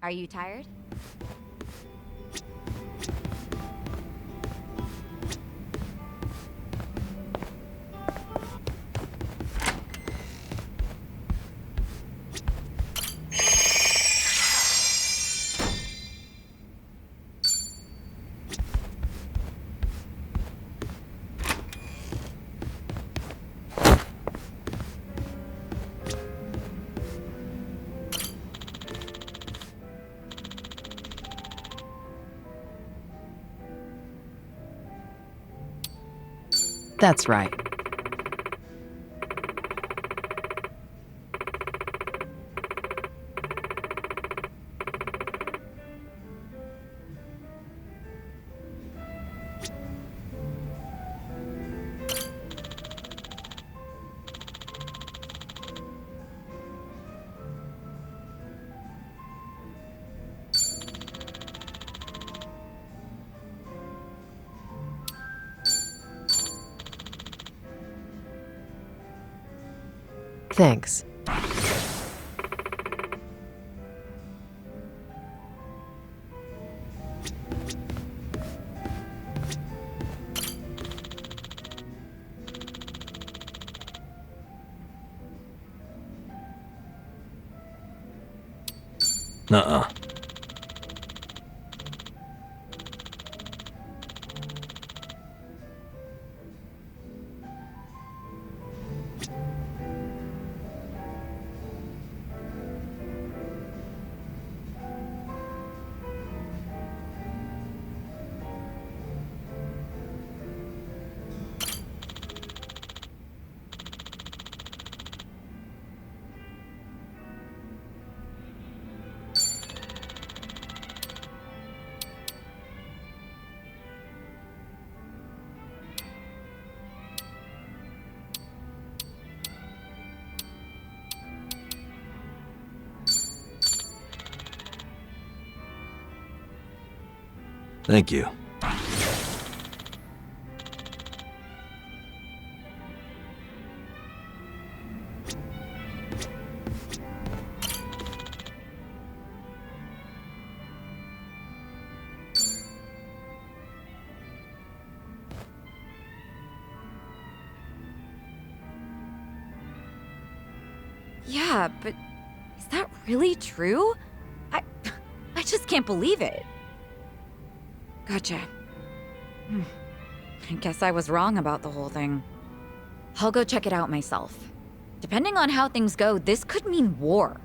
Are you tired? That's right. Thanks. Nuh-uh. Thank you. Yeah, but is that really true? I I just can't believe it. Gotcha. I guess I was wrong about the whole thing. I'll go check it out myself. Depending on how things go, this could mean war.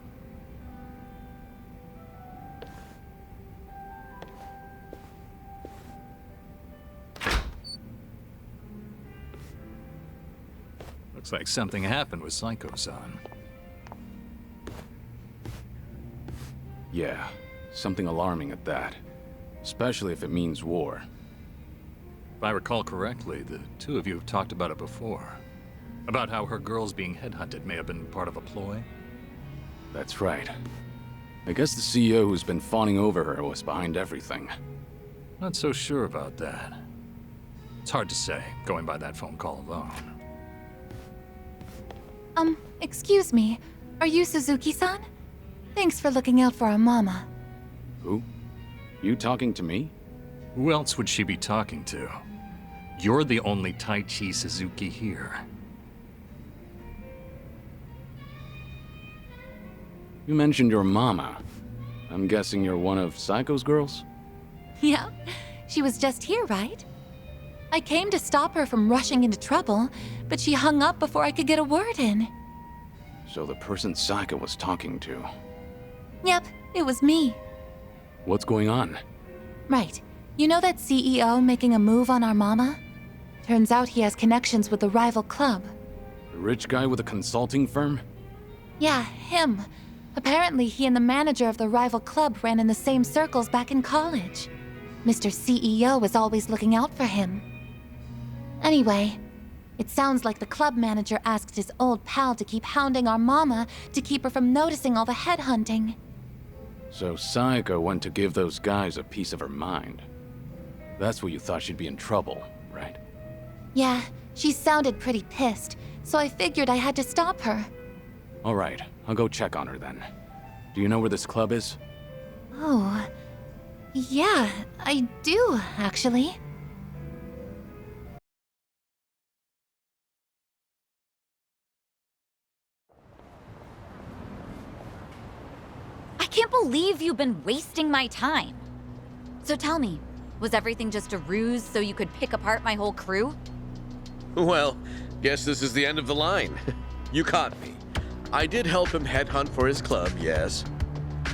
Looks like something happened with Psycho-san. Yeah, something alarming at that. Especially if it means war. If I recall correctly, the two of you have talked about it before. About how her girls being headhunted may have been part of a ploy. That's right. I guess the CEO who's been fawning over her was behind everything. Not so sure about that. It's hard to say, going by that phone call alone. Excuse me. Are you Suzuki-san? Thanks for looking out for our mama. Who? You talking to me? Who else would she be talking to? You're the only Taichi Suzuki here. You mentioned your mama. I'm guessing you're one of Psycho's girls? Yeah, she was just here, right? I came to stop her from rushing into trouble, but she hung up before I could get a word in. So the person Saika was talking to. Yep, it was me. What's going on? Right. You know that CEO making a move on our mama? Turns out he has connections with the rival club. The rich guy with a consulting firm? Yeah, him. Apparently he and the manager of the rival club ran in the same circles back in college. Mr. CEO was always looking out for him. Anyway, it sounds like the club manager asked his old pal to keep hounding our mama to keep her from noticing all the headhunting. So Saika went to give those guys a piece of her mind. That's what you thought she'd be in trouble, right? Yeah, she sounded pretty pissed, so I figured I had to stop her. All right, I'll go check on her then. Do you know where this club is? Oh, yeah, I do, actually. I can't believe you've been wasting my time. So tell me, was everything just a ruse so you could pick apart my whole crew? Well, guess this is the end of the line. You caught me. I did help him headhunt for his club, yes.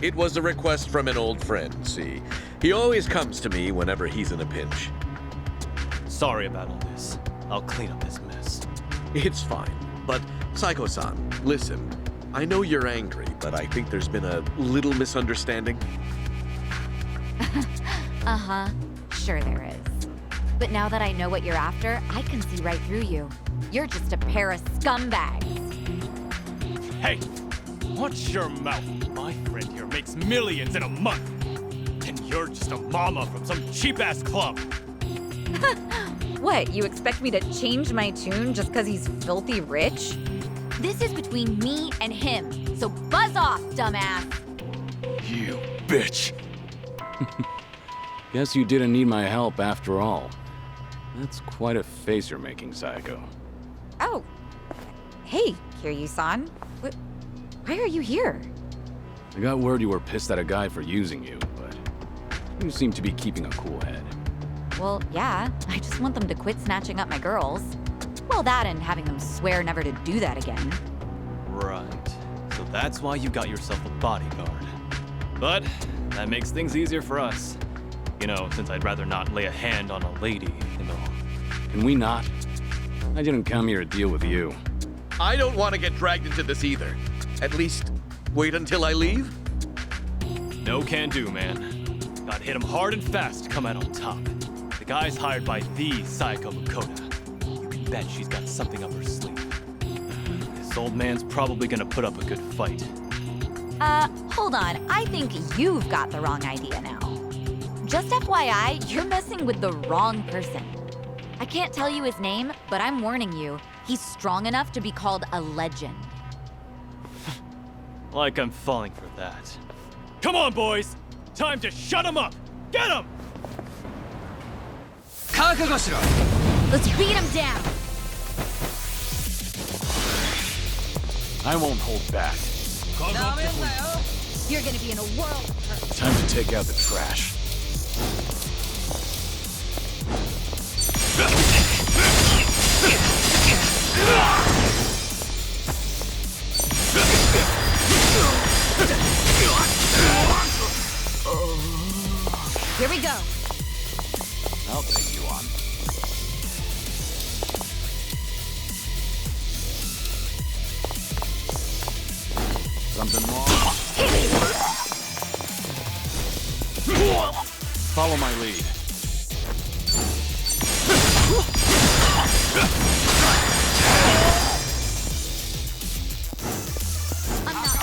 It was a request from an old friend, see. He always comes to me whenever he's in a pinch. Sorry about all this. I'll clean up this mess. It's fine. But, Psycho-san, listen. I know you're angry, but I think there's been a little misunderstanding. Uh-huh. Sure there is. But now that I know what you're after, I can see right through you. You're just a pair of scumbags. Hey, watch your mouth. My friend here makes millions in a month. And you're just a mama from some cheap-ass club. What, you expect me to change my tune just because he's filthy rich? This is between me and him, so buzz off, dumbass! You bitch! Guess you didn't need my help after all. That's quite a face you're making, Saiko. Oh. Hey, Kiryu-san. Why are you here? I got word you were pissed at a guy for using you, but you seem to be keeping a cool head. Well, yeah. I just want them to quit snatching up my girls. Well, that and having them swear never to do that again. Right. So that's why you got yourself a bodyguard. But that makes things easier for us. You know, since I'd rather not lay a hand on a lady, you know. Can we not? I didn't come here to deal with you. I don't want to get dragged into this either. At least, wait until I leave? No can do, man. Gotta hit him hard and fast to come out on top. The guy's hired by the Saiko Makoto. You can bet she's got something up her sleeve. This old man's probably gonna put up a good fight. Hold on. I think you've got the wrong idea now. Just FYI, you're messing with the wrong person. I can't tell you his name, but I'm warning you, he's strong enough to be called a legend. Like I'm falling for that. Come on, boys! Time to shut him up! Get him! Let's beat him down! I won't hold back. You're gonna be in a world of hurt. Time to take out the trash. Here we go. I'll take you on. Something wrong? Follow my lead. I'm not.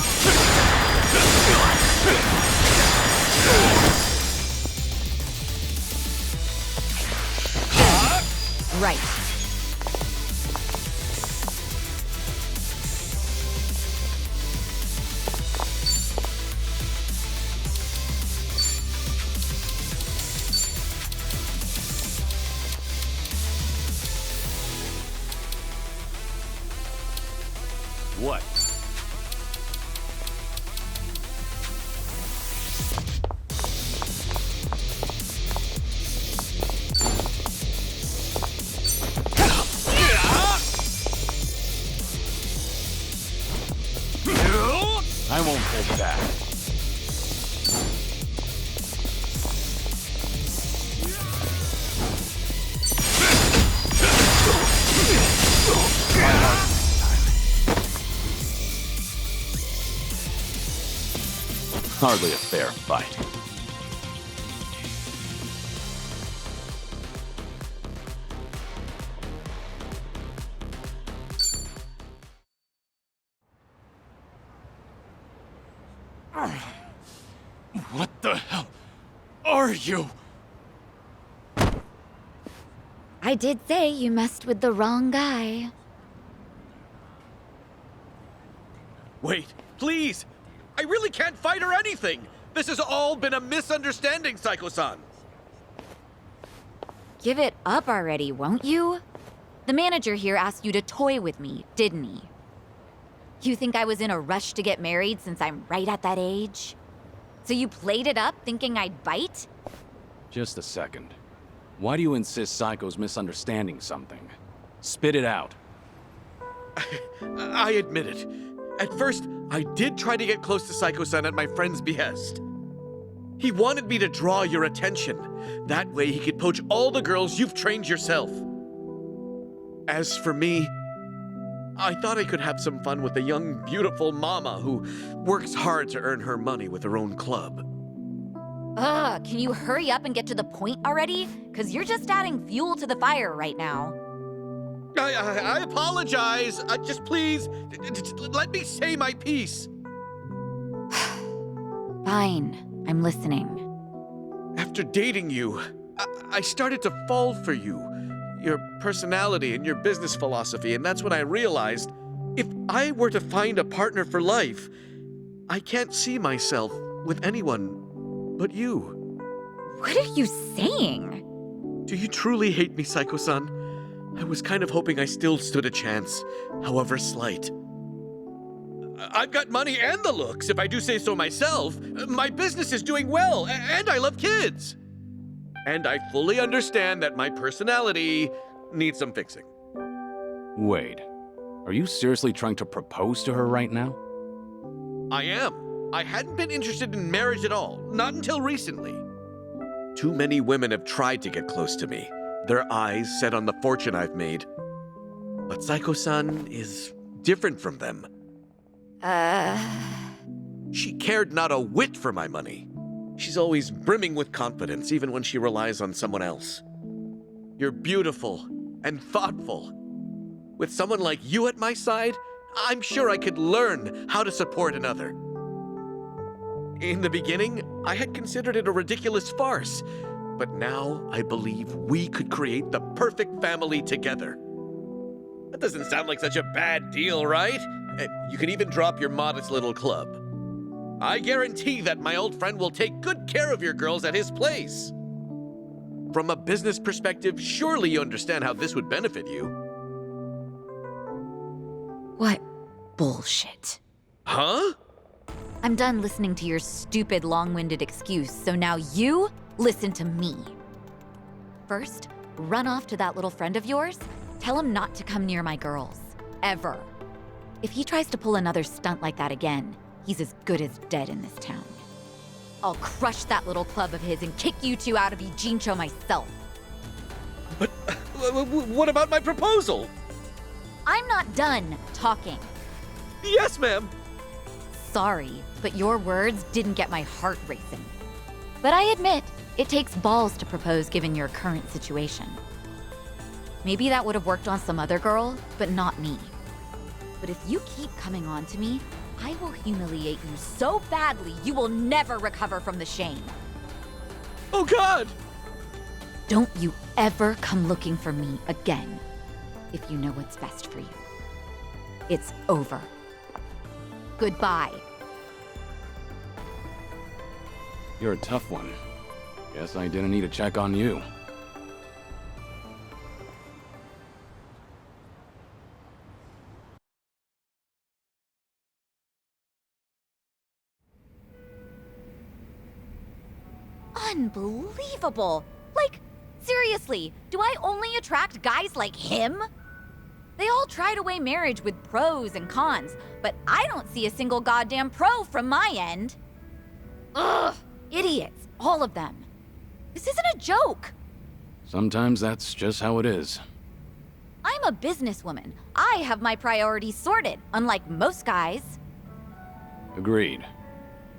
Right. What? hold back. Hardly a fair fight. What the hell are you? I did say you messed with the wrong guy. Wait, please! I really can't fight or anything! This has all been a misunderstanding, Psycho-san! Give it up already, won't you? The manager here asked you to toy with me, didn't he? You think I was in a rush to get married since I'm right at that age? So you played it up thinking I'd bite? Just a second. Why do you insist Psycho's misunderstanding something? Spit it out. I admit it. At first, I did try to get close to Psycho-san at my friend's behest. He wanted me to draw your attention. That way he could poach all the girls you've trained yourself. As for me, I thought I could have some fun with a young, beautiful mama who works hard to earn her money with her own club. Ugh, can you hurry up and get to the point already? Because you're just adding fuel to the fire right now. I apologize. Just please, let me say my piece. Fine, I'm listening. After dating you, I started to fall for you, your personality and your business philosophy, and that's when I realized if I were to find a partner for life, I can't see myself with anyone but you. What are you saying? Do you truly hate me, Psycho-san? I was kind of hoping I still stood a chance, however slight. I've got money and the looks, if I do say so myself. My business is doing well, and I love kids. And I fully understand that my personality needs some fixing. Wait. Are you seriously trying to propose to her right now? I am. I hadn't been interested in marriage at all, not until recently. Too many women have tried to get close to me, their eyes set on the fortune I've made. But Psycho-san is different from them. She cared not a whit for my money. She's always brimming with confidence, even when she relies on someone else. You're beautiful and thoughtful. With someone like you at my side, I'm sure I could learn how to support another. In the beginning, I had considered it a ridiculous farce, but now I believe we could create the perfect family together. That doesn't sound like such a bad deal, right? You can even drop your modest little club. I guarantee that my old friend will take good care of your girls at his place. From a business perspective, surely you understand how this would benefit you. What bullshit. Huh? I'm done listening to your stupid, long-winded excuse, so now you listen to me. First, run off to that little friend of yours. Tell him not to come near my girls. Ever. If he tries to pull another stunt like that again, he's as good as dead in this town. I'll crush that little club of his and kick you two out of Ijincho myself. But what about my proposal? I'm not done talking. Yes, ma'am. Sorry, but your words didn't get my heart racing. But I admit, it takes balls to propose given your current situation. Maybe that would have worked on some other girl, but not me. But if you keep coming on to me, I will humiliate you so badly you will never recover from the shame. Oh, God! Don't you ever come looking for me again, if you know what's best for you. It's over. Goodbye. You're a tough one. Guess I didn't need to check on you. Unbelievable! Like, seriously, do I only attract guys like him? They all try to weigh marriage with pros and cons, but I don't see a single goddamn pro from my end. Ugh, idiots, all of them. This isn't a joke. Sometimes that's just how it is. I'm a businesswoman. I have my priorities sorted, unlike most guys. Agreed.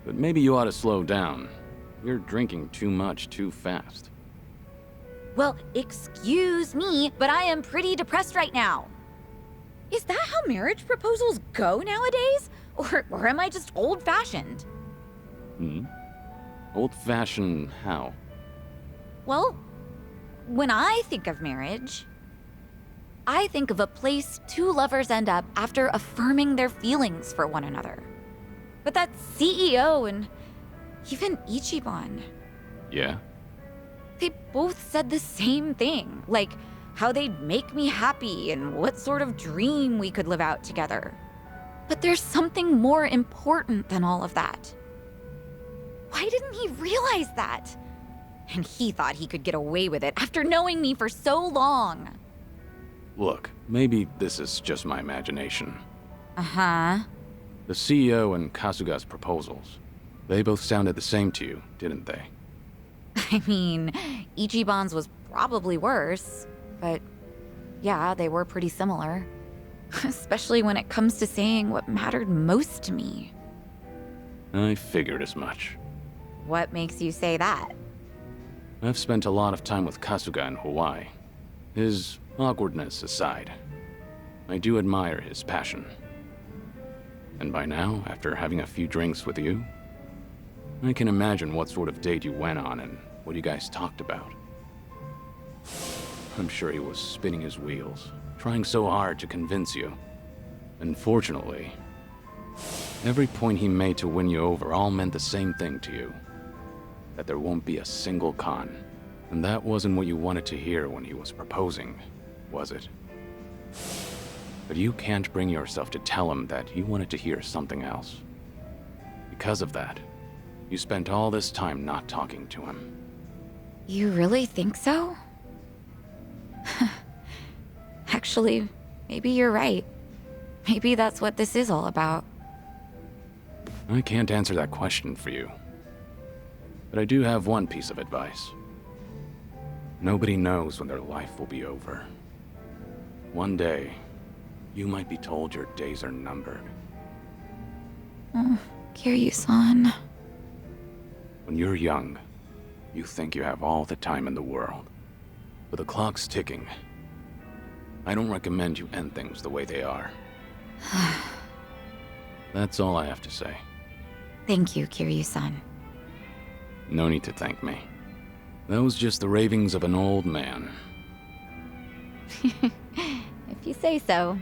But maybe you ought to slow down. You're drinking too much too fast. Well, excuse me, but I am pretty depressed right now. Is that how marriage proposals go nowadays? Or am I just old-fashioned? Old-fashioned how? Well, when I think of marriage, I think of a place two lovers end up after affirming their feelings for one another. But that CEO and even Ichiban, Yeah? they both said the same thing, like how they'd make me happy and what sort of dream we could live out together. But there's something more important than all of that. Why didn't he realize that? And he thought he could get away with it after knowing me for so long. Look, maybe this is just my imagination. Uh-huh. The CEO and Kasuga's proposals, they both sounded the same to you, didn't they? I mean, Ichiban's was probably worse, but yeah, they were pretty similar. Especially when it comes to saying what mattered most to me. I figured as much. What makes you say that? I've spent a lot of time with Kasuga in Hawaii. His awkwardness aside, I do admire his passion. And by now, after having a few drinks with you, I can imagine what sort of date you went on and what you guys talked about. I'm sure he was spinning his wheels, trying so hard to convince you. Unfortunately, every point he made to win you over all meant the same thing to you. That there won't be a single con. And that wasn't what you wanted to hear when he was proposing, was it? But you can't bring yourself to tell him that you wanted to hear something else. Because of that, you spent all this time not talking to him. You really think so? Actually, maybe you're right. Maybe that's what this is all about. I can't answer that question for you. But I do have one piece of advice. Nobody knows when their life will be over. One day, you might be told your days are numbered. Kiryu-san. When you're young, you think you have all the time in the world. But the clock's ticking. I don't recommend you end things the way they are. That's all I have to say. Thank you, Kiryu-san. No need to thank me. That was just the ravings of an old man. If you say so.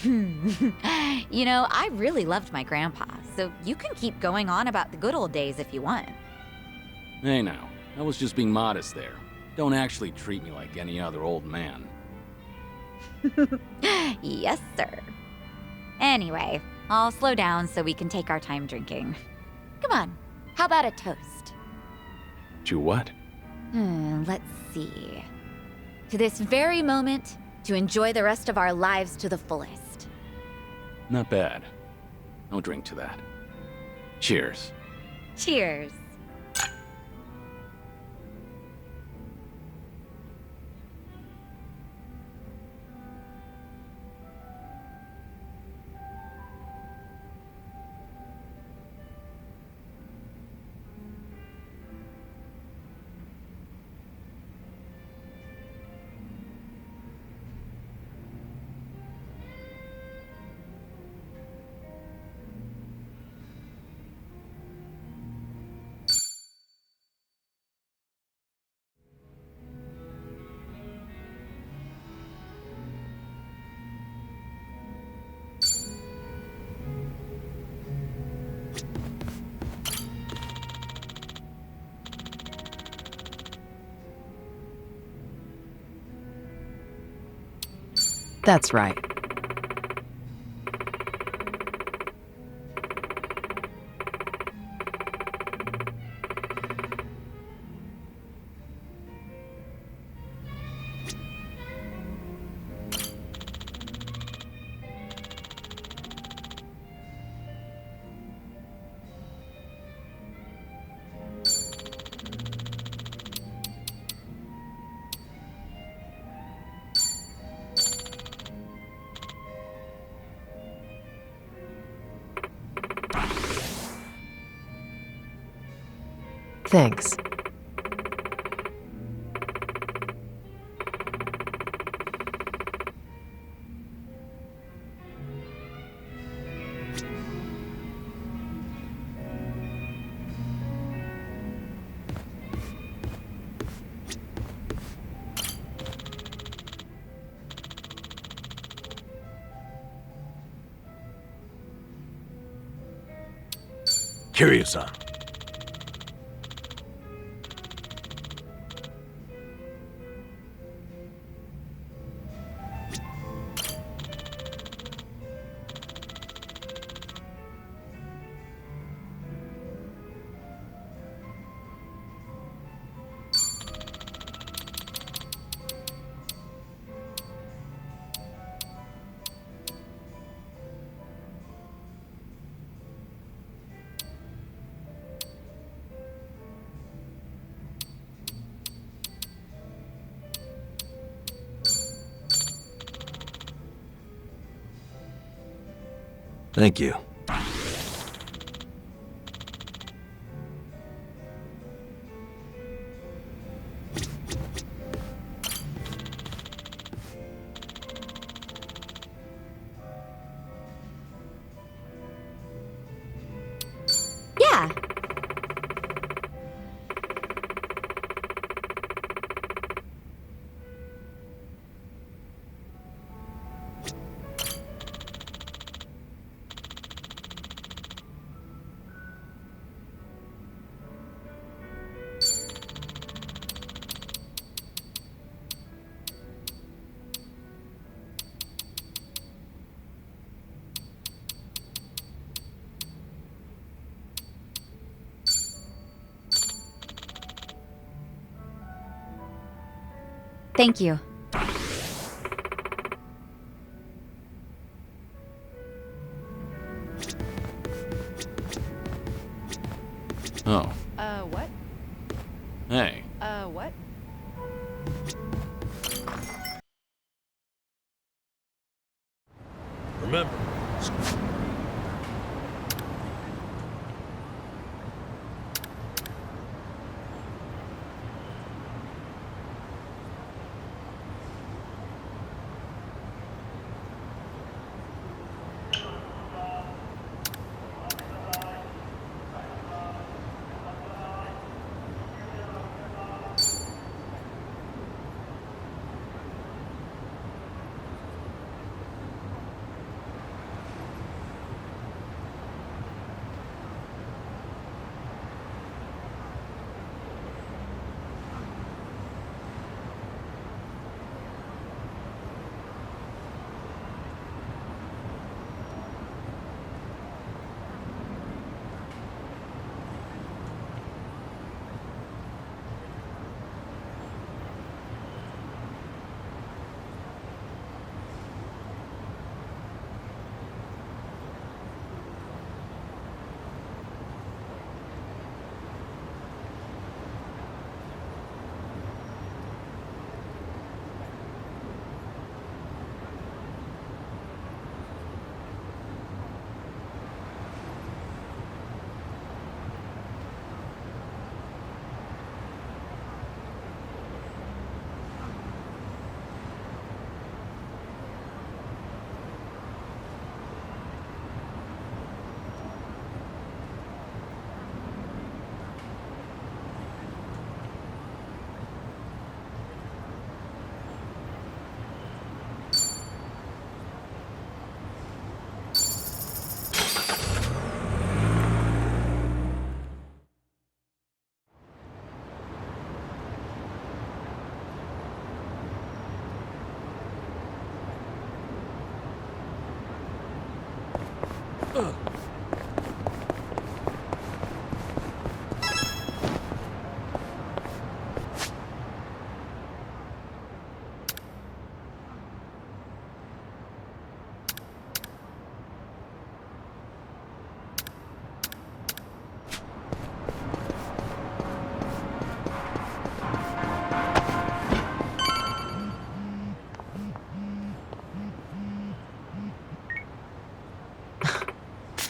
You know, I really loved my grandpa, so you can keep going on about the good old days if you want. Hey now, I was just being modest there. Don't actually treat me like any other old man. Yes, sir. Anyway, I'll slow down so we can take our time drinking. Come on, how about a toast? To what? Let's see. To this very moment, to enjoy the rest of our lives to the fullest. Not bad. I'll drink to that. Cheers. Cheers. That's right. Thanks. Kiryu-san. Thank you. Yeah. Thank you. Oh, What? hey. What? Remember,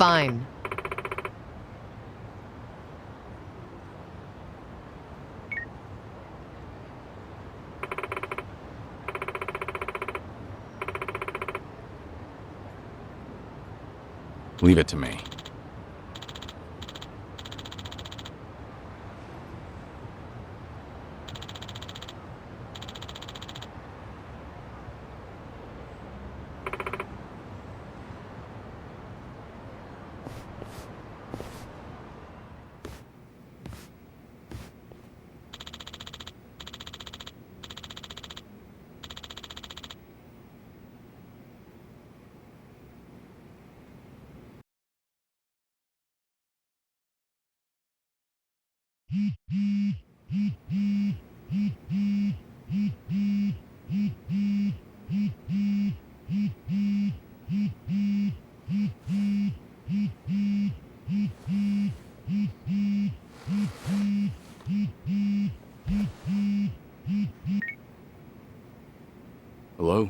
Fine. Leave it to me. Hello?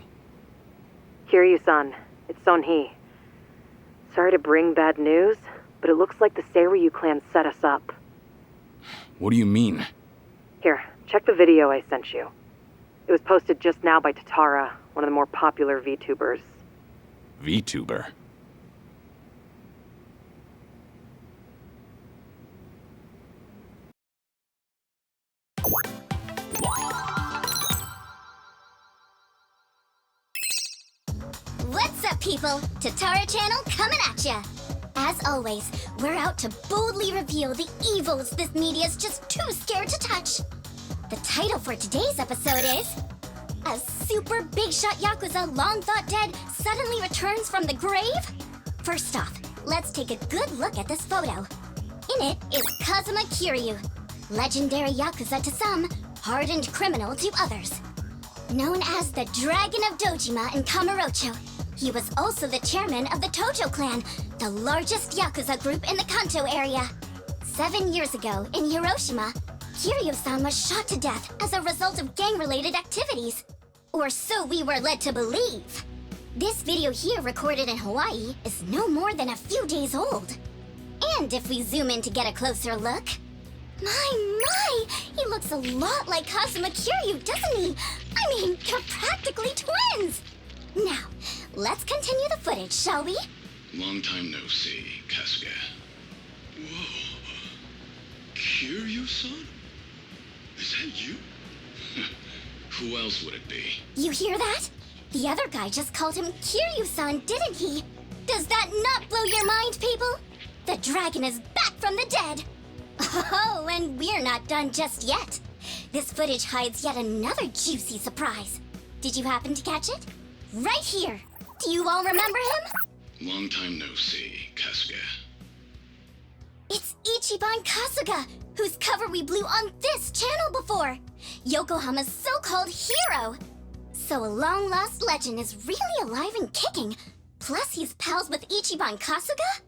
Kiryu-san, it's Son-hee. Sorry to bring bad news, but it looks like the Seiryu clan set us up. What do you mean? Here, check the video I sent you. It was posted just now by Tatara, one of the more popular VTubers. VTuber? What's up, people? Tatara Channel coming at ya! As always, we're out to boldly reveal the evils this media's just too scared to touch. The title for today's episode is... A super big shot Yakuza long thought dead suddenly returns from the grave? First off, let's take a good look at this photo. In it is Kazuma Kiryu, legendary Yakuza to some, hardened criminal to others. Known as the Dragon of Dojima in Kamurocho, he was also the chairman of the Tojo clan, the largest Yakuza group in the Kanto area. 7 years ago, in Hiroshima, Kiryu-san was shot to death as a result of gang-related activities. Or so we were led to believe. This video here, recorded in Hawaii, is no more than a few days old. And if we zoom in to get a closer look... My! He looks a lot like Kazuma Kiryu, doesn't he? I mean, they're practically twins! Now, let's continue the footage, shall we? Long time no see, Kasuga. Whoa. Kiryu-san? Is that you? Who else would it be? You hear that? The other guy just called him Kiryu-san, didn't he? Does that not blow your mind, people? The dragon is back from the dead! Oh, and we're not done just yet. This footage hides yet another juicy surprise. Did you happen to catch it? Right here! Do you all remember him? Long time no see, Kasuga. It's Ichiban Kasuga, whose cover we blew on this channel before! Yokohama's so-called hero! So a long-lost legend is really alive and kicking. Plus he's pals with Ichiban Kasuga?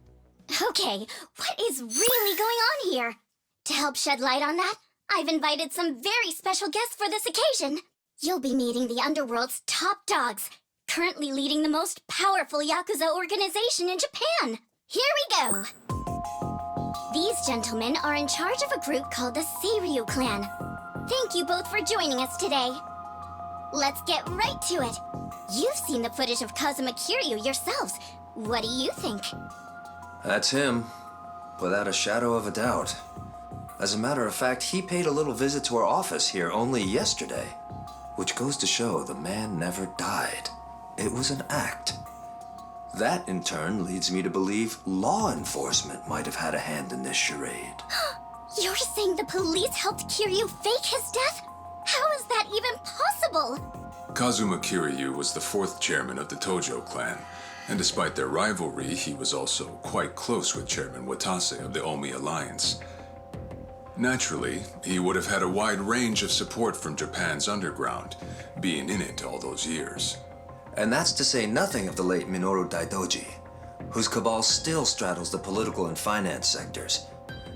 Okay, what is really going on here? To help shed light on that, I've invited some very special guests for this occasion. You'll be meeting the Underworld's top dogs, currently leading the most powerful Yakuza organization in Japan. Here we go! These gentlemen are in charge of a group called the Seiryu clan. Thank you both for joining us today. Let's get right to it. You've seen the footage of Kazuma Kiryu yourselves. What do you think? That's him, without a shadow of a doubt. As a matter of fact, he paid a little visit to our office here only yesterday, which goes to show the man never died. It was an act. That, in turn, leads me to believe law enforcement might have had a hand in this charade. You're saying the police helped Kiryu fake his death? How is that even possible? Kazuma Kiryu was the fourth chairman of the Tojo clan, and despite their rivalry, he was also quite close with Chairman Watase of the Omi Alliance. Naturally, he would have had a wide range of support from Japan's underground, being in it all those years. And that's to say nothing of the late Minoru Daidoji, whose cabal still straddles the political and finance sectors.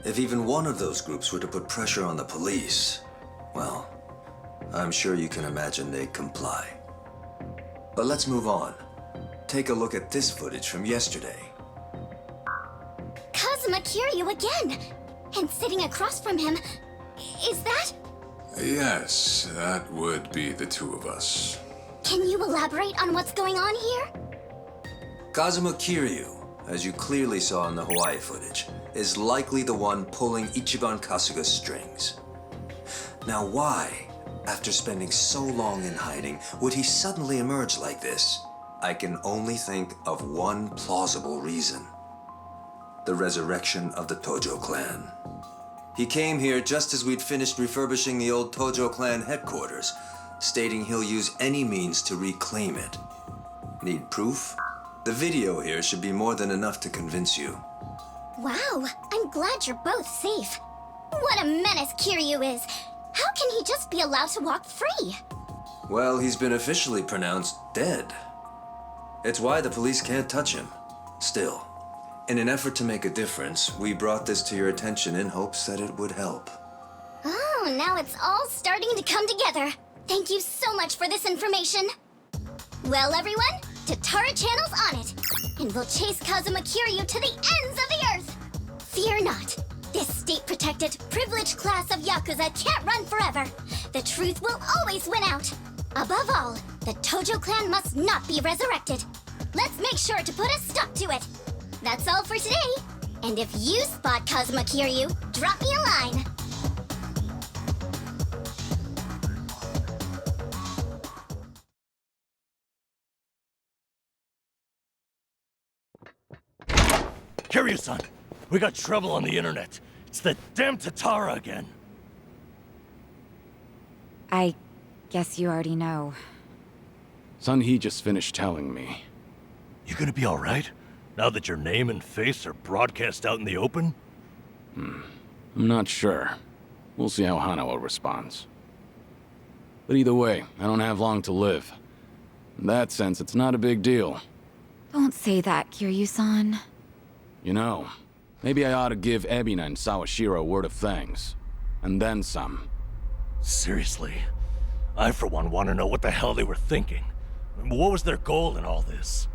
If even one of those groups were to put pressure on the police, well, I'm sure you can imagine they'd comply. But let's move on. Take a look at this footage from yesterday. Kazuma Kiryu again! And sitting across from him, is that? Yes, that would be the two of us. Can you elaborate on what's going on here? Kazuma Kiryu, as you clearly saw in the Hawaii footage, is likely the one pulling Ichiban Kasuga's strings. Now why, after spending so long in hiding, would he suddenly emerge like this? I can only think of one plausible reason. The resurrection of the Tojo clan. He came here just as we'd finished refurbishing the old Tojo clan headquarters, stating he'll use any means to reclaim it. Need proof? The video here should be more than enough to convince you. Wow, I'm glad you're both safe. What a menace Kiryu is. How can he just be allowed to walk free? Well, he's been officially pronounced dead. It's why the police can't touch him. Still, in an effort to make a difference, we brought this to your attention in hopes that it would help. Oh, now it's all starting to come together. Thank you so much for this information. Well, everyone, Tatara Channel's on it, and we'll chase Kazuma Kiryu to the ends of the earth. Fear not. This state-protected, privileged class of Yakuza can't run forever. The truth will always win out. Above all, the Tojo clan must not be resurrected. Let's make sure to put a stop to it. That's all for today. And if you spot Kazuma Kiryu, drop me a line. Kiryu-san, we got trouble on the internet. It's the damn Tatara again. I guess you already know. Sun-hee just finished telling me. You gonna be alright? Now that your name and face are broadcast out in the open? I'm not sure. We'll see how Hanawa responds. But either way, I don't have long to live. In that sense, it's not a big deal. Don't say that, Kiryu-san. You know, maybe I ought to give Ebina and Sawashiro a word of thanks. And then some. Seriously? I, for one, want to know what the hell they were thinking. What was their goal in all this?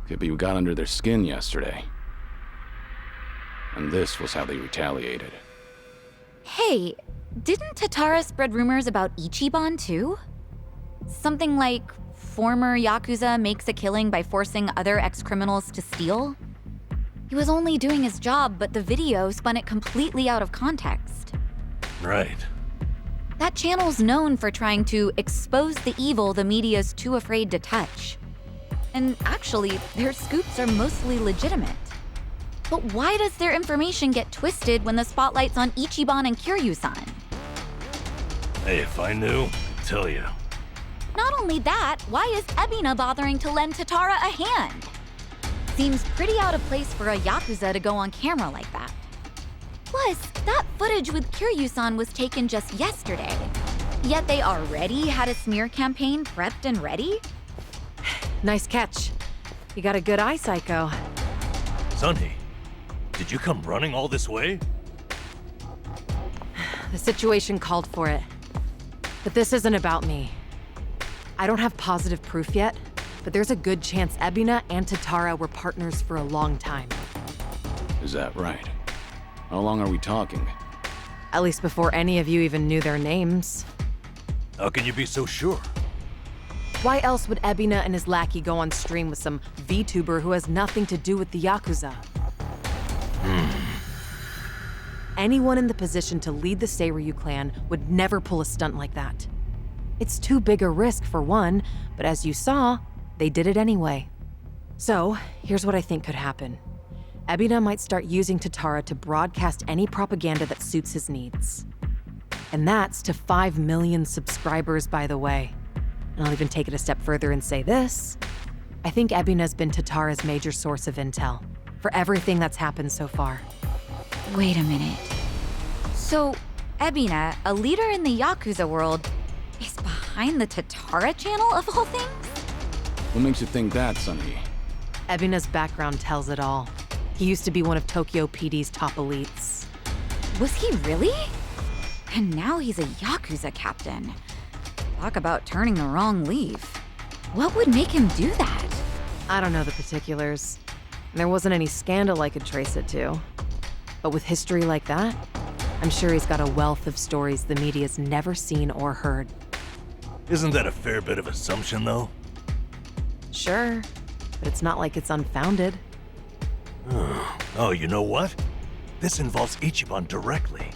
Could be we got under their skin yesterday. And this was how they retaliated. Hey, didn't Tatara spread rumors about Ichiban too? Something like former Yakuza makes a killing by forcing other ex-criminals to steal? He was only doing his job, but the video spun it completely out of context. Right. That channel's known for trying to expose the evil the media's too afraid to touch. And actually, their scoops are mostly legitimate. But why does their information get twisted when the spotlight's on Ichiban and Kiryu-san? Hey, if I knew, I'd tell you. Not only that, why is Ebina bothering to lend Tatara a hand? Seems pretty out of place for a Yakuza to go on camera like that. Plus, that footage with Kiryu-san was taken just yesterday. Yet they already had a smear campaign prepped and ready? Nice catch. You got a good eye, Psycho. Sun-hee, did you come running all this way? The situation called for it. But this isn't about me. I don't have positive proof yet, but there's a good chance Ebina and Tatara were partners for a long time. Is that right? How long are we talking? At least before any of you even knew their names. How can you be so sure? Why else would Ebina and his lackey go on stream with some VTuber who has nothing to do with the Yakuza? Anyone in the position to lead the Seiryu clan would never pull a stunt like that. It's too big a risk for one, but as you saw, they did it anyway. So, here's what I think could happen. Ebina might start using Tatara to broadcast any propaganda that suits his needs. And that's to 5 million subscribers, by the way. And I'll even take it a step further and say this. I think Ebina's been Tatara's major source of intel for everything that's happened so far. Wait a minute. So, Ebina, a leader in the Yakuza world, is behind the Tatara channel of all things? What makes you think that, Sun-hee? Ebina's background tells it all. He used to be one of Tokyo PD's top elites. Was he really? And now he's a Yakuza captain. Talk about turning the wrong leaf. What would make him do that? I don't know the particulars. There wasn't any scandal I could trace it to. But with history like that, I'm sure he's got a wealth of stories the media's never seen or heard. Isn't that a fair bit of assumption, though? Sure, but it's not like it's unfounded. Oh, you know what? This involves Ichiban directly.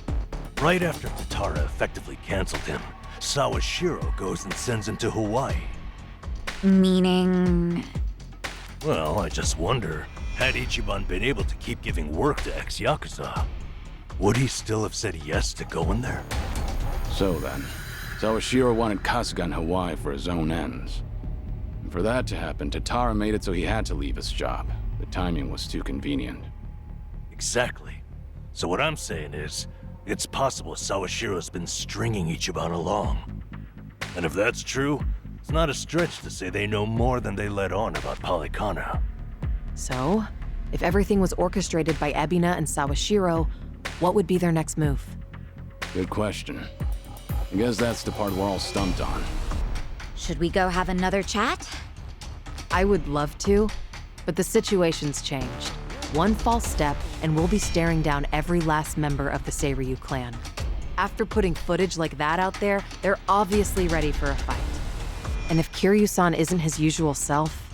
Right after Tatara effectively canceled him, Sawashiro goes and sends him to Hawaii. Meaning... Well, I just wonder, had Ichiban been able to keep giving work to ex-Yakuza, would he still have said yes to going there? So then, Sawashiro wanted Kasuga in Hawaii for his own ends. And for that to happen, Tatara made it so he had to leave his job. The timing was too convenient. Exactly. So what I'm saying is, it's possible Sawashiro's been stringing Ichiban along. And if that's true, it's not a stretch to say they know more than they let on about Polycana. So, if everything was orchestrated by Ebina and Sawashiro, what would be their next move? Good question. I guess that's the part we're all stumped on. Should we go have another chat? I would love to, but the situation's changed. One false step, and we'll be staring down every last member of the Seiryu clan. After putting footage like that out there, they're obviously ready for a fight. And if Kiryu-san isn't his usual self,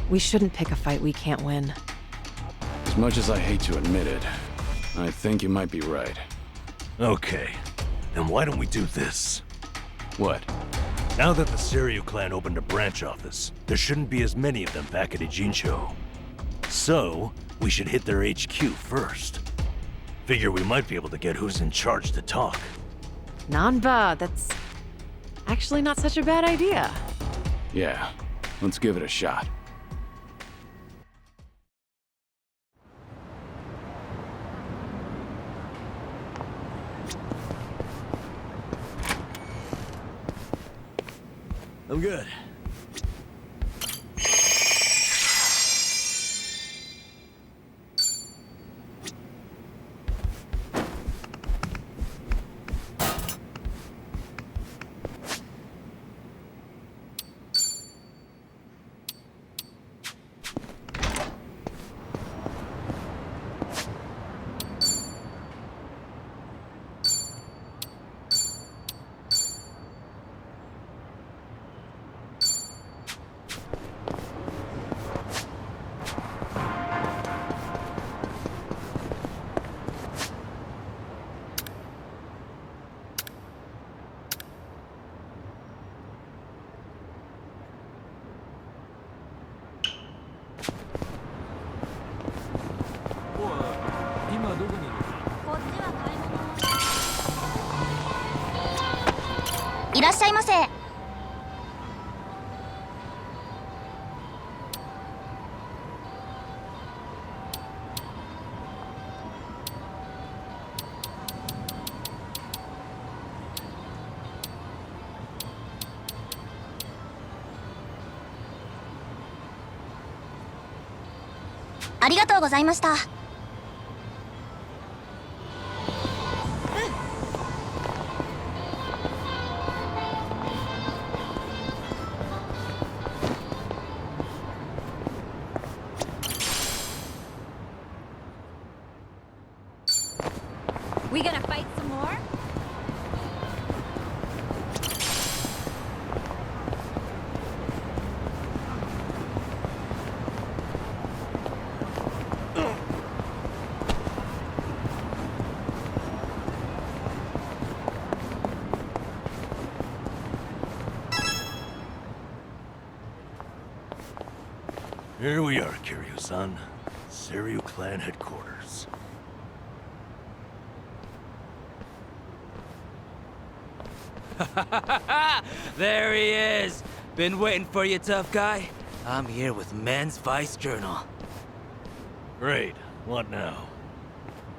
we shouldn't pick a fight we can't win. As much as I hate to admit it, I think you might be right. Okay, then why don't we do this? What? Now that the Seiryu clan opened a branch office, there shouldn't be as many of them back at Ijincho. So, we should hit their HQ first. Figure we might be able to get who's in charge to talk. Nanba, that's actually not such a bad idea. Yeah, let's give it a shot. I'm good.いらっしゃいませ。ありがとうございました。We gonna fight some more? Here we are, Kiryu-san. Seiryu clan headquarters. There he is! Been waiting for you, tough guy. I'm here with Men's Vice Journal. Great. What now?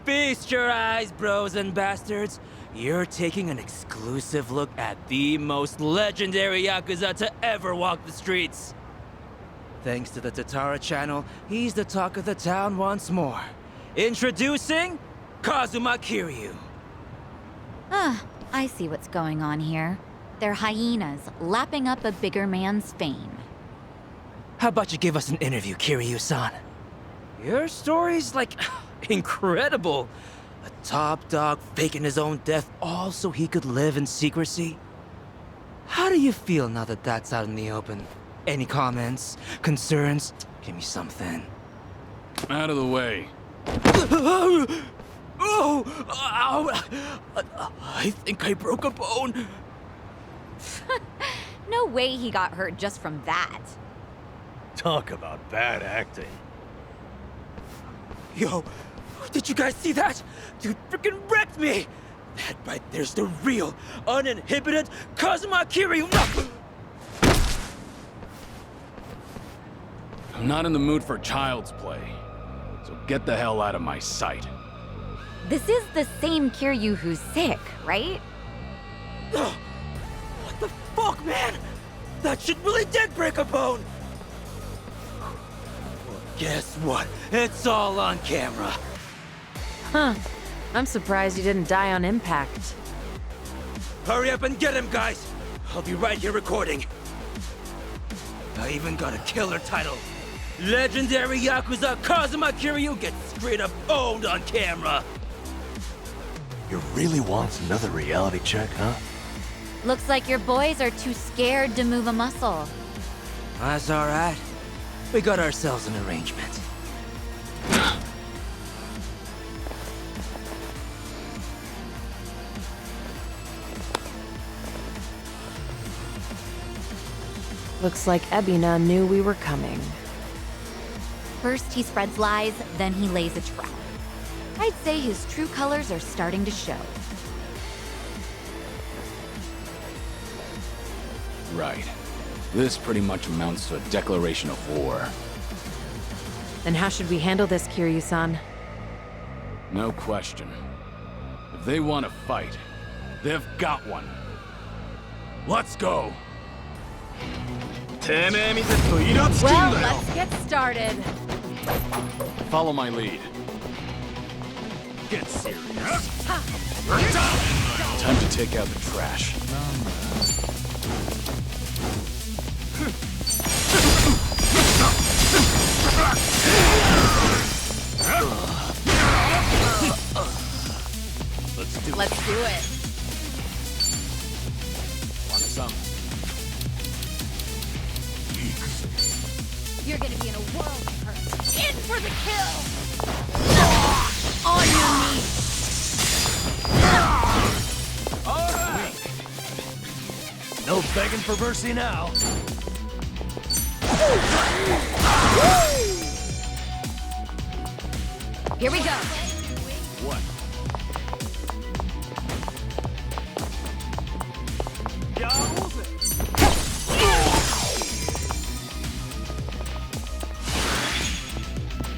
Feast your eyes, bros and bastards. You're taking an exclusive look at the most legendary Yakuza to ever walk the streets. Thanks to the Tatara channel, he's the talk of the town once more. Introducing Kazuma Kiryu. I see what's going on here. They're hyenas lapping up a bigger man's fame. How about you give us an interview, Kiryu-san? Your story's, like, incredible. A top dog faking his own death all so he could live in secrecy. How do you feel now that that's out in the open? Any comments? Concerns? Give me something. Out of the way. Oh! Ow! I think I broke a bone. No way he got hurt just from that. Talk about bad acting. Yo, did you guys see that? Dude freaking wrecked me! That right there's the real, uninhibited Kazuma Kiryu. I'm not in the mood for child's play. So get the hell out of my sight. This is the same Kiryu who's sick, right? What the fuck, man? That shit really did break a bone! Well, guess what? It's all on camera. Huh. I'm surprised you didn't die on impact. Hurry up and get him, guys! I'll be right here recording. I even got a killer title. Legendary Yakuza Kazuma Kiryu gets straight up owned on camera. You really want another reality check, huh? Looks like your boys are too scared to move a muscle. That's alright. We got ourselves an arrangement. Looks like Ebina knew we were coming. First he spreads lies, then he lays a trap. I'd say his true colors are starting to show. Right. This pretty much amounts to a declaration of war. Then how should we handle this, Kiryu-san? No question. If they want to fight, they've got one. Let's go! Well, let's get started. Follow my lead. Get serious. Time to take out the trash. Let's do it. Want some? You're gonna be in a world of hurt. In for the kill! On your knees. No begging for mercy now. Here we go. What?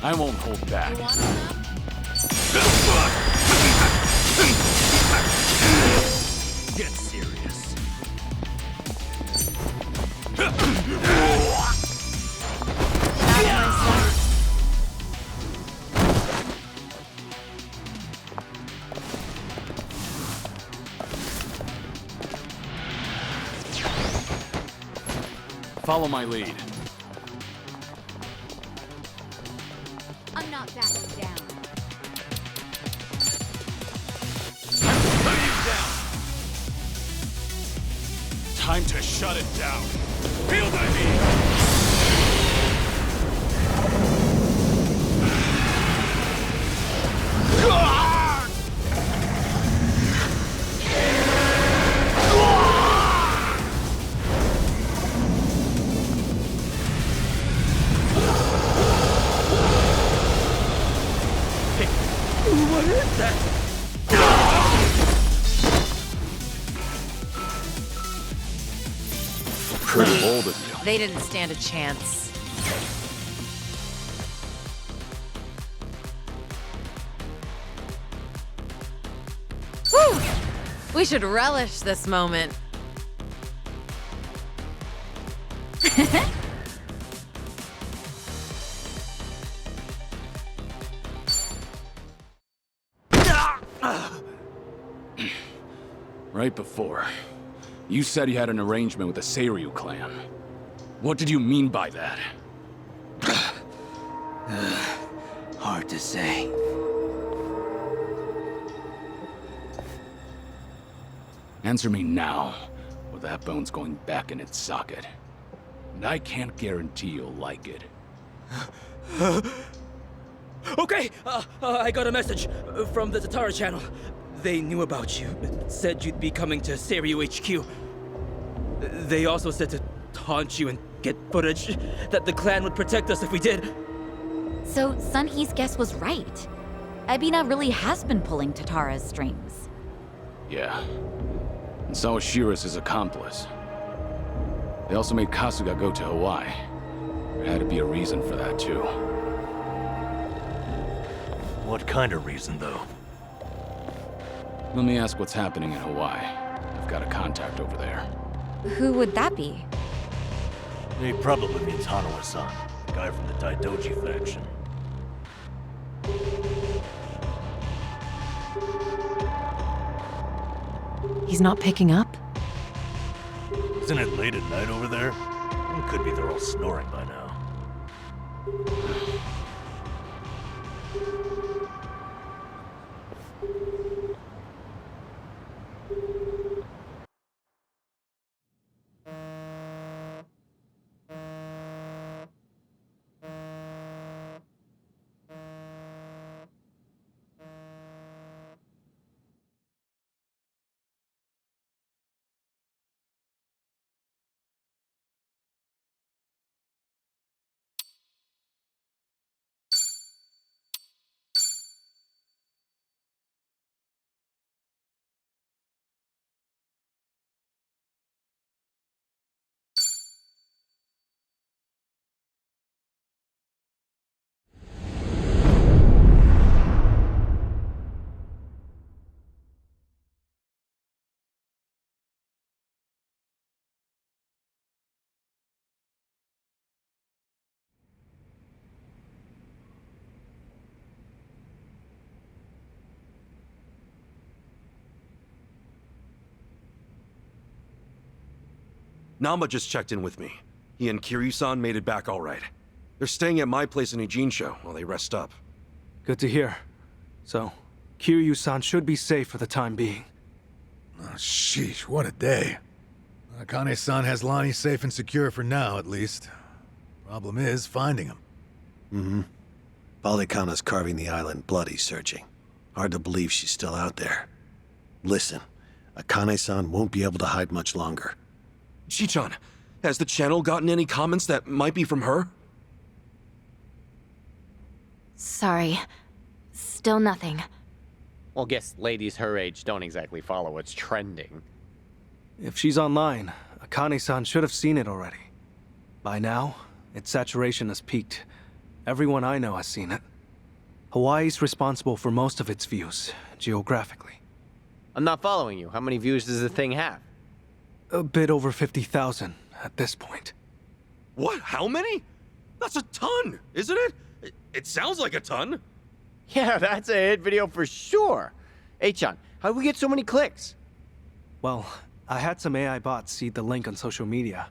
I won't hold back. Get serious. Follow my lead. I'm not backing down. Time to shut it down. Feel the heat! What is that? Pretty bold of you. They didn't stand a chance. Whew! We should relish this moment. Right before, you said you had an arrangement with the Seiryu clan. What did you mean by that? Hard to say. Answer me now, or that bone's going back in its socket. And I can't guarantee you'll like it. Okay, I got a message from the Tatara channel. They knew about you. Said you'd be coming to Seiryu HQ. They also said to taunt you and get footage, that the clan would protect us if we did. So Sunhee's guess was right. Ebina really has been pulling Tatara's strings. Yeah. And Sawashira's his accomplice. They also made Kasuga go to Hawaii. There had to be a reason for that, too. What kind of reason, though? Let me ask what's happening in Hawaii. I've got a contact over there. Who would that be? He probably means Hanawa-san, the guy from the Daidoji faction. He's not picking up? Isn't it late at night over there? It could be they're all snoring by now. Nama just checked in with me. He and Kiryu-san made it back all right. They're staying at my place in Eugene-sho while they rest up. Good to hear. So, Kiryu-san should be safe for the time being. Oh, sheesh, what a day. Akane-san has Lonnie safe and secure for now, at least. Problem is, finding him. Mm-hmm. Balekana's carving the island bloody searching. Hard to believe she's still out there. Listen, Akane-san won't be able to hide much longer. Chichan, has the channel gotten any comments that might be from her? Sorry. Still nothing. Well, guess ladies her age don't exactly follow what's trending. If she's online, Akane-san should have seen it already. By now, its saturation has peaked. Everyone I know has seen it. Hawaii's responsible for most of its views, geographically. I'm not following you. How many views does the thing have? A bit over 50,000 at this point. What? How many? That's a ton, isn't it? It sounds like a ton. Yeah, that's a hit video for sure. Hey-chan, how'd we get so many clicks? Well, I had some AI bots seed the link on social media.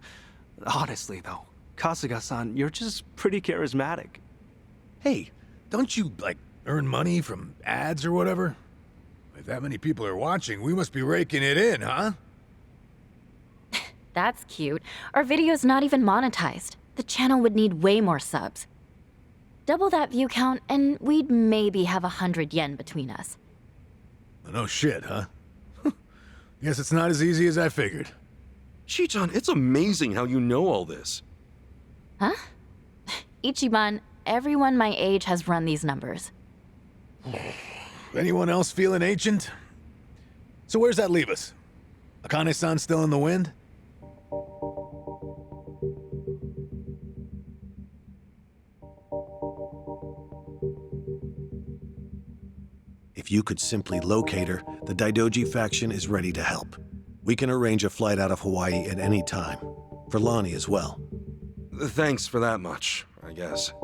Honestly, though, Kasuga-san, you're just pretty charismatic. Hey, don't you, like, earn money from ads or whatever? If that many people are watching, we must be raking it in, huh? That's cute. Our video's not even monetized. The channel would need way more subs. Double that view count, and we'd maybe have 100 yen between us. No shit, huh? Guess it's not as easy as I figured. Chichan, it's amazing how you know all this. Huh? Ichiban, everyone my age has run these numbers. Anyone else feeling ancient? So where's that leave us? Akane-san still in the wind? If you could simply locate her, the Daidoji faction is ready to help. We can arrange a flight out of Hawaii at any time. For Lonnie as well. Thanks for that much, I guess.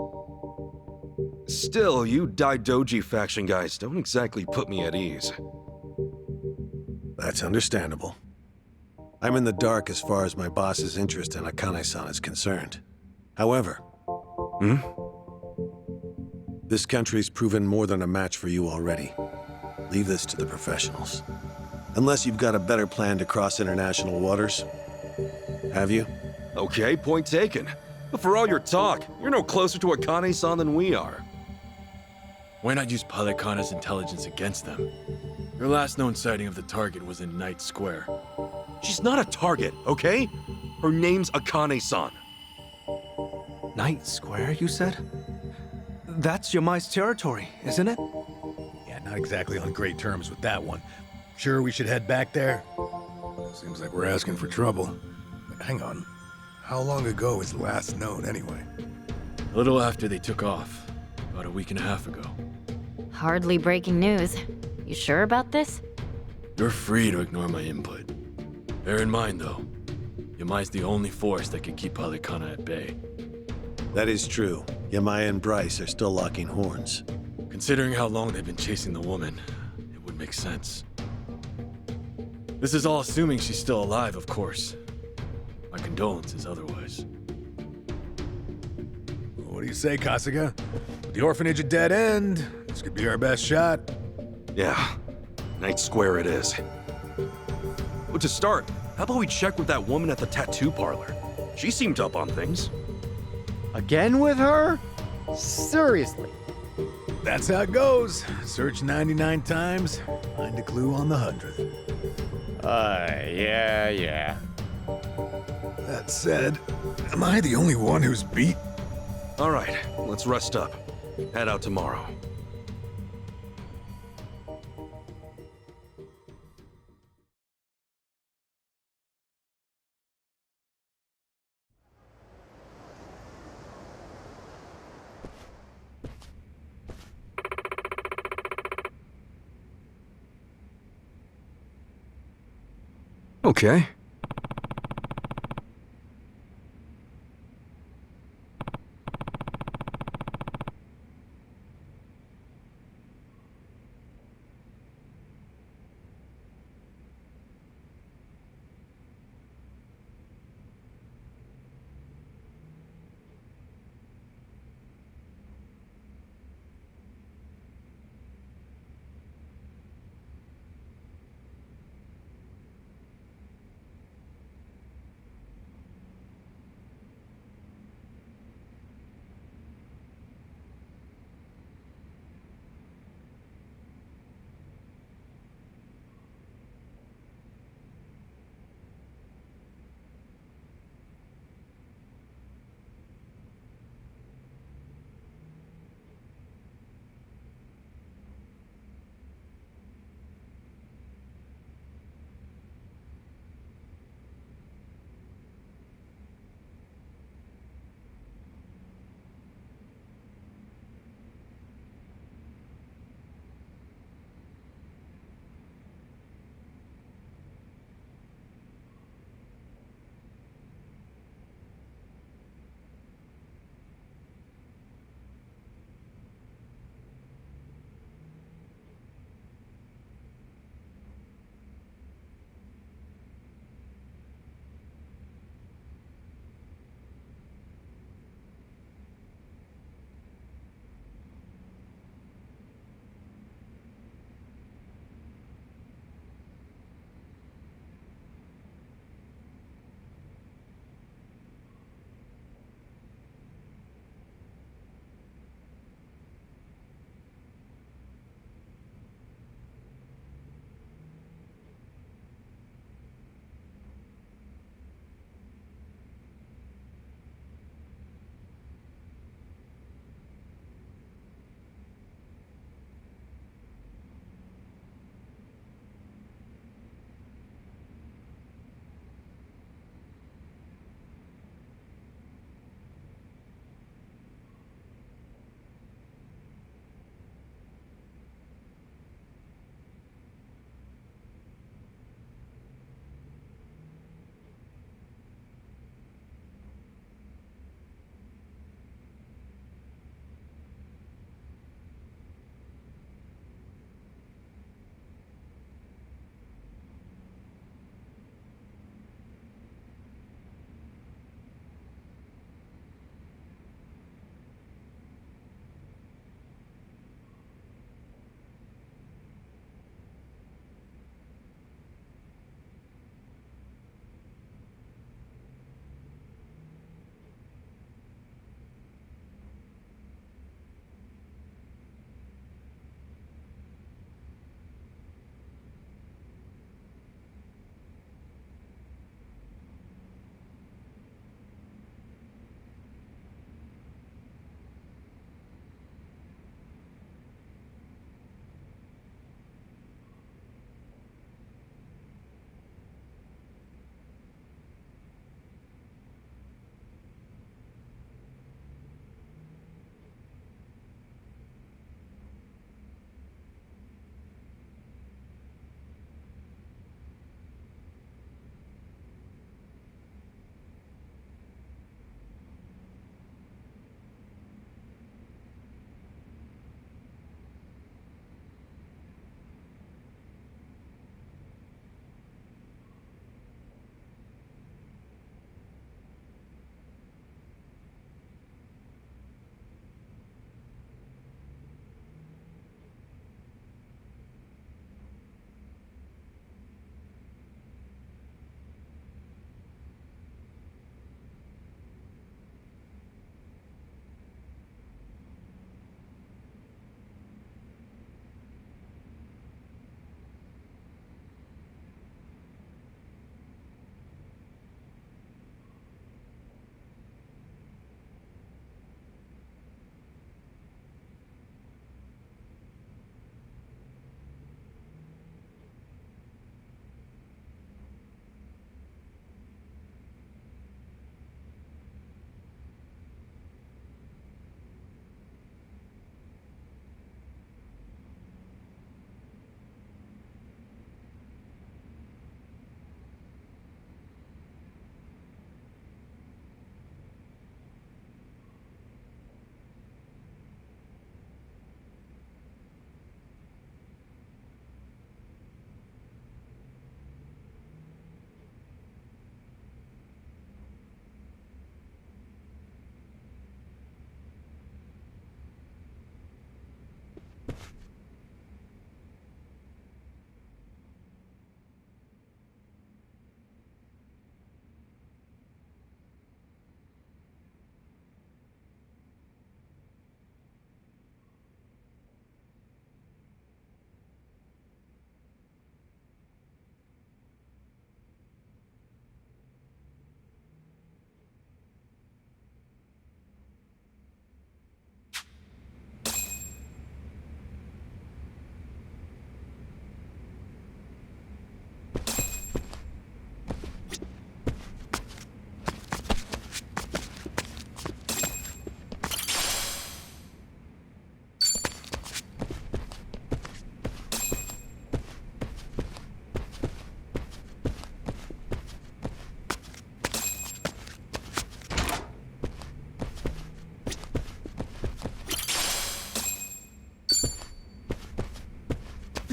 Still, you Daidoji faction guys don't exactly put me at ease. That's understandable. I'm in the dark as far as my boss's interest in Akane-san is concerned. However... This country's proven more than a match for you already. Leave this to the professionals. Unless you've got a better plan to cross international waters. Have you? Okay, point taken. But for all your talk, you're no closer to Akane-san than we are. Why not use Pilot Kana's intelligence against them? Their last known sighting of the target was in Night Square. She's not a target, okay? Her name's Akane-san. Night Square, you said? That's Yamai's territory, isn't it? Yeah, not exactly on great terms with that one. Sure we should head back there? Seems like we're asking for trouble. But hang on. How long ago is last known, anyway? A little after they took off. About a week and a half ago. Hardly breaking news. You sure about this? You're free to ignore my input. Bear in mind, though, Yamai's the only force that can keep Pilot Kana at bay. That is true. Yamai and Bryce are still locking horns. Considering how long they've been chasing the woman, it would make sense. This is all assuming she's still alive, of course. My condolences otherwise. What do you say, Kasuga? With the orphanage a dead end, this could be our best shot. Yeah, Night Square it is. But to start, how about we check with that woman at the tattoo parlor? She seemed up on things. Again with her? Seriously. That's how it goes. Search 99 times, find a clue on the 100th. Yeah. That said, am I the only one who's beat? All right, let's rest up. Head out tomorrow. Okay.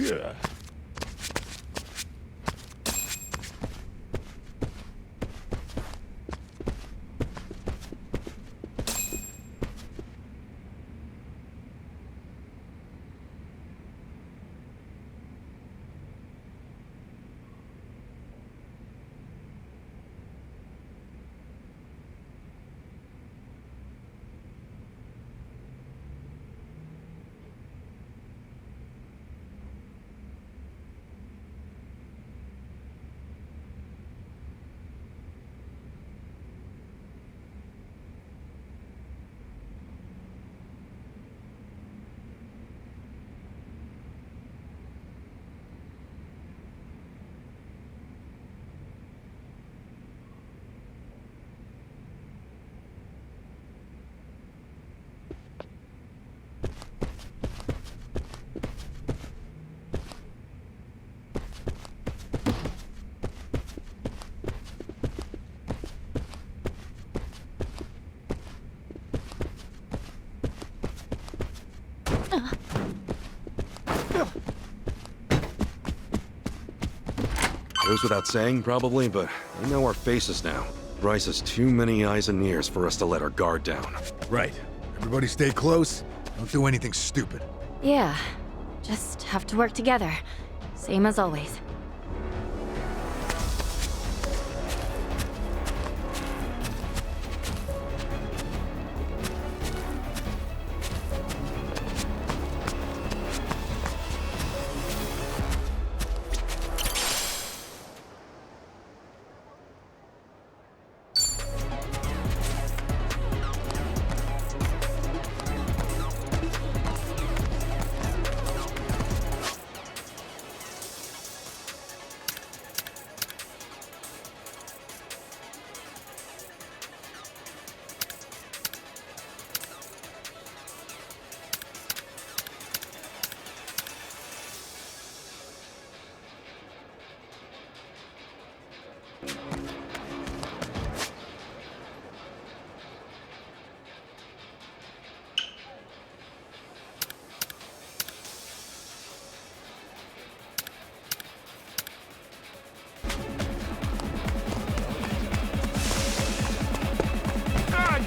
Yeah. Goes without saying, probably, but they know our faces now. Bryce has too many eyes and ears for us to let our guard down. Right. Everybody stay close. Don't do anything stupid. Yeah, just have to work together. Same as always.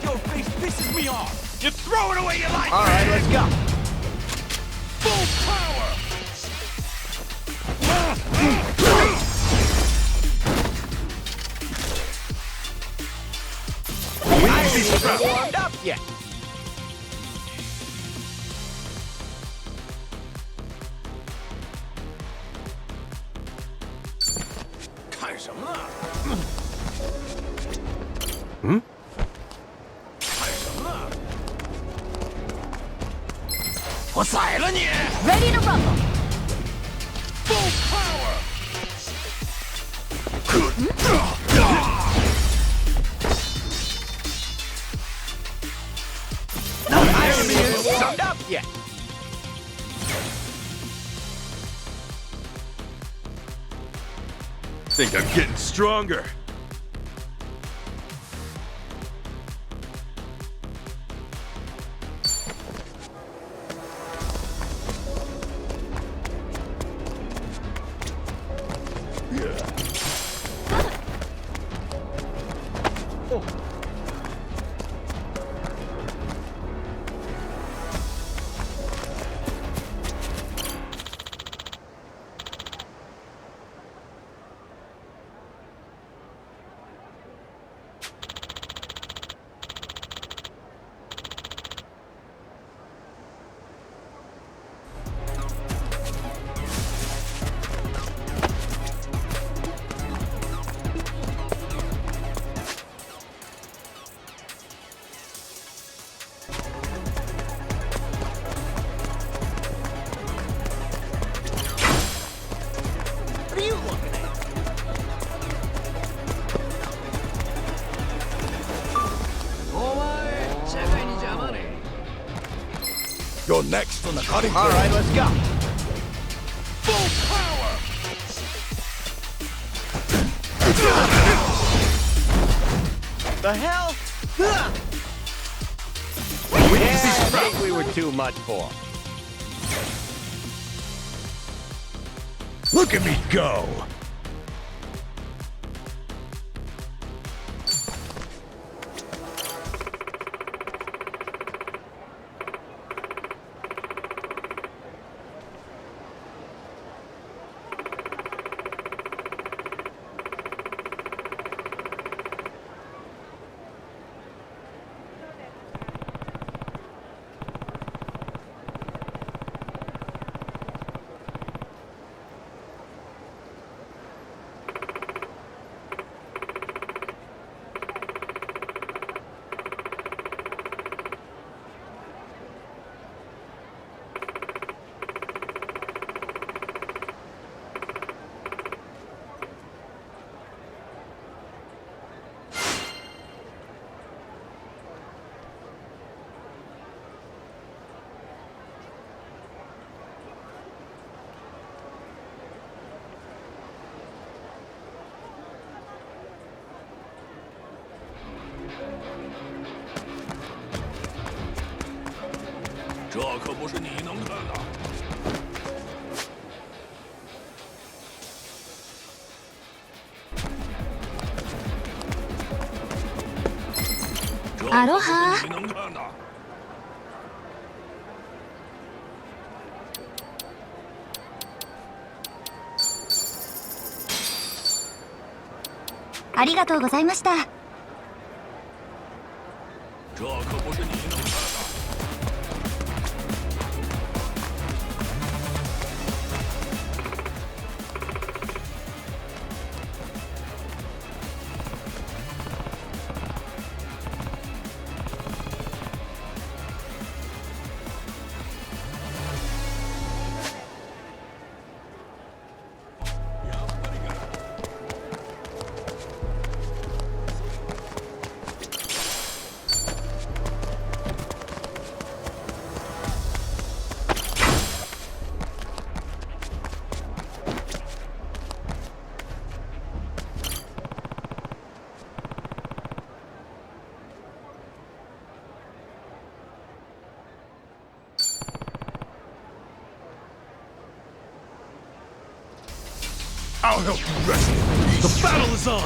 Your face pisses me off! You throw it away you like! All right, let's go. Full power! I haven't warmed up yet. Hmm? Ready to rumble. Full power! I haven't even warmed up yet. Think I'm getting stronger. You're next on the cutting board. All right, let's go. Full power! The hell? Yeah, I think we were too much for him. Look at me go! Aloha. Arigatou gozaimashita. 这可不是你能看的。I'll help you rescue. The battle is on!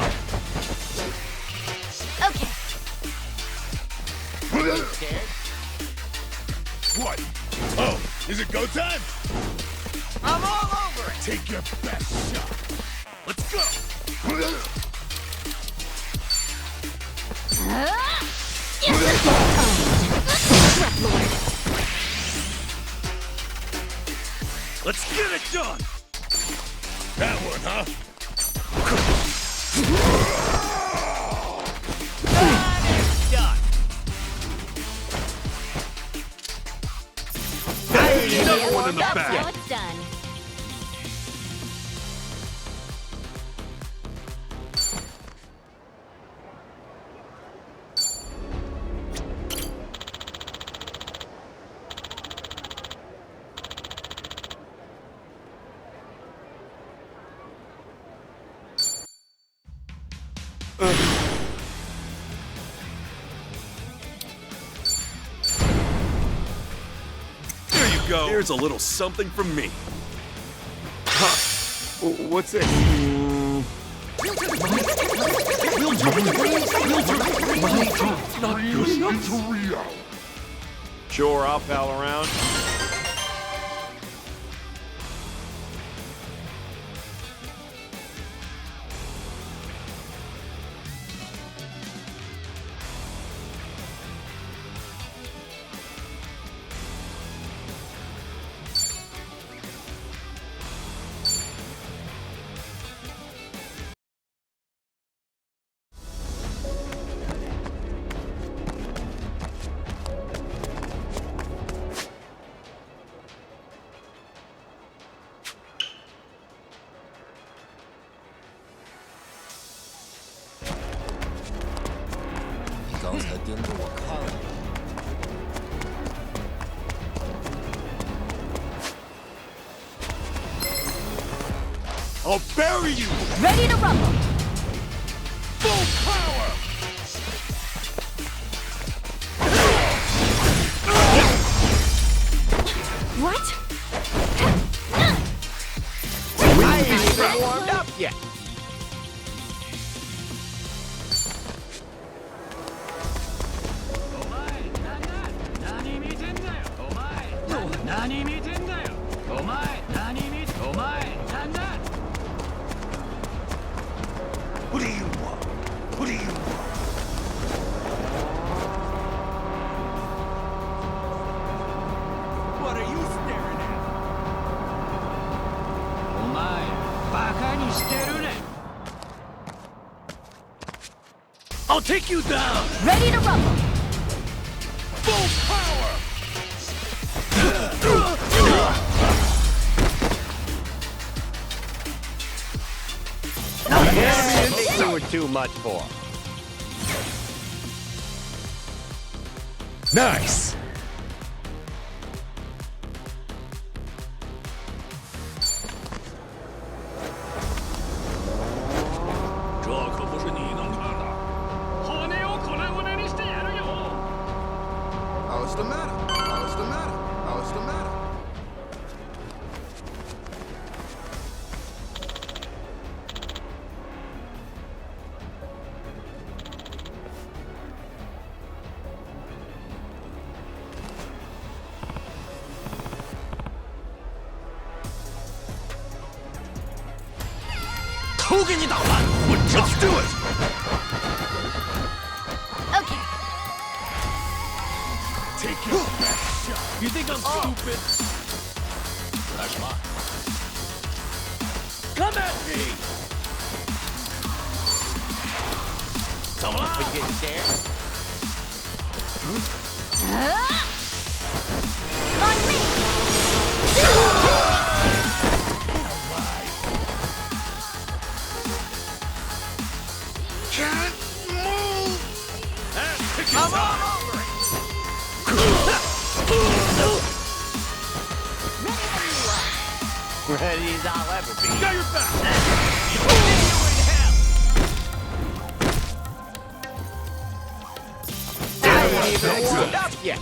Okay. What? Oh, is it go time? I'm all over it! Take your best shot. Let's go! Let's get it done! That one, huh? Another one in the back. Now it's done. Go. Here's a little something from me. Huh. What's this? Not good enough. Sure, I'll pal around. I'll bury you! Ready to rumble! Full power! What? I 何見てんだよお前何見てお前なんだ What do you want? What do you want? What are you staring at? お前バカにしてるね I'll take you down! Ready to rumble! Full power! I think we were too much for. Nice! How's the matter? How's the matter? How's the matter? Let's do it! Okay. Take your best shot. You think I'm stupid? Come at me! Someone would get scared. On me! Can't move! I'm all over it! Ready as I'll ever be. Got your back! I haven't even warmed up yet.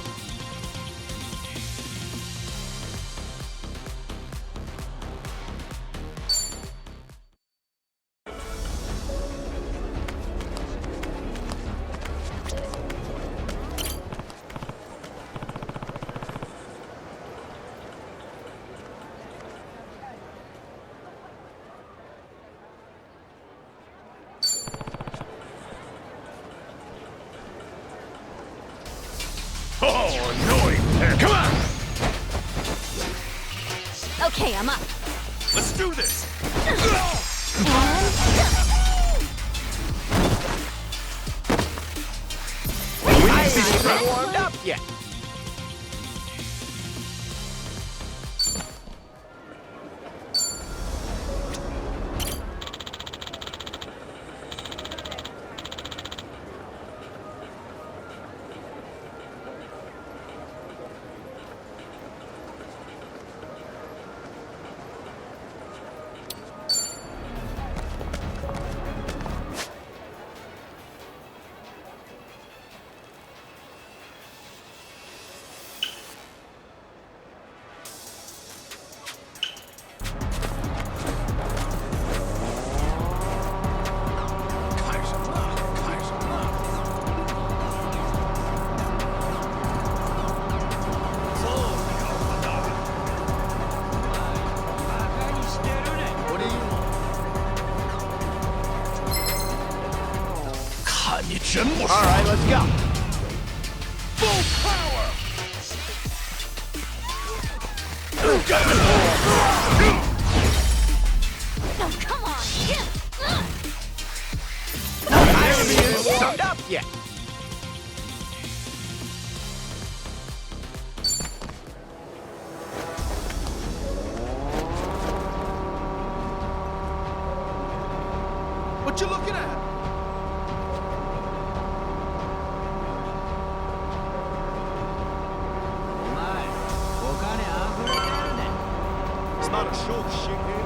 Oh, annoying pen. Come on! Okay, I'm up. Let's do this! I haven't even warmed up yet. All right, let's go. Full power! No, come on! I haven't even warmed up yet. What you looking at? It's not a show, shithead.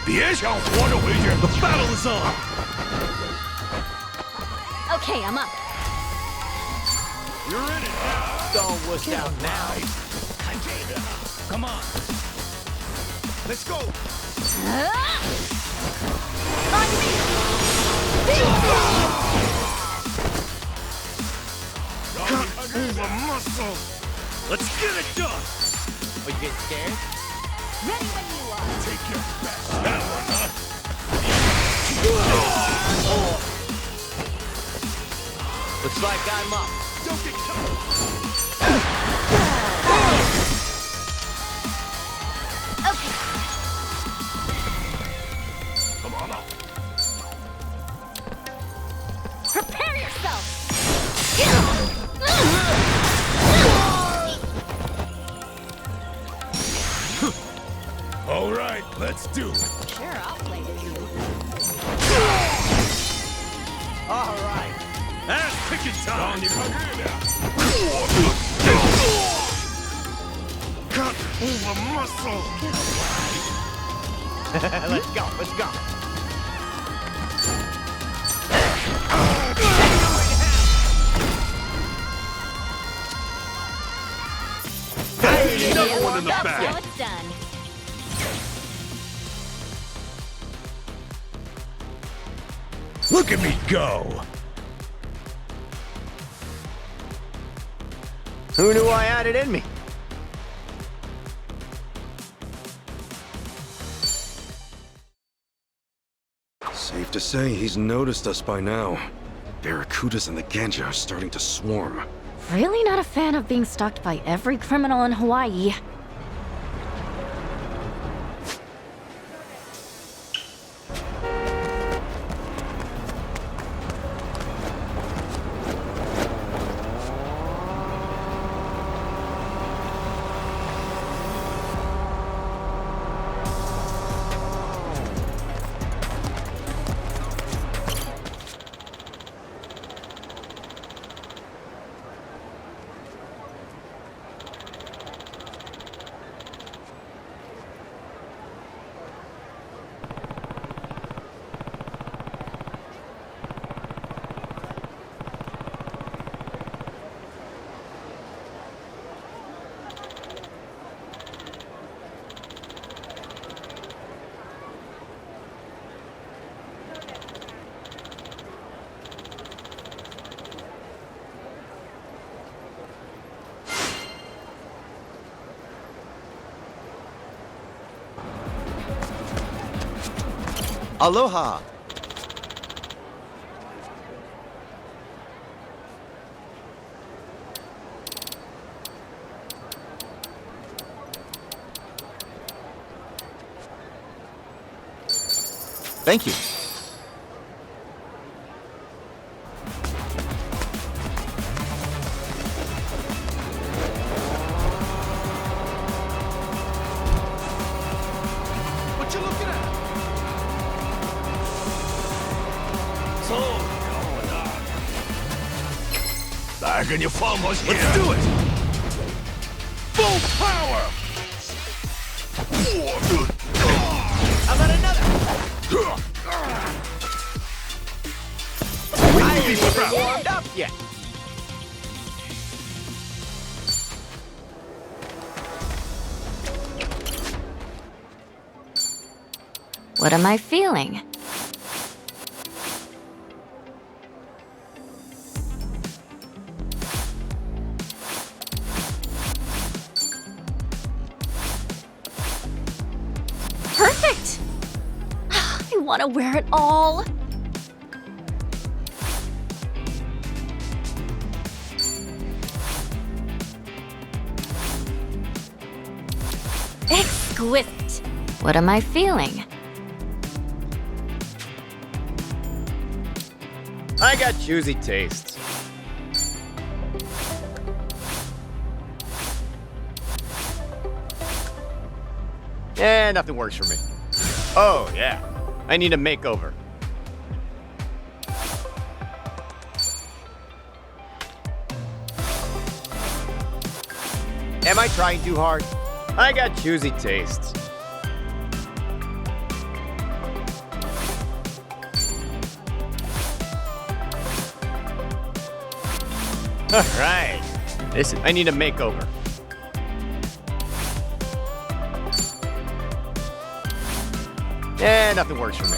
别想活着回去！ The battle is on! Okay, I'm up. You're in it now! Don't wuss out now. Come on! Let's go! Cut over muscle! Let's get it done! Are you getting scared? Ready when you are. Take your best. That one, huh? Looks like I'm up. Don't get caught! Okay. Come on up. Prepare yourself. All right, let's do it. Sure, I'll play with you. All right. Ass kicking time! Cut over muscle! Let's go, let's go. Another one in the That's back! how it's done. Look at me go! Who knew I had it in me? Safe to say he's noticed us by now. Barracudas and the Ganja are starting to swarm. Really not a fan of being stalked by every criminal in Hawaii. Aloha. Thank you. What you looking at? Back in your farmhouse. Let's do it! Full power! How about another? I ain't even warmed up yet. What am I feeling? Perfect! I want to wear it all. Exquisite. What am I feeling? I got choosy tastes. Eh, nothing works for me. Oh, yeah. I need a makeover. Am I trying too hard? I got choosy tastes. Right. Listen, I need a makeover. Nothing works for me.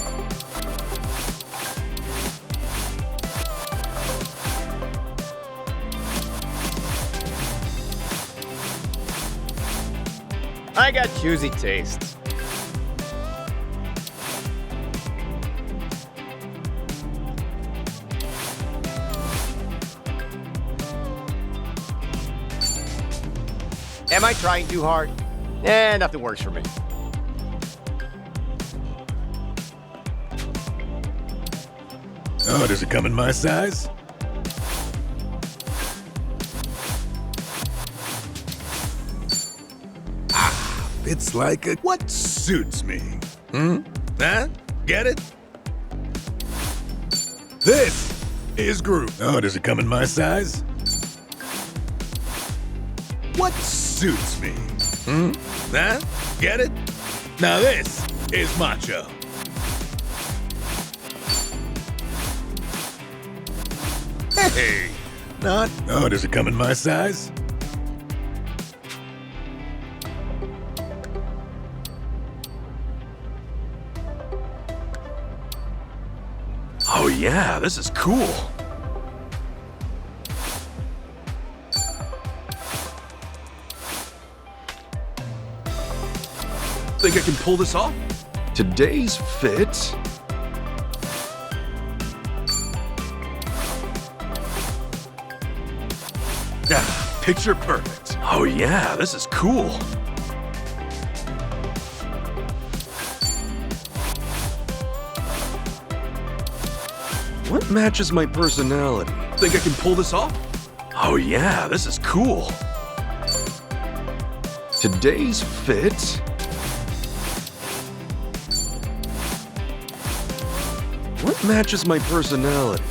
I got choosy tastes. Am I trying too hard? Nothing works for me. Oh, does it come in my size? It's like a... What suits me? Huh? Get it? This is Groot. Oh, does it come in my size? What suits me? Huh? Get it? Now this is Macho. Hey! Not... Oh, does it come in my size? Oh yeah, this is cool. Think I can pull this off? Today's fit? Picture perfect. Oh yeah, this is cool. What matches my personality? Think I can pull this off? Oh yeah, this is cool. Today's fit? What matches my personality?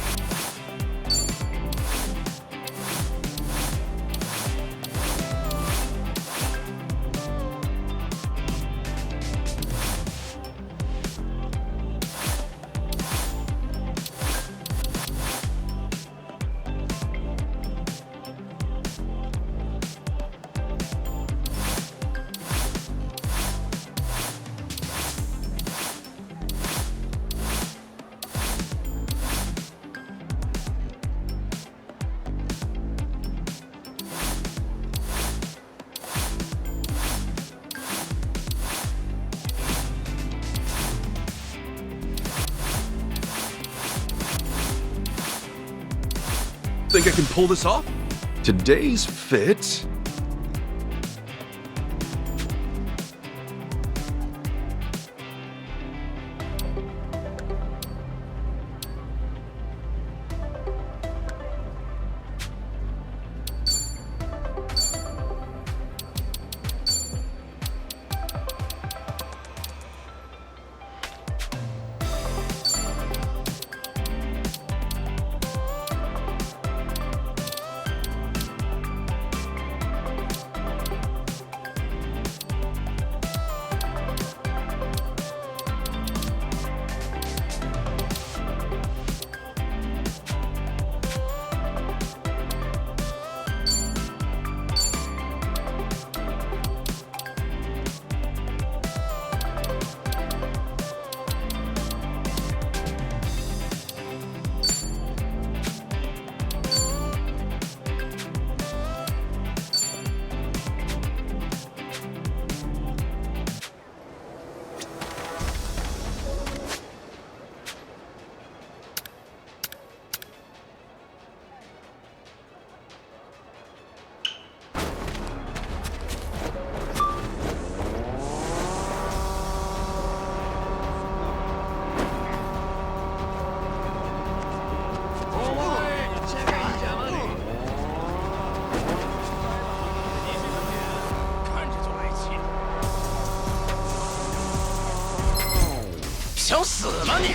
Think I can pull this off? Today's fit?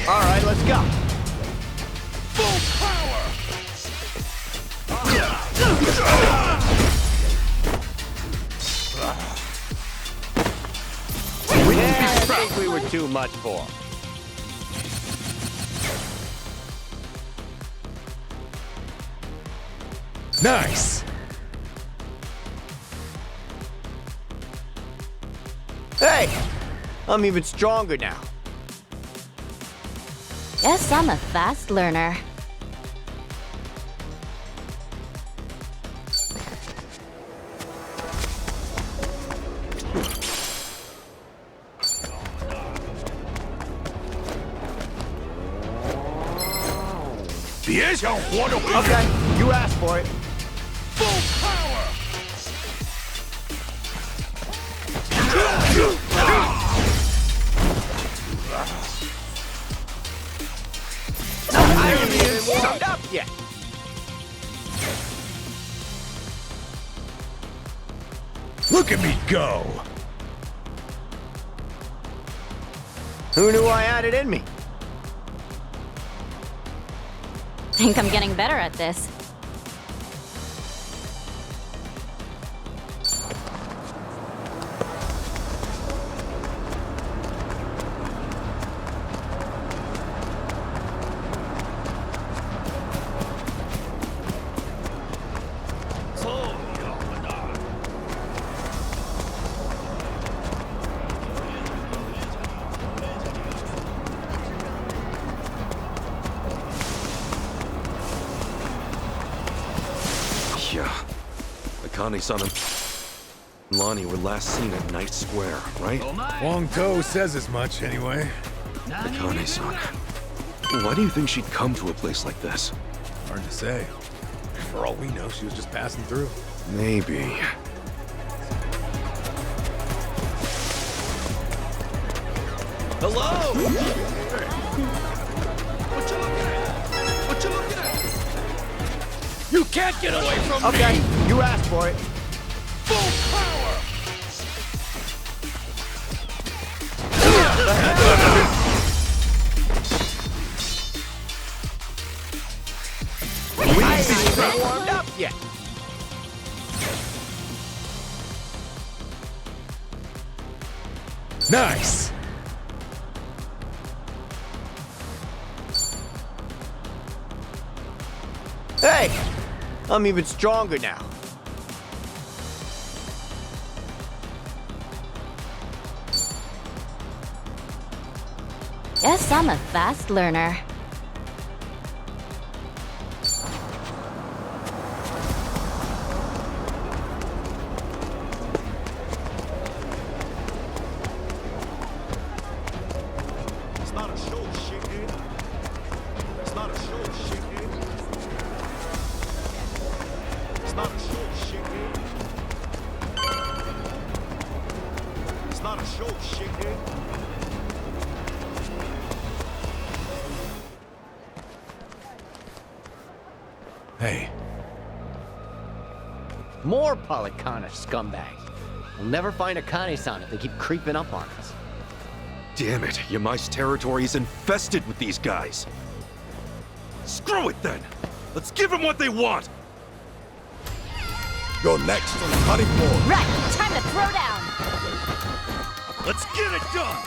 All right, let's go. Full power! I think we were too much for him. Nice! Hey! I'm even stronger now. Guess I'm a fast learner. Okay, you asked for it. I haven't even warmed up yet. Look at me go! Who knew I had it in me? Think I'm getting better at this. Yeah. Akane-san and Lonnie were last seen at Night Square, right? Wong To says as much, anyway. Akane-san. Why do you think she'd come to a place like this? Hard to say. For all we know, she was just passing through. Maybe. Hello! You can't get away from me! Okay, you asked for it. Full power! I haven't even warmed up yet. Nice! Hey! I'm even stronger now. Guess I'm a fast learner. It's not a show, shithead. It's not a show, shithead. It's not a show, shithead. It's not a show, shithead. Hey. More Polycana scumbags. We'll never find Akane-san if they keep creeping up on us. Damn it, Yamai's territory is infested with these guys. Screw it then! Let's give them what they want! You're next on the cutting board. Right, time to throw down. Let's get it done!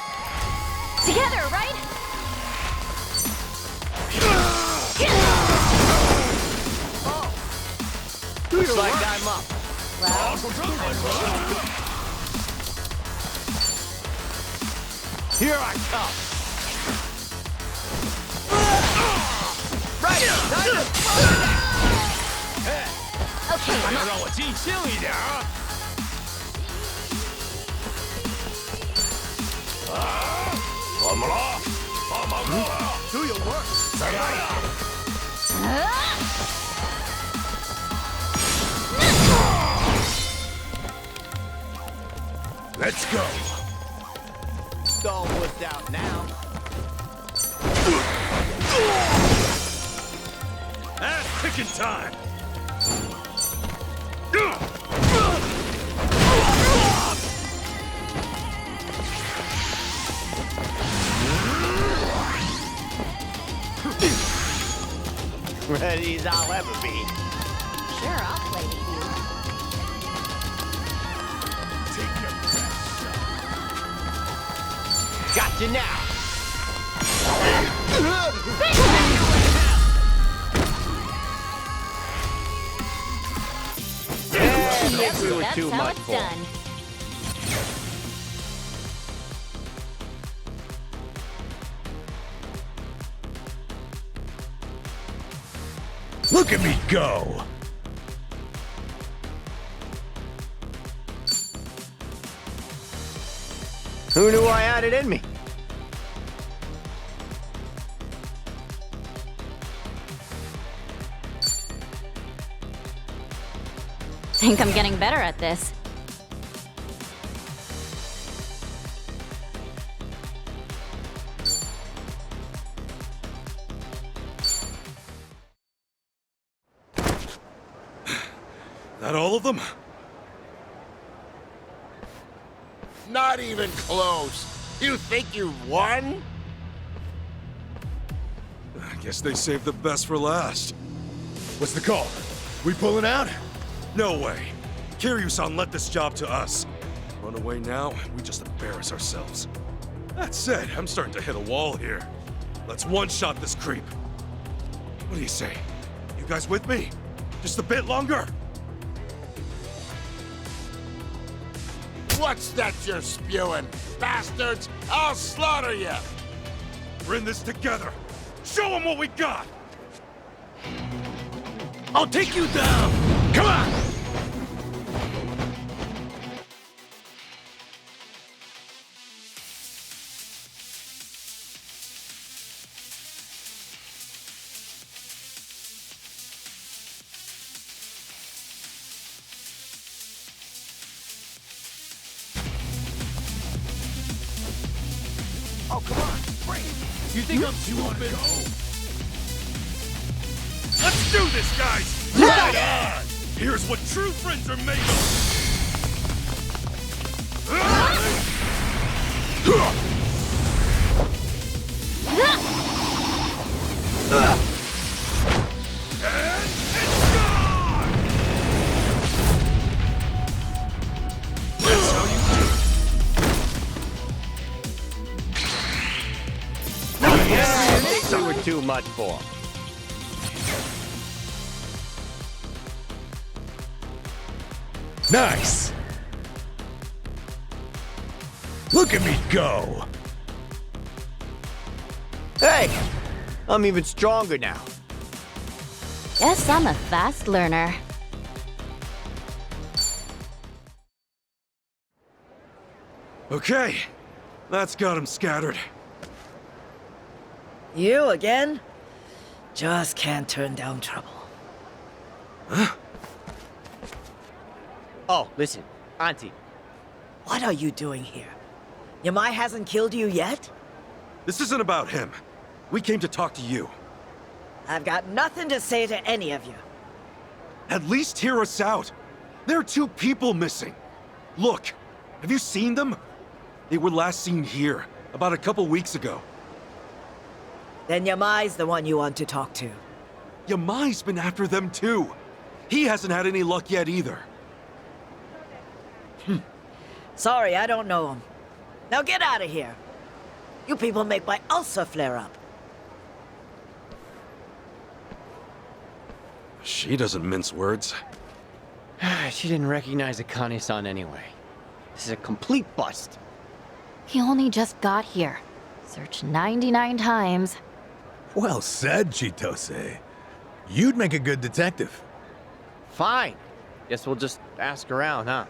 Together, right? Looks like I'm up. Here I come. Right, time to throw it down. Okay, I'm 让我尽兴一点啊！ 怎么了？帮忙过来 Do your work. 怎么样？ Let's go. It's all worked out now. Ass kicking time. Ready as I'll ever be. Sure, I'll play with you. Take your best shot. Got you now. think we were That's too how much it's for. done. Look at me go! Who knew I had it in me? Think I'm getting better at this. That all of them? Not even close. You think you've won? I guess they saved the best for last. What's the call? We pulling out? No way. Kiryu-san let this job to us. Run away now, we just embarrass ourselves. That said, I'm starting to hit a wall here. Let's one-shot this creep. What do you say? You guys with me? Just a bit longer? What's that you're spewing? Bastards! I'll slaughter you! We're in this together. Show them what we got! I'll take you down! Come on! Oh, come on! Bring it! You think I'm stupid? Let's do this, guys! Right on! Here's what true friends are made I think we were too much for. Nice! Look at me go! Hey! I'm even stronger now. Guess I'm a fast learner. Okay, that's got him scattered. You again? Just can't turn down trouble. Huh? Oh, listen, Auntie. What are you doing here? Yamai hasn't killed you yet? This isn't about him. We came to talk to you. I've got nothing to say to any of you. At least hear us out. There are 2 people missing. Look, have you seen them? They were last seen here, about a couple weeks ago. Then Yamai's the one you want to talk to. Yamai's been after them too. He hasn't had any luck yet either. Sorry, I don't know him. Now get out of here. You people make my ulcer flare up. She doesn't mince words. She didn't recognize Akane-san anyway. This is a complete bust. He only just got here. Searched 99 times. Well said, Chitose. You'd make a good detective. Fine. Guess we'll just ask around, huh?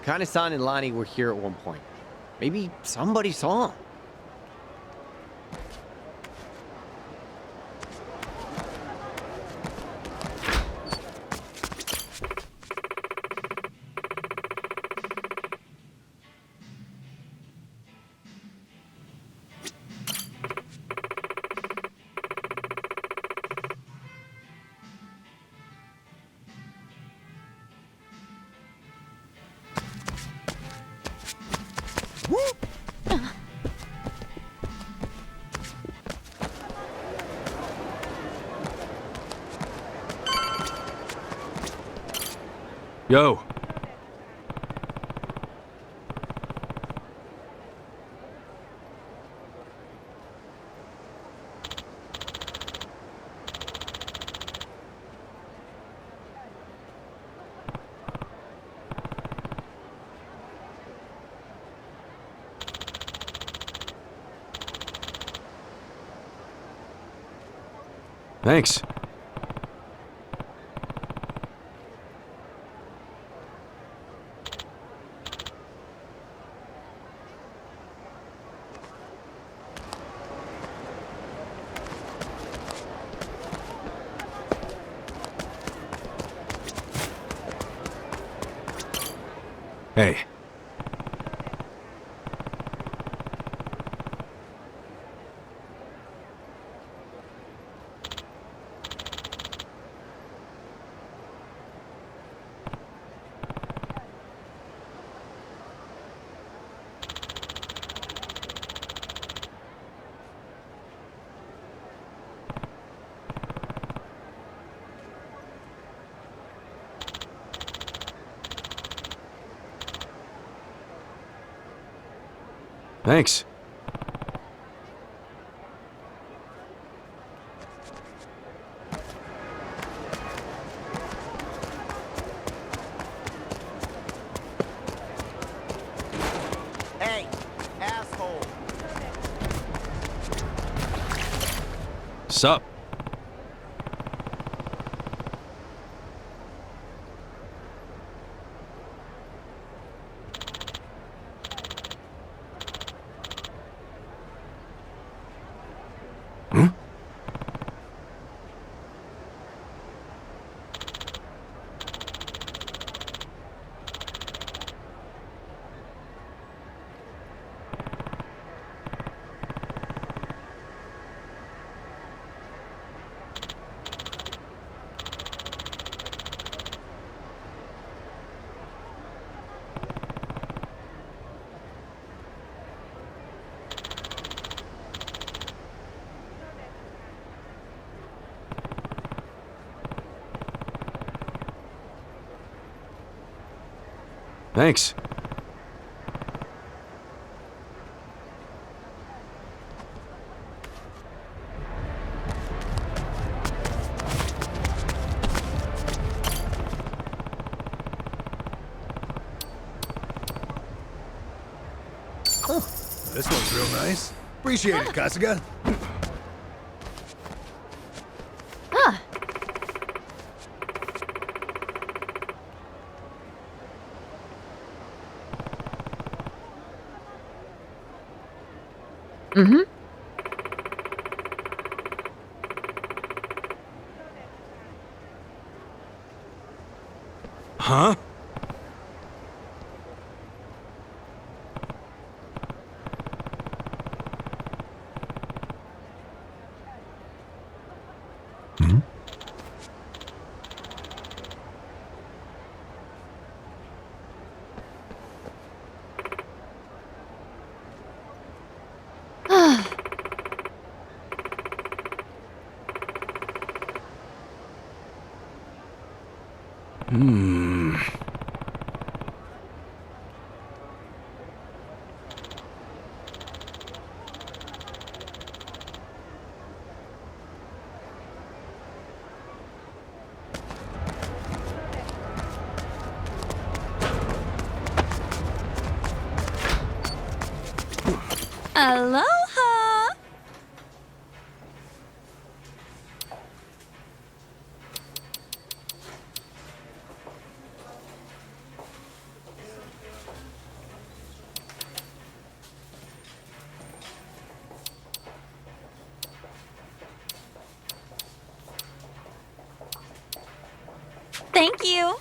Akane-san and Lani were here at one point. Maybe somebody saw him. Yo. Thanks. Hey. Thanks. Hey, asshole. Sup? Thanks. Oh, this one's real nice. Appreciate it, Kasuga. Ah. Mm-hmm. Huh? Hmm. Aloha! Thank you.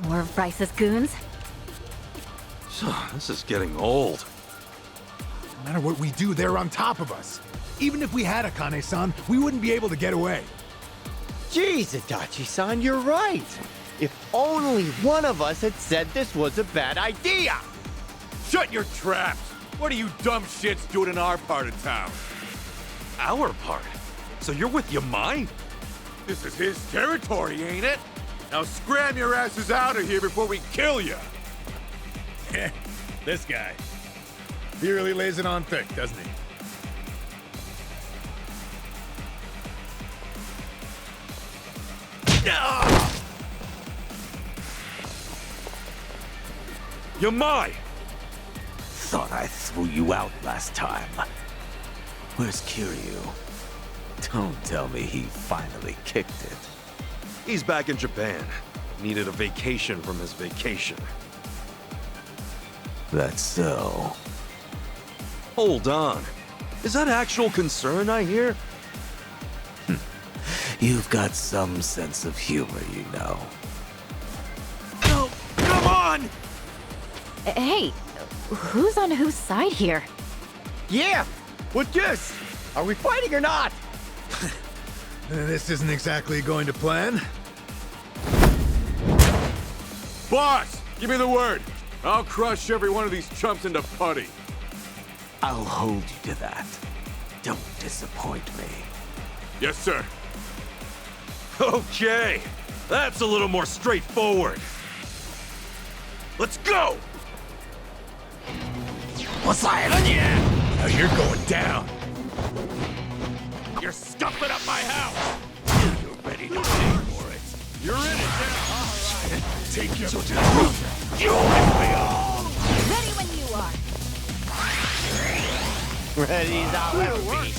More of Bryce's goons? This is getting old. No matter what we do, they're on top of us. Even if we had Akane-san, we wouldn't be able to get away. Jeez, Itachi-san, you're right. If only one of us had said this was a bad idea. Shut your traps! What are you dumb shits doing in our part of town? Our part? So you're with Yamai? This is his territory, ain't it? Now scram your asses out of here before we kill you! This guy. He really lays it on thick, doesn't he? Yamai! Thought I threw you out last time. Where's Kiryu? Don't tell me he finally kicked it. He's back in Japan. Needed a vacation from his vacation. That's so. Hold on. Is that actual concern I hear? You've got some sense of humor, you know. No! Come on! Hey, who's on whose side here? Yeah! What this? Are we fighting or not? This isn't exactly going to plan. Boss! Give me the word! I'll crush every one of these chumps into putty. I'll hold you to that. Don't disappoint me. Yes, sir. Okay, that's a little more straightforward. Let's go! What's that? Now you're going down. You're stuffing up my house! You're ready to pay for it. You're in it now! Alright. Take your You lift me up! Ready when you are. Ready as I'll ever be.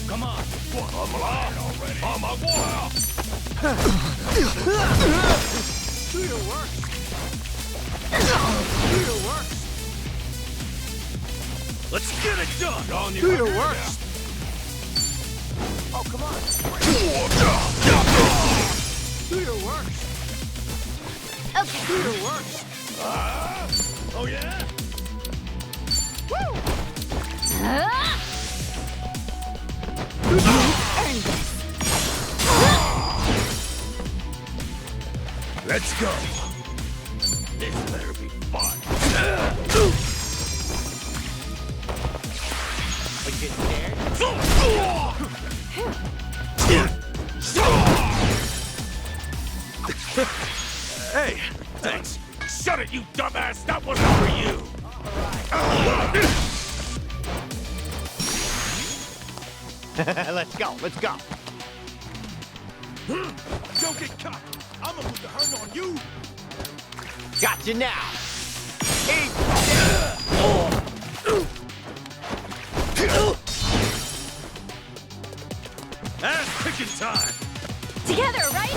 Come on! I'm alive already! I'm a warrior! Do your work. Do your work! Let's get it done! On Do your work. Oh, come on! Do your work. Okay. Do your work. Oh, yeah? Woo! Earn this. Let's go. This better be fun. Like get scared? Hey, thanks. Shut it, you dumbass! That wasn't for you! Let's go, let's go. Don't get caught! I'm gonna put the hurt on you! Gotcha now. Eat. Ass kicking time! Together, right?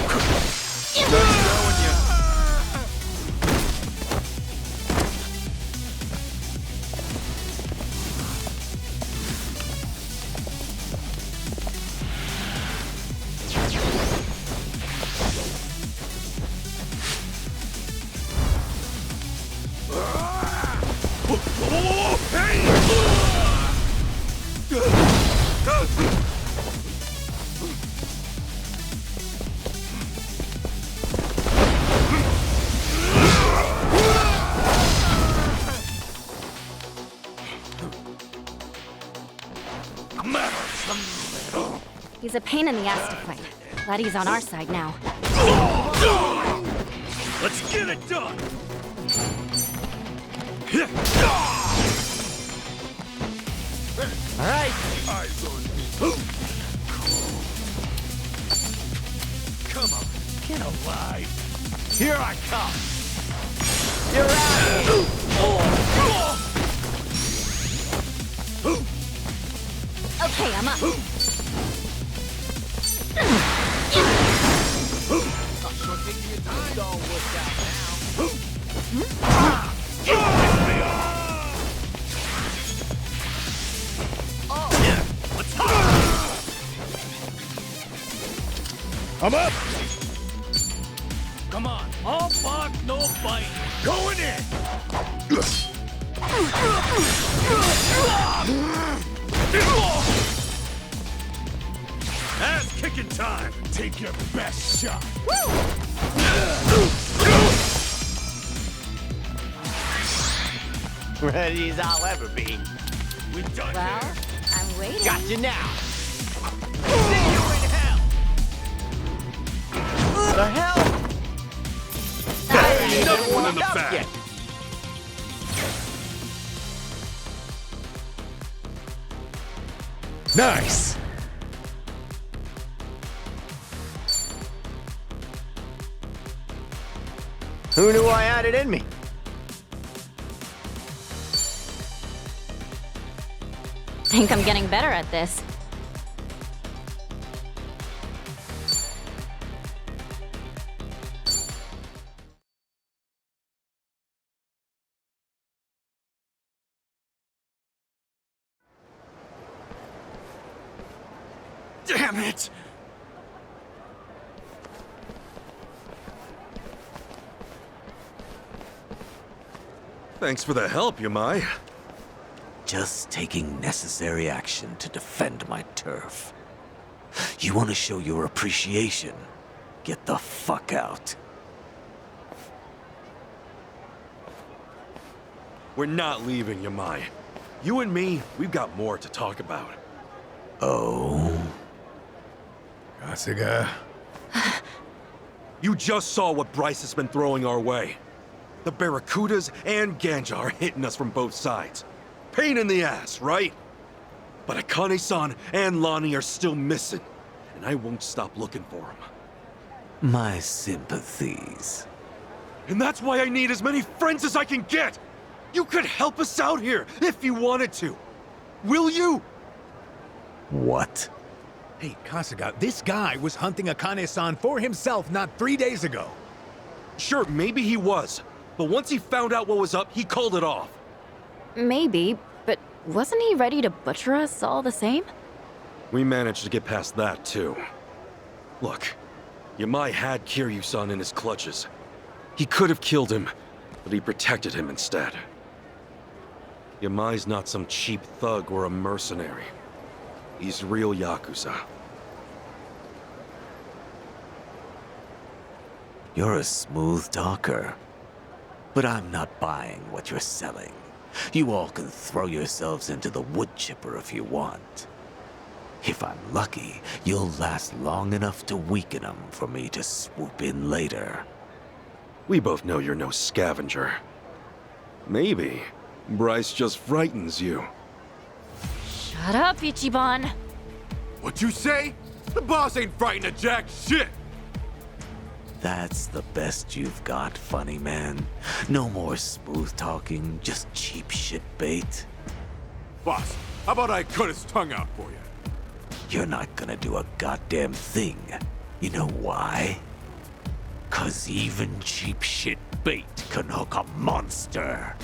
He's a pain in the ass to fight. Glad he's on our side now. Let's get it done! All right. Eyes on me. Come on, Get alive! Here I come. You're out. Okay, I'm up. I'm up! Come on, All bark, no bite. Going in! Ass kicking time! Take your best shot. Ready as I'll ever be. We done Well, here. I'm waiting. Got you now. See you in hell. The hell? Another one in the back. Yet. Nice. Who knew I had it in me? Think I'm getting better at this. Damn it! Thanks for the help, Yamai. Just taking necessary action to defend my turf. You want to show your appreciation? Get the fuck out. We're not leaving, Yamai. You and me, we've got more to talk about. Oh? Kasuga. You just saw what Bryce has been throwing our way. The Barracudas and Ganja are hitting us from both sides. Pain in the ass, right? But Akane-san and Lonnie are still missing, and I won't stop looking for them. My sympathies. And that's why I need as many friends as I can get! You could help us out here, if you wanted to. Will you? What? Hey, Kasuga, this guy was hunting Akane-san for himself not 3 days ago. Sure, maybe he was. But once he found out what was up, he called it off. Maybe, but wasn't he ready to butcher us all the same? We managed to get past that, too. Look, Yamai had Kiryu-san in his clutches. He could have killed him, but he protected him instead. Yamai's not some cheap thug or a mercenary. He's real Yakuza. You're a smooth talker. But I'm not buying what you're selling. You all can throw yourselves into the wood chipper if you want. If I'm lucky, you'll last long enough to weaken them for me to swoop in later. We both know you're no scavenger. Maybe Bryce just frightens you. Shut up, Ichiban. What you say? The boss ain't frightened of jack shit! That's the best you've got, funny man. No more smooth talking, just cheap shit bait. Boss, how about I cut his tongue out for you? You're not gonna do a goddamn thing. You know why? 'Cause even cheap shit bait can hook a monster.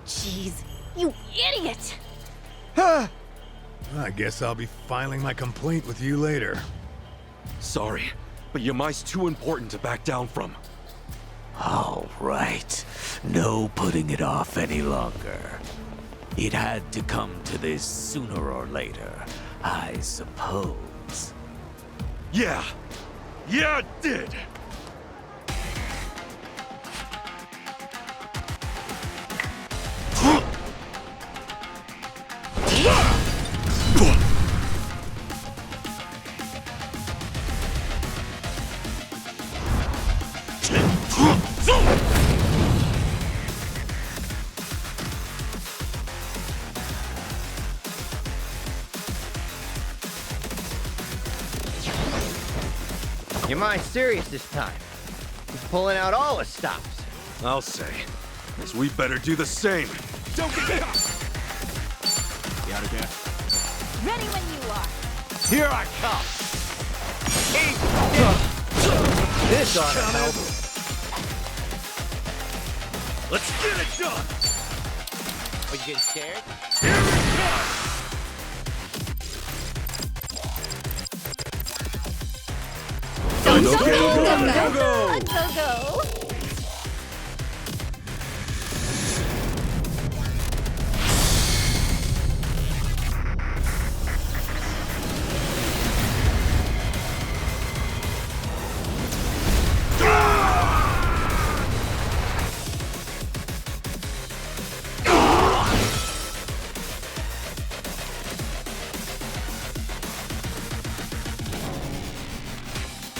Jeez, you idiot! I guess I'll be filing my complaint with you later. Sorry, but Yamai's too important to back down from. All right. No putting it off any longer. It had to come to this sooner or later, I suppose. Yeah! Yeah, it did! Yamai's serious this time. He's pulling out all his stops. I'll say. Guess we better do the same. Don't get me up! You out of gas? Ready when you are. Here I come. This ought to help. Let's get it done! Are you getting scared? Here it comes! Go Go.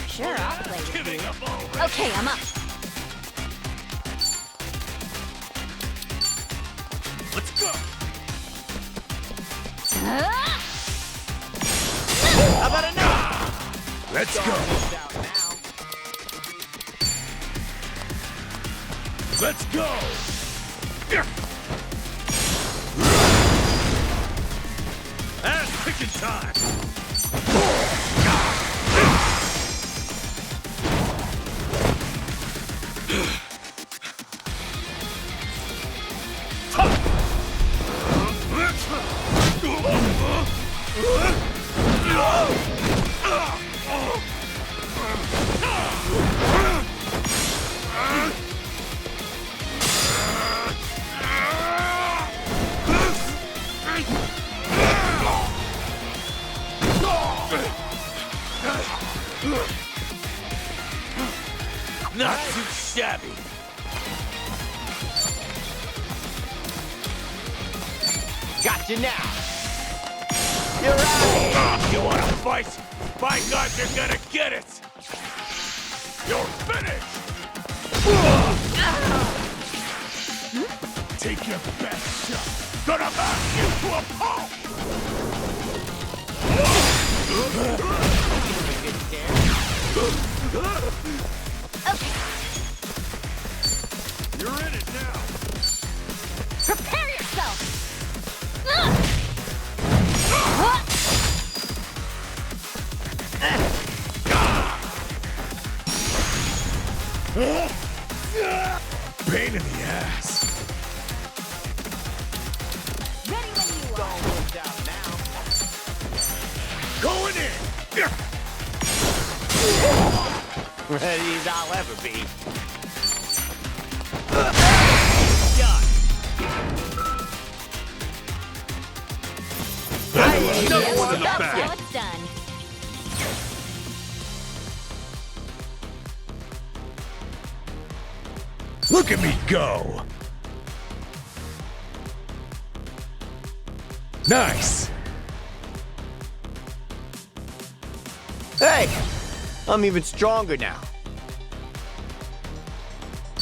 Sure, I'll play with you. Okay, I'm up. Let's go. How about a no? Let's go. Let's go. Ass picking time. Not too shabby. Gotcha now. You're right. You wanna fight? By God, you're gonna get it. You're finished. Take your best shot. Gonna mash you to a pulp. You're in it now. Prepare yourself. Pain in the ass. Ready when you are. Going in. Ready as I'll ever be. Another one in the Now back. it's done. Look at me go. Nice. Hey, I'm even stronger now.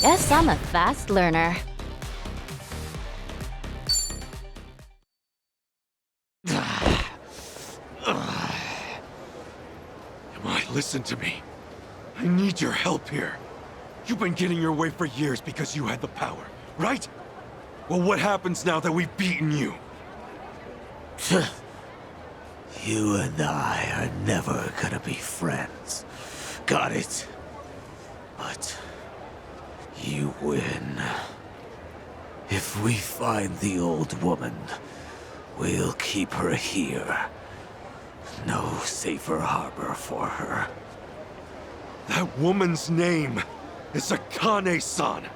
Guess I'm a fast learner. Listen to me. I need your help here. You've been getting your way for years because you had the power, right? Well, what happens now that we've beaten you? You and I are never gonna be friends. Got it? But you win. If we find the old woman, we'll keep her here. No safer harbor for her. That woman's name is Akane-san.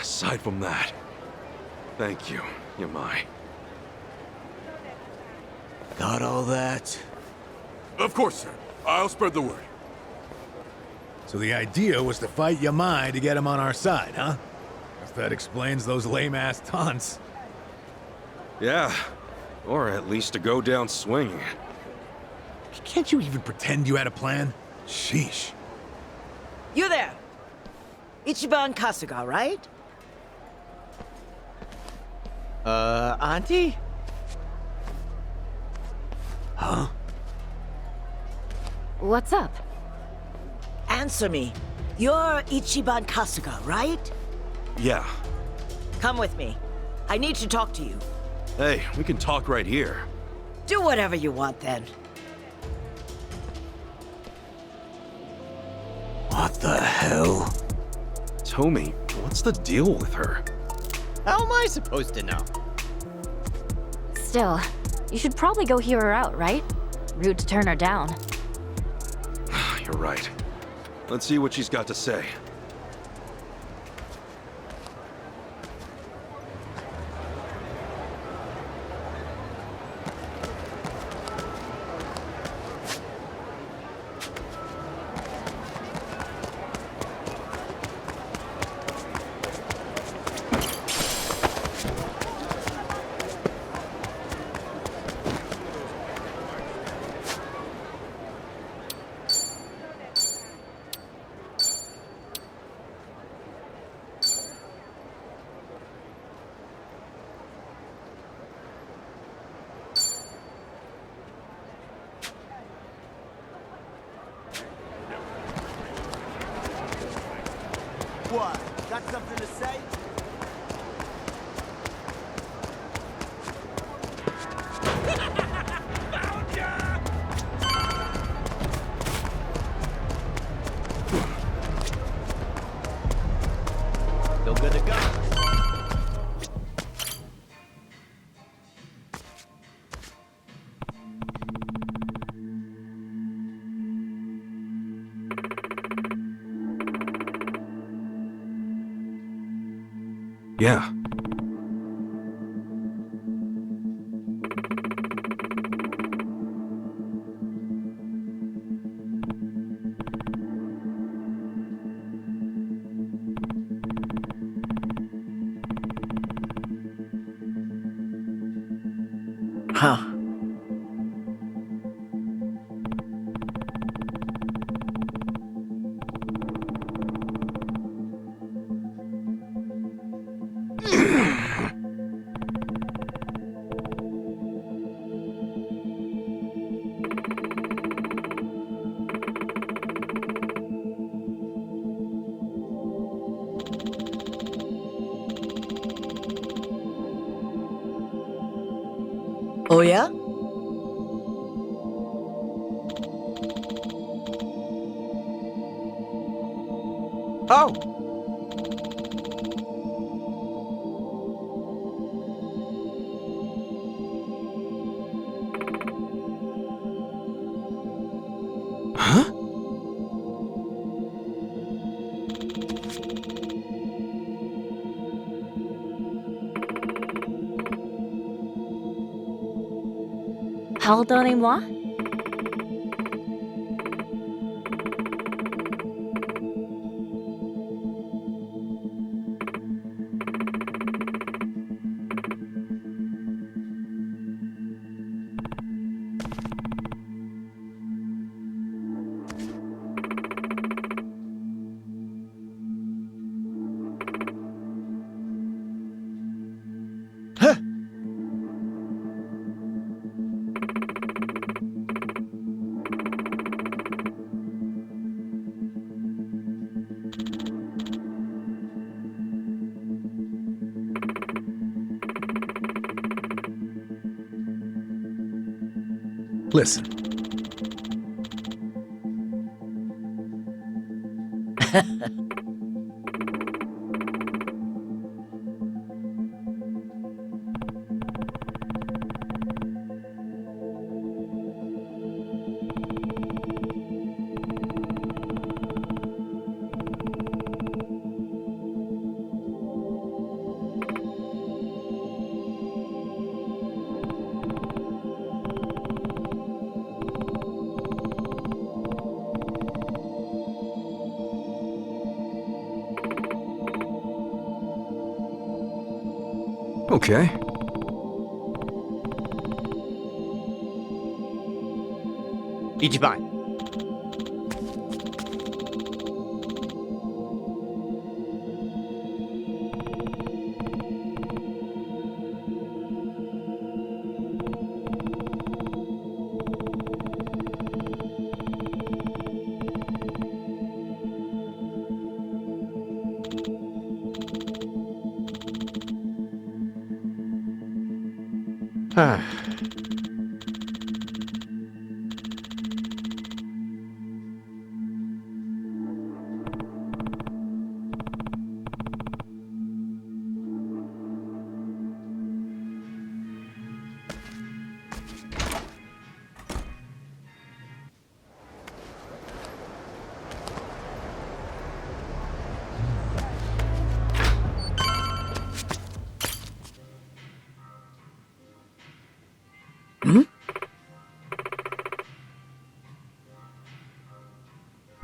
Aside from that, thank you, Yamai. Got all that? Of course, sir. I'll spread the word. So the idea was to fight Yamai to get him on our side, huh? Guess that explains those lame-ass taunts. Yeah, or at least to go down swinging. Can't you even pretend you had a plan? Sheesh. You there! Ichiban Kasuga, right? Auntie? Huh? What's up? Answer me. You're Ichiban Kasuga, right? Yeah. Come with me. I need to talk to you. Hey, we can talk right here. Do whatever you want then. What the hell? Tomi, what's the deal with her? How am I supposed to know? Still, you should probably go hear her out, right? Rude to turn her down. you're right. Let's see what she's got to say. What? Got something to say? Still good to go. Yeah. Huh. Oh, yeah? Oh! Huh? Pardonnez-moi? Listen. Okay. Ichiban.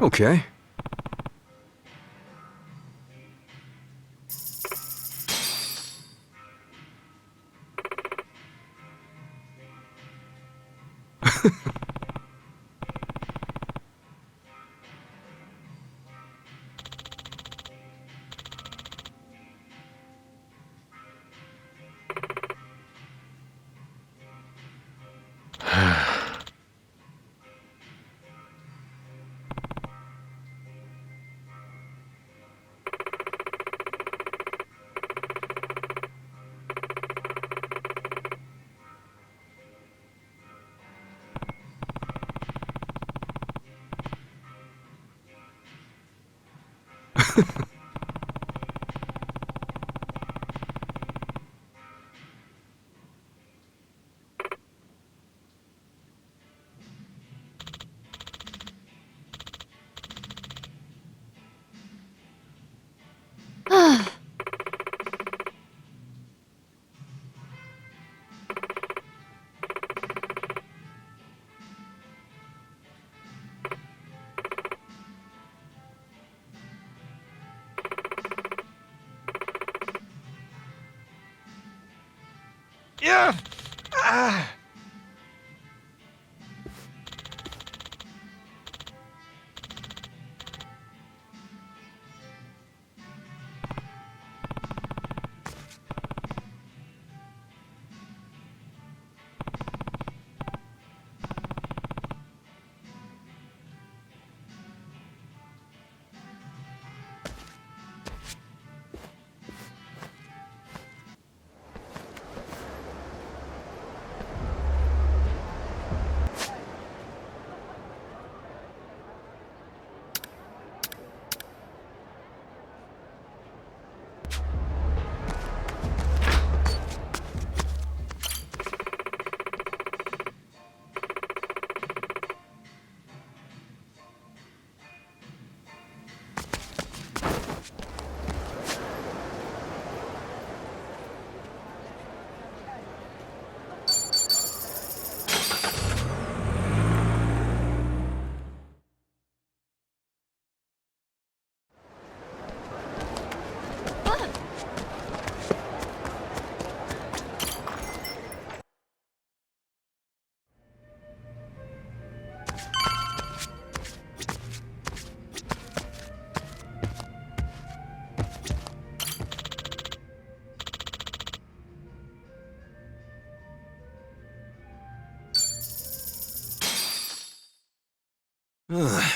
Okay. Yeah! Ah!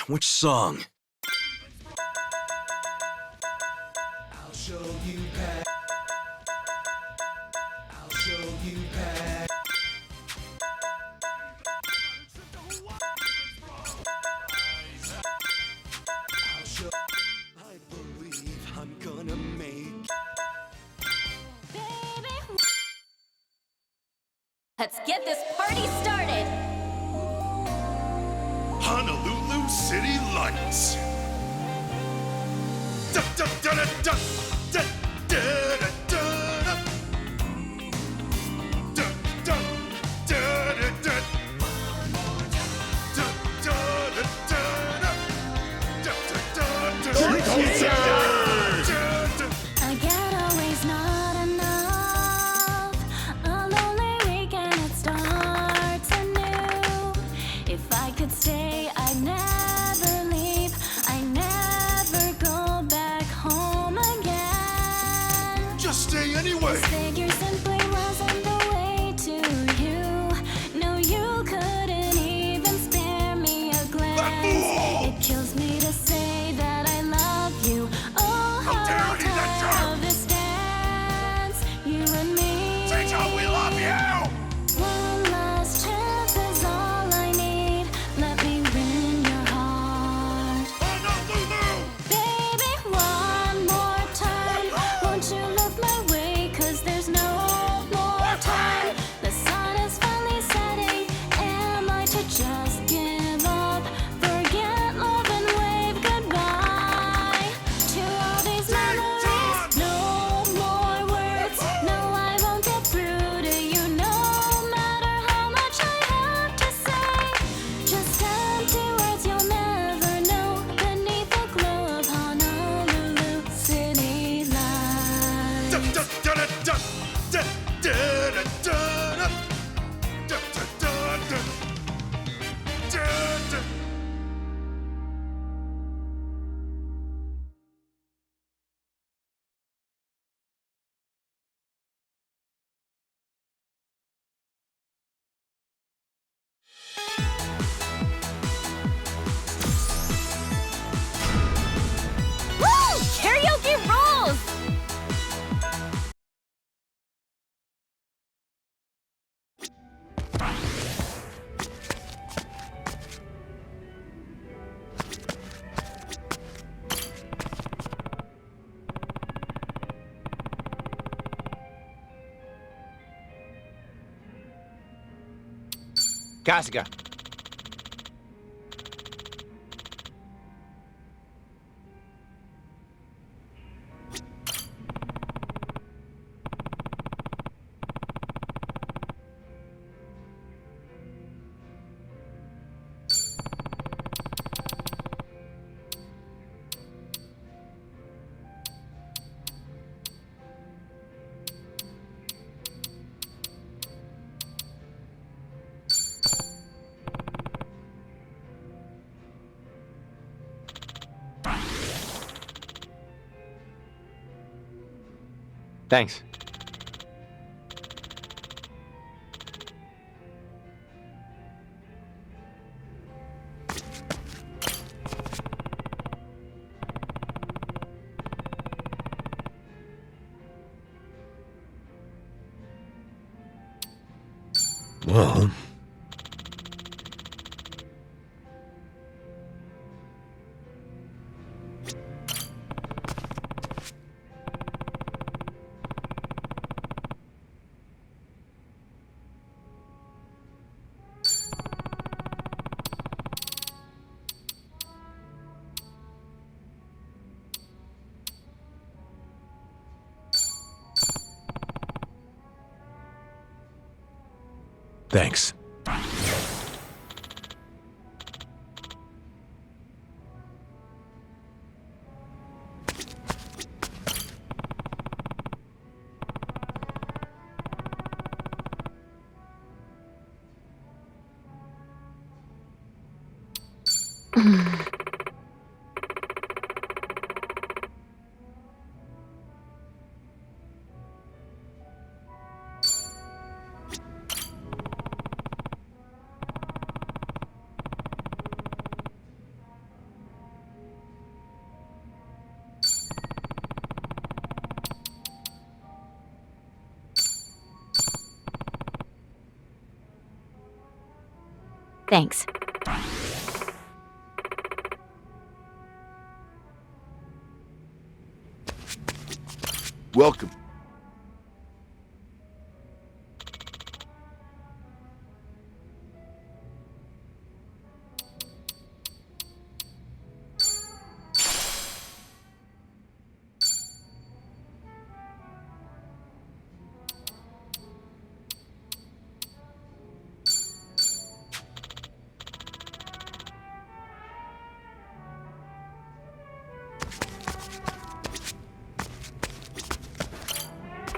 Which song? I'll show you Pat. I'll show you Pat. I'll show. I believe I'm gonna make. Let's get this party started. Honolulu City Lights. Da da da da da da da da da. Da da da da da. Da da da da. Da da da da. A getaway's not enough. A lonely weekend, it starts anew. If I could stay, I'd never leave. I never go back home again. Just stay anyway. This figure simply wasn't the way to you. No, you couldn't even spare me a glance. It kills me to say that I love you. Oh, how tired of this dance, you and me. Teach how we love you. One last chance is all I need. Let me win your heart. Baby, one more time. Won't you look my way? 'Cause there's no more time. The sun is finally setting. Am I to just give up? Forget love and Kasuga. Thanks. Well, Thanks. Thanks. Welcome.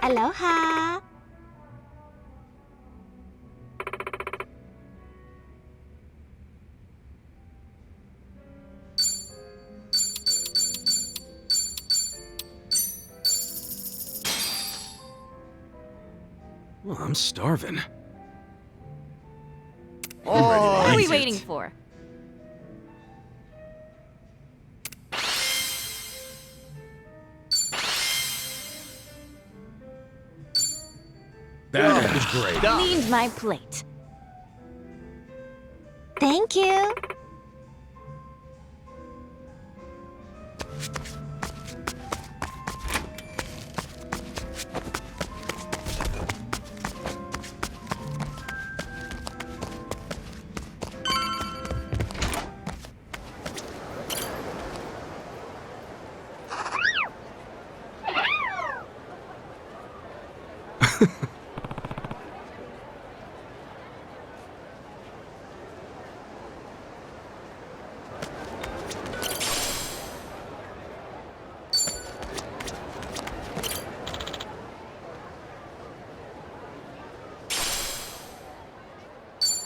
Aloha. Well, I'm starving. What are we waiting for? That was great. Cleaned my plate. Thank you.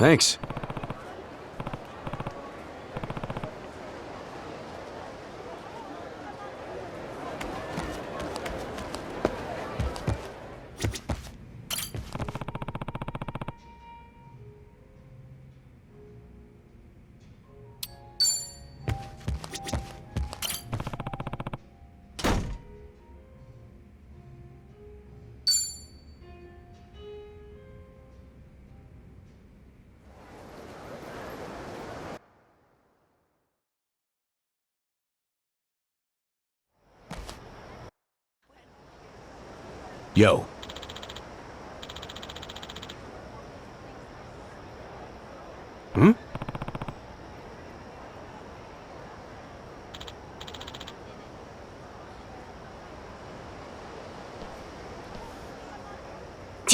Thanks. Yo.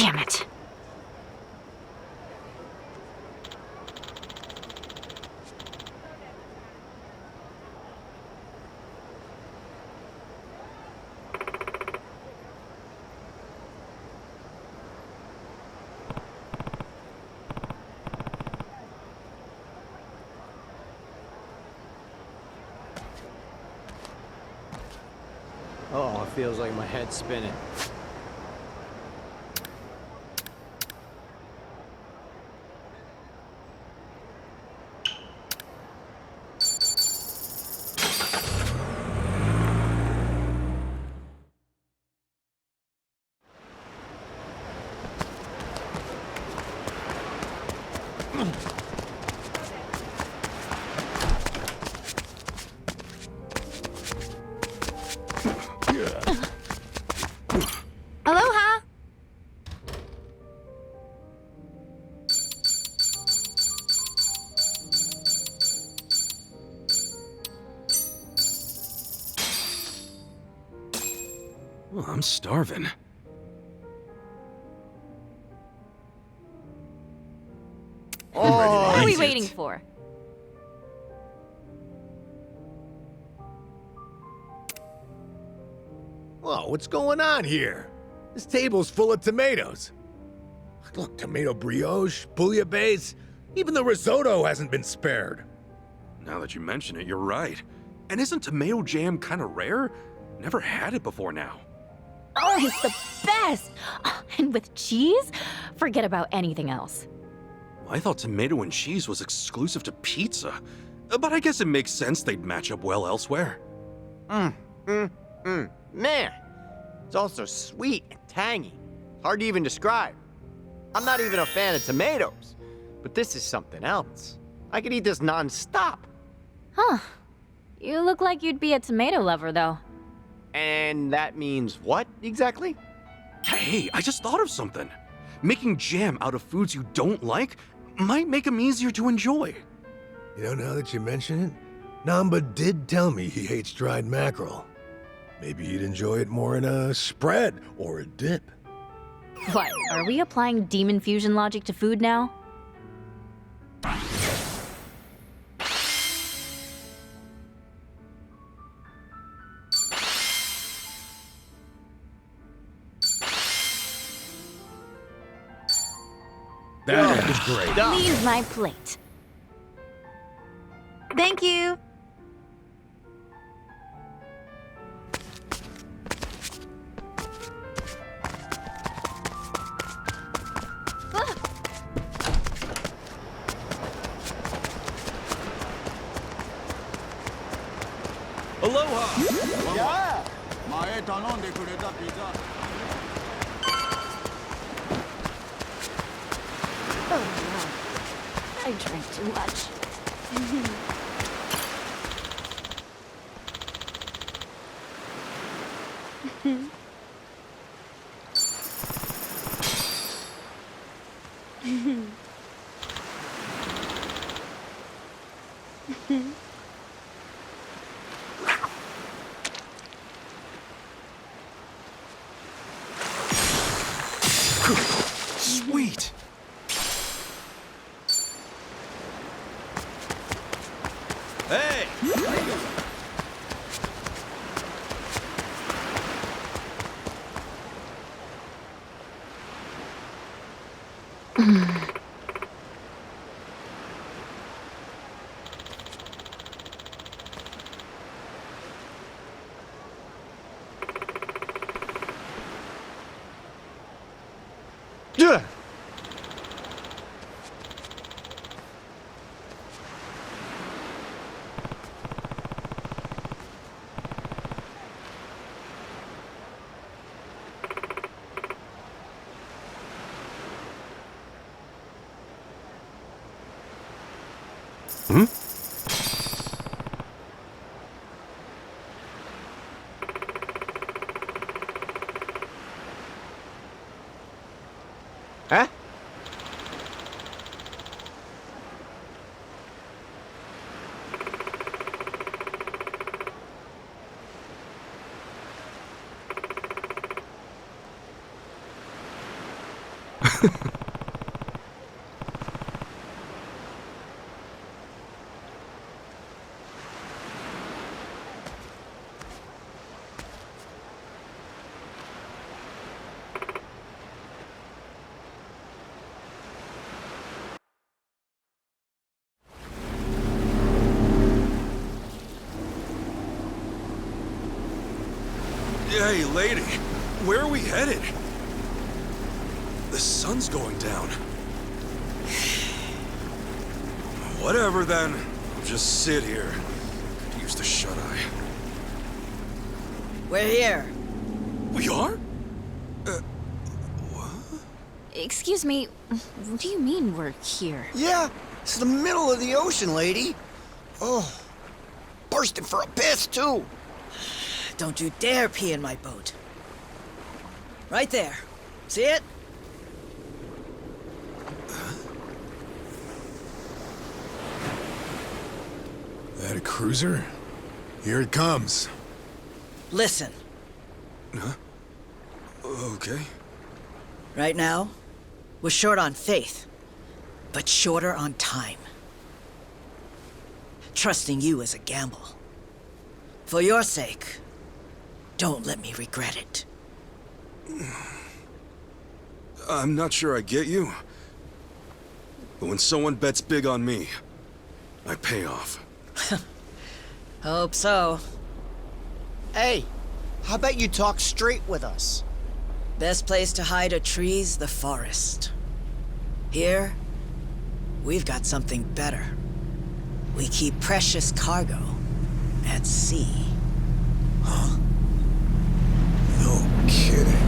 Damn it. Oh, it feels like my head's spinning. Aloha! Well, I'm starving. What are we waiting for? Whoa, what's going on here? This table's full of tomatoes. Look, tomato brioche, bouillabaisse, even the risotto hasn't been spared. Now that you mention it, you're right. And isn't tomato jam kind of rare? Never had it before now. Oh, it's the best! Oh, and with cheese? Forget about anything else. I thought tomato and cheese was exclusive to pizza. But I guess it makes sense they'd match up well elsewhere. Man, it's also sweet and tangy. Hard to even describe. I'm not even a fan of tomatoes, but this is something else. I could eat this non-stop. Huh. You look like you'd be a tomato lover, though. And that means what, exactly? Hey, I just thought of something. Making jam out of foods you don't like might make them easier to enjoy. You know, now that you mention it, Namba did tell me he hates dried mackerel. Maybe he'd enjoy it more in a spread or a dip. What, are we applying demon fusion logic to food now? That was great. Leave my plate. Thank you. Aloha! Yeah. 前頼んでくれたピザ。Oh no. I drank too much. Sweet! Hey! Yeah. Huh? Hey, lady, where are we headed? The sun's going down. Whatever then. I'll just sit here. Could use the shut-eye. We're here. We are? Excuse me, what do you mean we're here? Yeah, it's the middle of the ocean, lady. Oh, bursting for a piss, too. Don't you dare pee in my boat. Right there. See it? That a cruiser? Here it comes. Listen. Huh? Okay. Right now, we're short on faith, but shorter on time. Trusting you is a gamble. For your sake, don't let me regret it. I'm not sure I get you. But when someone bets big on me, I pay off. Hope so. Hey, how about you talk straight with us? Best place to hide a tree's the forest. Here, we've got something better. We keep precious cargo at sea. Huh? No kidding.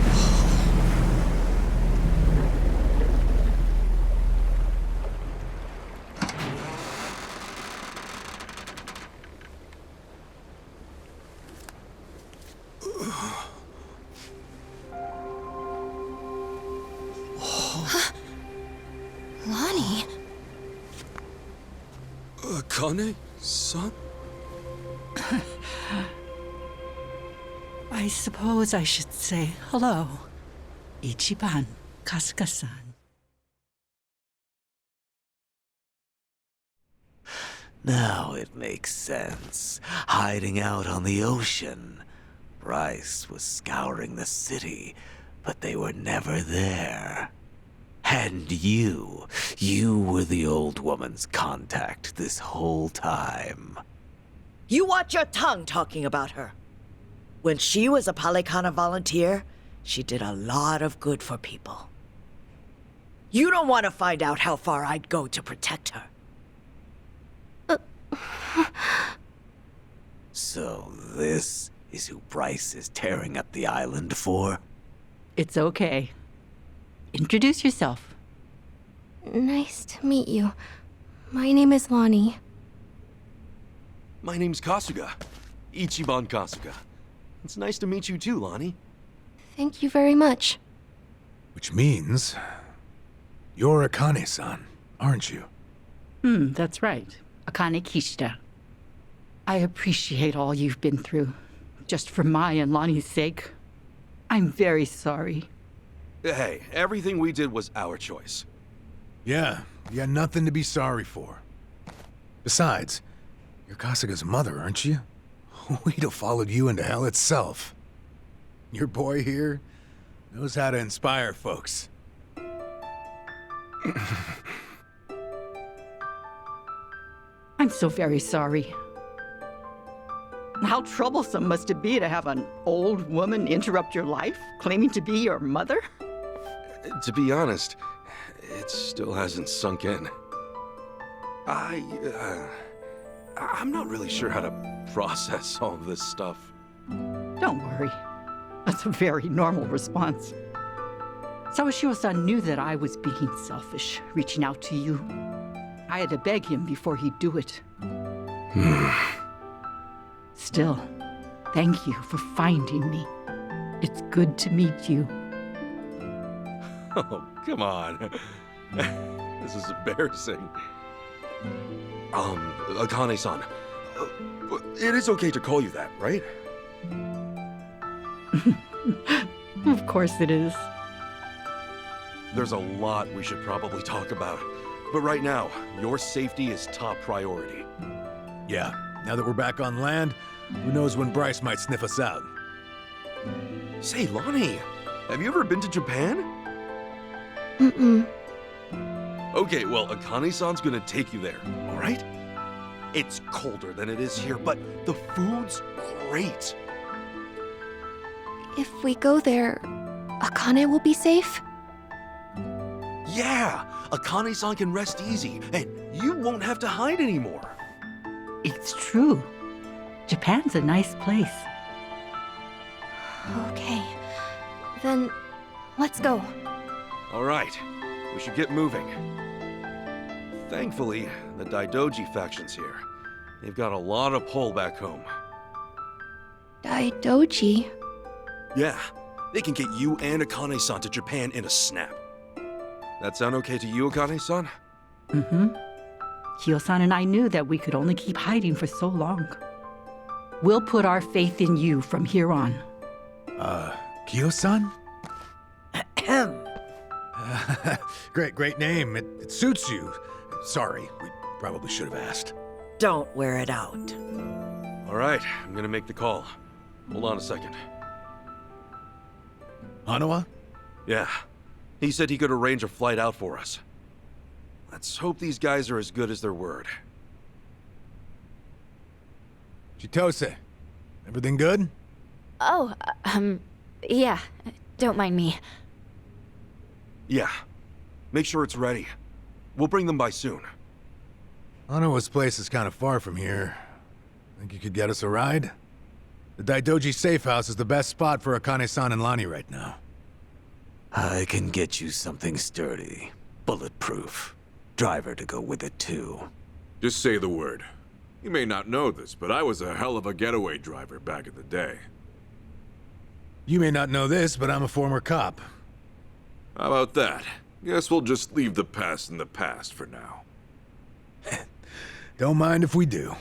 Lonnie? Akane-san? I suppose I should say hello. Ichiban Kasuga-san. Now it makes sense. Hiding out on the ocean. Bryce was scouring the city, but they were never there. And you were the old woman's contact this whole time. You watch your tongue talking about her. When she was a Palikana volunteer, she did a lot of good for people. You don't want to find out how far I'd go to protect her. So this is who Bryce is tearing up the island for? It's okay. Introduce yourself. Nice to meet you. My name is Lonnie. My name's Kasuga. Ichiban Kasuga. It's nice to meet you too, Lonnie. Thank you very much. Which means you're Akane-san, aren't you? That's right. Akane Kishida. I appreciate all you've been through. Just for my and Lonnie's sake. I'm very sorry. Hey, everything we did was our choice. Yeah, you got nothing to be sorry for. Besides, you're Kasuga's mother, aren't you? We'd have followed you into hell itself. Your boy here knows how to inspire folks. I'm so very sorry. How troublesome must it be to have an old woman interrupt your life, claiming to be your mother? To be honest, it still hasn't sunk in. I'm not really sure how to process all of this stuff. Don't worry. That's a very normal response. Sawashiro-san knew that I was being selfish, reaching out to you. I had to beg him before he'd do it. Still, thank you for finding me. It's good to meet you. Oh, come on. This is embarrassing. Akane-san, it is okay to call you that, right? Of course it is. there's a lot we should probably talk about. But right now, your safety is top priority. Yeah, now that we're back on land, who knows when Bryce might sniff us out. Say, Lonnie, have you ever been to Japan? Mm-mm. Okay, well, Akane-san's gonna take you there, all right? It's colder than it is here, but the food's great. If we go there, Akane will be safe? Yeah, Akane-san can rest easy, and you won't have to hide anymore. It's true. Japan's a nice place. Okay. Then, let's go. All right, we should get moving. Thankfully, the Daidoji faction's here. They've got a lot of pull back home. Daidoji? Yeah, they can get you and Akane-san to Japan in a snap. That sound okay to you, Akane-san? Mm-hmm. Kyo-san and I knew that we could only keep hiding for so long. We'll put our faith in you from here on. Kyo-san? Great name. It suits you. Sorry, we probably should have asked. Don't wear it out. All right, I'm gonna make the call. Hold on a second. Hanawa? Yeah, he said he could arrange a flight out for us. Let's hope these guys are as good as their word. Chitose, everything good? Oh, yeah. Don't mind me. Yeah, make sure it's ready. We'll bring them by soon. Hanawa's place is kind of far from here. Think you could get us a ride? The Daidoji safe house is the best spot for Akane-san and Lani right now. I can get you something sturdy, bulletproof. Driver to go with it too. Just say the word. You may not know this, but I was a hell of a getaway driver back in the day. You may not know this, but I'm a former cop. How about that? Guess we'll just leave the past in the past for now. Don't mind if we do.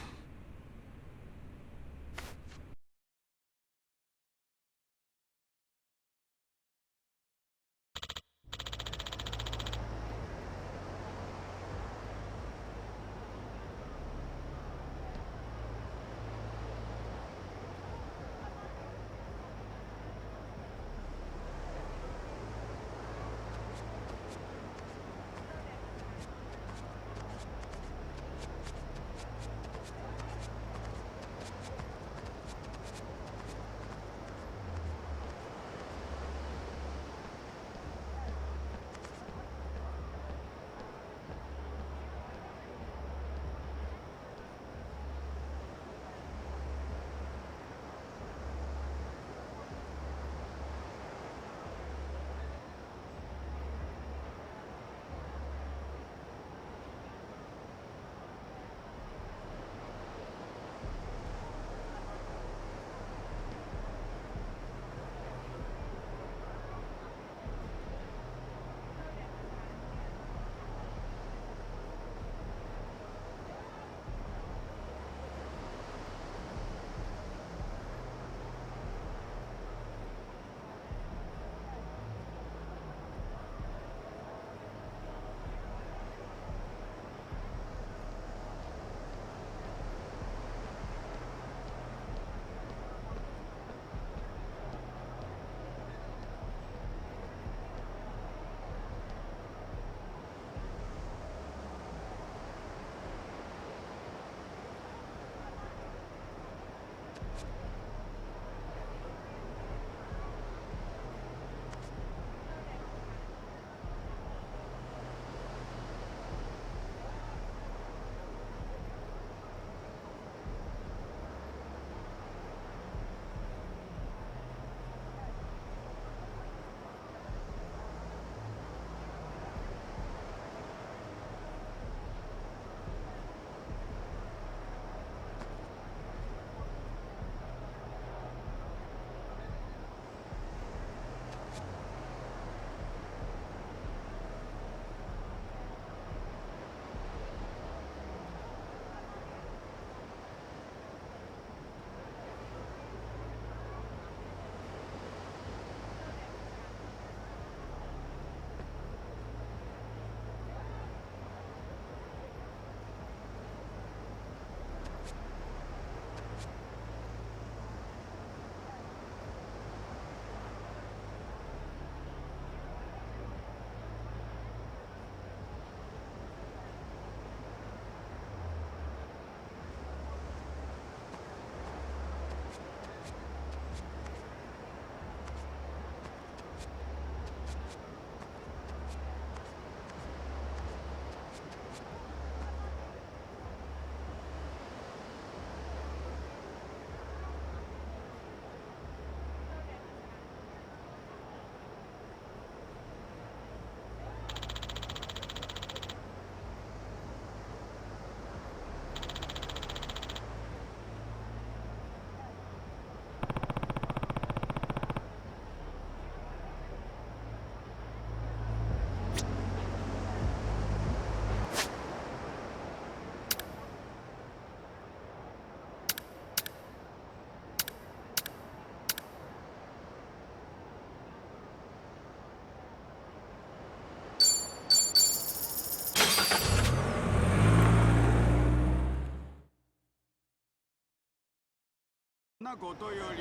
なことより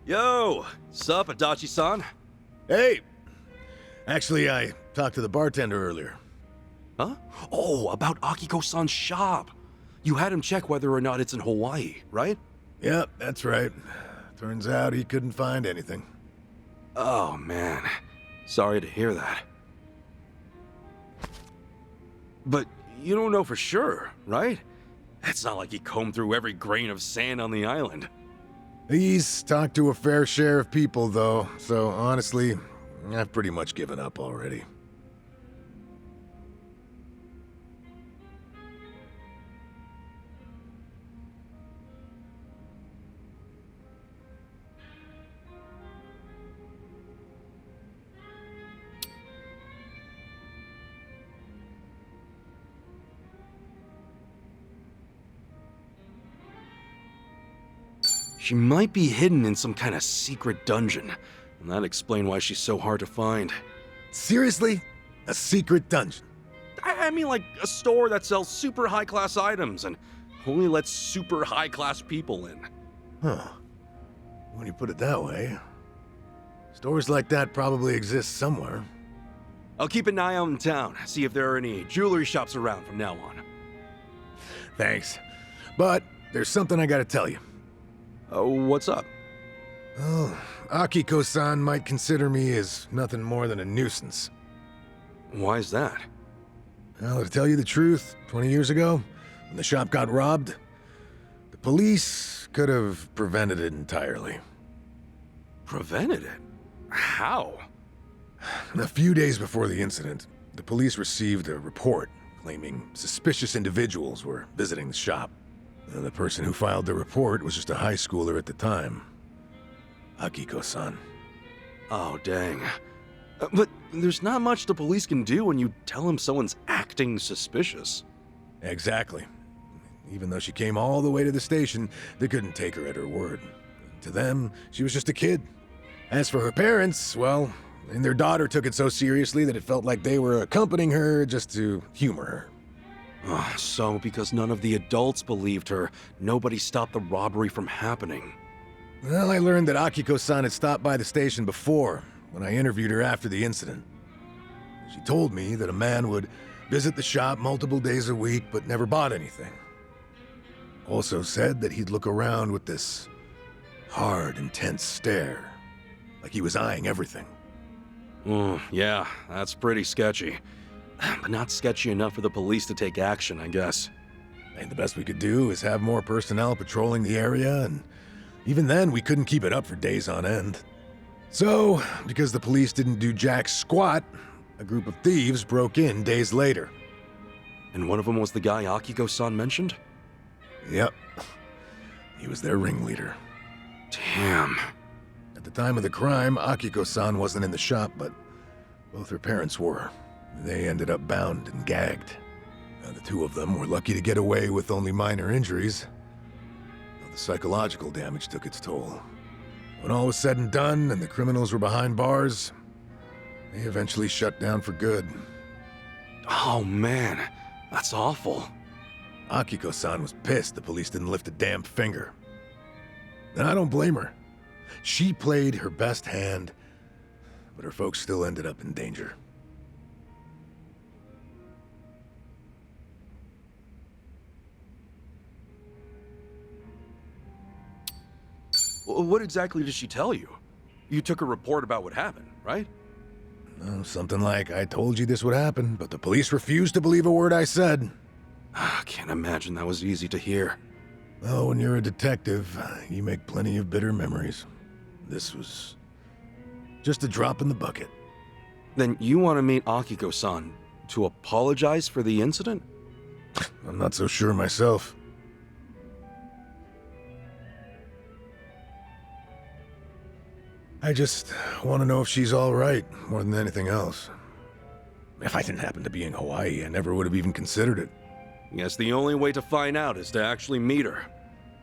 Yo, sup, Adachi-san? Hey! Actually, I talked to the bartender earlier. Huh? Oh, about Akiko-san's shop. You had him check whether or not it's in Hawaii, right? Yep, that's right. Turns out he couldn't find anything. Oh, man. Sorry to hear that. But you don't know for sure, right? It's not like he combed through every grain of sand on the island. He's talked to a fair share of people, though, so honestly, I've pretty much given up already. She might be hidden in some kind of secret dungeon, and that'd explain why she's so hard to find. Seriously? A secret dungeon? I mean like a store that sells super high-class items and only lets super high-class people in. Huh. When you put it that way, stores like that probably exist somewhere. I'll keep an eye out in town, see if there are any jewelry shops around from now on. Thanks. But there's something I gotta tell you. What's up? Oh, Akiko-san might consider me as nothing more than a nuisance. Why is that? Well, to tell you the truth, 20 years ago, when the shop got robbed, the police could have prevented it entirely. Prevented it? How? A few days before the incident, the police received a report claiming suspicious individuals were visiting the shop. The person who filed the report was just a high schooler at the time. Akiko-san. Oh, dang. But there's not much the police can do when you tell them someone's acting suspicious. Exactly. Even though she came all the way to the station, they couldn't take her at her word. To them, she was just a kid. As for her parents, well, and their daughter took it so seriously that it felt like they were accompanying her just to humor her. Oh, so because none of the adults believed her, nobody stopped the robbery from happening. Well, I learned that Akiko-san had stopped by the station before, when I interviewed her after the incident. She told me that a man would visit the shop multiple days a week but never bought anything. Also said that he'd look around with this hard, intense stare, like he was eyeing everything. Yeah, that's pretty sketchy. But not sketchy enough for the police to take action, I guess. And the best we could do is have more personnel patrolling the area, and even then we couldn't keep it up for days on end. So, because the police didn't do jack squat, a group of thieves broke in days later. And one of them was the guy Akiko-san mentioned? Yep. He was their ringleader. Damn. At the time of the crime, Akiko-san wasn't in the shop, but both her parents were. They ended up bound and gagged. The two of them were lucky to get away with only minor injuries. The psychological damage took its toll. When all was said and done and the criminals were behind bars, they eventually shut down for good. Oh man, that's awful. Akiko-san was pissed the police didn't lift a damn finger. And I don't blame her. She played her best hand, but her folks still ended up in danger. What exactly did she tell you? You took a report about what happened, right? Something like, I told you this would happen, but the police refused to believe a word I said. I can't imagine that was easy to hear. Well, when you're a detective, you make plenty of bitter memories. This was just a drop in the bucket. Then you want to meet Akiko-san to apologize for the incident? I'm not so sure myself. I just want to know if she's all right, more than anything else. If I didn't happen to be in Hawaii, I never would have even considered it. Guess the only way to find out is to actually meet her.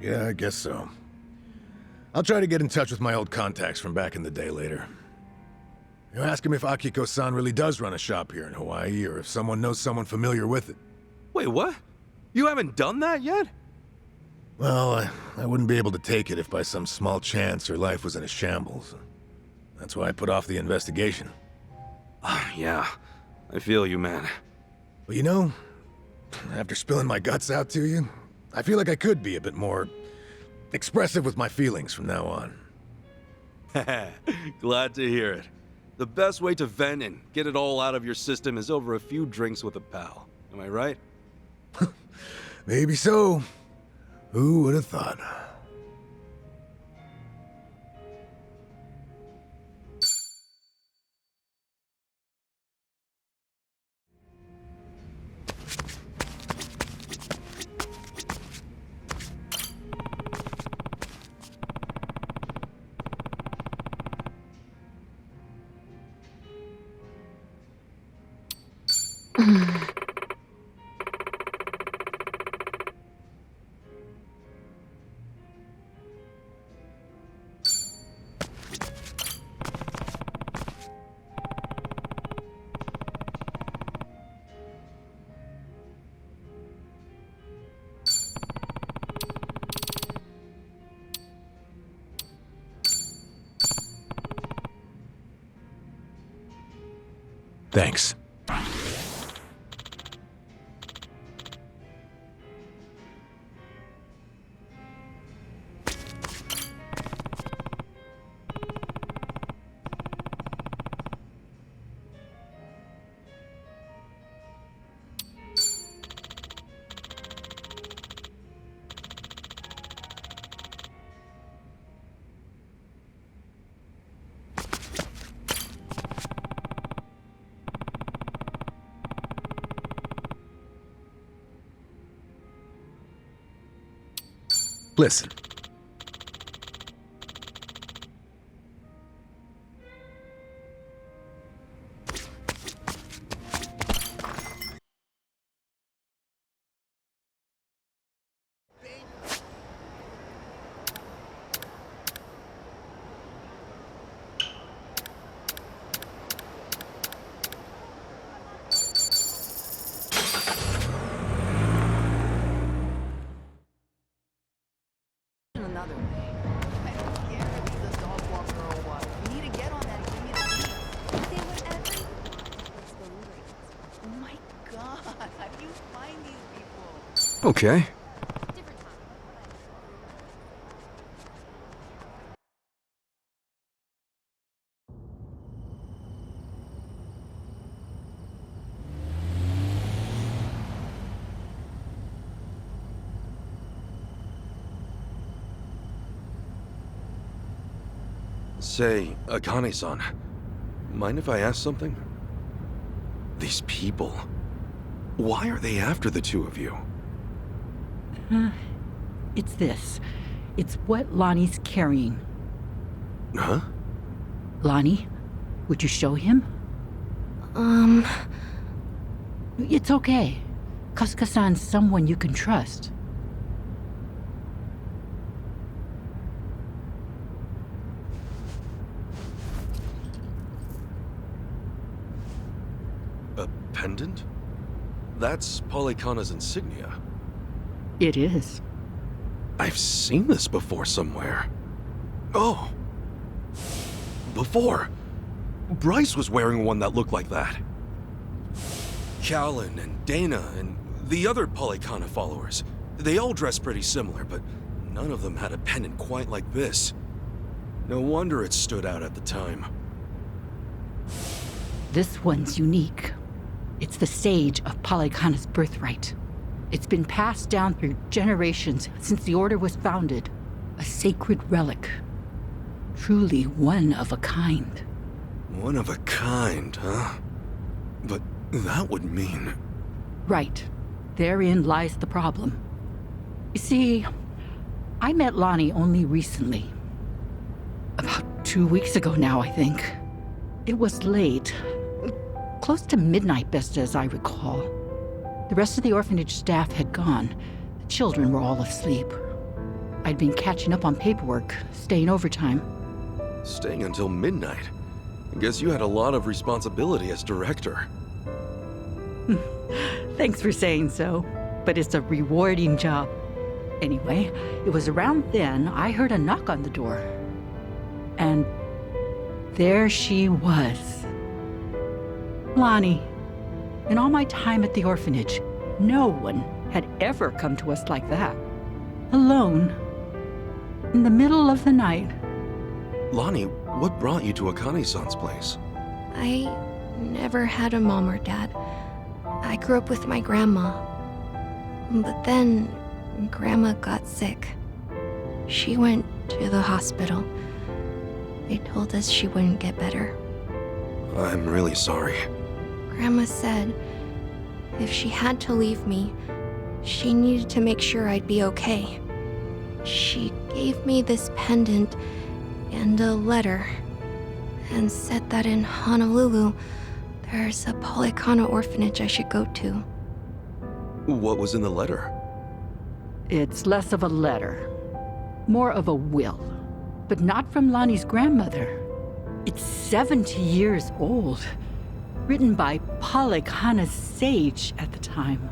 Yeah, I guess so. I'll try to get in touch with my old contacts from back in the day later. You ask him if Akiko-san really does run a shop here in Hawaii, or if someone knows someone familiar with it. Wait, what? You haven't done that yet? Well, I wouldn't be able to take it if by some small chance her life was in a shambles. That's why I put off the investigation. Yeah, I feel you, man. But you know, after spilling my guts out to you, I feel like I could be a bit more expressive with my feelings from now on. Glad to hear it. The best way to vent and get it all out of your system is over a few drinks with a pal. Am I right? Maybe so. Who would have thought? Thanks. Listen. Okay. Say, Akane-san, mind if I ask something? These people, why are they after the two of you? It's this. It's what Lonnie's carrying. Huh? Lonnie, would you show him? It's okay. Kasuga-san's someone you can trust. A pendant? That's Polychana's insignia. It is. I've seen this before somewhere. Oh! Before! Bryce was wearing one that looked like that. Callan and Dana and the other Polychana followers, they all dressed pretty similar, but none of them had a pendant quite like this. No wonder it stood out at the time. This one's unique. It's the sage of Polychana's birthright. It's been passed down through generations since the Order was founded. A sacred relic. Truly one of a kind. One of a kind, huh? But that would mean... Right. Therein lies the problem. You see, I met Lonnie only recently. About 2 weeks ago now, I think. It was late. Close to midnight, best as I recall. The rest of the orphanage staff had gone. The children were all asleep. I'd been catching up on paperwork, staying overtime. Staying until midnight. I guess you had a lot of responsibility as director. Thanks for saying so, but it's a rewarding job. Anyway, it was around then I heard a knock on the door. And there she was. Lonnie. In all my time at the orphanage, no one had ever come to us like that. Alone. In the middle of the night. Lonnie, what brought you to Akane-san's place? I never had a mom or dad. I grew up with my grandma. But then, Grandma got sick. She went to the hospital. They told us she wouldn't get better. I'm really sorry. Grandma said if she had to leave me, she needed to make sure I'd be okay. She gave me this pendant and a letter and said that in Honolulu, there's a Polycana orphanage I should go to. What was in the letter? It's less of a letter, more of a will, but not from Lonnie's grandmother. It's 70 years old, written by Polycana's sage at the time.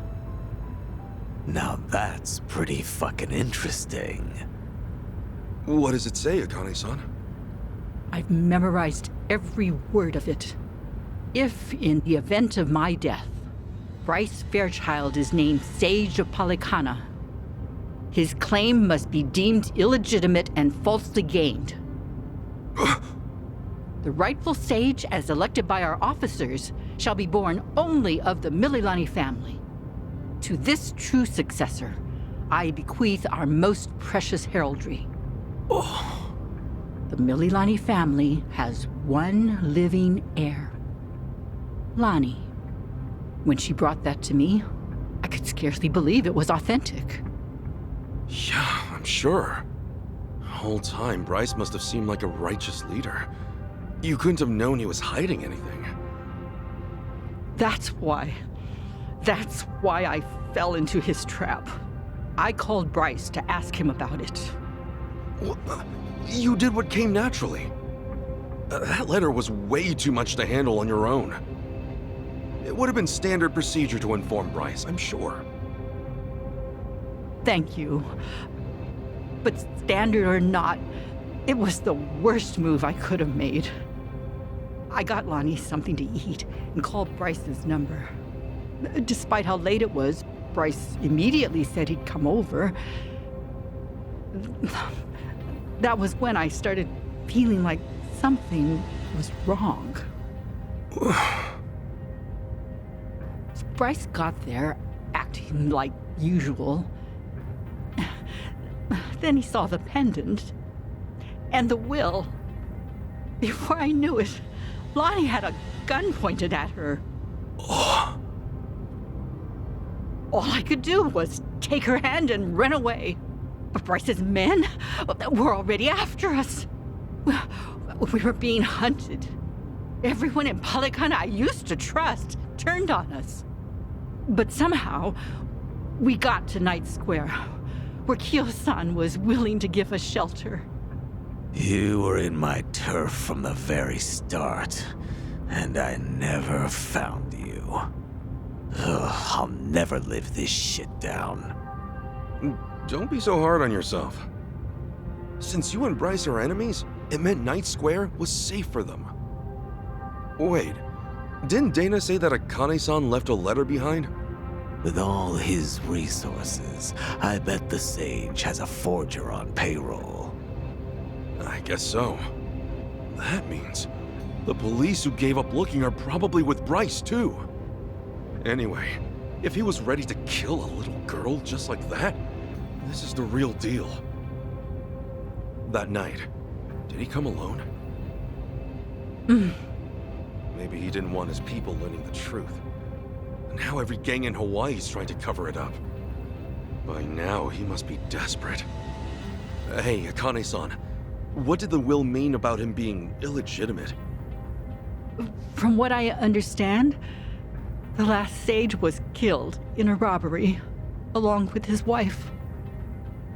Now that's pretty fucking interesting. What does it say, Akane-san? I've memorized every word of it. If, in the event of my death, Bryce Fairchild is named Sage of Polycana, his claim must be deemed illegitimate and falsely gained. The rightful sage, as elected by our officers, shall be born only of the Mililani family. To this true successor, I bequeath our most precious heraldry. The Mililani family has one living heir. Lonnie. When she brought that to me, I could scarcely believe it was authentic. Yeah, I'm sure. The whole time, Bryce must have seemed like a righteous leader. You couldn't have known he was hiding anything. That's why I fell into his trap. I called Bryce to ask him about it. You did what came naturally. That letter was way too much to handle on your own. It would have been standard procedure to inform Bryce, I'm sure. Thank you. But standard or not, it was the worst move I could have made. I got Lonnie something to eat and called Bryce's number. Despite how late it was, Bryce immediately said he'd come over. That was when I started feeling like something was wrong. Bryce got there, acting like usual. Then he saw the pendant and the will. Before I knew it, Lonnie had a gun pointed at her. All I could do was take her hand and run away. But Bryce's men were already after us. We were being hunted. Everyone in Polycana I used to trust turned on us. But somehow, we got to Night Square, where Kyo-san was willing to give us shelter. You were in my turf from the very start, and I never found you. Ugh, I'll never live this shit down. Don't be so hard on yourself. Since you and Bryce are enemies, it meant Night Square was safe for them. Wait, didn't Dana say that Akane-san left a letter behind? With all his resources, I bet the Sage has a forger on payroll. I guess so. That means the police who gave up looking are probably with Bryce, too. Anyway, if he was ready to kill a little girl just like that, this is the real deal. That night, did he come alone? Maybe he didn't want his people learning the truth. Now every gang in Hawaii is trying to cover it up. By now, he must be desperate. Hey, Akane-san, what did the will mean about him being illegitimate? From what I understand, The last sage was killed in a robbery, along with his wife.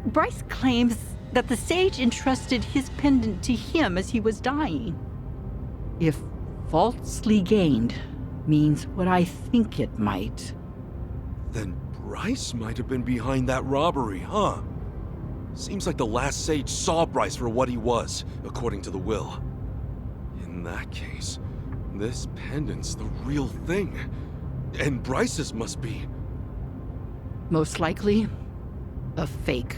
Bryce claims that the sage entrusted his pendant to him as he was dying. If falsely gained means what I think it might. Then Bryce might have been behind that robbery, huh? Seems like the last sage saw Bryce for what he was, according to the will. In that case, this pendant's the real thing. And Bryce's must be... Most likely, a fake.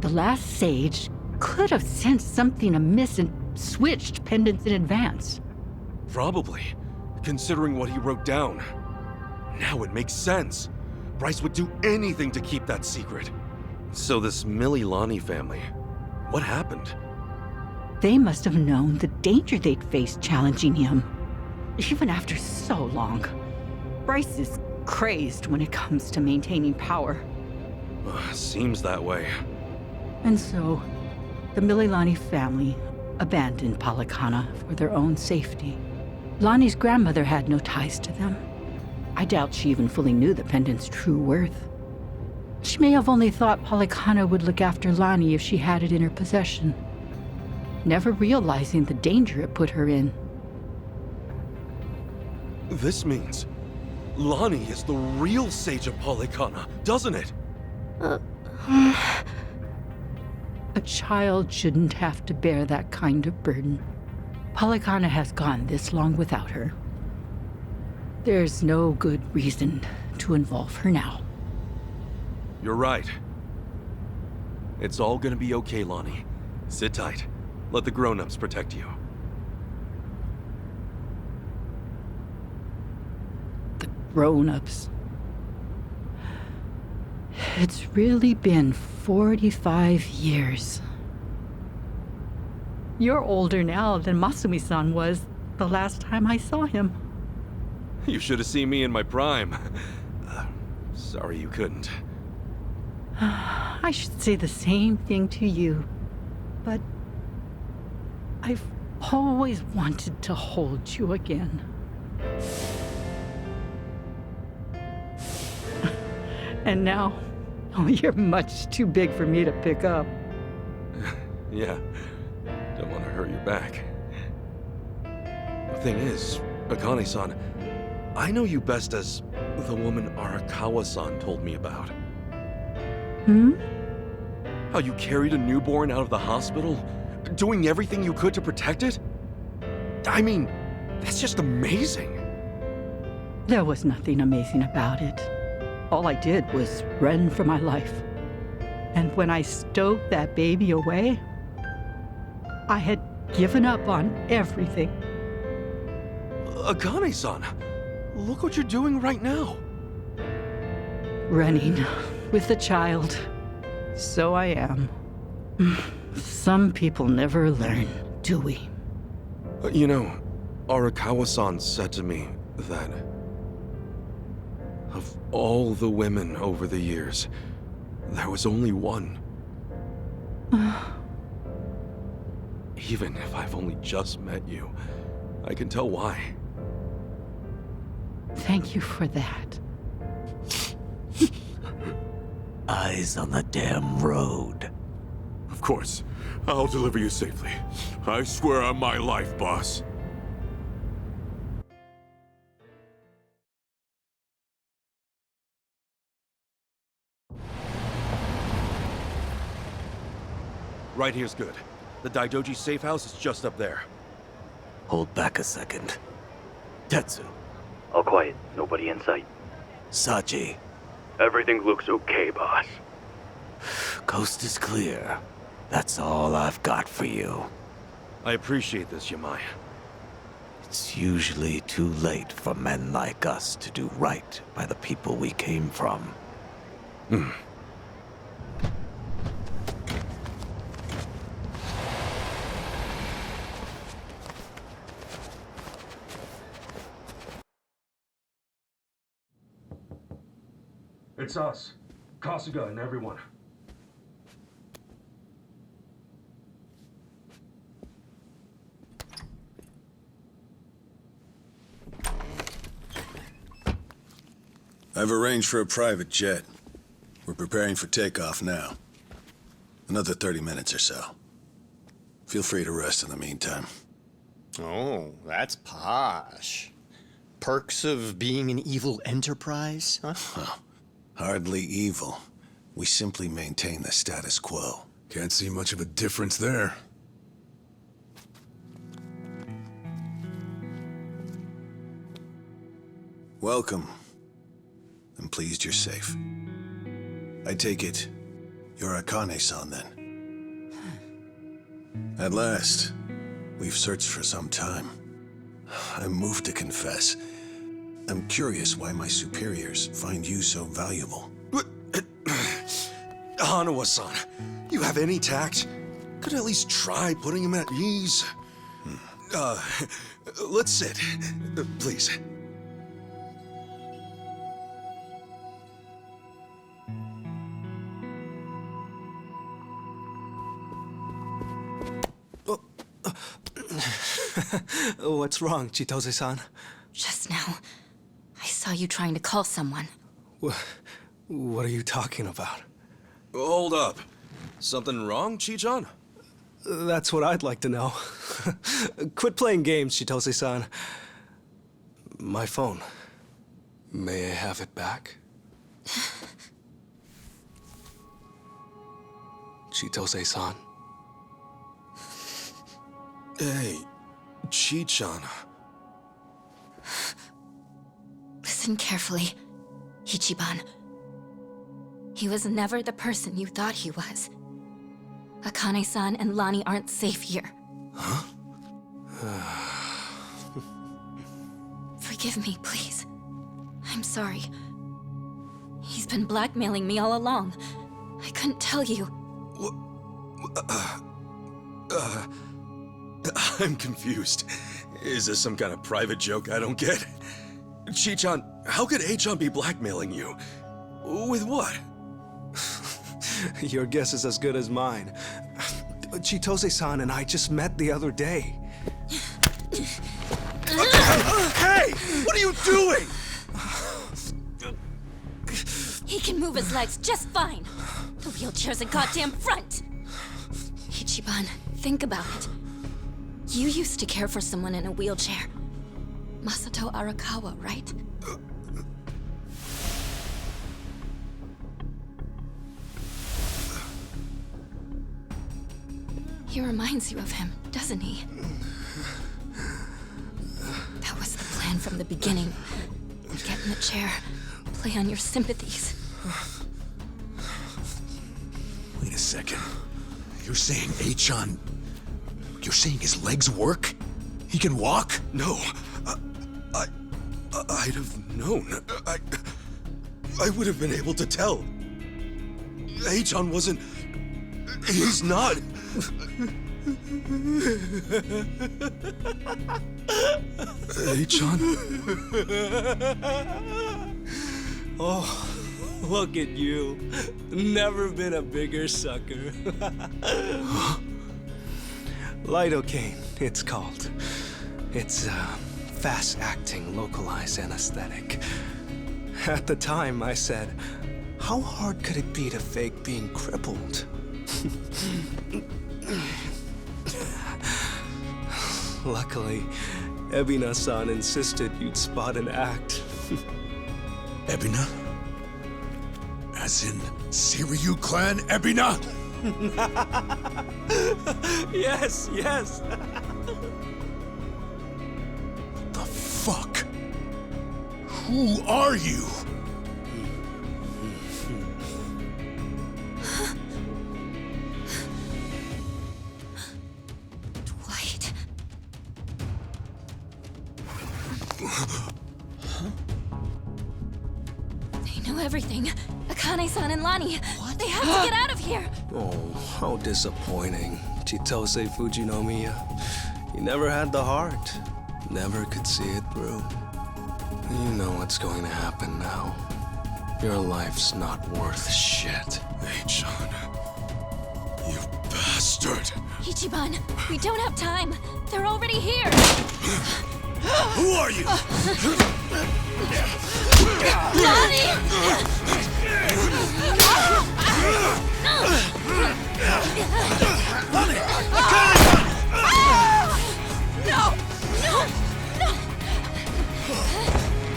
The last sage could have sensed something amiss and switched pendants in advance. Probably, considering what he wrote down. Now it makes sense. Bryce would do anything to keep that secret. So this Mililani family, what happened? They must have known the danger they'd face challenging him, even after so long. Bryce is crazed when it comes to maintaining power. Seems that way. And so, the Mililani family abandoned Polykhana for their own safety. Lonnie's grandmother had no ties to them. I doubt she even fully knew the pendant's true worth. She may have only thought Polykhana would look after Lonnie if she had it in her possession, never realizing the danger it put her in. This means Lonnie is the real Sage of Polykhana, doesn't it? A child shouldn't have to bear that kind of burden. Polykhana has gone this long without her. There's no good reason to involve her now. You're right. It's all gonna be okay, Lonnie. Sit tight. Let the grown-ups protect you. The grown-ups. It's really been 45 years. You're older now than Masumi-san was the last time I saw him. You should have seen me in my prime. Sorry you couldn't. I should say the same thing to you, but I've always wanted to hold you again. And now, you're much too big for me to pick up. Yeah, don't want to hurt your back. The thing is, Akane-san, I know you best as the woman Arakawa-san told me about. How you carried a newborn out of the hospital, doing everything you could to protect it? I mean, that's just amazing. There was nothing amazing about it. All I did was run for my life. And when I stowed that baby away, I had given up on everything. Akane-san, look what you're doing right now. Running with a child. So I am. Some people never learn, do we? You know, Arakawa-san said to me that of all the women over the years, there was only one. Even if I've only just met you, I can tell why. Thank you for that. Eyes on the damn road. Of course. I'll deliver you safely. I swear on my life, boss. Right here's good. The Daidoji safe house is just up there. Hold back a second. Tetsu. All quiet. Nobody in sight. Sachi. Everything looks okay, boss. Coast is clear. That's all I've got for you. I appreciate this, Yamai. It's usually too late for men like us to do right by the people we came from. It's us. Kasuga and everyone. I've arranged for a private jet. We're preparing for takeoff now. Another 30 minutes or so. Feel free to rest in the meantime. Oh, that's posh. Perks of being an evil enterprise, huh? Well, hardly evil. We simply maintain the status quo. Can't see much of a difference there. Welcome. I'm pleased you're safe. I take it you're Akane-san then. At last, we've searched for some time. I'm moved to confess. I'm curious why my superiors find you so valuable. Hanawa-san, you have any tact? Could at least try putting him at ease. Let's sit, please. What's wrong, Chitose-san? Just now, I saw you trying to call someone. What are you talking about? Hold up. Something wrong, Chi-chan? That's what I'd like to know. Quit playing games, Chitose-san. My phone. May I have it back? Chitose-san. Hey, Chi-chan. Listen carefully, Ichiban. He was never the person you thought he was. Akane-san and Lani aren't safe here. Huh? Forgive me, please. I'm sorry. He's been blackmailing me all along. I couldn't tell you. I'm confused. Is this some kind of private joke I don't get? Chi-chan, how could A-chan be blackmailing you? With what? Your guess is as good as mine. Chitose-san and I just met the other day. Hey! What are you doing? He can move his legs just fine. The wheelchair's a goddamn front. Ichiban, think about it. You used to care for someone in a wheelchair. Masato Arakawa, right? He reminds you of him, doesn't he? That was the plan from the beginning. Get in the chair, play on your sympathies. Wait a second. You're saying A-chan... You're saying his legs work? He can walk? No. I'd have known. I would have been able to tell. A-chan wasn't... He's not... A-chan? Oh, look at you. Never been a bigger sucker. Lidocaine, it's called. It's a fast-acting, localized anesthetic. At the time, I said, how hard could it be to fake being crippled? Luckily, Ebina-san insisted you'd spot an act. Ebina? As in, Seiryu clan Ebina? Yes, yes. The fuck? Who are you? Dwight. They know everything. Akane-san and Lani. What? They have to get out of here. Oh, how disappointing. Chitose Fujinomiya. You never had the heart. Never could see it through. You know what's going to happen now. Your life's not worth shit. A-chan. You bastard. Ichiban, we don't have time. They're already here. Who are you?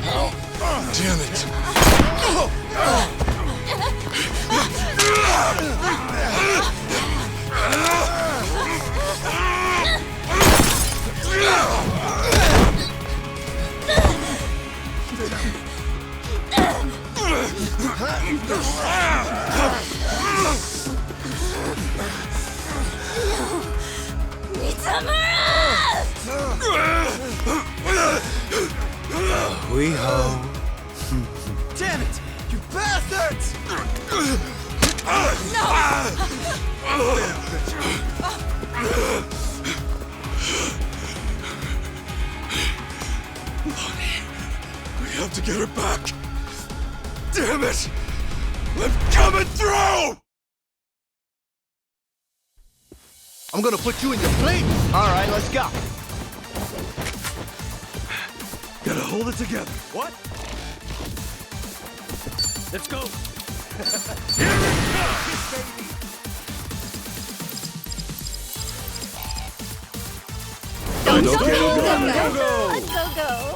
No! Damn it! We ho. Damn it! You bastards! Lonnie, we have to get her back. Damn it! I'm coming through! I'm gonna put you in your place. All right, let's go. Gotta hold it together. What? Let's go. Let's go.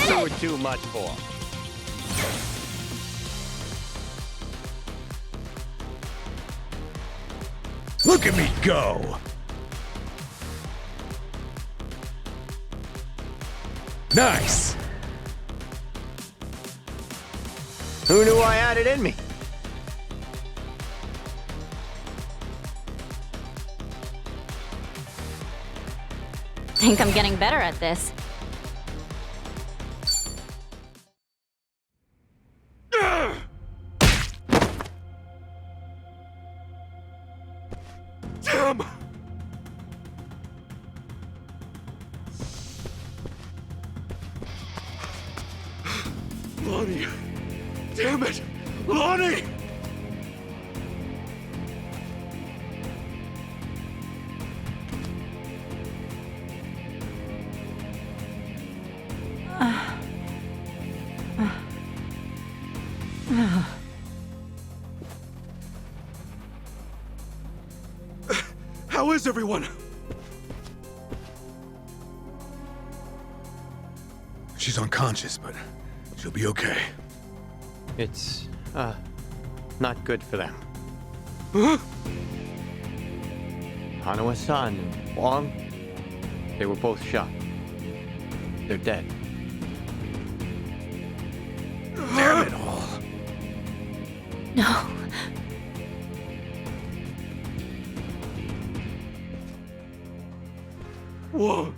They were too much for. Look at me go! Nice! Who knew I had it in me? Think I'm getting better at this. Damn! Lonnie! Damn it! Lonnie! How is everyone? She's unconscious, but she'll be okay. It's, not good for them. Huh? Hanawa-san and Wong, they were both shot. They're dead. Damn it all. No. Whoa!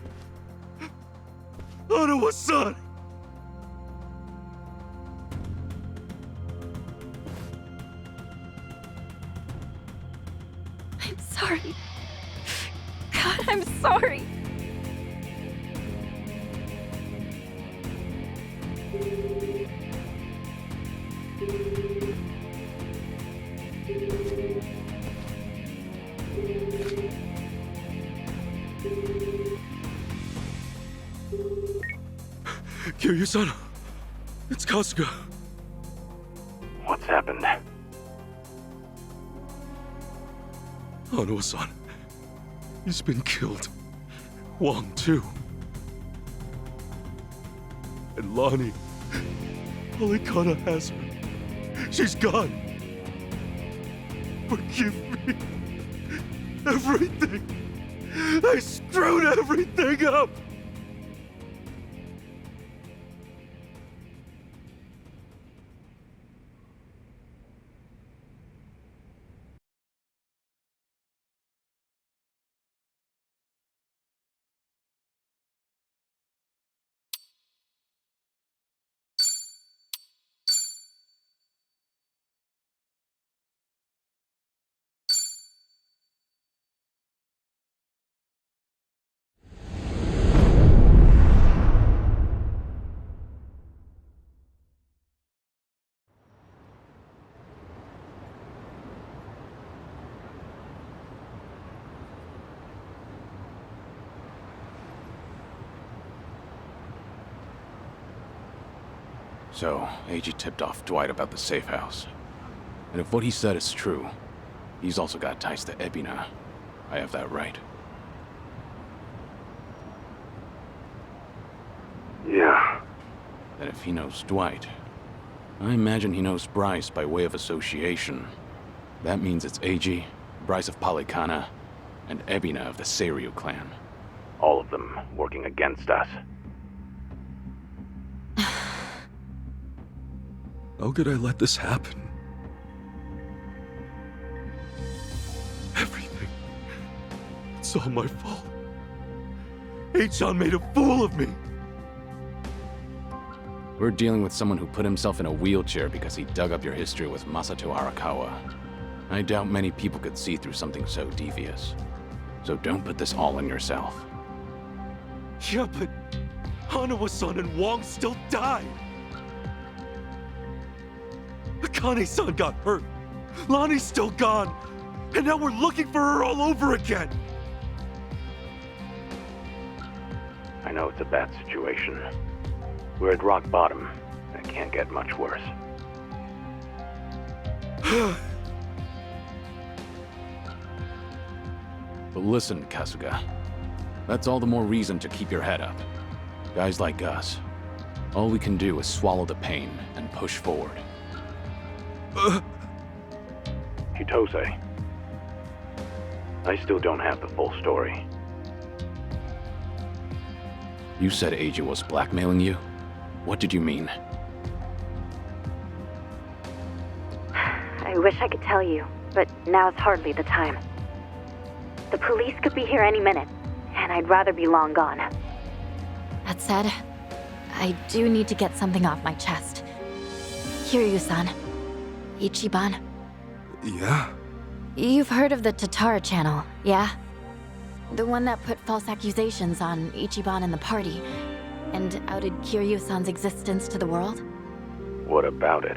Hanawa-san! I'm sorry. God, I'm sorry. Kiryu-san, it's Kasuga. What's happened? Hanawa-san, he's been killed. Wong, too. And Lonnie, Alikana has her. She's gone. Forgive me. Everything. I screwed everything up. So, Eiji tipped off Dwight about the safe house. And if what he said is true, he's also got ties to Ebina. I have that right. Yeah. Then if he knows Dwight, I imagine he knows Bryce by way of association. That means it's Eiji, Bryce of Polycana, and Ebina of the Seiryu clan. All of them working against us. How could I let this happen? Everything. It's all my fault. H-chan made a fool of me. We're dealing with someone who put himself in a wheelchair because he dug up your history with Masato Arakawa. I doubt many people could see through something so devious. So don't put this all on yourself. Yeah, but Hanawa-san and Wong still died. Akane-san got hurt. Lonnie's still gone. And now we're looking for her all over again. I know it's a bad situation. We're at rock bottom. It can't get much worse. But listen, Kasuga. That's all the more reason to keep your head up. Guys like us, all we can do is swallow the pain and push forward. Chitose. I still don't have the full story. You said Eiji was blackmailing you? What did you mean? I wish I could tell you, but now's hardly the time. The police could be here any minute, and I'd rather be long gone. That said, I do need to get something off my chest. Kiryu-san. Ichiban. Yeah? You've heard of the Tatara channel, yeah? The one that put false accusations on Ichiban and the party, and outed Kiryu-san's existence to the world? What about it?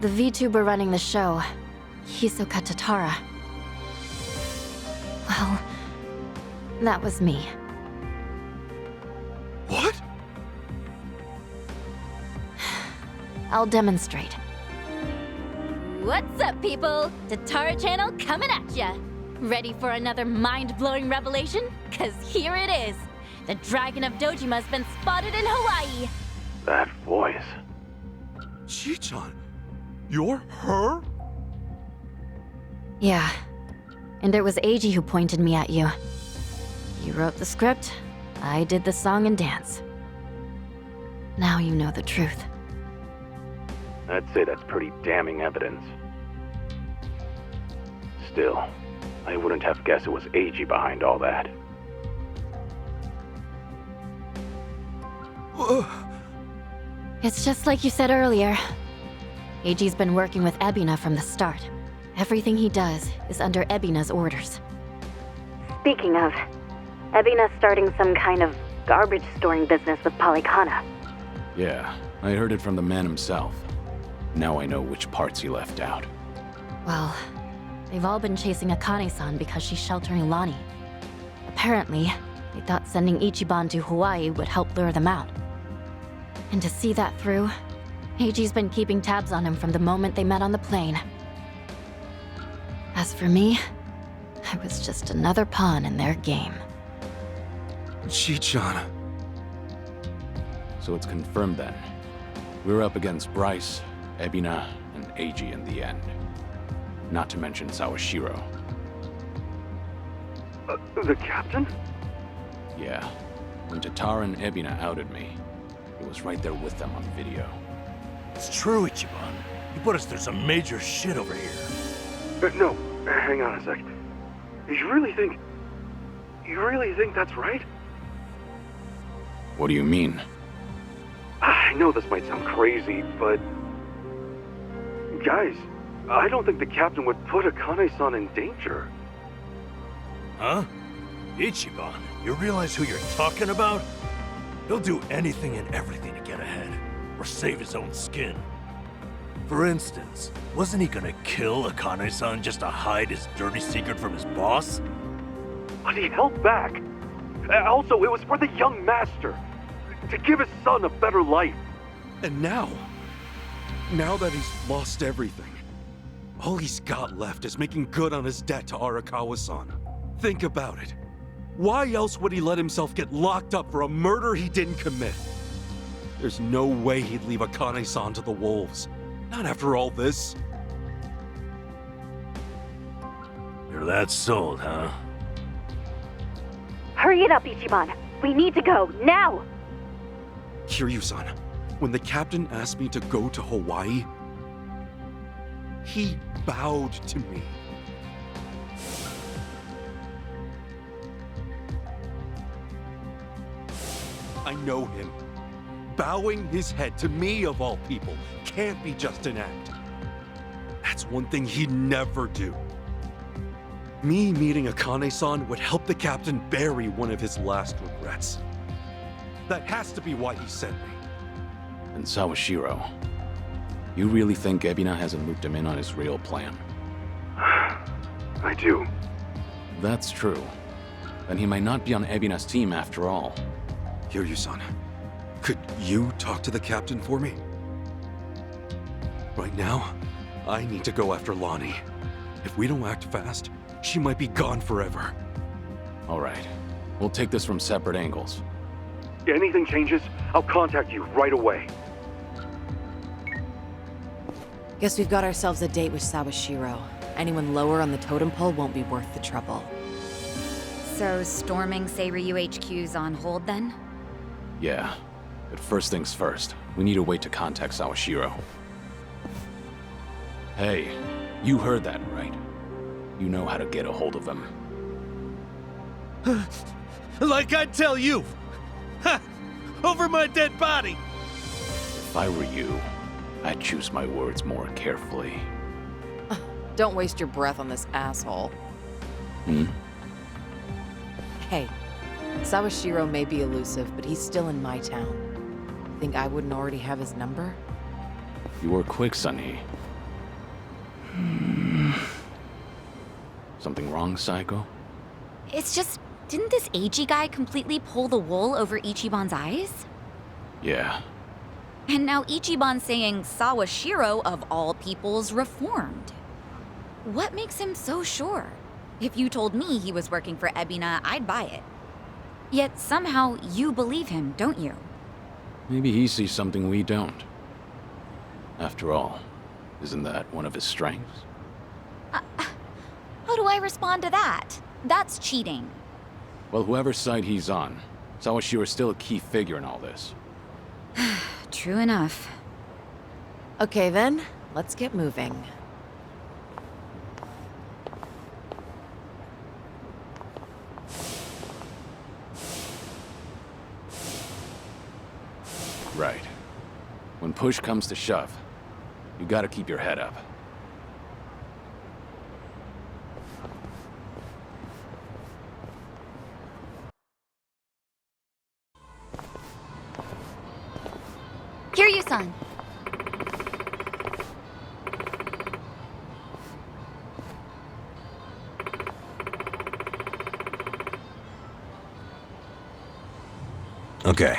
The VTuber running the show, Hisoka Tatara. Well, that was me. What? I'll demonstrate. What's up, people? Tatara Channel coming at ya! Ready for another mind-blowing revelation? Cause here it is! The Dragon of Dojima's been spotted in Hawaii! That voice. Chi-chan, you're her? Yeah. And it was Eiji who pointed me at you. You wrote the script, I did the song and dance. Now you know the truth. I'd say that's pretty damning evidence. Still, I wouldn't have guessed it was Eiji behind all that. It's just like you said earlier. Eiji's been working with Ebina from the start. Everything he does is under Ebina's orders. Speaking of, Ebina's starting some kind of garbage storing business with Polycana. Yeah, I heard it from the man himself. Now I know which parts he left out. Well, they've all been chasing Akane-san because she's sheltering Lonnie. Apparently, they thought sending Ichiban to Hawaii would help lure them out. And to see that through, Eiji's been keeping tabs on him from the moment they met on the plane. As for me, I was just another pawn in their game. Chi-chan. So it's confirmed then. We're up against Bryce, Ebina, and Eiji in the end. Not to mention Sawashiro. The captain? Yeah. When Tatara and Ebina outed me, it was right there with them on video. It's true, Ichiban. You put us through some major shit over here. No, hang on a sec. You really think that's right? What do you mean? I know this might sound crazy, but... Guys, I don't think the captain would put Akane-san in danger. Huh? Ichiban, you realize who you're talking about? He'll do anything and everything to get ahead, or save his own skin. For instance, wasn't he gonna kill Akane-san just to hide his dirty secret from his boss? But he held back. Also, it was for the young master. To give his son a better life. And now that he's lost everything, all he's got left is making good on his debt to Arakawa-san. Think about it. Why else would he let himself get locked up for a murder he didn't commit? There's no way he'd leave Akane-san to the wolves. Not after all this. You're that sold, huh? Hurry it up, Ichiban. We need to go, now! Kiryu-san, when the captain asked me to go to Hawaii, he bowed to me. I know him. Bowing his head to me, of all people, can't be just an act. That's one thing he'd never do. Me meeting Akane-san would help the captain bury one of his last regrets. That has to be why he sent me. And Sawashiro, you really think Ebina hasn't looped him in on his real plan? I do. That's true. Then he might not be on Ebina's team after all. Kiryu-san, could you talk to the captain for me? Right now, I need to go after Lonnie. If we don't act fast, she might be gone forever. All right. We'll take this from separate angles. Anything changes, I'll contact you right away. Guess we've got ourselves a date with Sawashiro. Anyone lower on the totem pole won't be worth the trouble. So, storming Seiryu HQ's on hold then? Yeah. But first things first, we need a way to contact Sawashiro. Hey, you heard that, right? You know how to get a hold of him. Like I'd tell you! Ha! Over my dead body! If I were you, I'd choose my words more carefully. Don't waste your breath on this asshole. Hey, Sawashiro may be elusive, but he's still in my town. Think I wouldn't already have his number? You were quick, Sunny. Something wrong, Psycho? It's just, didn't this Eiji guy completely pull the wool over Ichiban's eyes? Yeah. And now Ichiban's saying Sawashiro, of all people's, reformed. What makes him so sure? If you told me he was working for Ebina, I'd buy it. Yet somehow you believe him, don't you? Maybe he sees something we don't. After all, isn't that one of his strengths? How do I respond to that? That's cheating. Well, whoever's side he's on, Sawashiro's still a key figure in all this. True enough. Okay then, let's get moving. Right. When push comes to shove, you gotta keep your head up. Kiryu-san. Okay.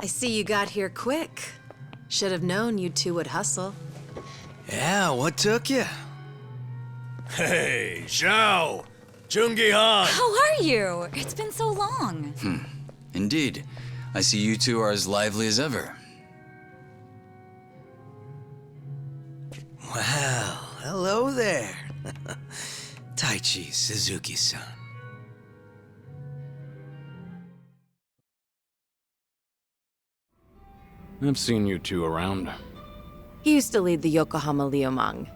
I see you got here quick. Should have known you two would hustle. Yeah, what took you? Hey, Zhao! Jungi Han! How are you? It's been so long. Indeed. I see you two are as lively as ever. Well, hello there. Taichi Suzuki-san. I've seen you two around. He used to lead the Yokohama Liumang.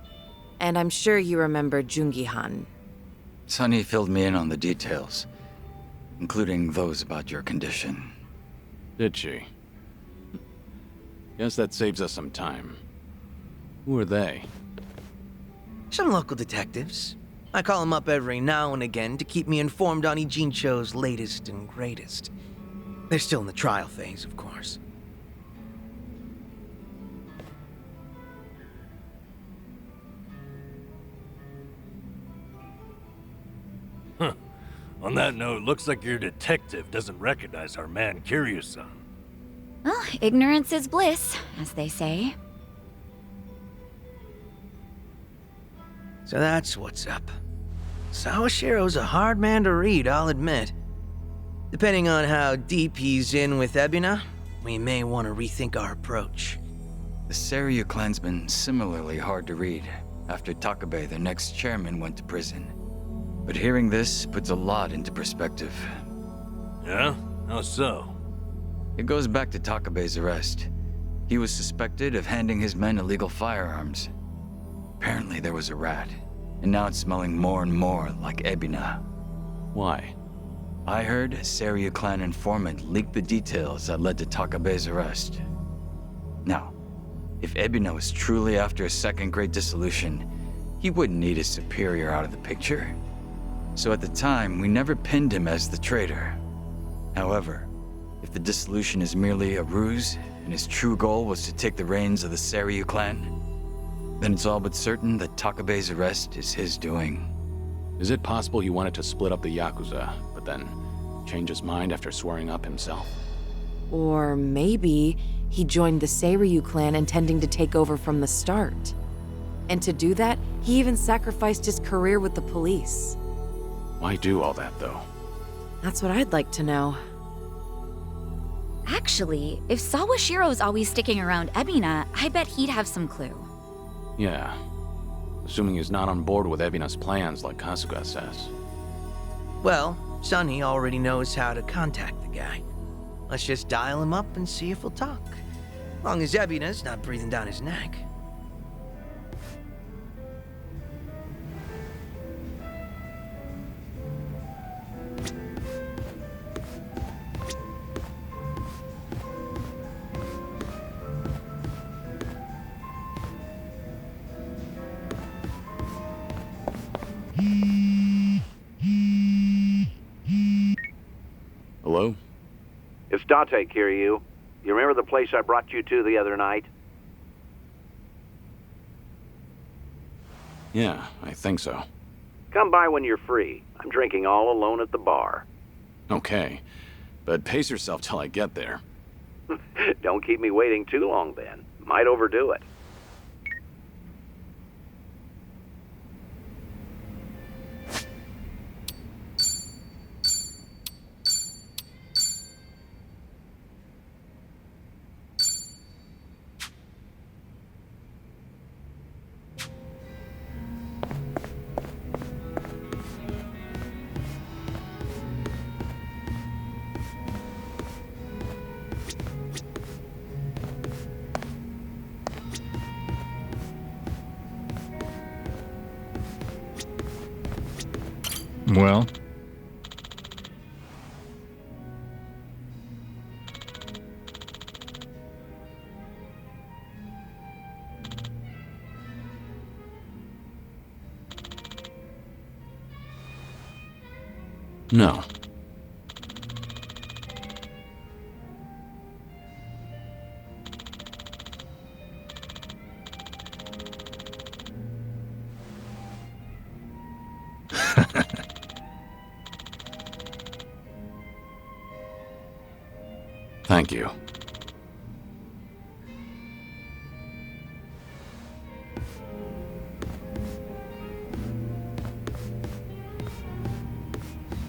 And I'm sure you remember Jungi Han. Sunny filled me in on the details, including those about your condition. Did she? Guess that saves us some time. Who are they? Some local detectives. I call them up every now and again to keep me informed on Ijincho's latest and greatest. They're still in the trial phase, of course. Huh. On that note, looks like your detective doesn't recognize our man Kiryu-san. Well, ignorance is bliss, as they say. So that's what's up. Sawashiro's a hard man to read, I'll admit. Depending on how deep he's in with Ebina, we may want to rethink our approach. The Seiryu clan's been similarly hard to read after Takabe, their next chairman, went to prison. But hearing this puts a lot into perspective. Yeah? How so? It goes back to Takabe's arrest. He was suspected of handing his men illegal firearms. Apparently there was a rat, and now it's smelling more and more like Ebina. Why? I heard a Seiryu clan informant leaked the details that led to Takabe's arrest. Now, if Ebina was truly after a second-grade dissolution, he wouldn't need his superior out of the picture. So at the time, we never pinned him as the traitor. However, if the dissolution is merely a ruse, and his true goal was to take the reins of the Seiryu clan, then it's all but certain that Takabe's arrest is his doing. Is it possible he wanted to split up the Yakuza, but then change his mind after swearing up himself? Or maybe he joined the Seiryu clan intending to take over from the start. And to do that, he even sacrificed his career with the police. Why do all that, though? That's what I'd like to know. Actually, if Sawashiro's always sticking around Ebina, I bet he'd have some clue. Yeah. Assuming he's not on board with Ebina's plans like Kasuga says. Well, Sunny already knows how to contact the guy. Let's just dial him up and see if he'll talk. Long as Ebina's not breathing down his neck. Hello? It's Date, Kiryu. You remember the place I brought you to the other night? Yeah, I think so. Come by when you're free. I'm drinking all alone at the bar. Okay, but pace yourself till I get there. Don't keep me waiting too long then. Might overdo it. Well? No. Thank you.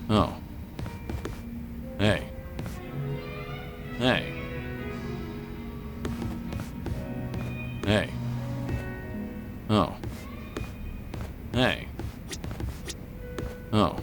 Oh. Hey. Hey. Hey. Oh. Hey. Oh.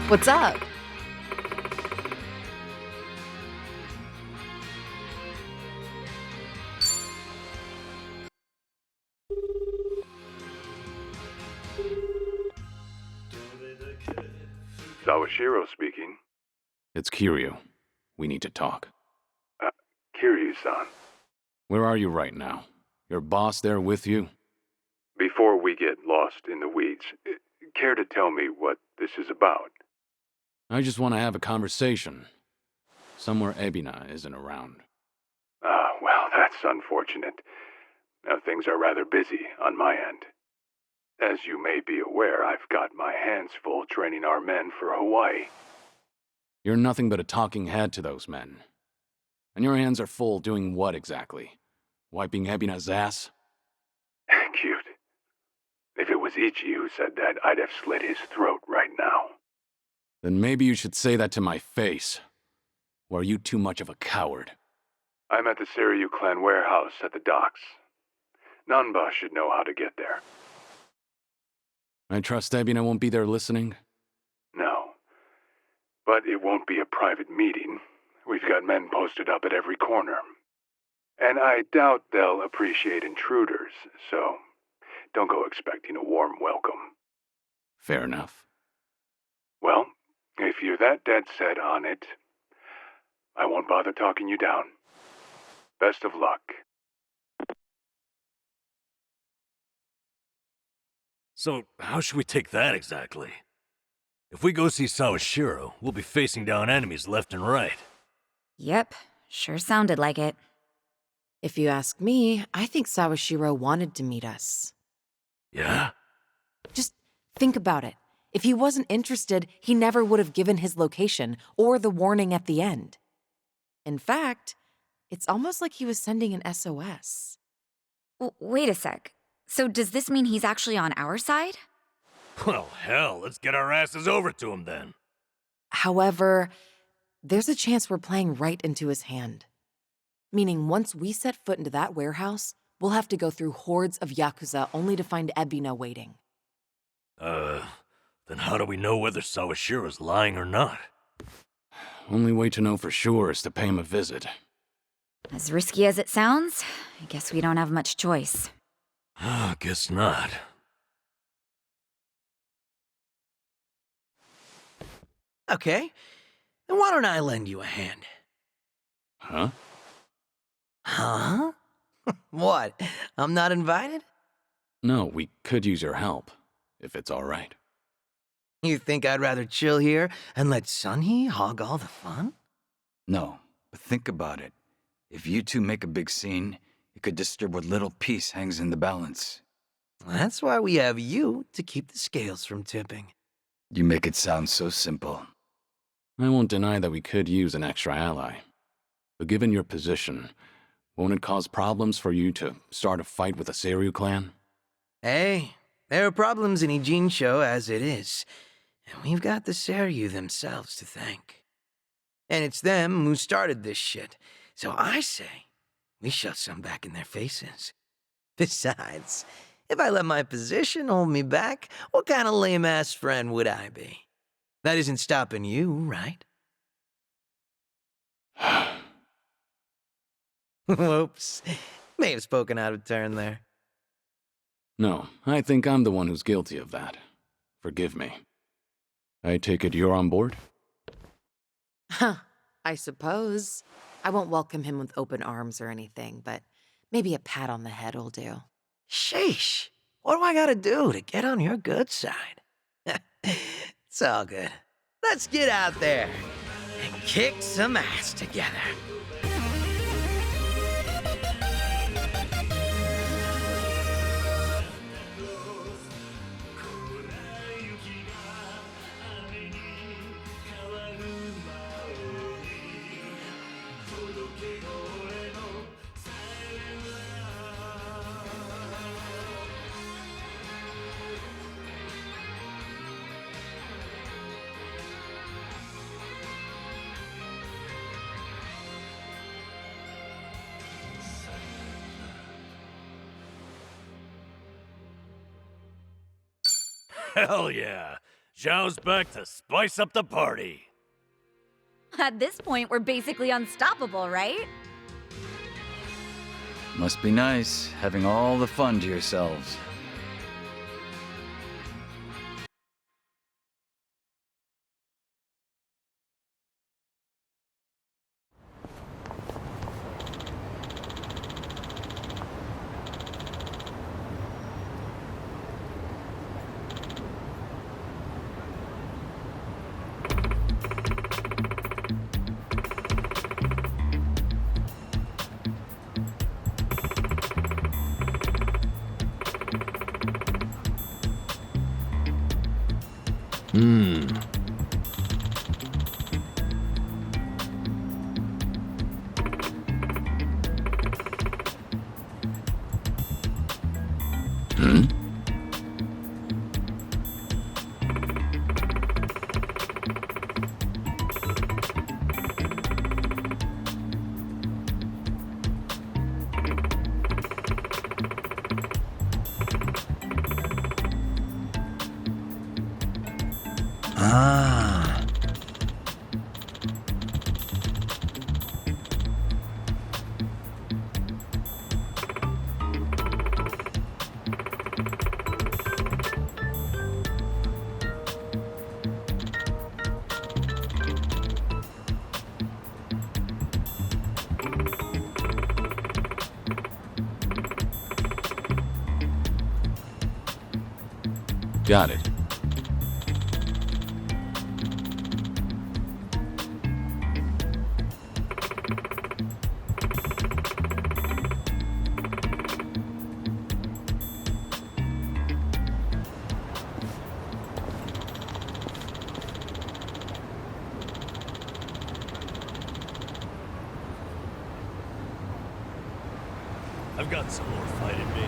What's up? Sawashiro speaking. It's Kiryu. We need to talk. Kiryu-san. Where are you right now? Your boss there with you? Before we get lost in the weeds, care to tell me what this is about? I just want to have a conversation. Somewhere Ebina isn't around. Well, that's unfortunate. Now, things are rather busy on my end. As you may be aware, I've got my hands full training our men for Hawaii. You're nothing but a talking head to those men. And your hands are full doing what exactly? Wiping Ebina's ass? Cute. If it was Ichi who said that, I'd have slit his throat right now. Then maybe you should say that to my face. Or are you too much of a coward? I'm at the Seiryu clan warehouse at the docks. Nanba should know how to get there. I trust Ebina won't be there listening? No. But it won't be a private meeting. We've got men posted up at every corner. And I doubt they'll appreciate intruders, so don't go expecting a warm welcome. Fair enough. Well, if you're that dead set on it, I won't bother talking you down. Best of luck. So, how should we take that exactly? If we go see Sawashiro, we'll be facing down enemies left and right. Yep, sure sounded like it. If you ask me, I think Sawashiro wanted to meet us. Yeah? Just think about it. If he wasn't interested, he never would have given his location or the warning at the end. In fact, it's almost like he was sending an SOS. Wait a sec. So does this mean he's actually on our side? Well, hell, let's get our asses over to him then. However, there's a chance we're playing right into his hand. Meaning once we set foot into that warehouse, we'll have to go through hordes of Yakuza only to find Ebina waiting. Then how do we know whether Sawashiro's lying or not? Only way to know for sure is to pay him a visit. As risky as it sounds, I guess we don't have much choice. Guess not. Okay, then why don't I lend you a hand? Huh? Huh? What? I'm not invited? No, we could use your help, if it's all right. You think I'd rather chill here and let Sunhee hog all the fun? No, but think about it. If you two make a big scene, it could disturb what little peace hangs in the balance. That's why we have you to keep the scales from tipping. You make it sound so simple. I won't deny that we could use an extra ally. But given your position, won't it cause problems for you to start a fight with the Seiryu clan? Hey, there are problems in Ijincho as it is, and we've got the Seiryu themselves to thank. And it's them who started this shit, so I say we shove some back in their faces. Besides, if I let my position hold me back, what kind of lame-ass friend would I be? That isn't stopping you, right? Whoops. May have spoken out of turn there. No, I think I'm the one who's guilty of that. Forgive me. I take it you're on board? Huh, I suppose. I won't welcome him with open arms or anything, but maybe a pat on the head will do. Sheesh. What do I gotta do to get on your good side? It's all good. Let's get out there and kick some ass together. Hell yeah. Zhao's back to spice up the party. At this point, we're basically unstoppable, right? Must be nice, having all the fun to yourselves. Ah. Got it. I've got some more fight in me.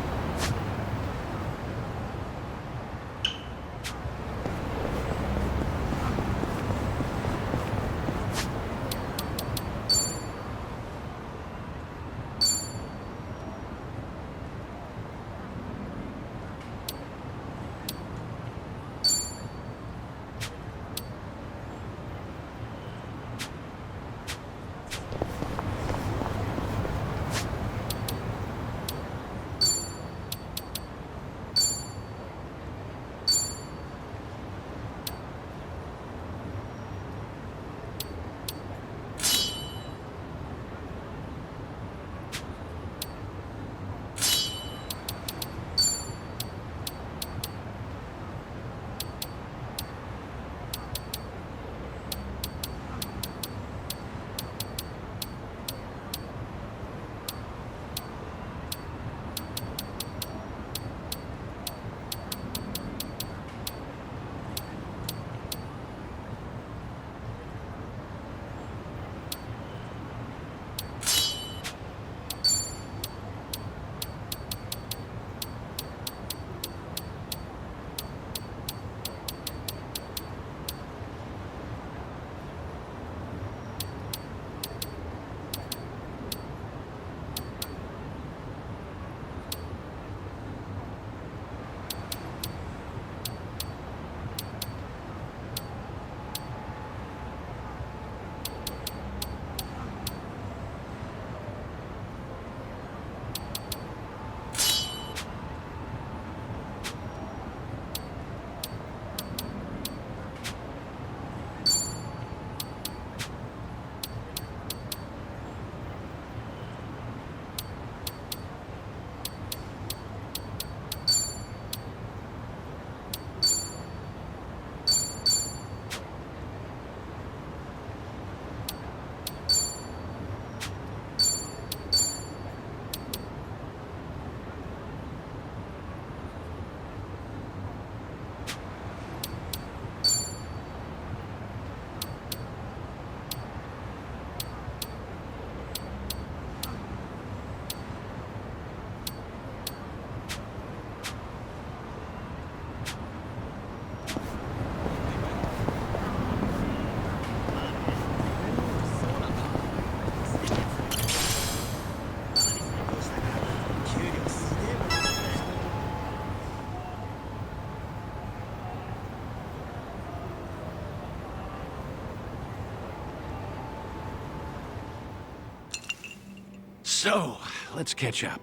So, let's catch up.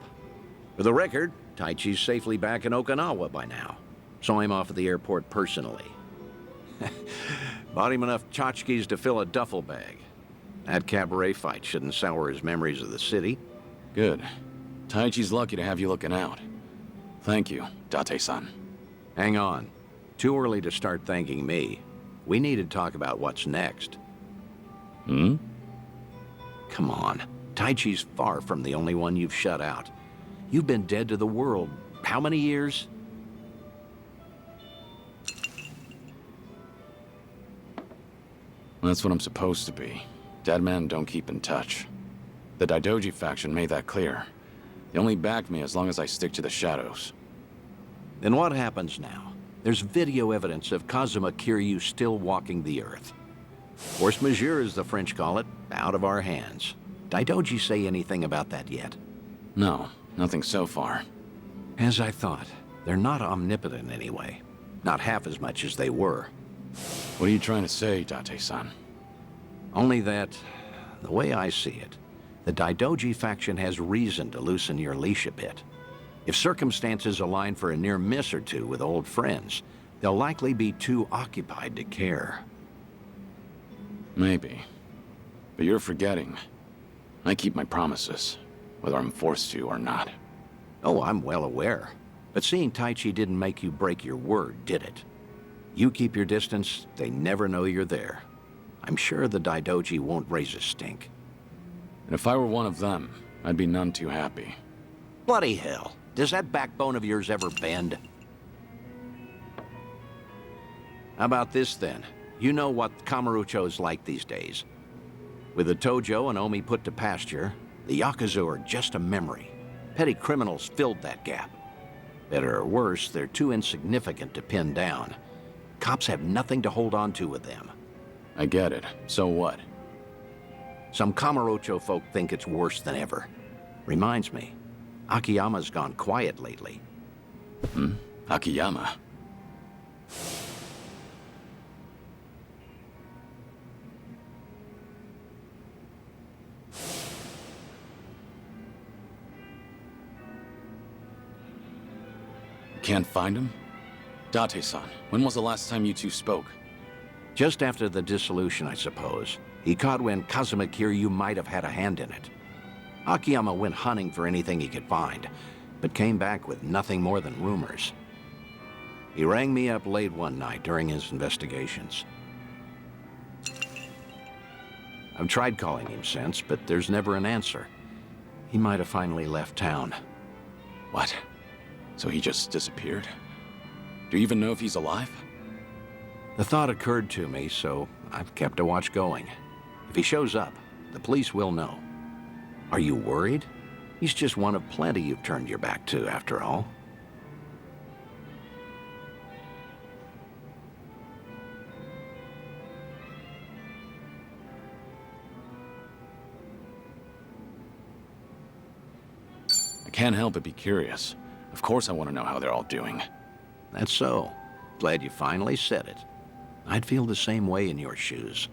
For the record, Taichi's safely back in Okinawa by now. Saw him off at the airport personally. Bought him enough tchotchkes to fill a duffel bag. That cabaret fight shouldn't sour his memories of the city. Good. Taichi's lucky to have you looking out. Thank you, Date-san. Hang on. Too early to start thanking me. We need to talk about what's next. Hmm? Come on. Taichi's far from the only one you've shut out. You've been dead to the world how many years? That's what I'm supposed to be. Dead men don't keep in touch. The Daidoji faction made that clear. They only back me as long as I stick to the shadows. Then what happens now? There's video evidence of Kazuma Kiryu still walking the earth. Force majeure, as the French call it, out of our hands. Daidoji say anything about that yet? No, nothing so far. As I thought, they're not omnipotent anyway. Not half as much as they were. What are you trying to say, Date-san? Only that, the way I see it, the Daidoji faction has reason to loosen your leash a bit. If circumstances align for a near miss or two with old friends, they'll likely be too occupied to care. Maybe. But you're forgetting. I keep my promises, whether I'm forced to or not. Oh, I'm well aware. But seeing Taichi didn't make you break your word, did it? You keep your distance, they never know you're there. I'm sure the Daidoji won't raise a stink. And if I were one of them, I'd be none too happy. Bloody hell. Does that backbone of yours ever bend? How about this, then? You know what Kamurocho's like these days. With the Tojo and Omi put to pasture, the Yakuza are just a memory. Petty criminals filled that gap. Better or worse, they're too insignificant to pin down. Cops have nothing to hold on to with them. I get it. So what? Some Kamurocho folk think it's worse than ever. Reminds me, Akiyama's gone quiet lately. Hmm? Akiyama? You can't find him? Date-san, when was the last time you two spoke? Just after the dissolution, I suppose. He caught when Kazuma Kiryu might have had a hand in it. Akiyama went hunting for anything he could find, but came back with nothing more than rumors. He rang me up late one night during his investigations. I've tried calling him since, but there's never an answer. He might have finally left town. What? So he just disappeared? Do you even know if he's alive? The thought occurred to me, so I've kept a watch going. If he shows up, the police will know. Are you worried? He's just one of plenty you've turned your back to, after all. I can't help but be curious. Of course I want to know how they're all doing. That's so. Glad you finally said it. I'd feel the same way in your shoes.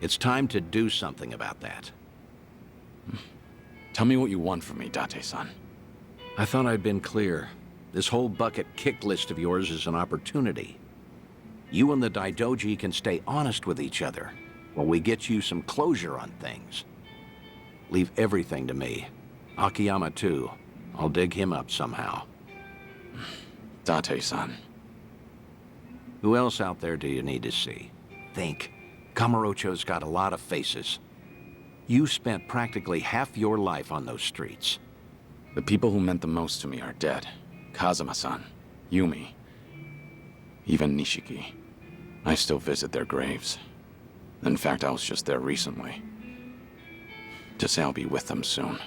It's time to do something about that. Tell me what you want from me, Date-san. I thought I'd been clear. This whole bucket kick list of yours is an opportunity. You and the Daidoji can stay honest with each other while we get you some closure on things. Leave everything to me. Akiyama, too. I'll dig him up somehow. Date-san. Who else out there do you need to see? Think. Kamurocho's got a lot of faces. You spent practically half your life on those streets. The people who meant the most to me are dead. Kazuma-san, Yumi, even Nishiki. I still visit their graves. In fact, I was just there recently. To say I'll be with them soon.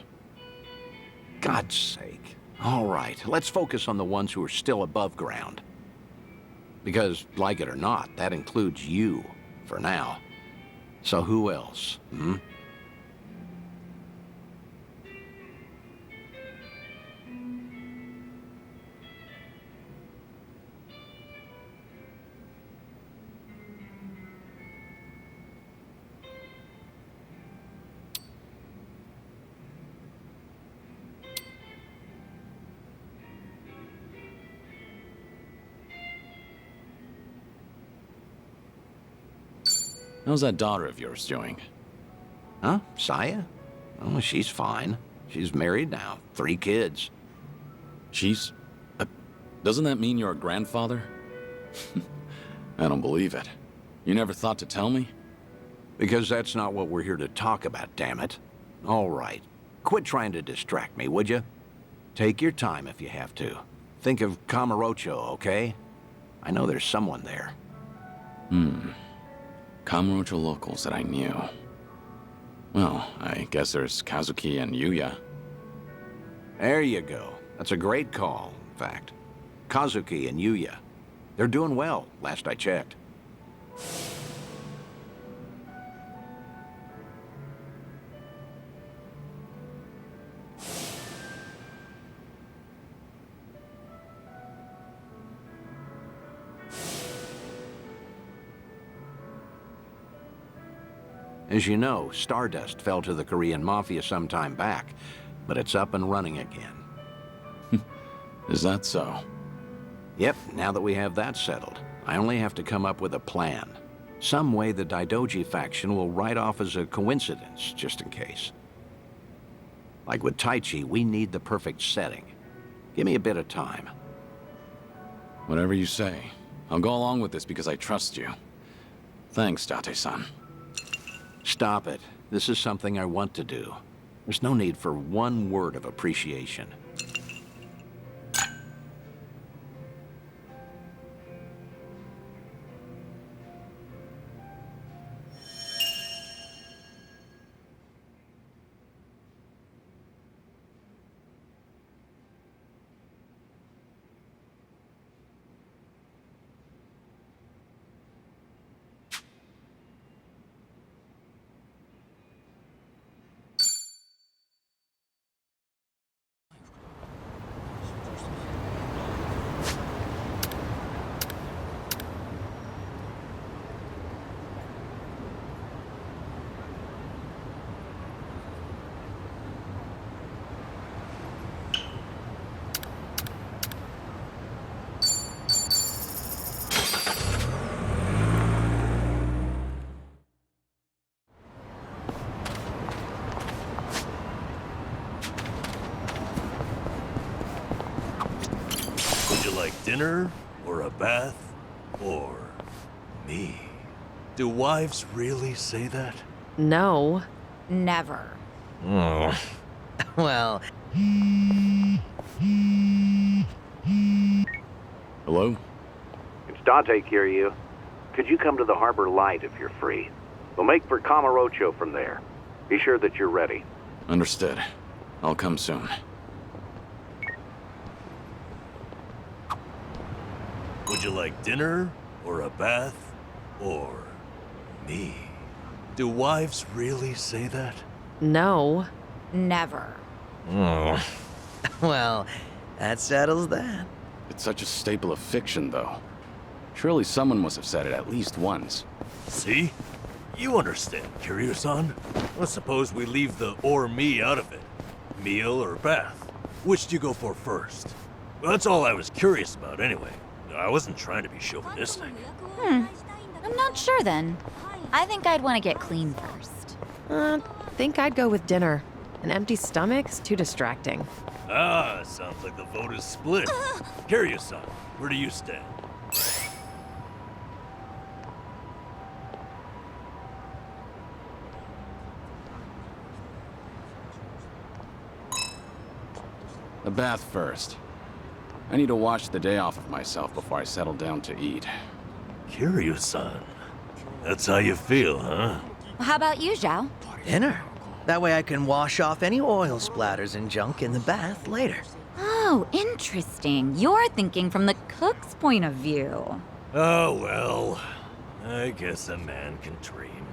God's sake. All right, let's focus on the ones who are still above ground. Because, like it or not, that includes you, for now. So who else, hmm? How's that daughter of yours doing? Huh? Saya? Oh, she's fine. She's married now. 3 kids. She's... doesn't that mean you're a grandfather? I don't believe it. You never thought to tell me? Because that's not what we're here to talk about, damn it. All right. Quit trying to distract me, would you? Take your time if you have to. Think of Kamurocho, okay? I know there's someone there. Kamurocho locals that I knew. Well, I guess there's Kazuki and Yuya. There you go. That's a great call, in fact. Kazuki and Yuya. They're doing well, last I checked. As you know, Stardust fell to the Korean Mafia some time back, but it's up and running again. Is that so? Yep, now that we have that settled, I only have to come up with a plan. Some way the Daidoji faction will write off as a coincidence, just in case. Like with Taichi, we need the perfect setting. Give me a bit of time. Whatever you say. I'll go along with this because I trust you. Thanks, Date-san. Stop it. This is something I want to do. There's no need for one word of appreciation. Dinner, or a bath, or me? Do wives really say that? No. Never. Oh. Well... Hello? It's Date Kiryu. Could you come to the Harbor Light if you're free? We'll make for Kamurocho from there. Be sure that you're ready. Understood. I'll come soon. Would you like dinner, or a bath, or me? Do wives really say that? No. Never. Oh. Well, that settles that. It's such a staple of fiction, though. Surely someone must have said it at least once. See? You understand, Kiryu-san. Let's suppose we leave the or me out of it. Meal or bath? Which do you go for first? Well, that's all I was curious about anyway. I wasn't trying to be chauvinistic. I'm not sure then. I think I'd want to get clean first. Think I'd go with dinner. An empty stomach's too distracting. Ah, sounds like the vote is split. Kiryu-san, where do you stand? A bath first. I need to wash the day off of myself before I settle down to eat. Kiryu-san, that's how you feel, huh? How about you, Zhao? Dinner. That way I can wash off any oil splatters and junk in the bath later. Oh, interesting. You're thinking from the cook's point of view. Oh, well, I guess a man can dream.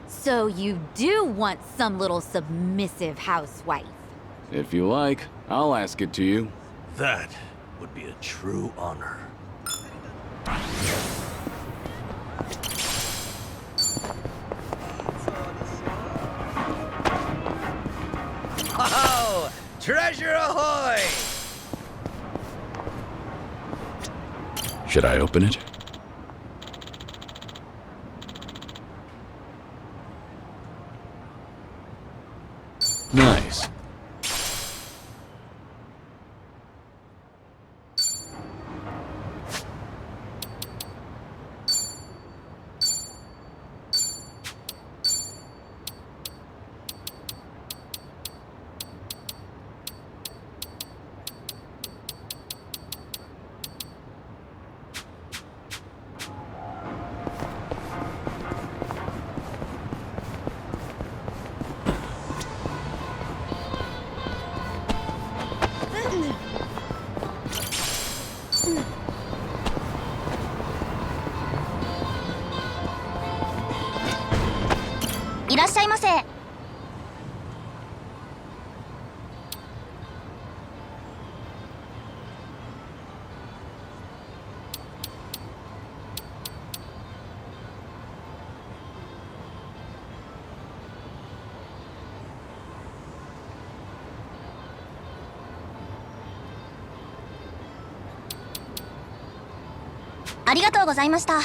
So you do want some little submissive housewife? If you like, I'll ask it to you. That would be a true honor. Oh, treasure ahoy! Should I open it? Nice.いらっしゃいませ。ありがとうございました。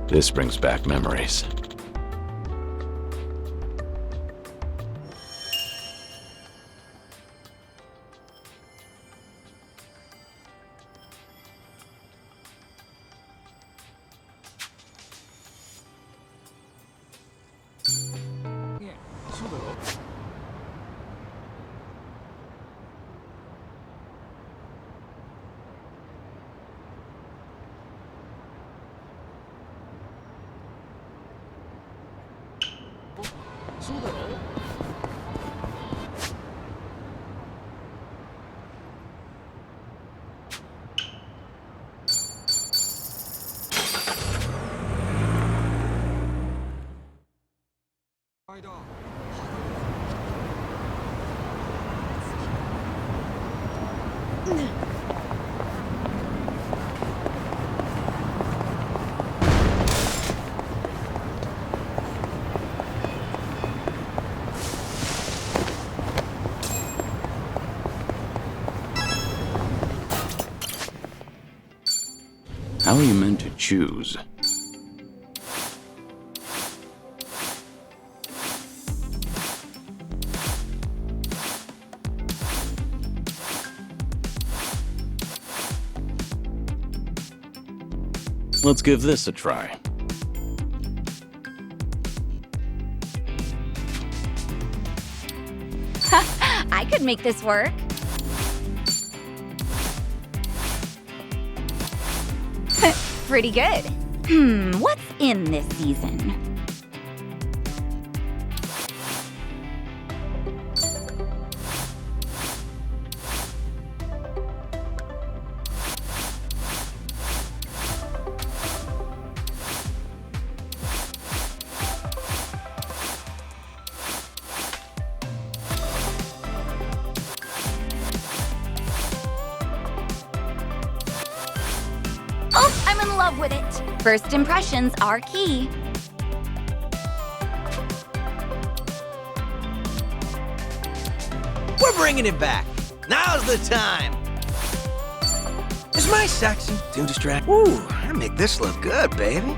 This brings back memories. How are you meant to choose? Let's give this a try. I could make this work. Pretty good. What's in this season? Oh, I'm in love with it. First impressions are key. We're bringing it back. Now's the time. Is my sexy too distracting? Ooh, I make this look good, baby.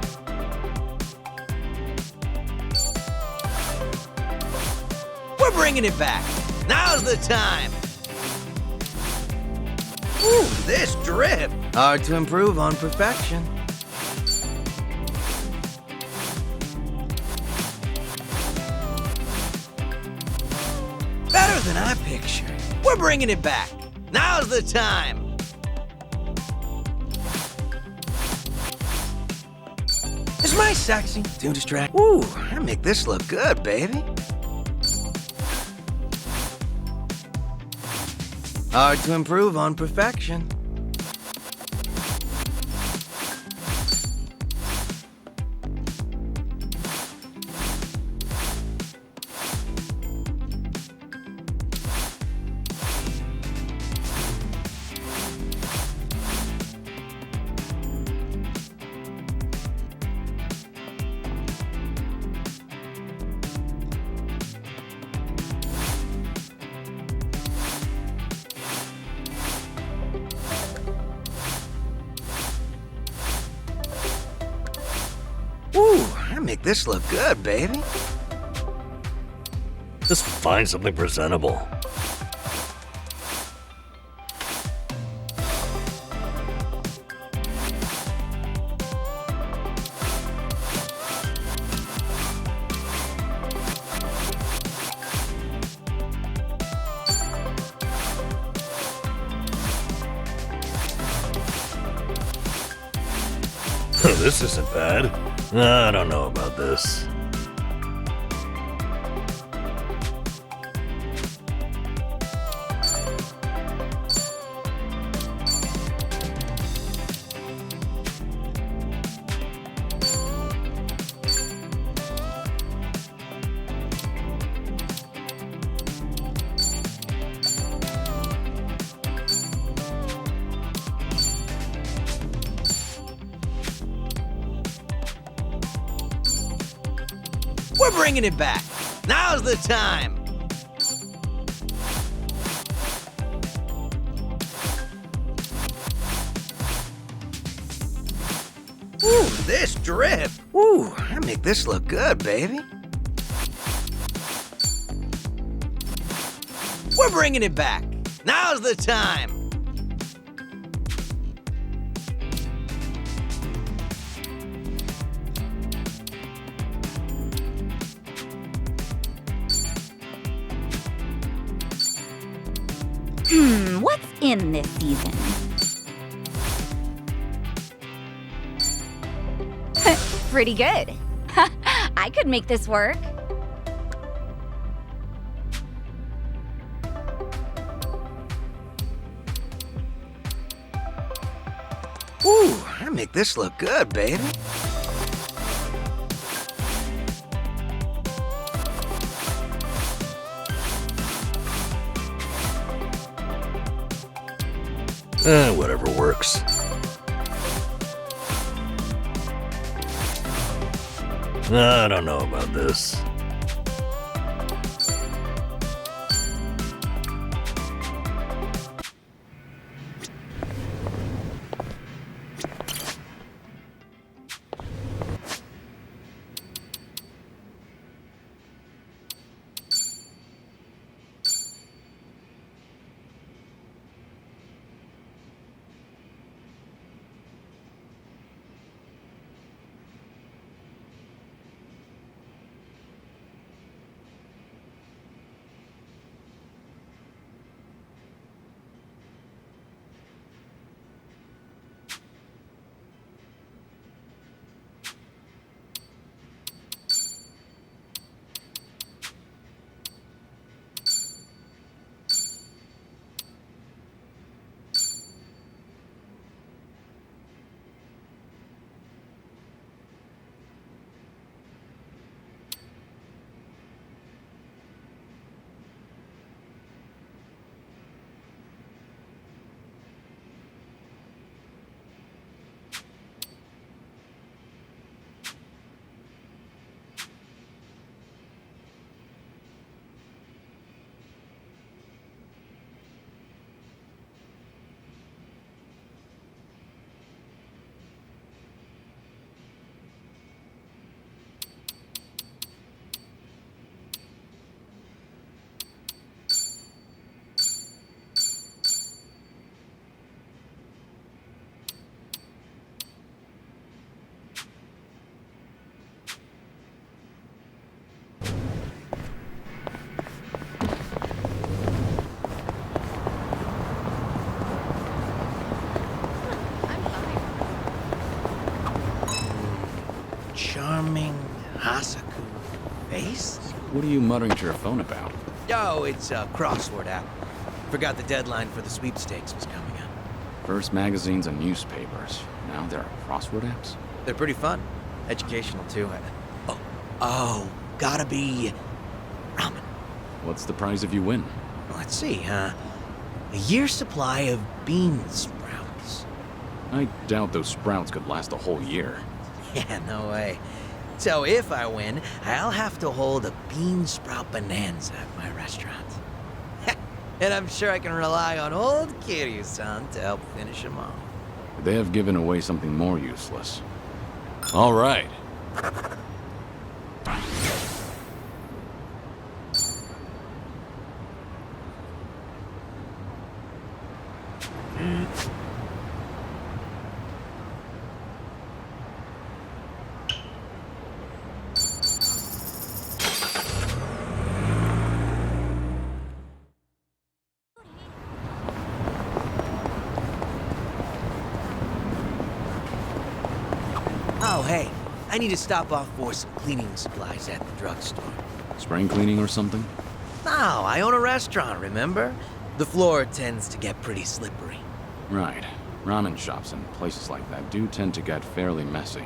We're bringing it back. Now's the time. Ooh, this drip. Hard to improve on perfection. Better than I pictured. We're bringing it back. Now's the time! Is my sexy too distracting? Ooh, I make this look good, baby. Hard to improve on perfection. Ooh, I make this look good, baby. Just find something presentable. This isn't bad. I don't know about this. We're bringing it back. Now's the time. Ooh, this drip. Ooh, I make this look good, baby. We're bringing it back. Now's the time. What's in this season? Pretty good. I could make this work. Ooh, I make this look good, baby. Whatever works. I don't know about this. charming Hasaku face? What are you muttering to your phone about? Oh, it's a crossword app. Forgot the deadline for the sweepstakes was coming up. First magazines and newspapers. Now there are crossword apps? They're pretty fun. Educational, too. Oh, gotta be ramen. What's the prize if you win? Let's see, a year's supply of bean sprouts. I doubt those sprouts could last a whole year. Yeah, no way. So if I win, I'll have to hold a bean sprout bonanza at my restaurant. And I'm sure I can rely on old Kiryu-san to help finish them off. They have given away something more useless. All right. Oh, hey, I need to stop off for some cleaning supplies at the drugstore. Spring cleaning or something? No, I own a restaurant, remember? The floor tends to get pretty slippery. Right. Ramen shops and places like that do tend to get fairly messy.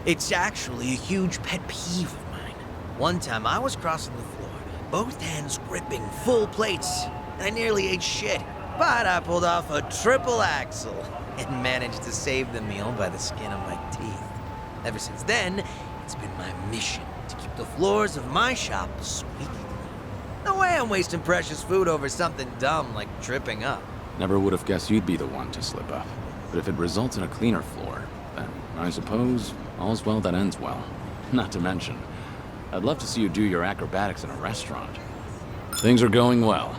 It's actually a huge pet peeve of mine. One time I was crossing the floor, both hands gripping full plates, and I nearly ate shit. But I pulled off a triple axel and managed to save the meal by the skin of my teeth. Ever since then, it's been my mission to keep the floors of my shop squeaky clean. No way I'm wasting precious food over something dumb like tripping up. Never would have guessed you'd be the one to slip up. But if it results in a cleaner floor, then I suppose all's well that ends well. Not to mention, I'd love to see you do your acrobatics in a restaurant. Things are going well.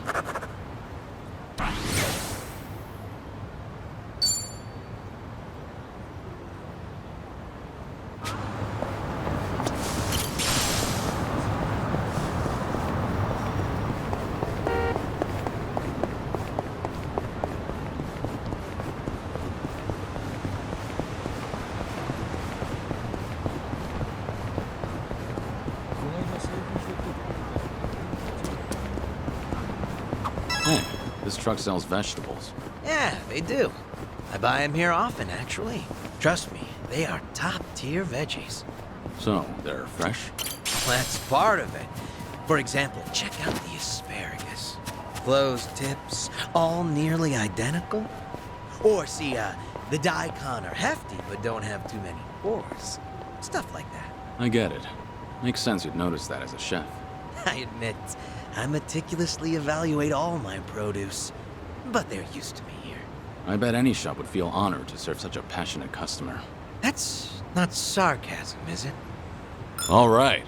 Hey, this truck sells vegetables. Yeah, they do. I buy them here often, actually. Trust me, they are top-tier veggies. So, they're fresh? That's part of it. For example, check out the asparagus. Closed tips, all nearly identical. Or see, the daikon are hefty but don't have too many pores. Stuff like that. I get it. Makes sense you'd notice that as a chef. I admit, I meticulously evaluate all my produce, but they're used to me here. I bet any shop would feel honored to serve such a passionate customer. That's not sarcasm, is it? All right.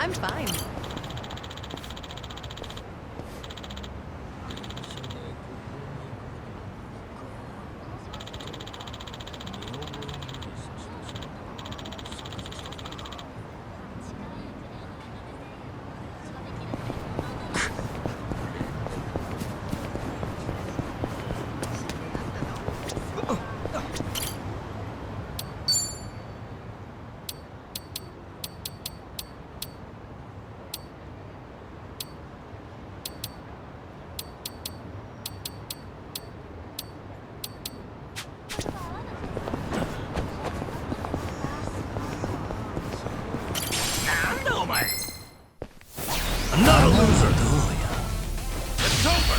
I'm fine. I'm not a loser. It's over.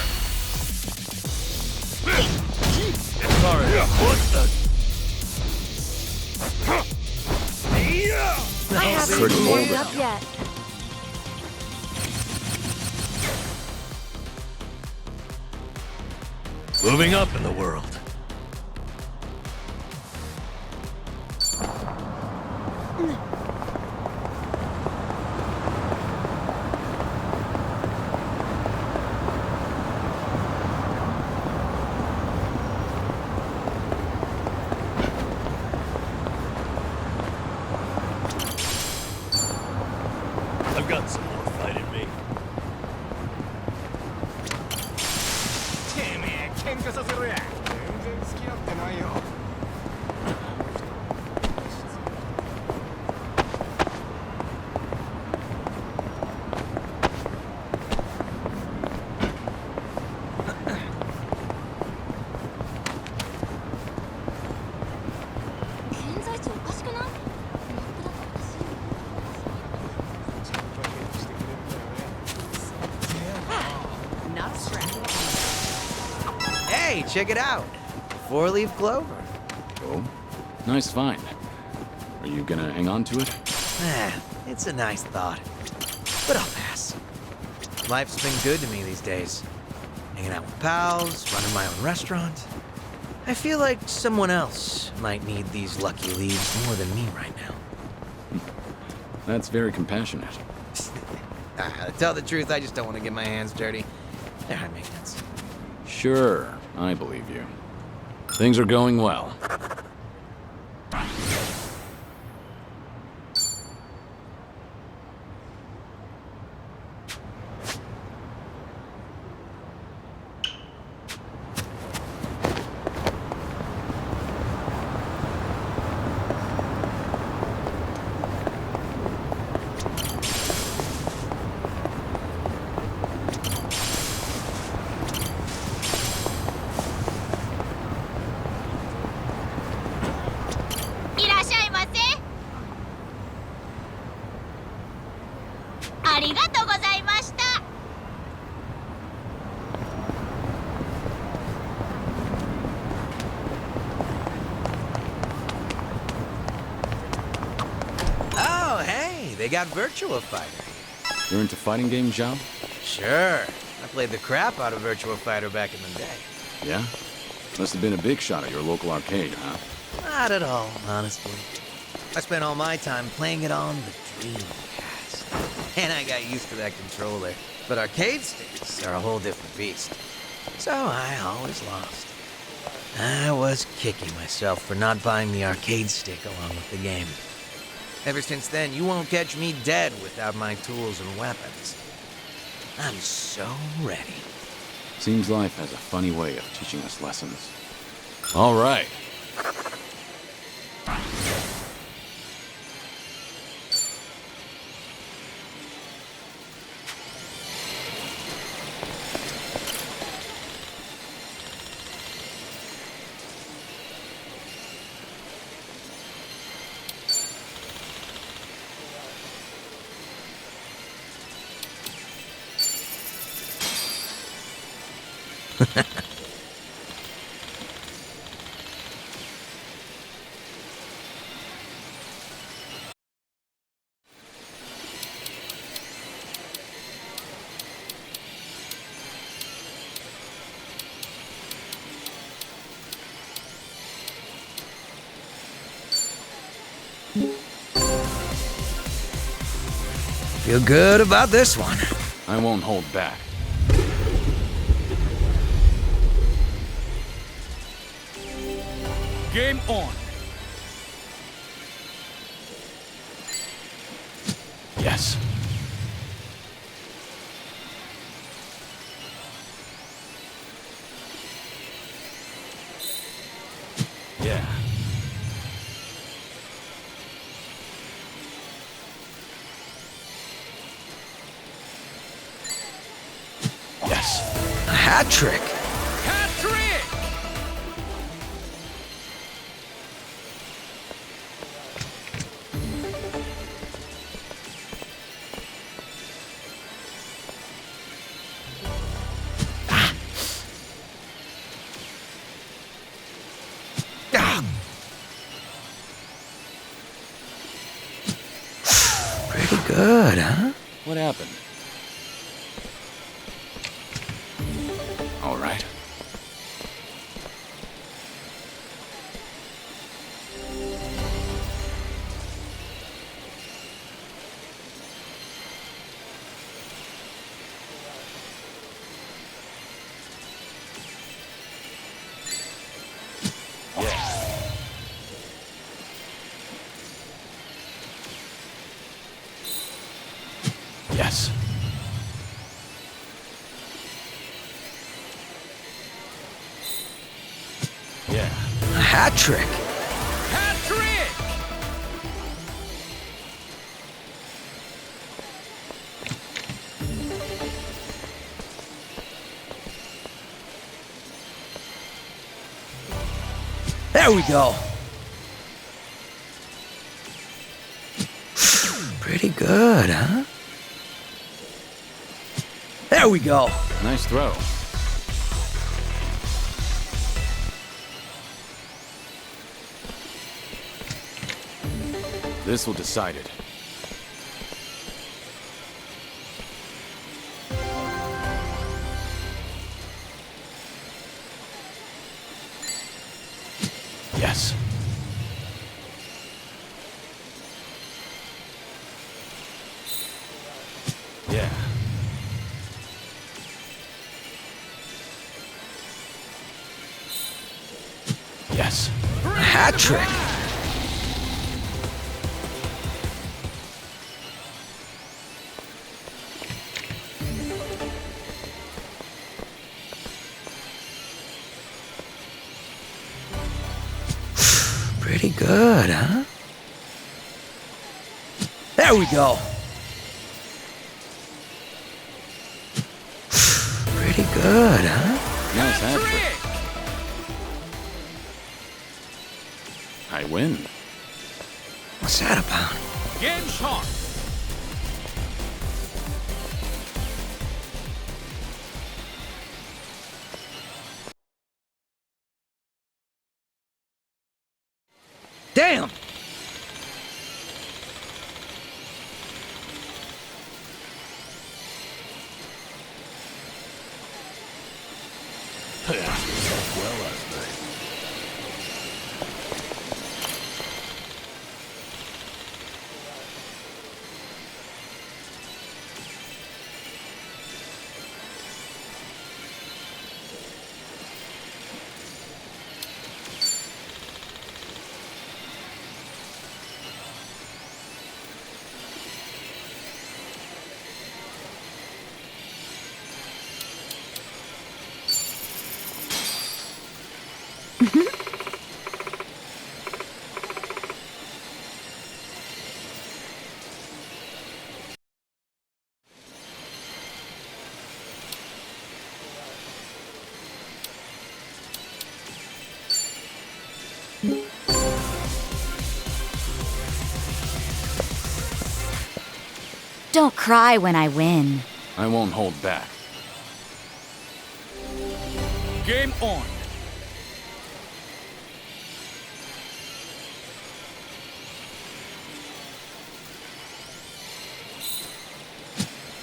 It's already. What the? Kurt Warmed Holden. up yet. Moving up in the world. I've got some more fight in me. てめえ喧嘩させろや。全然付き合ってないよ。現在地おかしくない？ Not scratch. Hey, check it out. Four-leaf clover. Oh, nice find. Are you gonna hang on to it? It's a nice thought, but I'll pass. Life's been good to me these days. Hanging out with pals, running my own restaurant. I feel like someone else might need these lucky leaves more than me right now. That's very compassionate. To tell the truth, I just don't want to get my hands dirty. They're high maintenance. Sure, I believe you. Things are going well. Oh, hey, they got Virtua Fighter. You're into fighting games, Zhao? Sure. I played the crap out of Virtua Fighter back in the day. Yeah? Must have been a big shot at your local arcade, huh? Not at all, honestly. I spent all my time playing it on the Dreamcast. And I got used to that controller. But arcade sticks are a whole different beast. So I always lost. I was kicking myself for not buying the arcade stick along with the game. Ever since then, you won't catch me dead without my tools and weapons. I'm so ready. Seems life has a funny way of teaching us lessons. All right. Feel good about this one. I won't hold back. Game on. Yes. Yeah. Yes. A hat trick. Hat trick! good, huh? What happened? All right. Yes. Yeah. A hat trick. Hat trick! There we go. Pretty good, huh? There we go. Nice throw. This will decide it. Yes. Yeah. Yes. A hat trick. Pretty good, huh? There we go. Pretty good, huh? Nice hat trick. I win. What's that about? Game shot. Damn! Well last night. Don't cry when I win. I won't hold back. Game on.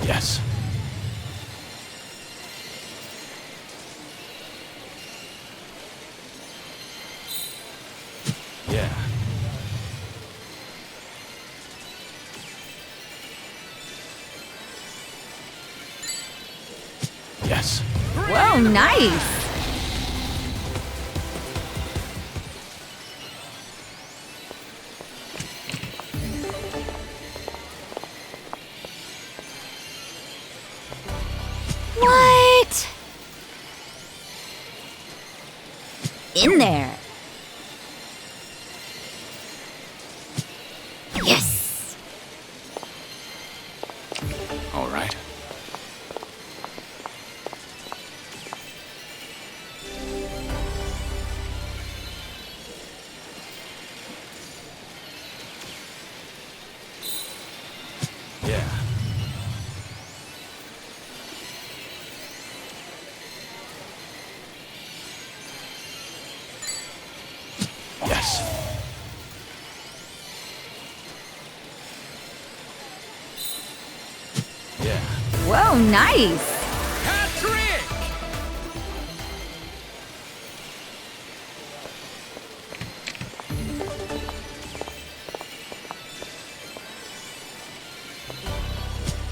Yes. Yeah. Yes. Whoa, nice! What? In there. Yes! All right. Yeah. Yes. Oh, nice. Hat-trick!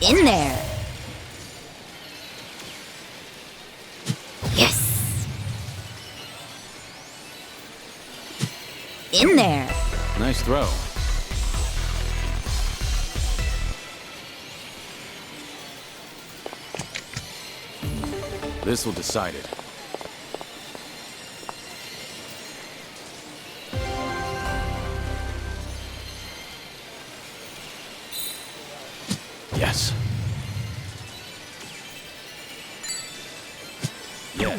In there. Yes. In there. Nice throw. This will decide it. Yes. Yeah.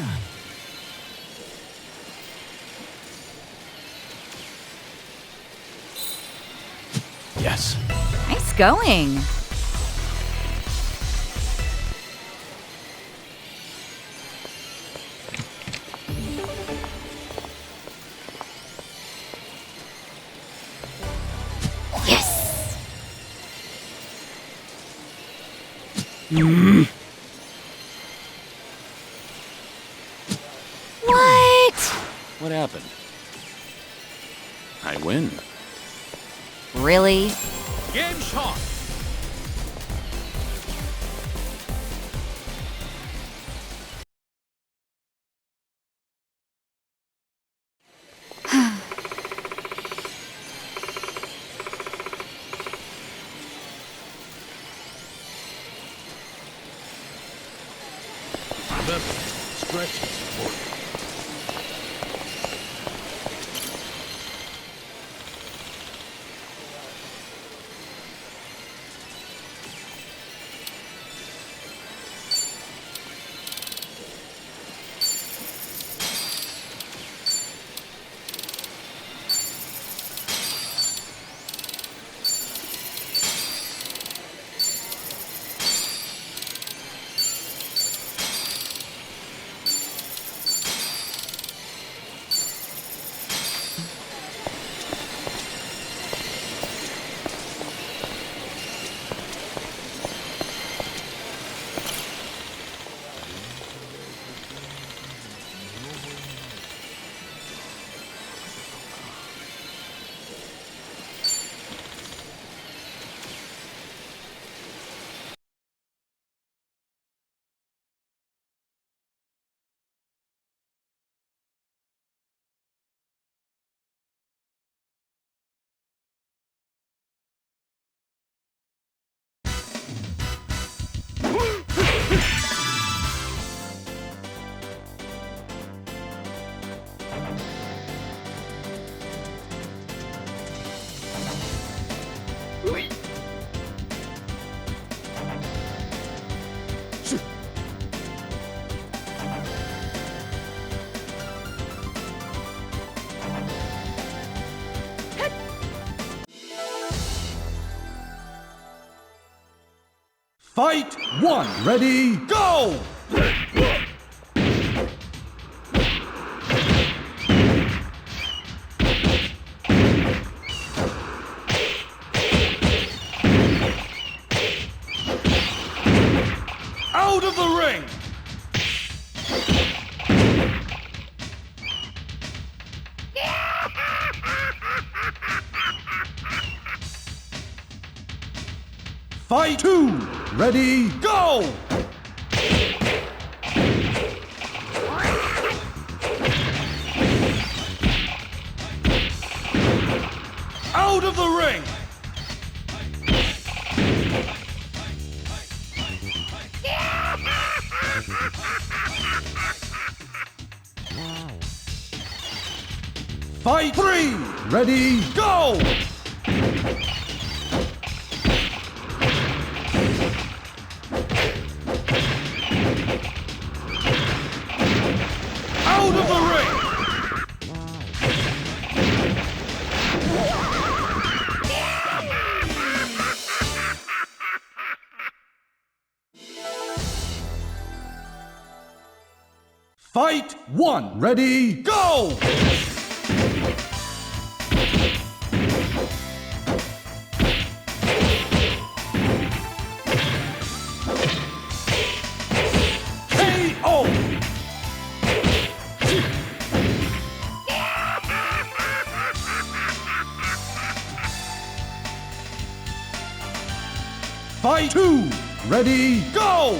Yes. Nice going. Yes. What? What happened? I win. Really? Game shot. Remember, stretch is important. Fight one. Ready, go! Out of the ring! Fight two. Ready, go! Out of the ring! Fight three. Ready, go! Out of the ring! Fight one. Ready, go! Fight 2, ready, go!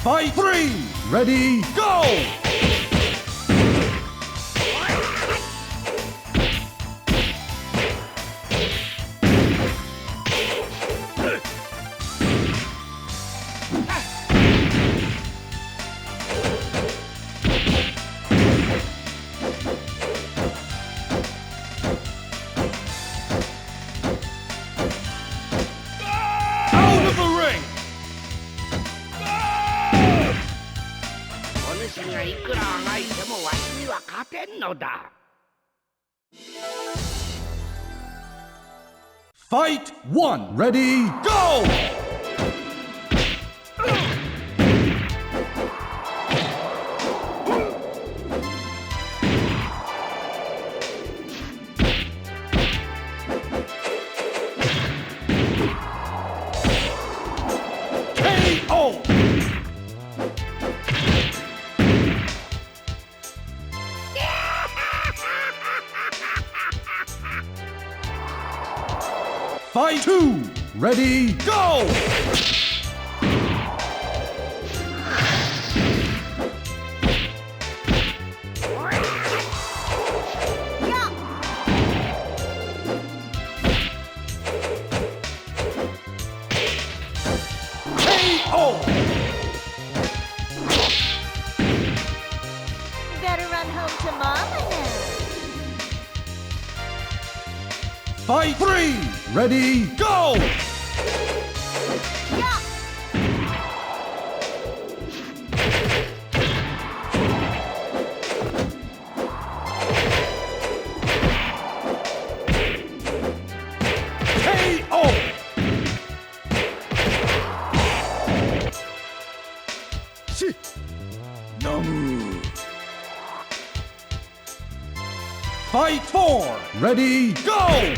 Fight 3, ready, go! Out of the ring! お主がいくらあがいてもわしには勝てんのだ。Fight 1, ready, go! KO! Fight 2, ready, go! KO! Better run home to Mama now. Fight 3, ready, go! KO! Namu! Fight 4, ready, go!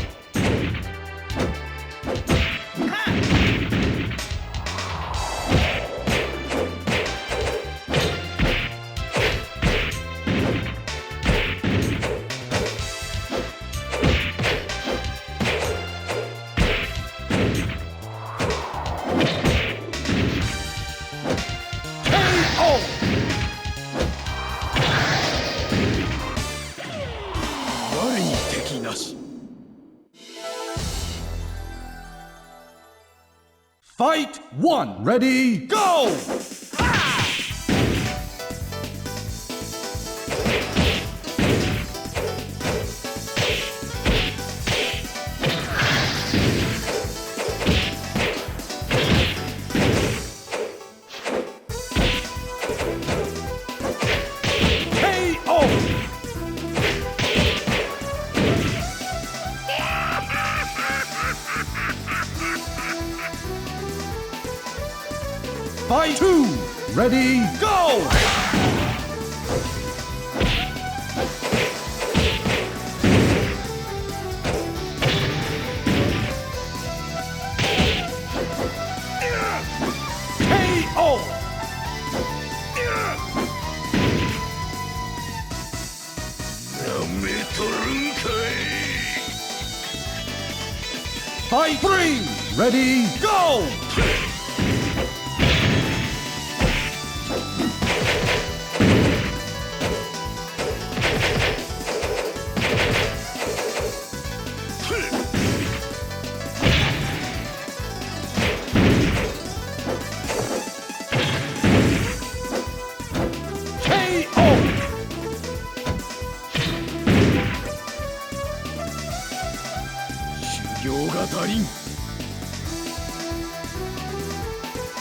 KO! Fight 1, ready, go! KO! Fight 2, ready, go! KO! Fight 3, ready, go!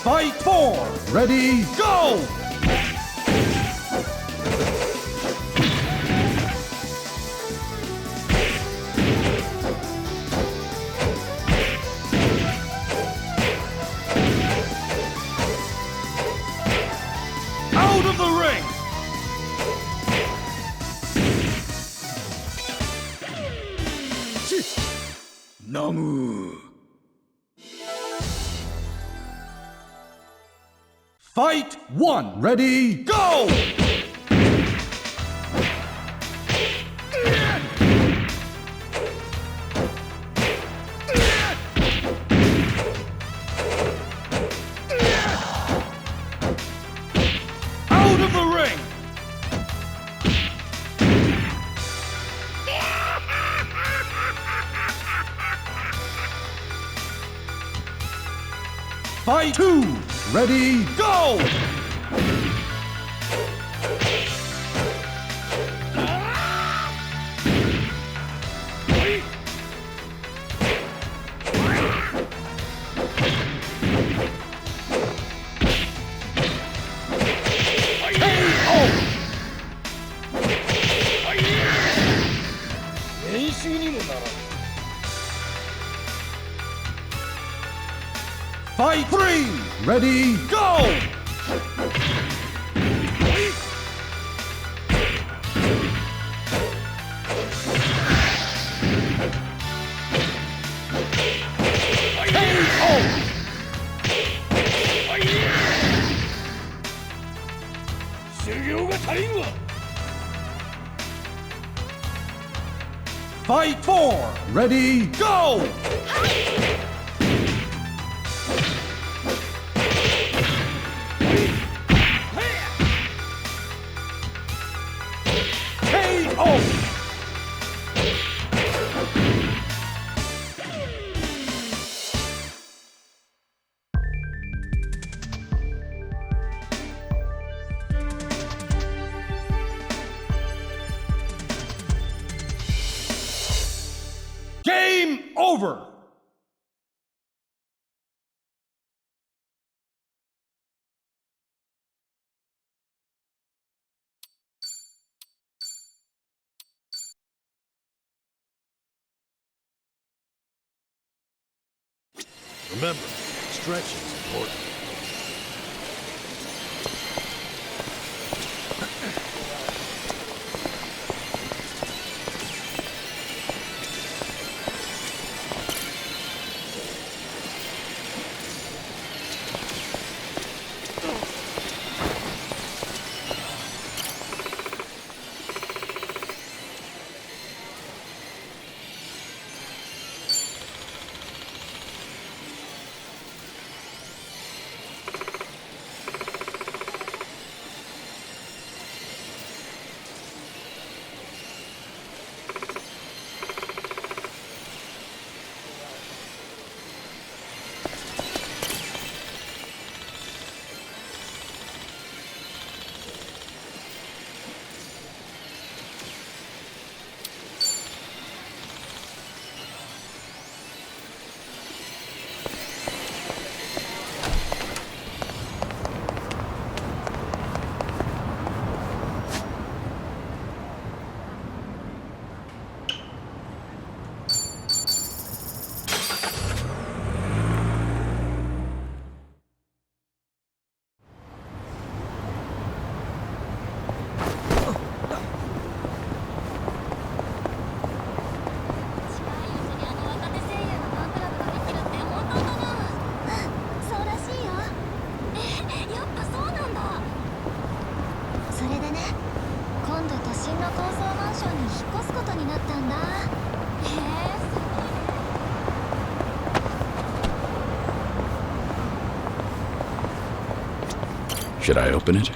Fight 4, ready, go! Namu. Fight 1. Ready, go! Out of the ring! Fight 2! Ready, go! Fight 3! Ready, go! Fight 4! Ready, go! Game over! Remember, stretching is important. Should I open it?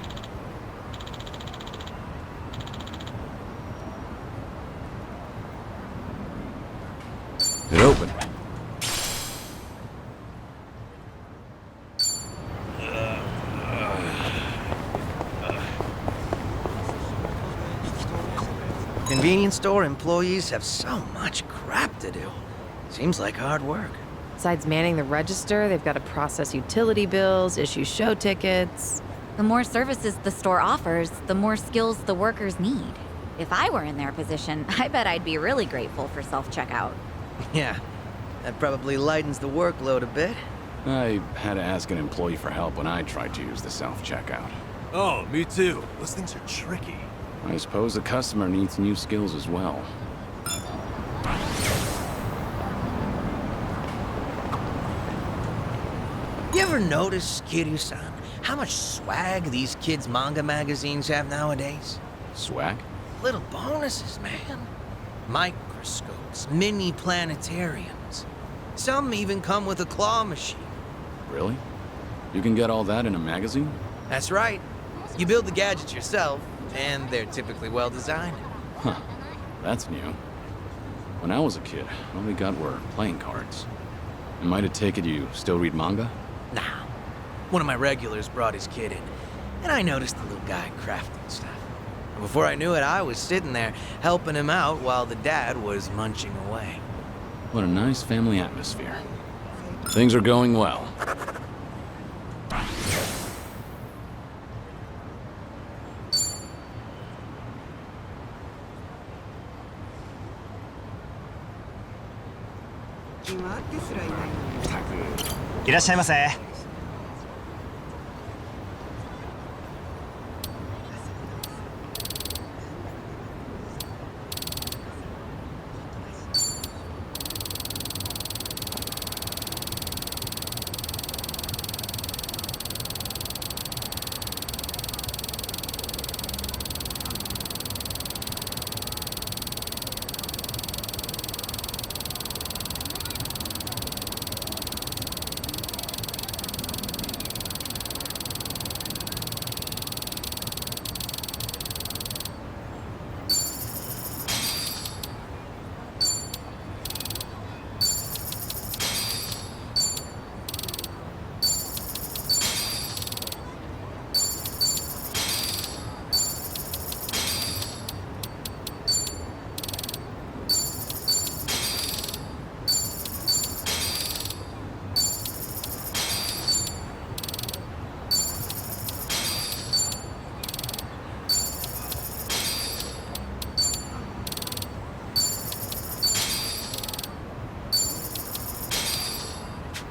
It opened. Convenience store employees have so much crap to do. Seems like hard work. Besides manning the register, they've got to process utility bills, issue show tickets. The more services the store offers, the more skills the workers need. If I were in their position, I bet I'd be really grateful for self-checkout. Yeah, that probably lightens the workload a bit. I had to ask an employee for help when I tried to use the self-checkout. Oh, me too. Those things are tricky. I suppose the customer needs new skills as well. ever notice, Kiryu-san, how much swag these kids' manga magazines have nowadays? Swag? Little bonuses, man. Microscopes, mini planetariums. Some even come with a claw machine. Really? You can get all that in a magazine? That's right. You build the gadgets yourself, and they're typically well designed. Huh. That's new. When I was a kid, all we got were playing cards. And might have taken you still read manga? Nah. One of my regulars brought his kid in, and I noticed the little guy crafting stuff. And before I knew it, I was sitting there helping him out while the dad was munching away. What a nice family atmosphere. Things are going well.いらっしゃいませ。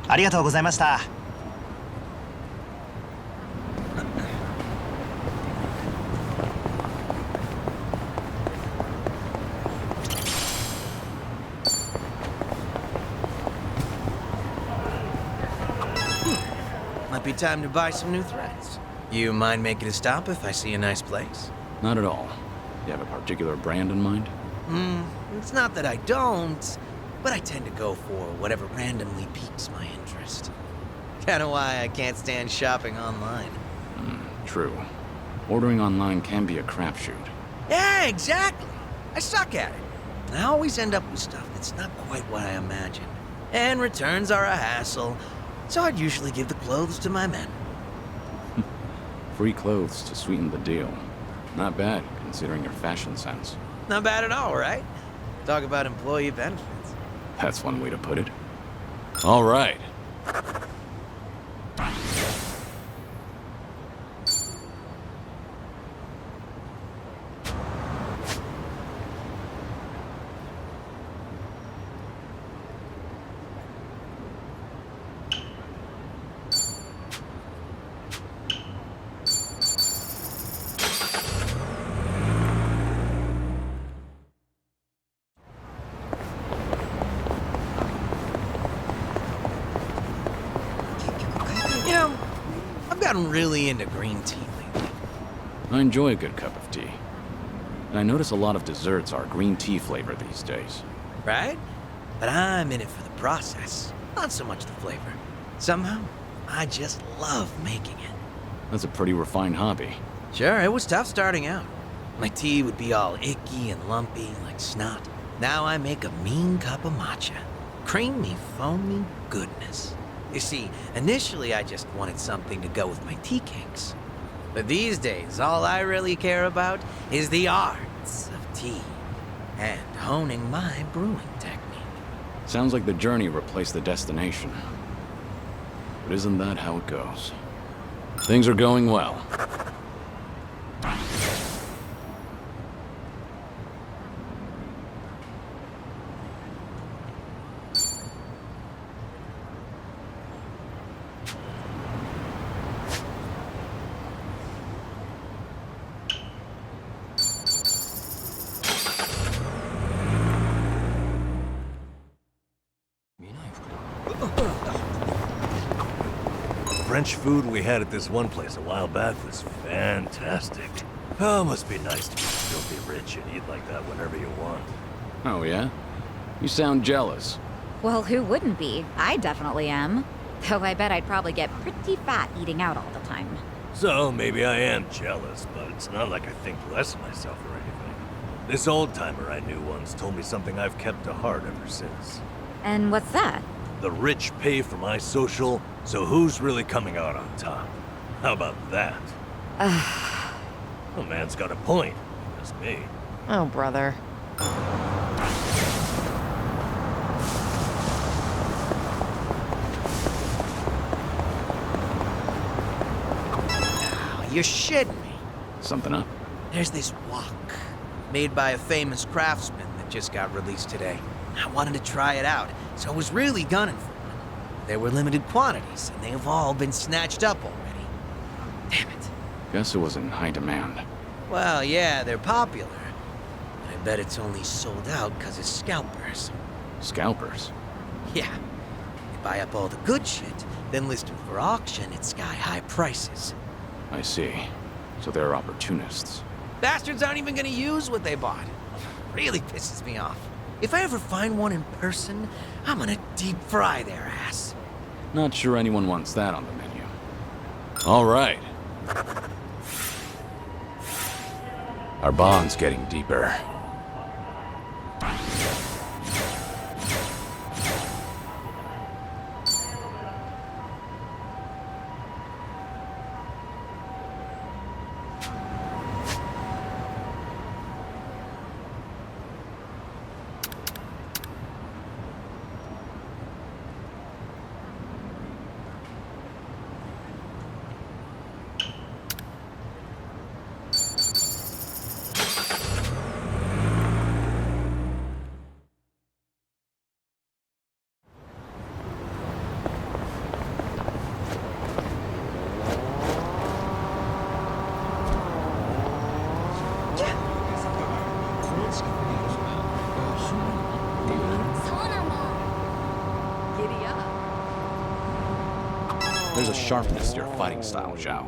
ありがとうございました。Might be time to buy some new threads. You mind making a stop if I see a nice place? Not at all. You have a particular brand in mind? It's not that I don't, but I tend to go for whatever randomly piques my interest. Kinda why I can't stand shopping online. True. Ordering online can be a crapshoot. Yeah, exactly. I suck at it. I always end up with stuff that's not quite what I imagined. And returns are a hassle, so I'd usually give the clothes to my men. Free clothes to sweeten the deal. Not bad, considering your fashion sense. Not bad at all, right? Talk about employee benefits. That's one way to put it. All right. You know, I've gotten really into green tea lately. I enjoy a good cup of tea. And I notice a lot of desserts are green tea flavor these days. Right? But I'm in it for the process, not so much the flavor. Somehow, I just love making it. That's a pretty refined hobby. Sure, it was tough starting out. My tea would be all icky and lumpy like snot. Now I make a mean cup of matcha. Creamy, foamy goodness. You see, initially I just wanted something to go with my tea cakes. But these days, all I really care about is the arts of tea and honing my brewing technique. Sounds like the journey replaced the destination. But isn't that how it goes? Things are going well. French food we had at this one place a while back was fantastic. Oh, must be nice to be filthy rich and eat like that whenever you want. Oh, yeah? You sound jealous. Well, who wouldn't be? I definitely am. Though I bet I'd probably get pretty fat eating out all the time. So, maybe I am jealous, but it's not like I think less of myself or anything. This old-timer I knew once told me something I've kept to heart ever since. And what's that? The rich pay for my social, so who's really coming out on top? How about that? Oh, man's got a point. Just me. Oh, brother. You're shitting me. Something up? There's this wok, made by a famous craftsman that just got released today. I wanted to try it out, so I was really gunning for it. There were limited quantities, and they have all been snatched up already. Damn it. Guess it was in high demand. Well, yeah, they're popular. But I bet it's only sold out because of scalpers. Scalpers? Yeah. They buy up all the good shit, then list them for auction at sky-high prices. I see. So they're opportunists. Bastards aren't even gonna use what they bought. Really pisses me off. If I ever find one in person, I'm gonna deep fry their ass. Not sure anyone wants that on the menu. All right. Our bond's getting deeper. There's a sharpness to your fighting style, Zhao.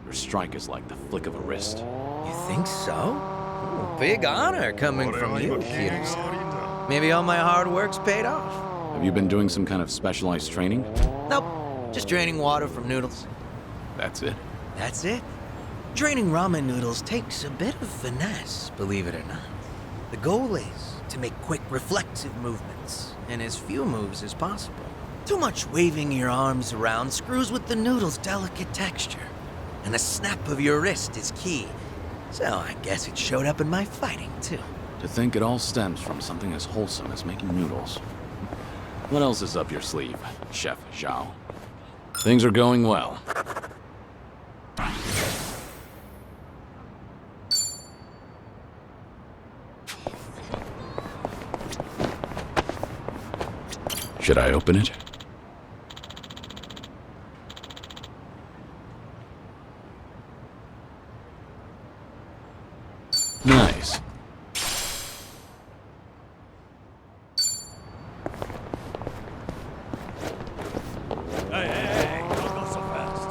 Your strike is like the flick of a wrist. You think so? Ooh, big honor coming from you, Kiryu-san. Maybe all my hard work's paid off. Have you been doing some kind of specialized training? Nope, just draining water from noodles. That's it? That's it. Draining ramen noodles takes a bit of finesse, believe it or not. The goal is to make quick reflexive movements, and as few moves as possible. Too much waving your arms around screws with the noodle's delicate texture, and a snap of your wrist is key. So I guess it showed up in my fighting, too. To think it all stems from something as wholesome as making noodles. What else is up your sleeve, Chef Zhao? Things are going well. Should I open it? Nice. Hey, don't go so fast.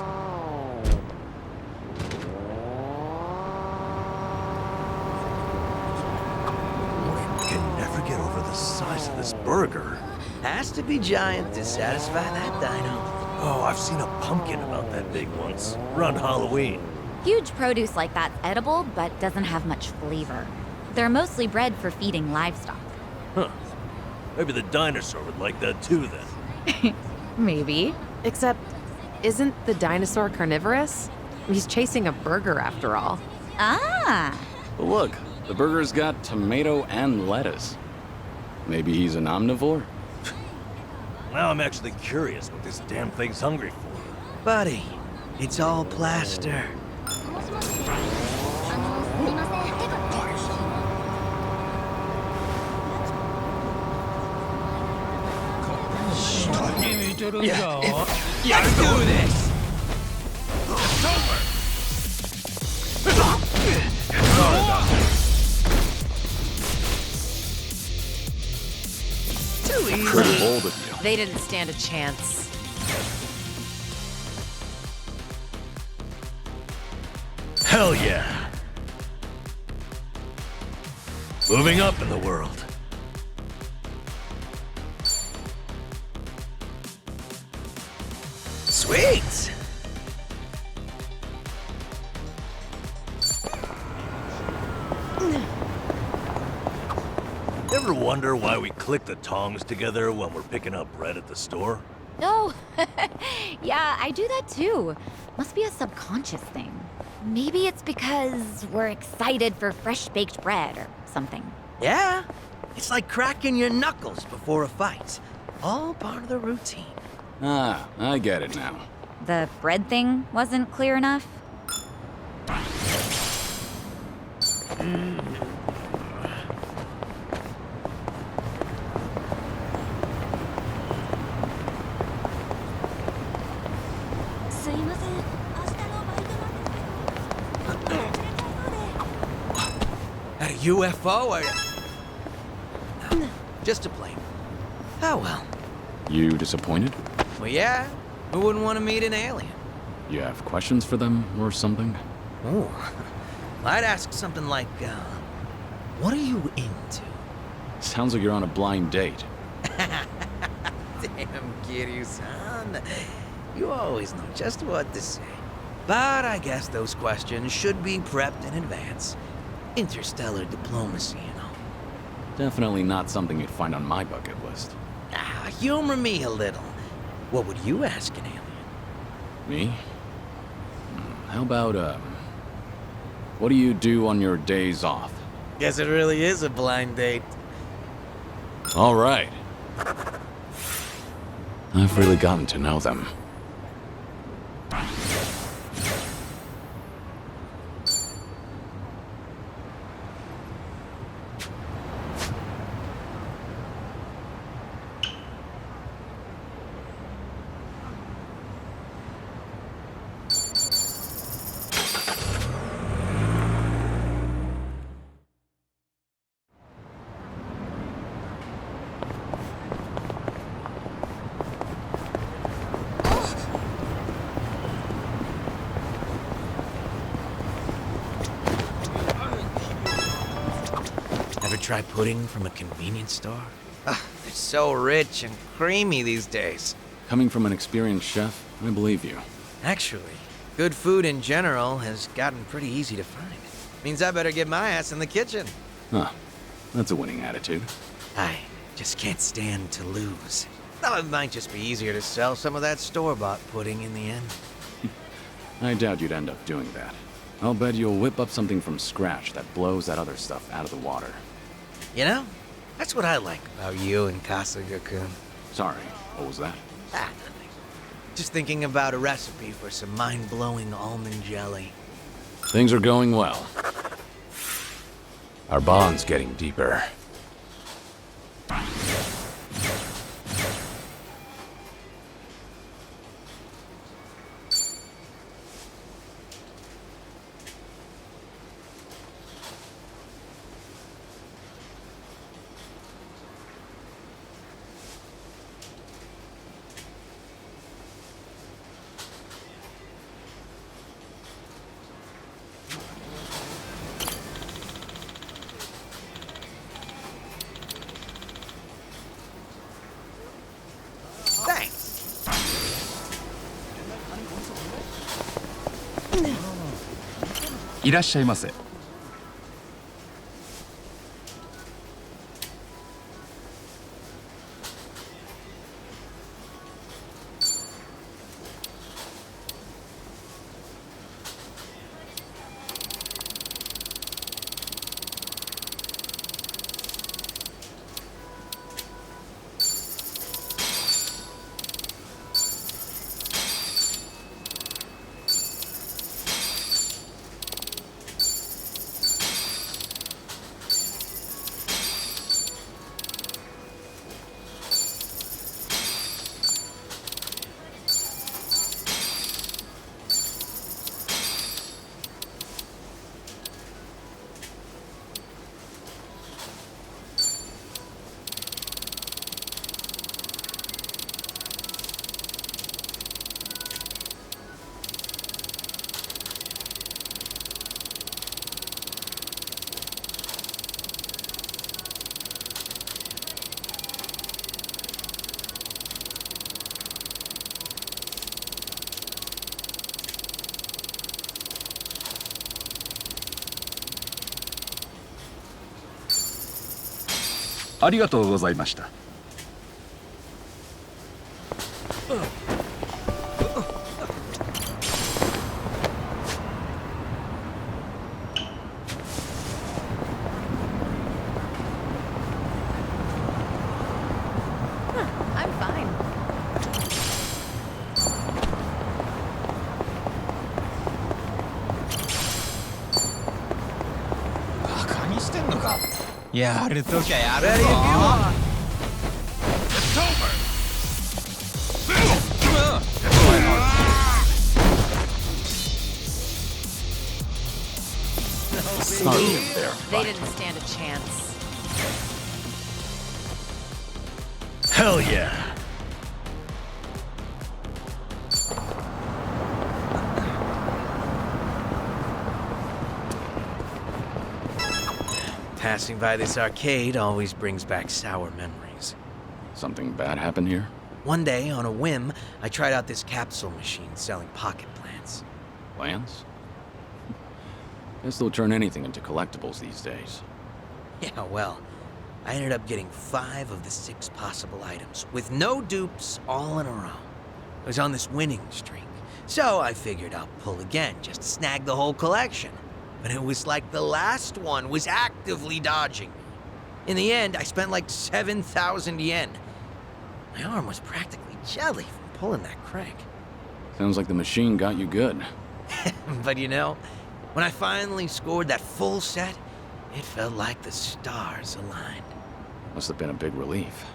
I can never get over the size of this burger. Has to be giant to satisfy that dino. Oh, I've seen a pumpkin about that big once, around Halloween. Huge produce like that's edible, but doesn't have much flavor. They're mostly bred for feeding livestock. Huh. Maybe the dinosaur would like that too, then. Maybe. Except, isn't the dinosaur carnivorous? He's chasing a burger after all. Ah! But look, the burger's got tomato and lettuce. Maybe he's an omnivore? Now I'm actually curious what this damn thing's hungry for. Buddy, it's all plaster. Let's do this! It's over! Too easy. Pretty bold of you. They didn't stand a chance. Hell yeah! Moving up in the world. Sweet! Ever wonder why we click the tongs together when we're picking up bread at the store? Oh, yeah, I do that too. Must be a subconscious thing. Maybe it's because we're excited for fresh baked bread or something. Yeah, it's like cracking your knuckles before a fight. All part of the routine. Ah, I get it now. The bread thing wasn't clear enough? At a UFO or... Just a plane. Oh well. You disappointed? Well, yeah. Who wouldn't want to meet an alien? You have questions for them or something? Oh, I'd ask something like, what are you into? Sounds like you're on a blind date. Damn, Kiryu-san. You always know just what to say. But I guess those questions should be prepped in advance. Interstellar diplomacy, you know. Definitely not something you'd find on my bucket list. Ah, humor me a little. What would you ask an alien? Me? How about, what do you do on your days off? Guess it really is a blind date. All right. I've really gotten to know them. Ever try pudding from a convenience store? They're so rich and creamy these days. Coming from an experienced chef, I believe you. Actually, good food in general has gotten pretty easy to find. Means I better get my ass in the kitchen. Huh. That's a winning attitude. I just can't stand to lose. Though it might just be easier to sell some of that store-bought pudding in the end. I doubt you'd end up doing that. I'll bet you'll whip up something from scratch that blows that other stuff out of the water. You know, that's what I like about you and Kasuga-kun. Sorry, what was that? Ah, nothing. Just thinking about a recipe for some mind-blowing almond jelly. Things are going well. Our bond's getting deeper. Thanks. いらっしゃいませ。ありがとうございました。I'm fine. バカにしてんのか。やるときゃやるぞ。They didn't stand a chance. Hell yeah! Passing by this arcade always brings back sour memories. Something bad happened here? One day, on a whim, I tried out this capsule machine selling pocket plants. Plants? Guess they'll turn anything into collectibles these days. Yeah, well, I ended up getting 5 of the 6 possible items, with no dupes, all in a row. I was on this winning streak, so I figured I'll pull again just to snag the whole collection. But it was like the last one was actively dodging me. In the end, I spent like 7,000 yen. My arm was practically jelly from pulling that crank. Sounds like the machine got you good. But you know, when I finally scored that full set, it felt like the stars aligned. Must have been a big relief.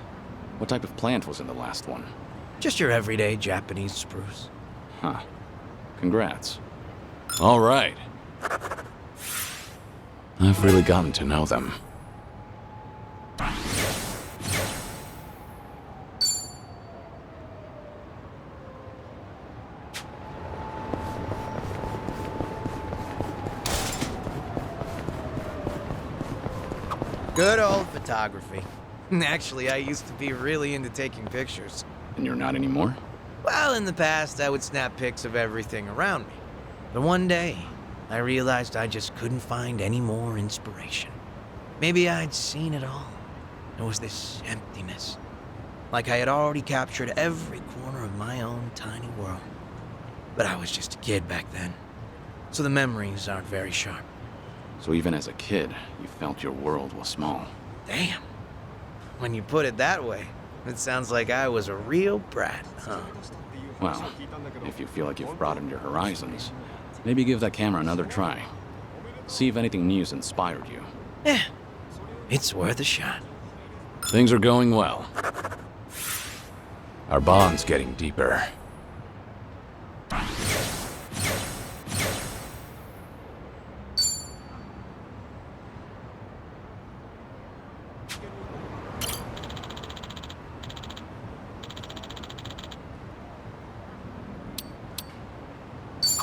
What type of plant was in the last one? Just your everyday Japanese spruce. Huh. Congrats. All right. I've really gotten to know them. Good old photography. Actually, I used to be really into taking pictures. And you're not anymore? Well, in the past, I would snap pics of everything around me. But one day, I realized I just couldn't find any more inspiration. Maybe I'd seen it all. There was this emptiness. Like I had already captured every corner of my own tiny world. But I was just a kid back then. So the memories aren't very sharp. So even as a kid, you felt your world was small. Damn. When you put it that way, it sounds like I was a real brat, huh? Well, if you feel like you've broadened your horizons, maybe give that camera another try. See if anything new's inspired you. Yeah, it's worth a shot. Things are going well. Our bond's getting deeper.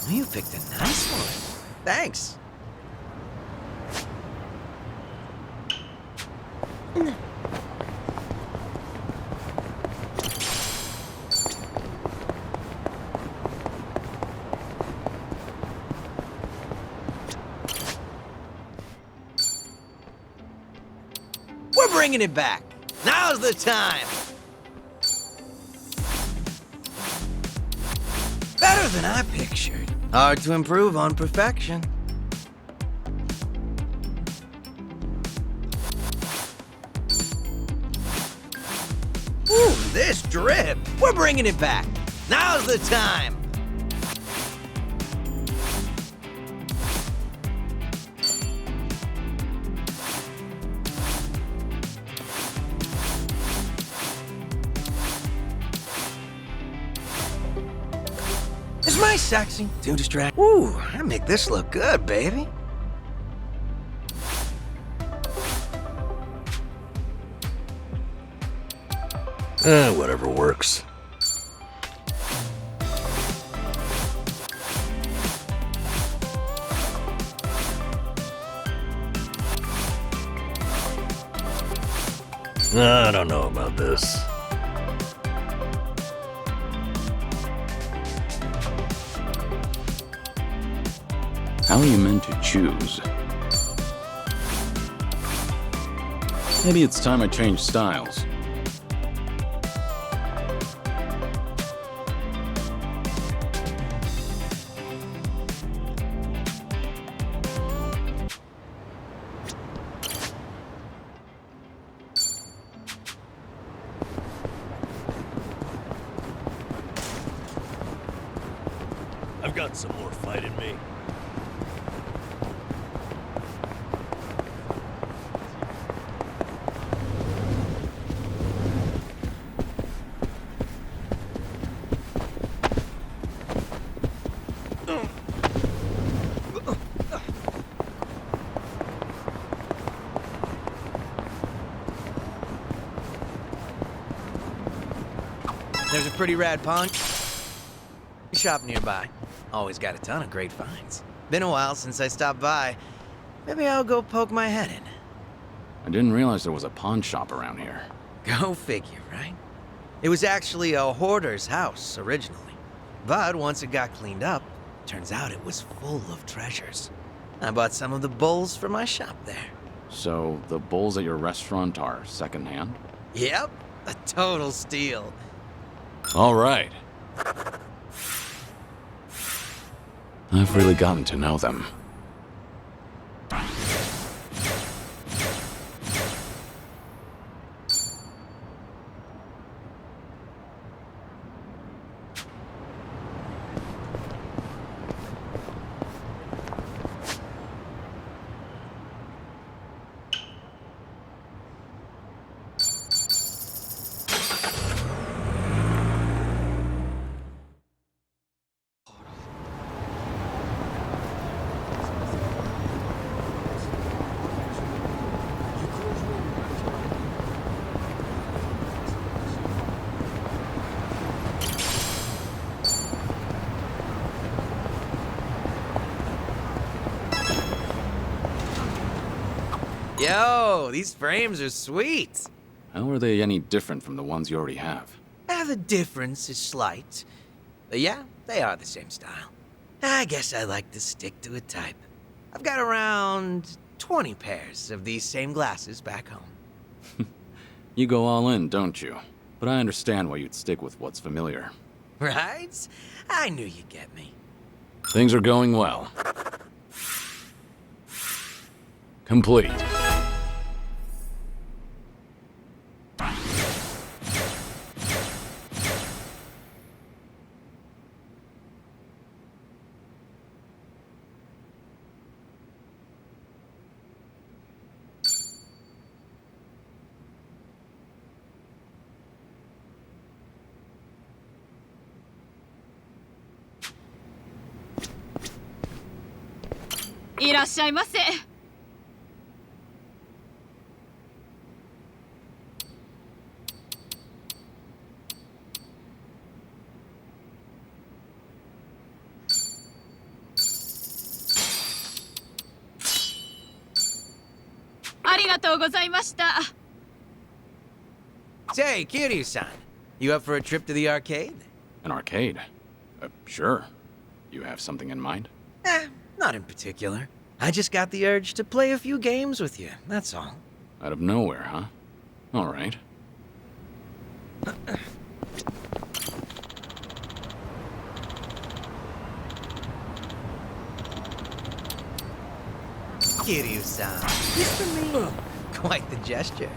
You picked a nice one. Thanks. We're bringing it back. Now's the time. Better than I pictured. Hard to improve on perfection. Ooh, this drip. We're bringing it back. Now's the time. Is my sexy too distracting? Ooh, I make this look good, baby. Whatever works. I don't know about this. How are you meant to choose? Maybe it's time I change styles. I've got some more fight in me. There's a pretty rad pawn shop nearby. Always got a ton of great finds. Been a while since I stopped by. Maybe I'll go poke my head in. I didn't realize there was a pawn shop around here. Go figure, right? It was actually a hoarder's house originally. But once it got cleaned up, turns out it was full of treasures. I bought some of the bowls for my shop there. So, the bowls at your restaurant are secondhand? Yep, a total steal. All right. I've really gotten to know them. Yo, these frames are sweet. How are they any different from the ones you already have? The difference is slight. But yeah, they are the same style. I guess I like to stick to a type. I've got around 20 pairs of these same glasses back home. You go all in, don't you? But I understand why you'd stick with what's familiar. Right? I knew you'd get me. Things are going well. Complete. Say, Kiryu-san, you up for a trip to the arcade? An arcade? Sure. You have something in mind? Not in particular. I just got the urge to play a few games with you, that's all. Out of nowhere, huh? All right. Kiryu-san. Just for me. Quite the gesture.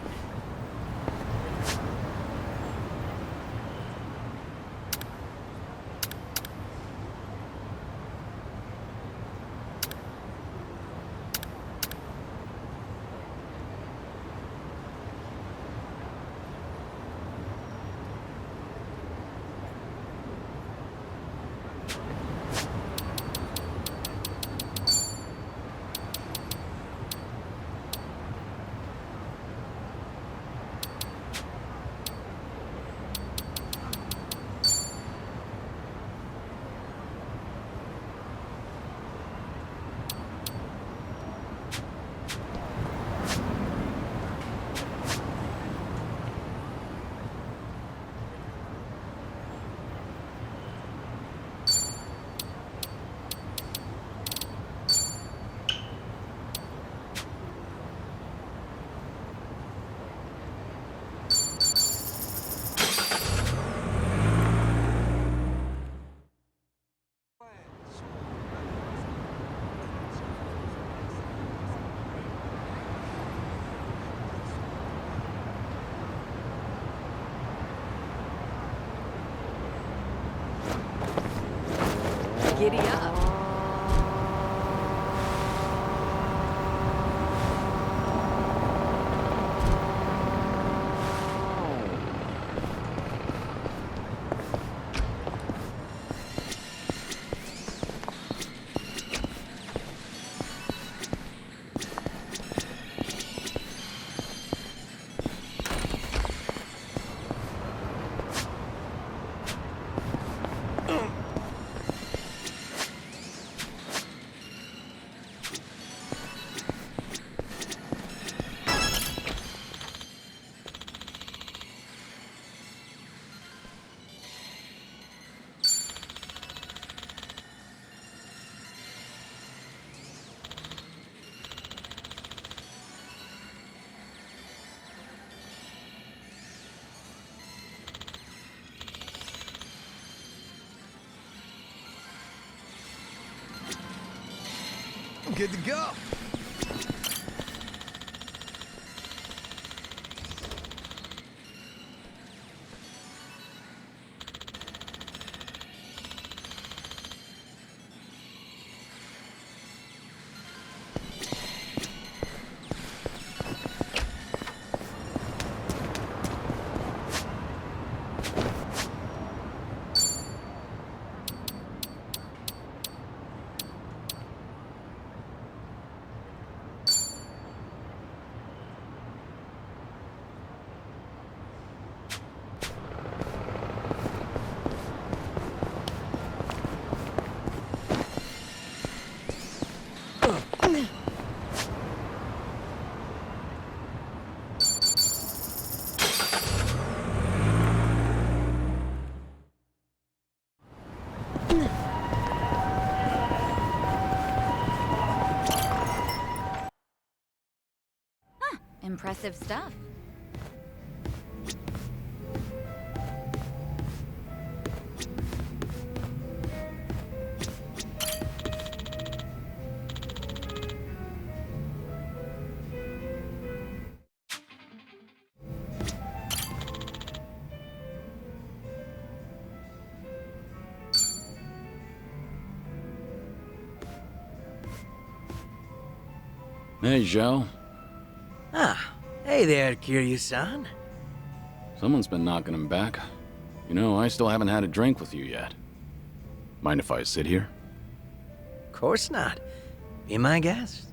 Giddy up. Good to go. Impressive stuff. Hey, Joe. Ah, hey there, Kiryu-san. Someone's been knocking him back. You know, I still haven't had a drink with you yet. Mind if I sit here? Of course not. Be my guest.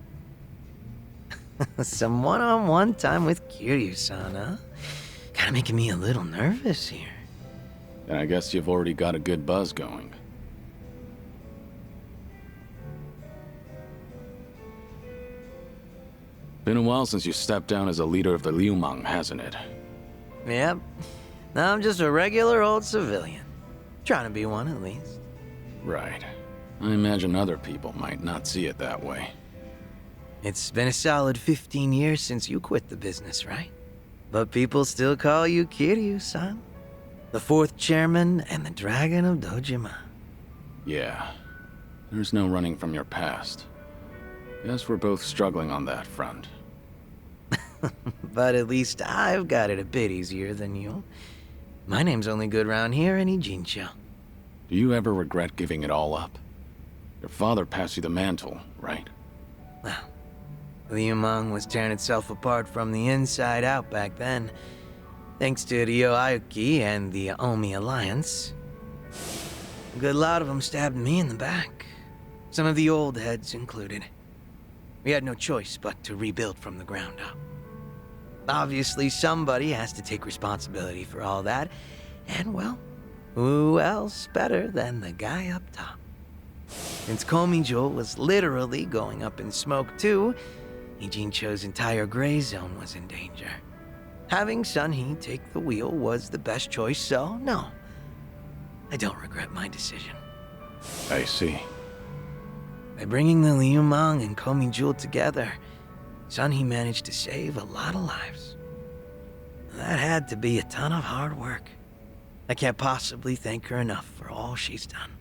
Some one-on-one time with Kiryu-san, huh? Kinda making me a little nervous here. And I guess you've already got a good buzz going. Been a while since you stepped down as a leader of the Liu Mang, hasn't it? Yep. Now I'm just a regular old civilian. Trying to be one, at least. Right. I imagine other people might not see it that way. It's been a solid 15 years since you quit the business, right? But people still call you Kiryu-san. The fourth chairman and the Dragon of Dojima. Yeah. There's no running from your past. Guess we're both struggling on that front. But at least I've got it a bit easier than you. My name's only good round here in Ijincho. Do you ever regret giving it all up? Your father passed you the mantle, right? Well, Liu Mang was tearing itself apart from the inside out back then. Thanks to Ryo Aoki and the Omi Alliance. A good lot of them stabbed me in the back. Some of the old heads included. We had no choice but to rebuild from the ground up. Obviously, somebody has to take responsibility for all that, and well, who else better than the guy up top? Since Komijo was literally going up in smoke too, Ijincho's entire gray zone was in danger. Having Sun-hee take the wheel was the best choice, so no, I don't regret my decision. I see. By bringing the Liu Mang and Komi-Jewel together, Sun-hee managed to save a lot of lives. That had to be a ton of hard work. I can't possibly thank her enough for all she's done.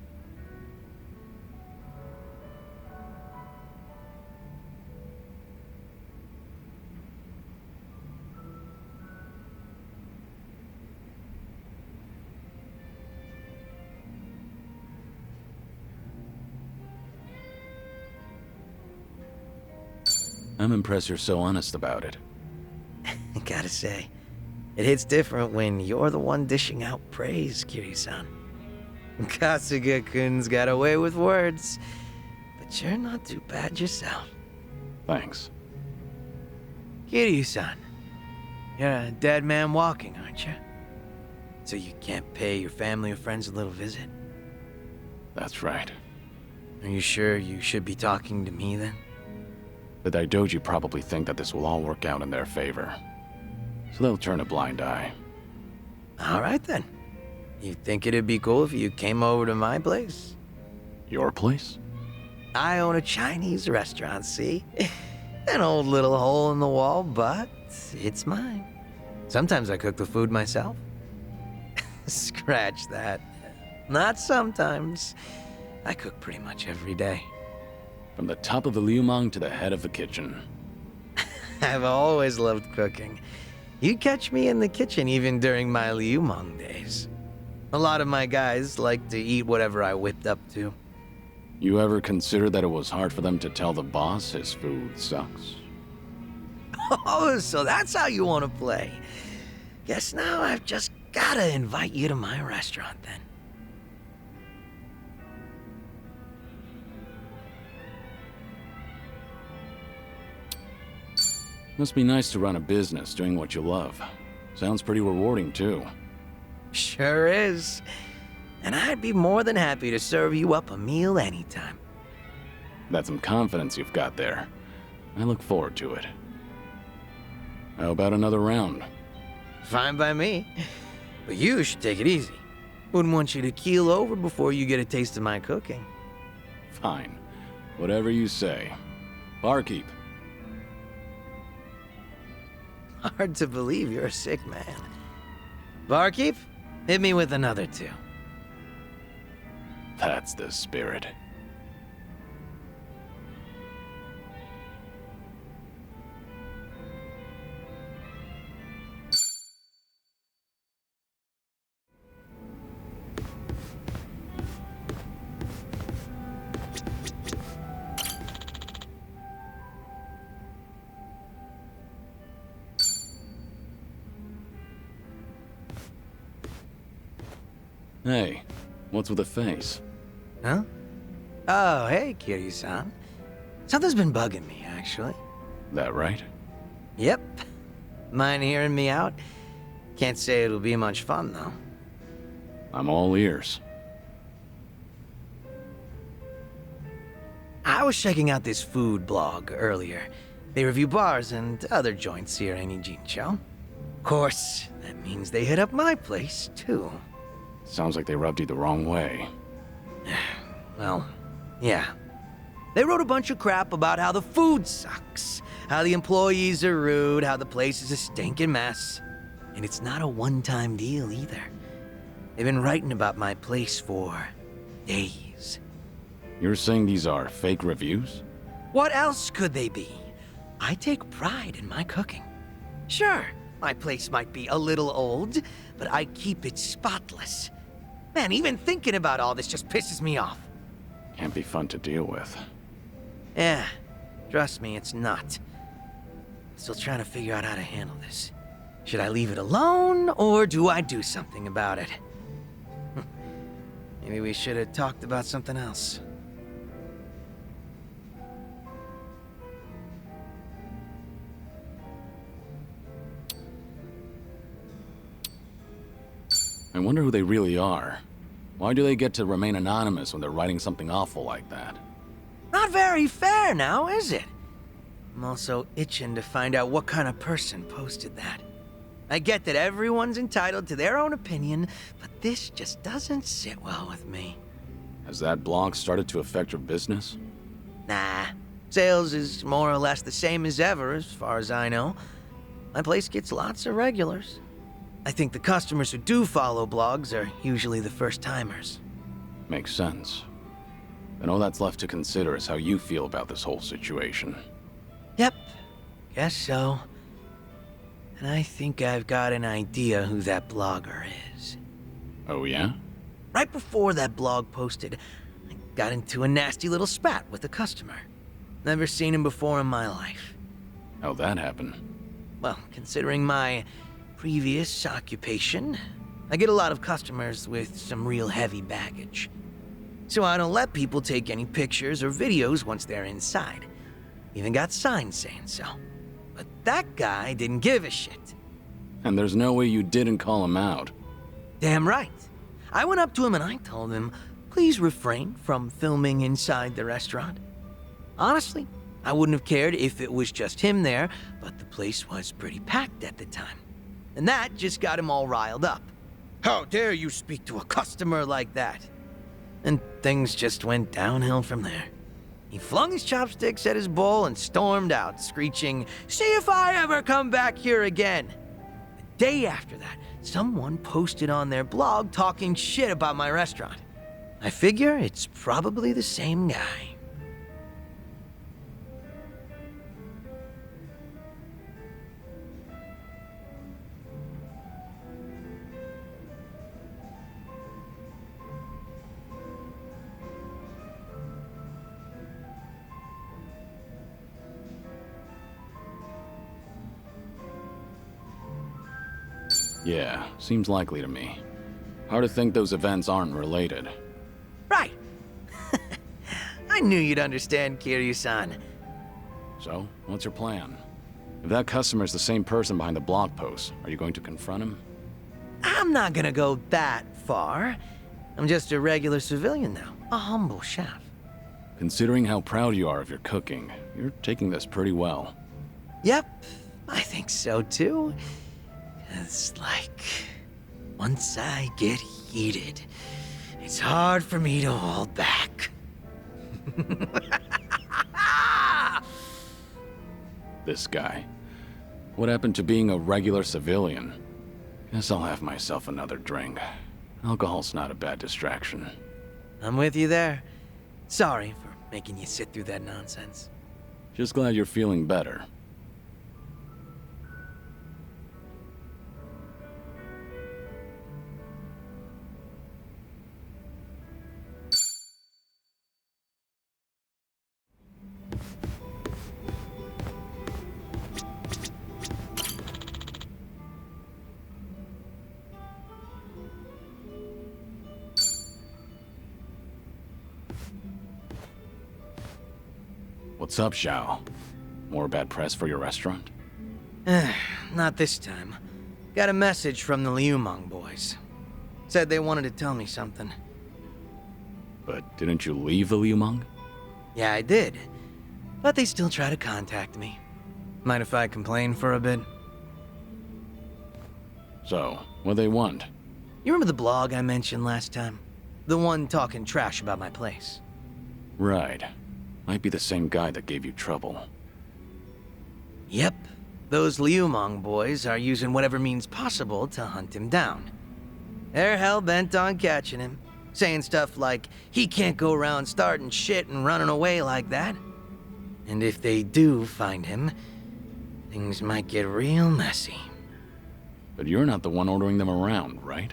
I'm impressed you're so honest about it. Gotta say, it hits different when you're the one dishing out praise, Kiryu-san. Kasuga-kun's got away with words, but you're not too bad yourself. Thanks. Kiryu-san, you're a dead man walking, aren't you? So you can't pay your family or friends a little visit? That's right. Are you sure you should be talking to me then? The Daidoji probably think that this will all work out in their favor. So they'll turn a blind eye. All right then. You think it'd be cool if you came over to my place? Your place? I own a Chinese restaurant, see? An old little hole in the wall, but it's mine. Sometimes I cook the food myself. Scratch that. Not sometimes. I cook pretty much every day. From the top of the liumang to the head of the kitchen. I've always loved cooking. You'd catch me in the kitchen even during my liumang days. A lot of my guys like to eat whatever I whipped up to. You ever consider that it was hard for them to tell the boss his food sucks? Oh, so that's how you want to play. Guess now I've just gotta invite you to my restaurant then. Must be nice to run a business doing what you love. Sounds pretty rewarding too. Sure is. And I'd be more than happy to serve you up a meal anytime. That's some confidence you've got there. I look forward to it. How about another round? Fine by me. But you should take it easy. Wouldn't want you to keel over before you get a taste of my cooking. Fine. Whatever you say. Barkeep. Hard to believe you're a sick man. Barkeep, hit me with another two. That's the spirit. Hey, what's with the face? Huh? Oh, hey, Kiryu-san. Something's been bugging me, actually. That right? Yep. Mind hearing me out? Can't say it'll be much fun, though. I'm all ears. I was checking out this food blog earlier. They review bars and other joints here in Ijincho. Of course, that means they hit up my place, too. Sounds like they rubbed you the wrong way. Well, yeah. They wrote a bunch of crap about how the food sucks, how the employees are rude, how the place is a stinking mess. And it's not a one-time deal either. They've been writing about my place for days. You're saying these are fake reviews? What else could they be? I take pride in my cooking. Sure, my place might be a little old, but I keep it spotless. Man, even thinking about all this just pisses me off. Can't be fun to deal with. Yeah, trust me, it's not. Still trying to figure out how to handle this. Should I leave it alone, or do I do something about it? Maybe we should have talked about something else. I wonder who they really are. Why do they get to remain anonymous when they're writing something awful like that? Not very fair now, is it? I'm also itching to find out what kind of person posted that. I get that everyone's entitled to their own opinion, but this just doesn't sit well with me. Has that blog started to affect your business? Nah, sales is more or less the same as ever, as far as I know. My place gets lots of regulars. I think the customers who do follow blogs are usually the first-timers. Makes sense. And all that's left to consider is how you feel about this whole situation. Yep, guess so. And I think I've got an idea who that blogger is. Oh yeah? Right before that blog posted, I got into a nasty little spat with a customer. Never seen him before in my life. How'd that happen? Well, considering my previous occupation, I get a lot of customers with some real heavy baggage. So I don't let people take any pictures or videos once they're inside. Even got signs saying so. But that guy didn't give a shit. And there's no way you didn't call him out. Damn right. I went up to him and I told him, please refrain from filming inside the restaurant. Honestly, I wouldn't have cared if it was just him there, but the place was pretty packed at the time. And that just got him all riled up. How dare you speak to a customer like that? And things just went downhill from there. He flung his chopsticks at his bowl and stormed out, screeching, "See if I ever come back here again!" The day after that, someone posted on their blog talking shit about my restaurant. I figure it's probably the same guy. Yeah, seems likely to me. Hard to think those events aren't related. Right. I knew you'd understand, Kiryu-san. So, what's your plan? If that customer's the same person behind the blog post, are you going to confront him? I'm not gonna go that far. I'm just a regular civilian now, a humble chef. Considering how proud you are of your cooking, you're taking this pretty well. Yep, I think so too. It's like, once I get heated, it's hard for me to hold back. This guy. What happened to being a regular civilian? Guess I'll have myself another drink. Alcohol's not a bad distraction. I'm with you there. Sorry for making you sit through that nonsense. Just glad you're feeling better. What's up, Xiao? More bad press for your restaurant? Not this time. Got a message from the Liumang boys. Said they wanted to tell me something. But didn't you leave the Liumang? Yeah, I did. But they still try to contact me. Mind if I complain for a bit? So, what they want? You remember the blog I mentioned last time? The one talking trash about my place. Right. Might be the same guy that gave you trouble. Yep. Those Liumang boys are using whatever means possible to hunt him down. They're hell-bent on catching him, saying stuff like, he can't go around starting shit and running away like that. And if they do find him, things might get real messy. But you're not the one ordering them around, right?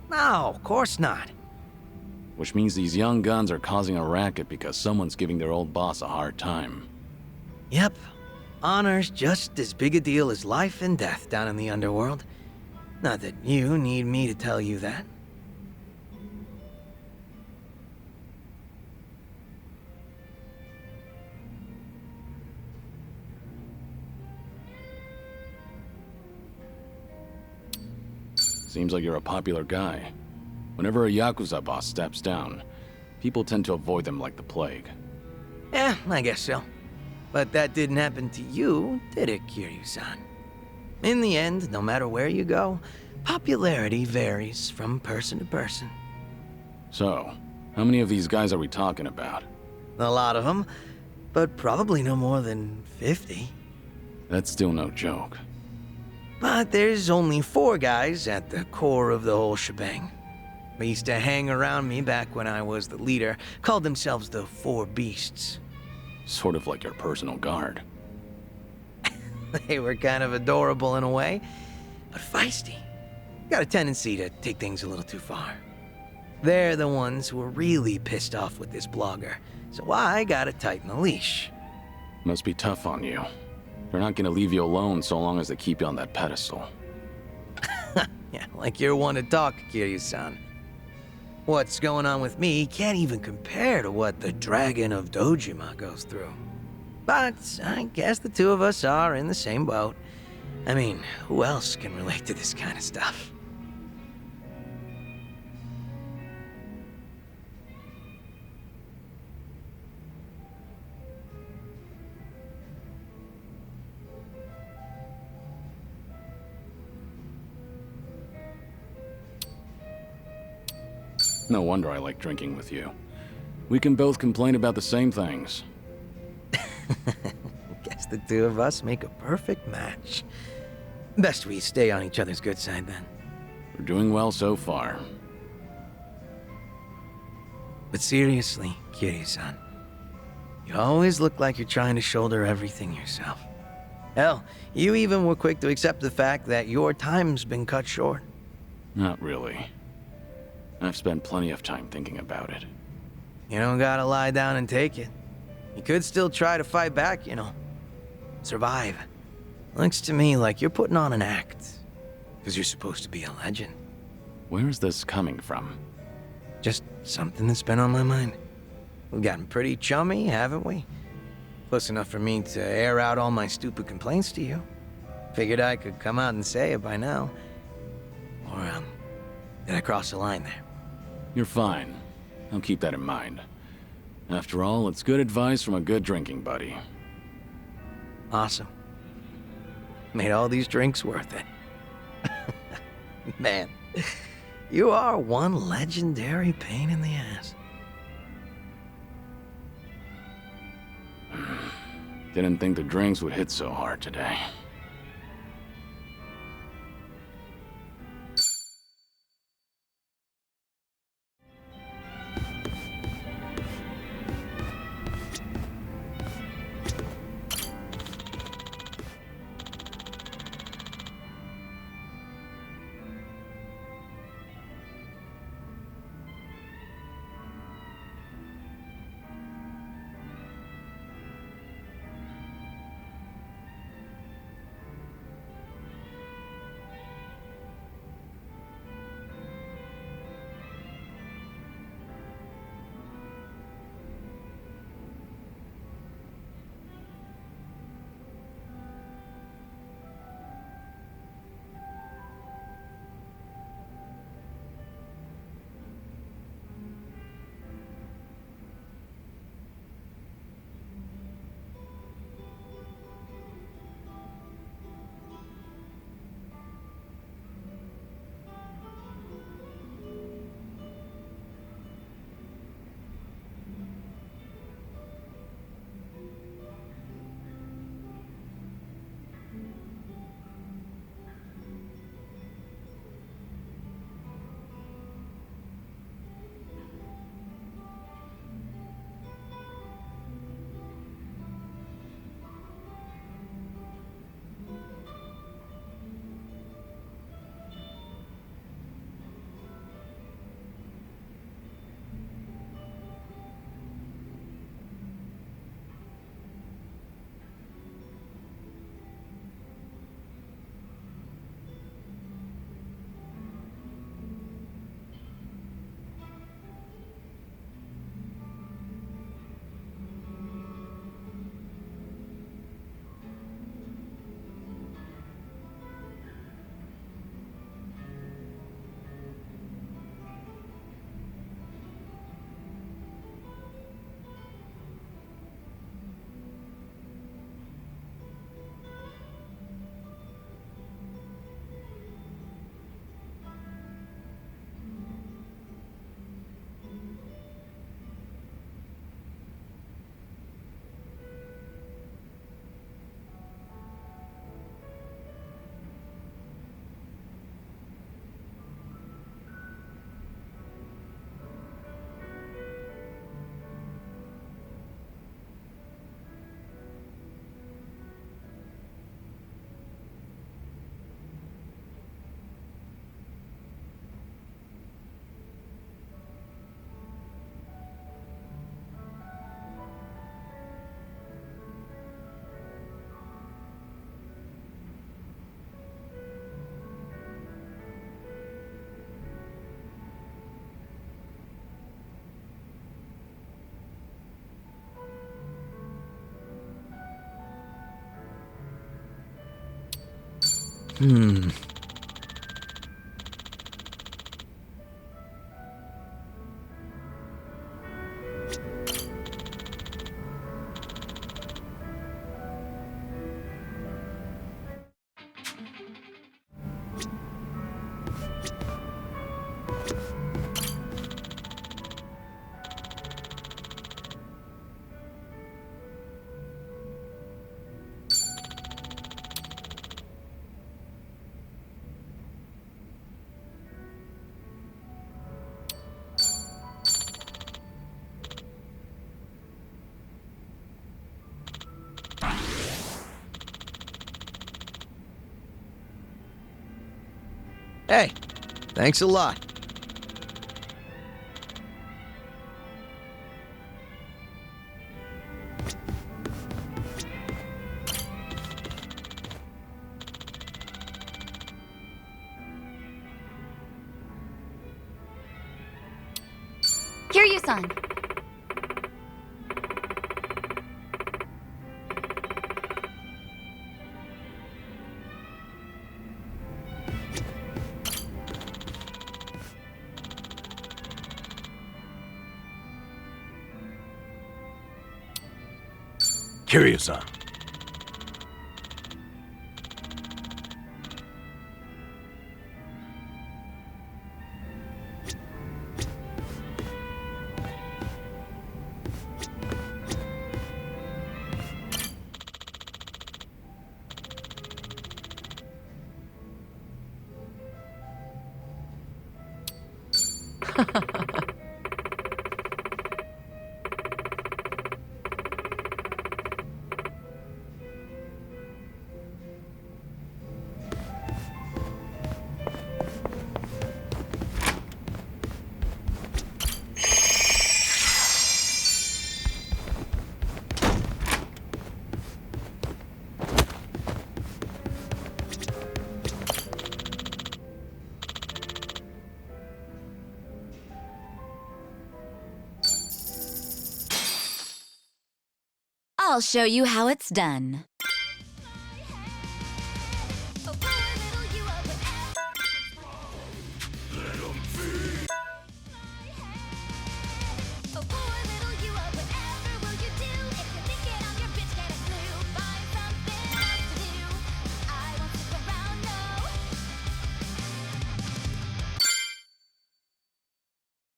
No, of course not. Which means these young guns are causing a racket because someone's giving their old boss a hard time. Yep. Honor's just as big a deal as life and death down in the underworld. Not that you need me to tell you that. Seems like you're a popular guy. Whenever a Yakuza boss steps down, people tend to avoid them like the plague. Yeah, I guess so. But that didn't happen to you, did it, Kiryu-san? In the end, no matter where you go, popularity varies from person to person. So, how many of these guys are we talking about? A lot of them, but probably no more than 50. That's still no joke. But there's only 4 guys at the core of the whole shebang. They used to hang around me back when I was the leader, called themselves the 4 Beasts. Sort of like your personal guard. They were kind of adorable in a way, but feisty. Got a tendency to take things a little too far. They're the ones who were really pissed off with this blogger, so I gotta tighten the leash. Must be tough on you. They're not gonna leave you alone so long as they keep you on that pedestal. Yeah, like you're one to talk, Kiryu-san. What's going on with me can't even compare to what the Dragon of Dojima goes through. But I guess the two of us are in the same boat. I mean, who else can relate to this kind of stuff? No wonder I like drinking with you. We can both complain about the same things. Guess the two of us make a perfect match. Best we stay on each other's good side then. We're doing well so far. But seriously, Kiryu-san, you always look like you're trying to shoulder everything yourself. Hell, you even were quick to accept the fact that your time's been cut short. Not really. I've spent plenty of time thinking about it. You don't gotta lie down and take it. You could still try to fight back, you know. Survive. Looks to me like you're putting on an act. Because you're supposed to be a legend. Where is this coming from? Just something that's been on my mind. We've gotten pretty chummy, haven't we? Close enough for me to air out all my stupid complaints to you. Figured I could come out and say it by now. Or, did I cross the line there? You're fine. I'll keep that in mind. After all, it's good advice from a good drinking buddy. Awesome. Made all these drinks worth it. Man, you are one legendary pain in the ass. Didn't think the drinks would hit so hard today. Hey, thanks a lot. Kiryu-san. Kiryu-san. I'll show you how it's done.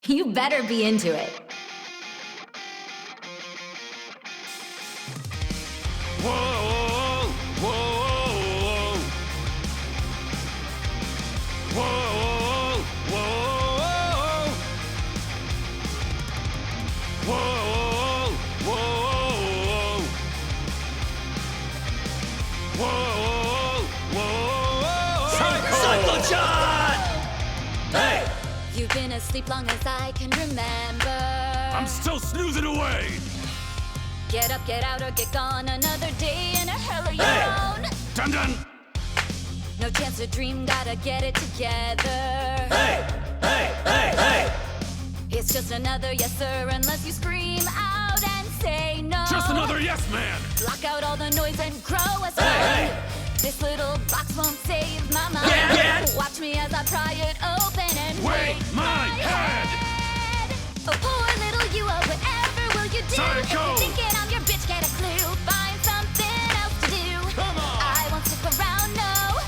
You better be into it. Whoa, whoa, whoa, whoa, whoa, whoa, whoa, whoa, Psycho-chan! Hey! You've been asleep long as I can remember. I'm still snoozing away! Get up, get out, or get gone. Another day in a hell of your own. Dun dun! No chance to dream, gotta get it together. Hey, hey, hey, hey! It's just another yes sir, unless you scream out and say no. Just another yes man! Block out all the noise and grow a spine. Hey, This little box won't save my mind. Yeah. Watch me as I pry it open and Wait my head! Oh, poor little you, oh, whatever will you do? Psycho! If you're thinking I'm your bitch, get a clue. Find something else to do. Come on! I won't stick around, no.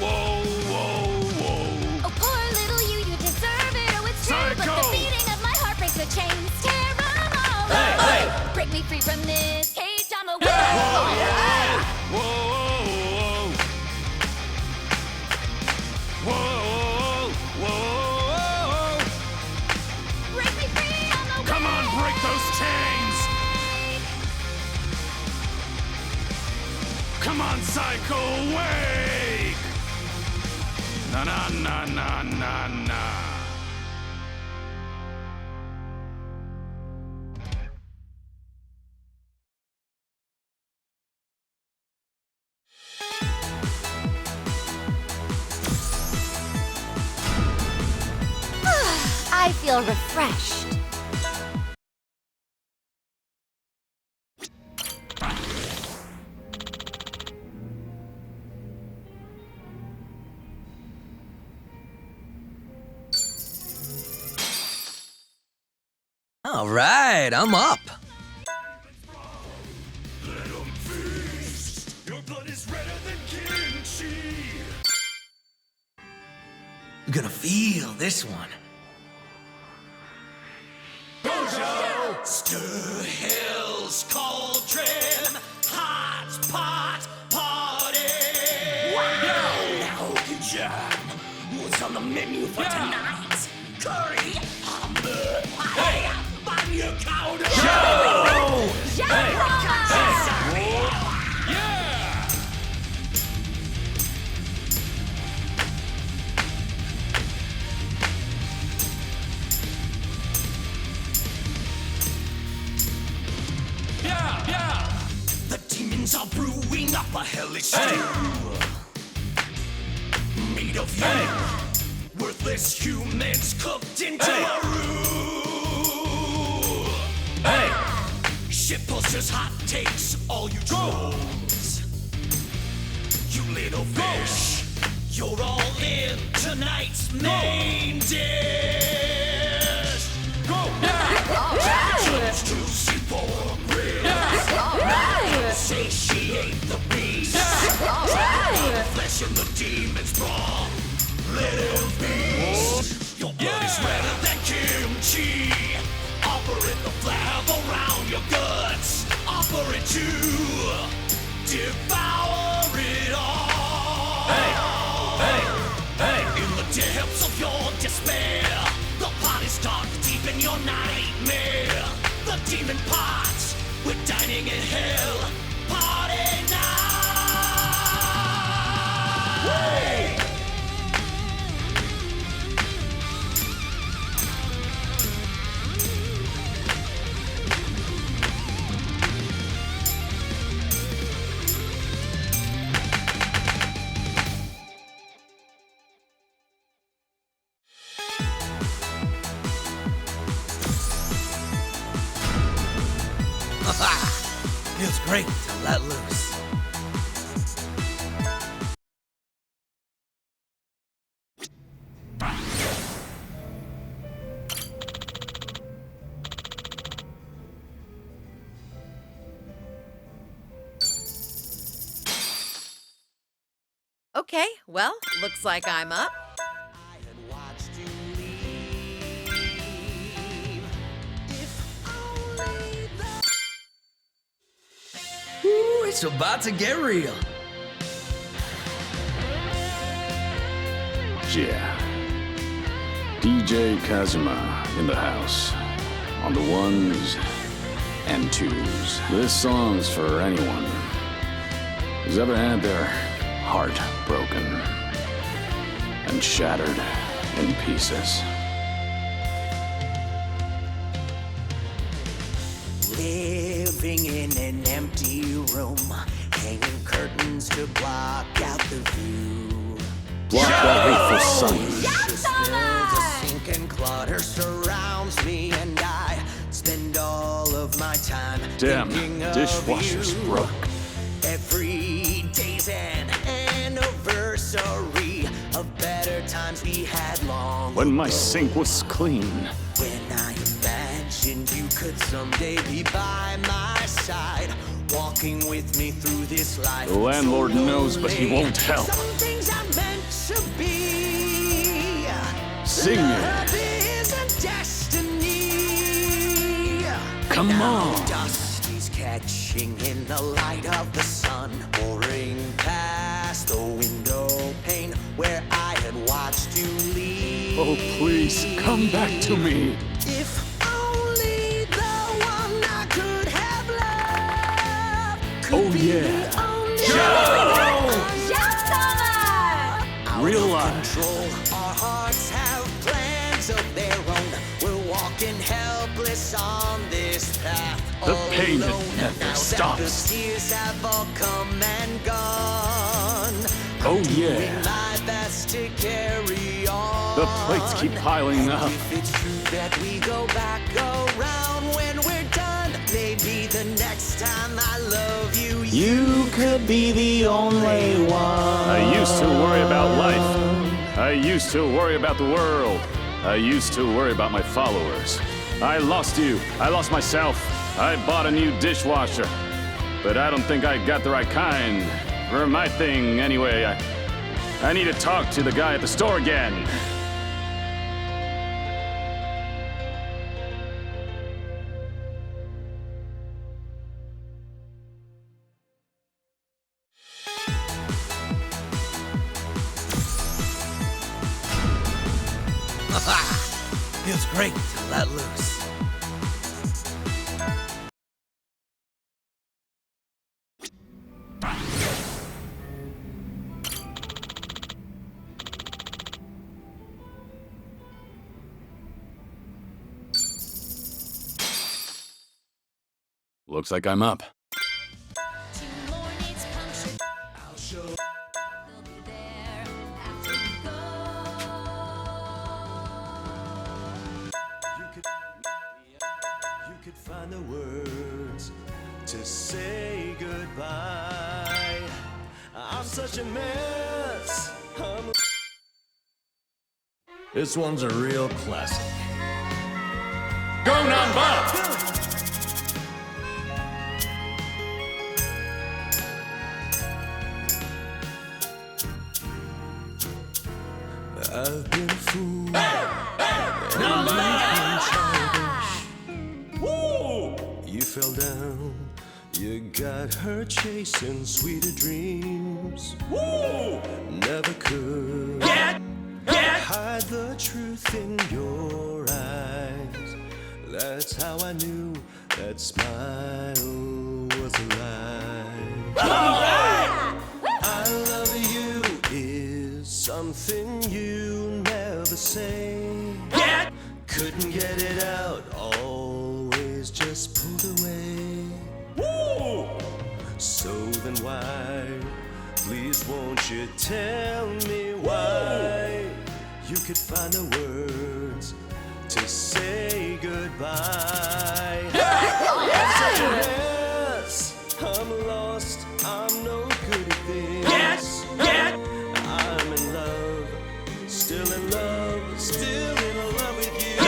Whoa, whoa, whoa! Oh, poor little you, you deserve it, oh, it's true. But Psycho! the beating of my heart breaks the chains, tear 'em all Hey, away. hey! Break me free from this cage, I'm a Whoa, yeah! whoa, whoa, whoa! Break me free on the Come on, break those chains! Come on, Psycho, wake! Na na na na na na. I feel refreshed. All right, I'm up. You're gonna feel this one. Stir Hill's Cauldron, hot pot party. Wow! Now, good job. What's on the menu for tonight? Curry, omelet, pie, banya powder. Joe! The demons are brewing up a hellish stew. Made of you, worthless humans cooked into a roux. Shit posters, hot takes, all you trolls. You little fish, you're all in tonight's main dish. Go! Just juicy pork ribs. Satiate the beast. Flesh in the demon's brawn. Let him feast. Your blood is redder than kimchi. Operate the flab around your guts. Operate to devour it all. In the depths of your despair, the pot is dark deep in your nightmare. The demon pots, we're dining in hell. Party now! Feels great to let loose. Okay, well, looks like I'm up. Ooh, it's about to get real. Yeah. DJ Kazuma in the house. On the ones and twos. This song's for anyone who's ever had their heart broken and shattered in pieces. Living in an empty room, hanging curtains to block out the view. Block that hateful sun. The sink and clutter surrounds me, and I spend all of my time Damn, thinking of dishwasher's you. broke. Every day's an anniversary of better times we had long When my ago. sink was clean. When I imagined you could someday be by my side, walking with me through this life. The landlord so knows, but he lonely. won't help. Some things are meant to be. Sing Love it. isn't destiny. Come Now on. Dust is catching in the light of the sun, pouring past the window pane where I had watched you leave. Oh, please, come back to me. If only the one I could have loved could Oh, be yeah. the only Realize. control. Our hearts have plans of their own. We're walking helpless on this path. The all pain that alone. never Now stops. That the tears have all come and gone. Oh, I'm yeah. doing my best to carry on. The plates keep piling up. If it's true that we go back around when we're done, maybe the next time I love you, You could be the only one. I used to worry about life. I used to worry about the world. I used to worry about my followers. I lost you. I lost myself. I bought a new dishwasher. But I don't think I got the right kind. For my thing, anyway. I need to talk to the guy at the store again. Feels great to let loose. Looks like I'm up. Find the words to say goodbye. I'm such a mess. This one's a real classic. Go Namba! I've been a fool. You fell down, you got her chasing sweeter dreams. Never could hide the truth in your eyes. That's how I knew that smile was a lie. I love you is something you never say. Couldn't get it out, always just pulled away. So then why, please won't you tell me why you could find the words to say goodbye. I'm such a mess, I'm lost, I'm no good at this. I'm in love, still in love, still in love with you.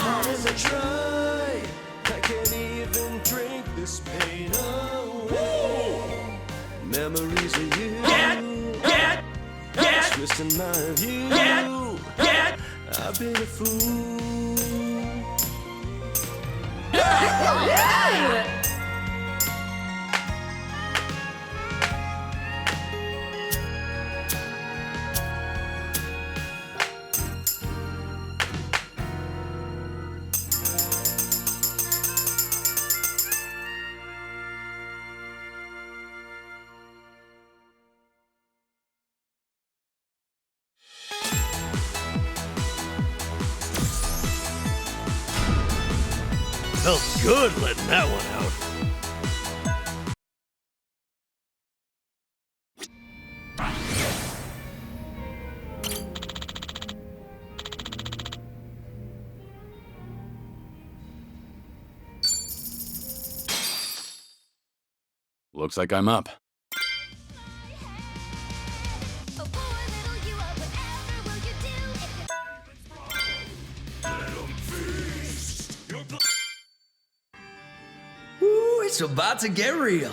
Hard as I try, I can't even drink this pain away. Memories of you, twisting my view. I've been a fool. Felt good letting that one out. Looks like I'm up. Ooh, it's about to get real.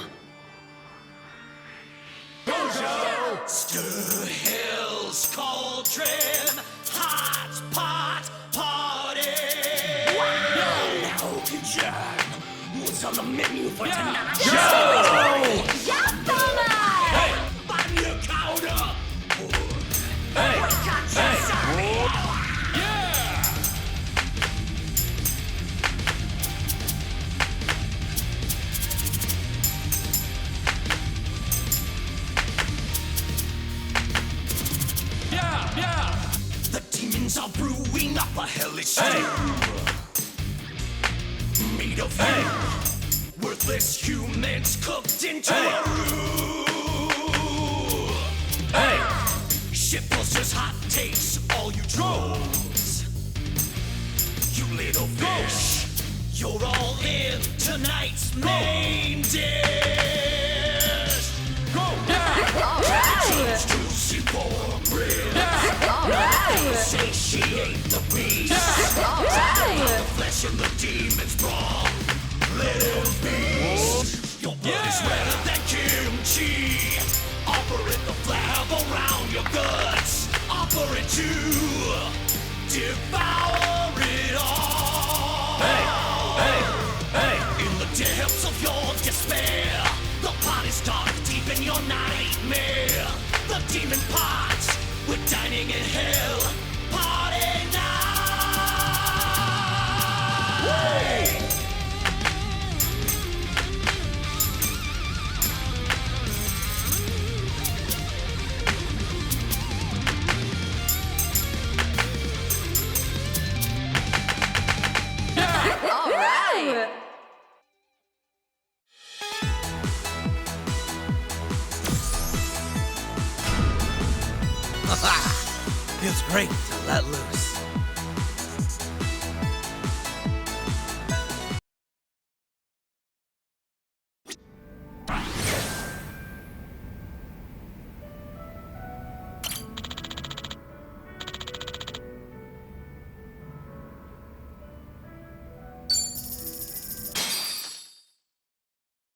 Stir Hill's Cauldron, hot pot party. Now, John, what's on the menu for tonight? Joe! Hey, find me a counter. The demons are brewing up a hellish stew. Meat of worthless humans cooked into a roux. Shitbusters, hot takes, all you drones. You little fish, you're all in tonight's main dish. Go! Alright! Juicy pork ribs. Alright! Satiate the beast. Alright! flesh and the demons brawl. Little beast, your blood is redder than kimchi. Operate the flab around your guts. Operate to devour it all. In the depths of your despair, the pot is dark deep in your nightmare. The demon pots, we're dining in hell. Party now! Hey! All right. Feels great to let loose.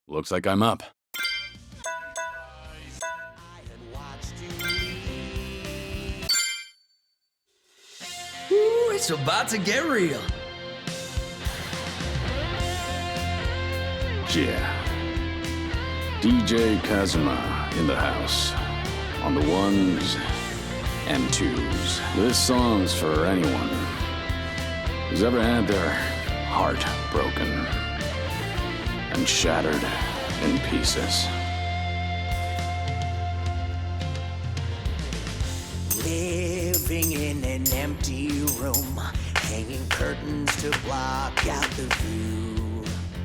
Looks like I'm up. Ooh, it's about to get real. Yeah. DJ Kazuma in the house. On the ones and twos. This song's for anyone who's ever had their heart broken and shattered in pieces. Living in an empty room, hanging curtains to block out the view.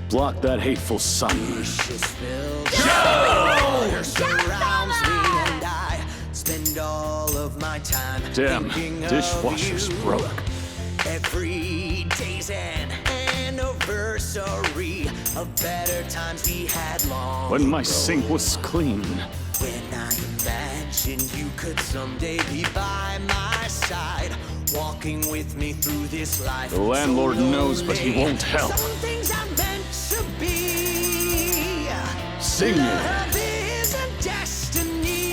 Block that hateful sun. Dishes filled. Fire surrounds me, and I spend all of my time Damn, thinking of dishwasher's you. broke. Every day's an anniversary of better times we had long When my ago. sink was clean. When I imagined you could someday be by my side, walking with me through this life. The landlord knows, but he won't help. Some things are meant to be. Sing it. Love is a destiny.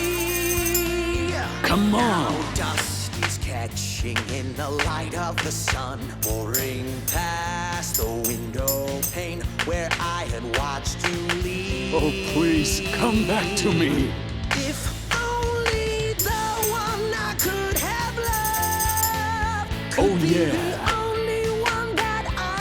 Come on. Now dust is catching in the light of the sun, pouring past the window pane where I had watched you leave. Oh, please, come back to me. If only the one I could have loved could Oh, be yeah. the only one that I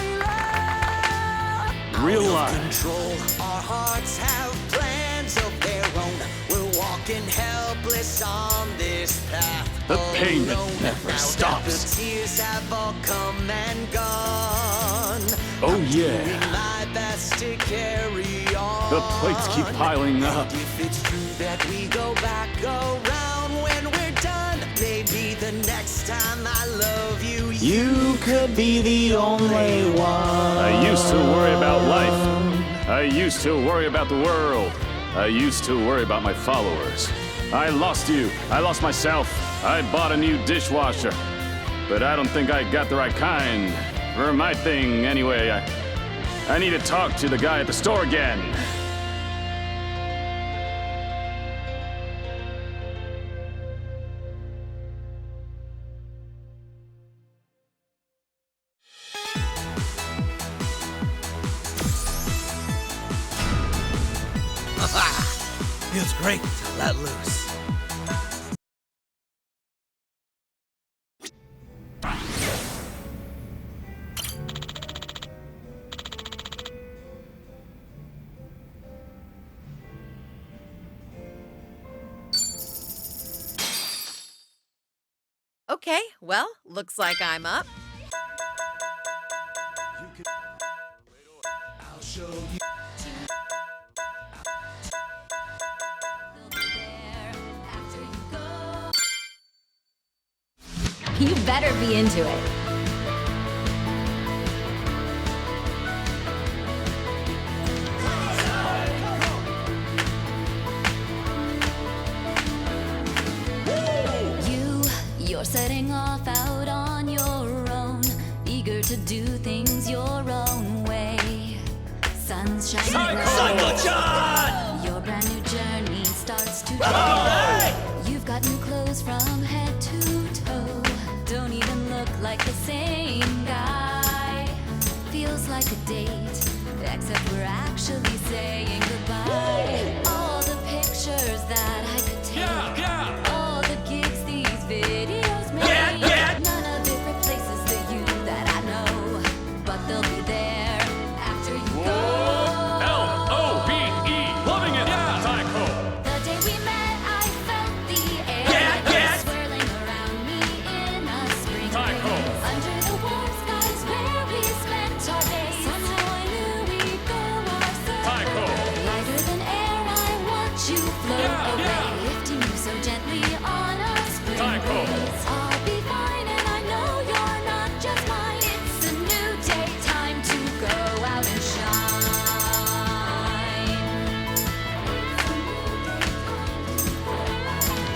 love. Real Out of life. control, our hearts have plans of their own. We're walking helpless on this path. The pain that alone. never Now stops. that the tears have all come and gone. Oh, I'm yeah. doing my best to carry on. The plates keep piling up. And if it's true that we go back around when we're done, maybe the next time I love you, you could be the only one. I used to worry about life. I used to worry about the world. I used to worry about my followers. I lost you. I lost myself. I bought a new dishwasher. But I don't think I got the right kind. For my thing, anyway. I need to talk to the guy at the store again. Feels great to let loose. Okay, well, looks like I'm up. I'll show you. You better be into it. You're setting off out on your own, eager to do things your shine bright. Psycho-chan! Your brand new journey starts to Alright! You've got new clothes from head to toe. Don't even look like the same guy. Feels like a date, except we're actually saying goodbye. All the pictures that I could take, all the gigs these videos make, none of it replaces the you that I know. But they'll be there after you go. L-O-V-E, loving it, Psycho. The day we met, I felt the air swirling around me in a spring breeze. Under the warm skies where we spent our days. Somehow I knew we'd go our separate ways. Lighter than air, I watch you float away, lifting you so gently on a spring breeze. I'll be fine, and I know you're not just mine. It's a new day, time to go out and shine.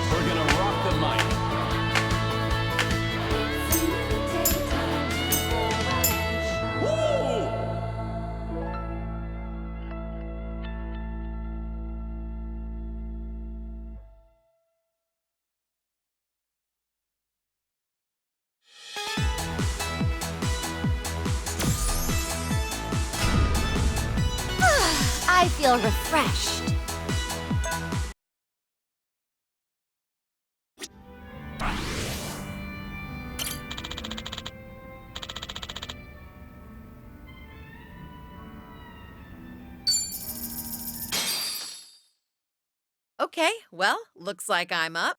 We're gonna rock the mic. Woo! I feel refreshed. Okay, well, looks like I'm up.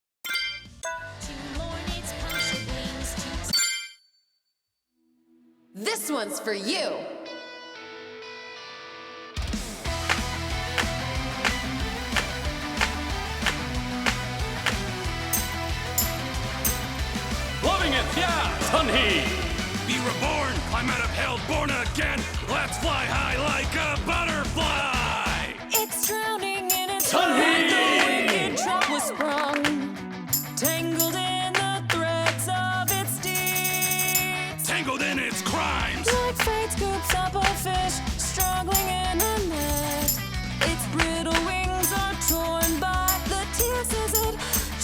This one's for you. Loving it, Sunhee. Be reborn, climb out of hell, born again. Let's fly high like a butterfly. It's drowning in its Sunhee! The wicked trap was sprung, tangled in the threads of its deeds. Tangled in its crimes. Like fate scoops up a fish, struggling in a net. Its brittle wings are torn by the tears as it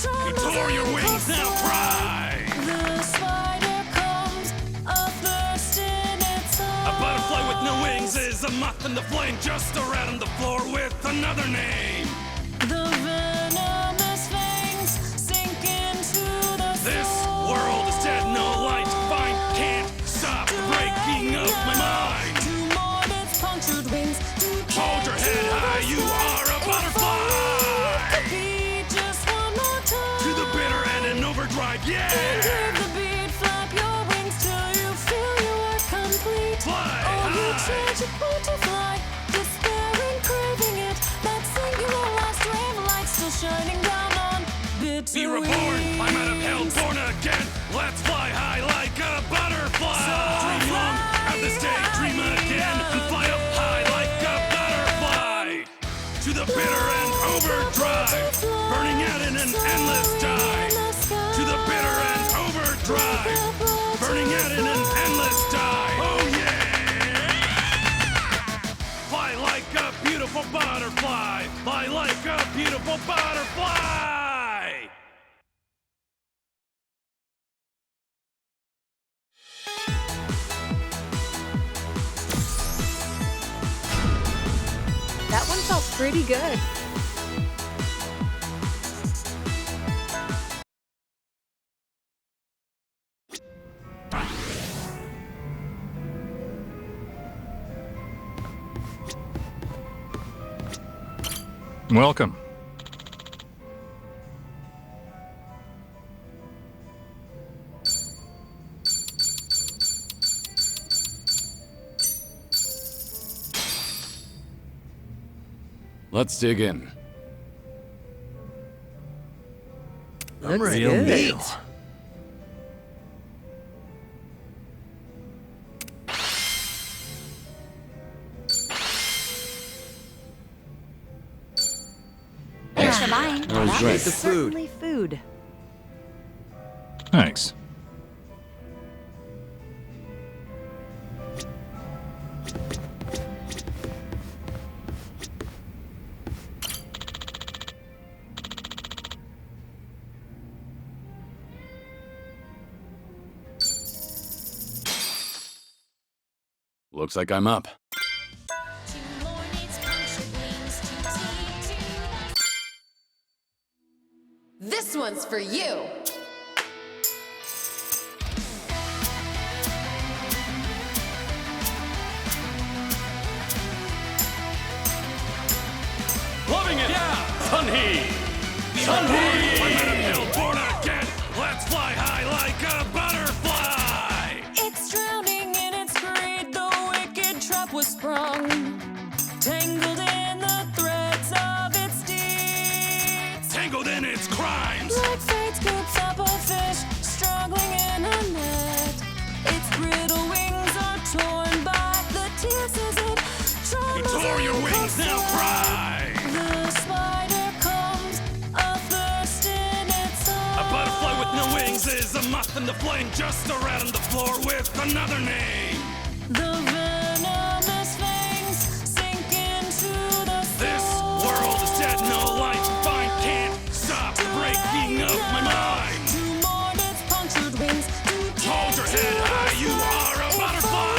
You trembles tore your and wings, now cuts cry. The spider comes, athirst in its A butterfly with no wings is a moth in the flame, just a rat on the floor with another name. The venomous fangs sink into the This soul. world is dead, no light. Fine, can't stop breaking up my mind. To mourn its punctured wings. Hold your head high, you are a butterfly. Beat just one more time. To the bitter end and overdrive, And yeah. give the beat, flap your wings till you feel you are complete. Fly Oh, you high. tragic butterfly, despairing, craving it. That singular last ray of light still shining down on bitter Be reborn, climb out of hell, born again. Let's fly high like a butterfly. Dream long, have this day, dream again, and fly up high like a butterfly. To the bitter end, overdrive, burning out in an endless dive. To the bitter end, overdrive, burning out in an endless dive. Oh yeah! Fly like a beautiful butterfly. Fly like a beautiful butterfly. That one felt pretty good. Welcome. Let's dig in. That's Real good. meal. Thanks for mine. That was That great. is certainly food. Thanks. Looks like I'm up. This one's for you. Loving it! Yeah! Sunhee! Sunhee! I'm at a hill born again. Let's fly high like a butterfly! It's drowning in its greed, the wicked trap was sprung, tangled in the threads of its deeds. Tangled in its crimes! Like fate scoops up a fish, struggling in a net. Its brittle wings are torn by the tears as it You trembles tore your and wings, now comes cry! The spider comes, athirst in its A eyes. butterfly with no wings is a moth in the flame, just a rat on the floor with another name. The venomous fangs sink into the soul. This world is dead, no life to find. Can't stop the breaking of my mind. To mourn its punctured wings. Hold your head high, you are a butterfly.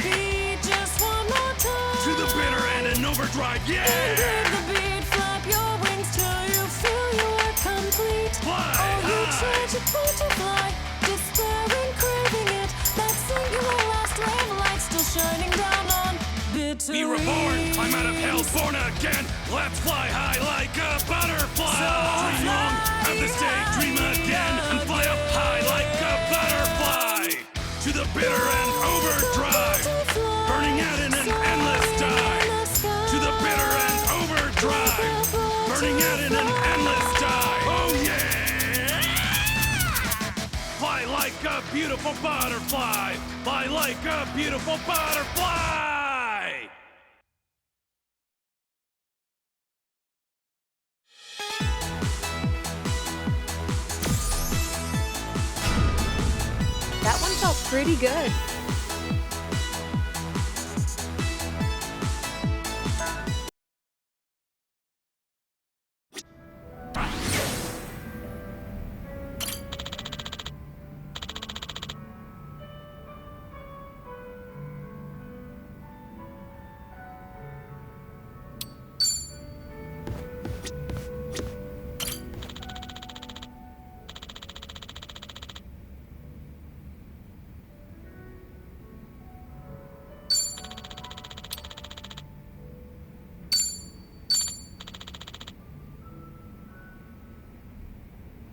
Be just one more time. To the bitter end and overdrive, And yeah! with the beat, flap your wings till you feel you are complete. Fly Oh, you high. tragic butterfly, despairing, craving it. That singular last ray of light still shining down on bitter Be reborn, I'm out of hell, born again. Let's fly high like a butterfly. Dream on, have this day, dream again, and fly up high like a butterfly. To the bitter end, overdrive, burning out in an endless dive. To the bitter end, overdrive, burning out in an endless dive. Oh yeah! Fly like a beautiful butterfly. Fly like a beautiful butterfly. That one felt pretty good.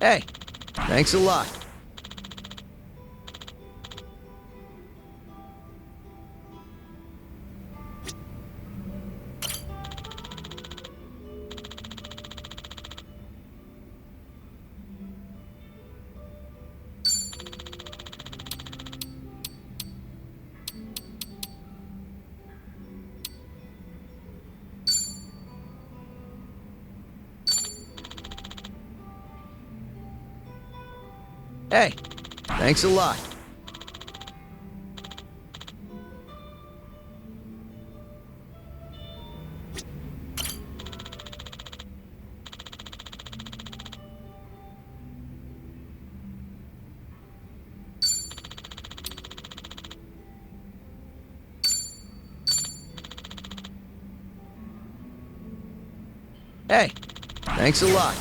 Hey, thanks a lot. Hey, thanks a lot. Hey, thanks a lot.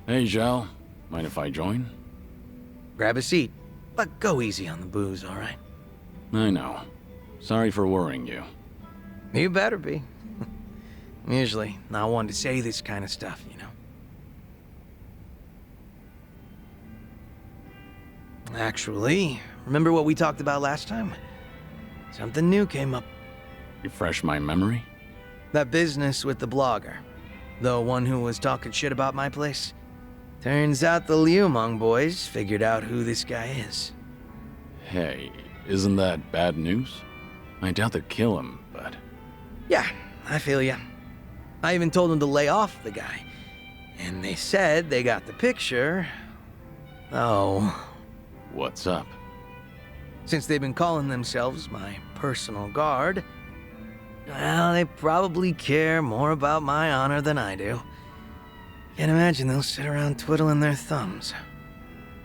Hey, Zhao. Mind if I join? Grab a seat, but go easy on the booze, all right? I know. Sorry for worrying you. You better be. I'm usually not one to say this kind of stuff, you know? Actually, remember what we talked about last time? Something new came up. Refresh my memory? That business with the blogger. The one who was talking shit about my place. Turns out the Liumang boys figured out who this guy is. Hey, isn't that bad news? I doubt they'd kill him, but... Yeah, I feel ya. I even told them to lay off the guy. And they said they got the picture. Oh. What's up? Since they've been calling themselves my personal guard, well, they probably care more about my honor than I do. Can't imagine they'll sit around twiddling their thumbs.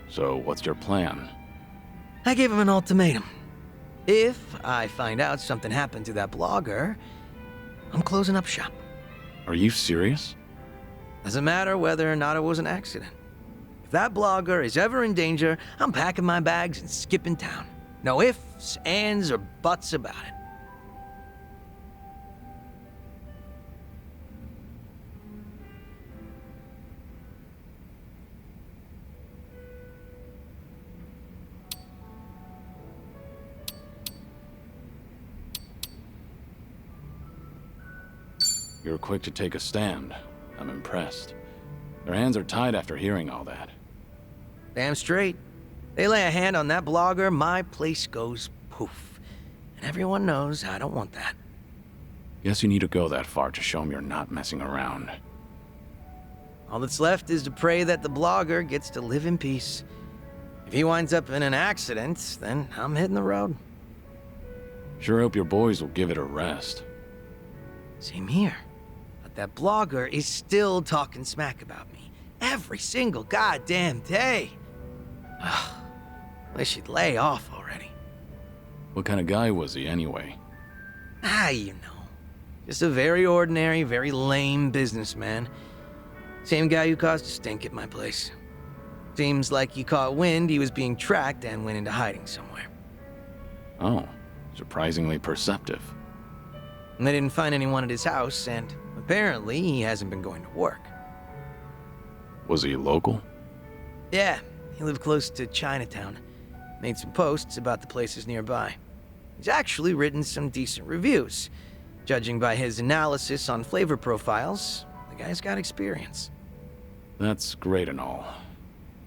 So, what's your plan? I gave them an ultimatum. If I find out something happened to that blogger, I'm closing up shop. Are you serious? Doesn't matter whether or not it was an accident. If that blogger is ever in danger, I'm packing my bags and skipping town. No ifs, ands, or buts about it. You're quick to take a stand. I'm impressed. Their hands are tied after hearing all that. Damn straight. They lay a hand on that blogger, my place goes poof. And everyone knows I don't want that. Guess you need to go that far to show them you're not messing around. All that's left is to pray that the blogger gets to live in peace. If he winds up in an accident, then I'm hitting the road. Sure hope your boys will give it a rest. Same here. But that blogger is still talking smack about me. Every single goddamn day. Ugh. Wish he'd lay off already. What kind of guy was he anyway? You know. Just a very ordinary, very lame businessman. Same guy who caused a stink at my place. Seems like he caught wind he was being tracked and went into hiding somewhere. Oh, surprisingly perceptive. And they didn't find anyone at his house, and apparently he hasn't been going to work. Was he local? Yeah, he lived close to Chinatown. Made some posts about the places nearby. He's actually written some decent reviews. Judging by his analysis on flavor profiles, the guy's got experience. That's great and all.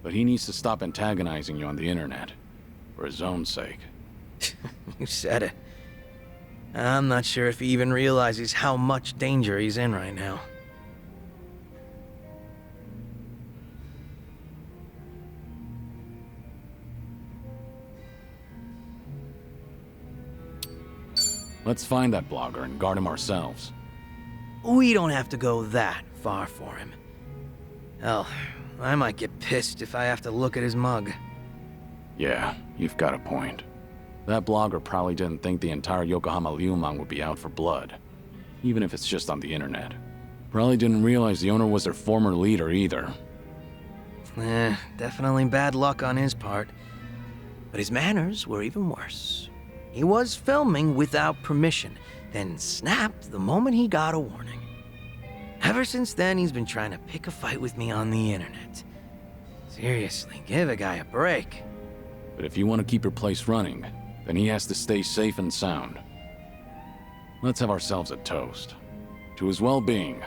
But he needs to stop antagonizing you on the internet. For his own sake. You said it. I'm not sure if he even realizes how much danger he's in right now. Let's find that blogger and guard him ourselves. We don't have to go that far for him. Hell, I might get pissed if I have to look at his mug. Yeah, you've got a point. That blogger probably didn't think the entire Yokohama Liumang would be out for blood. Even if it's just on the internet. Probably didn't realize the owner was their former leader either. Definitely bad luck on his part. But his manners were even worse. He was filming without permission, then snapped the moment he got a warning. Ever since then, he's been trying to pick a fight with me on the internet. Seriously, give a guy a break. But if you want to keep your place running, then he has to stay safe and sound. Let's have ourselves a toast. To his well-being.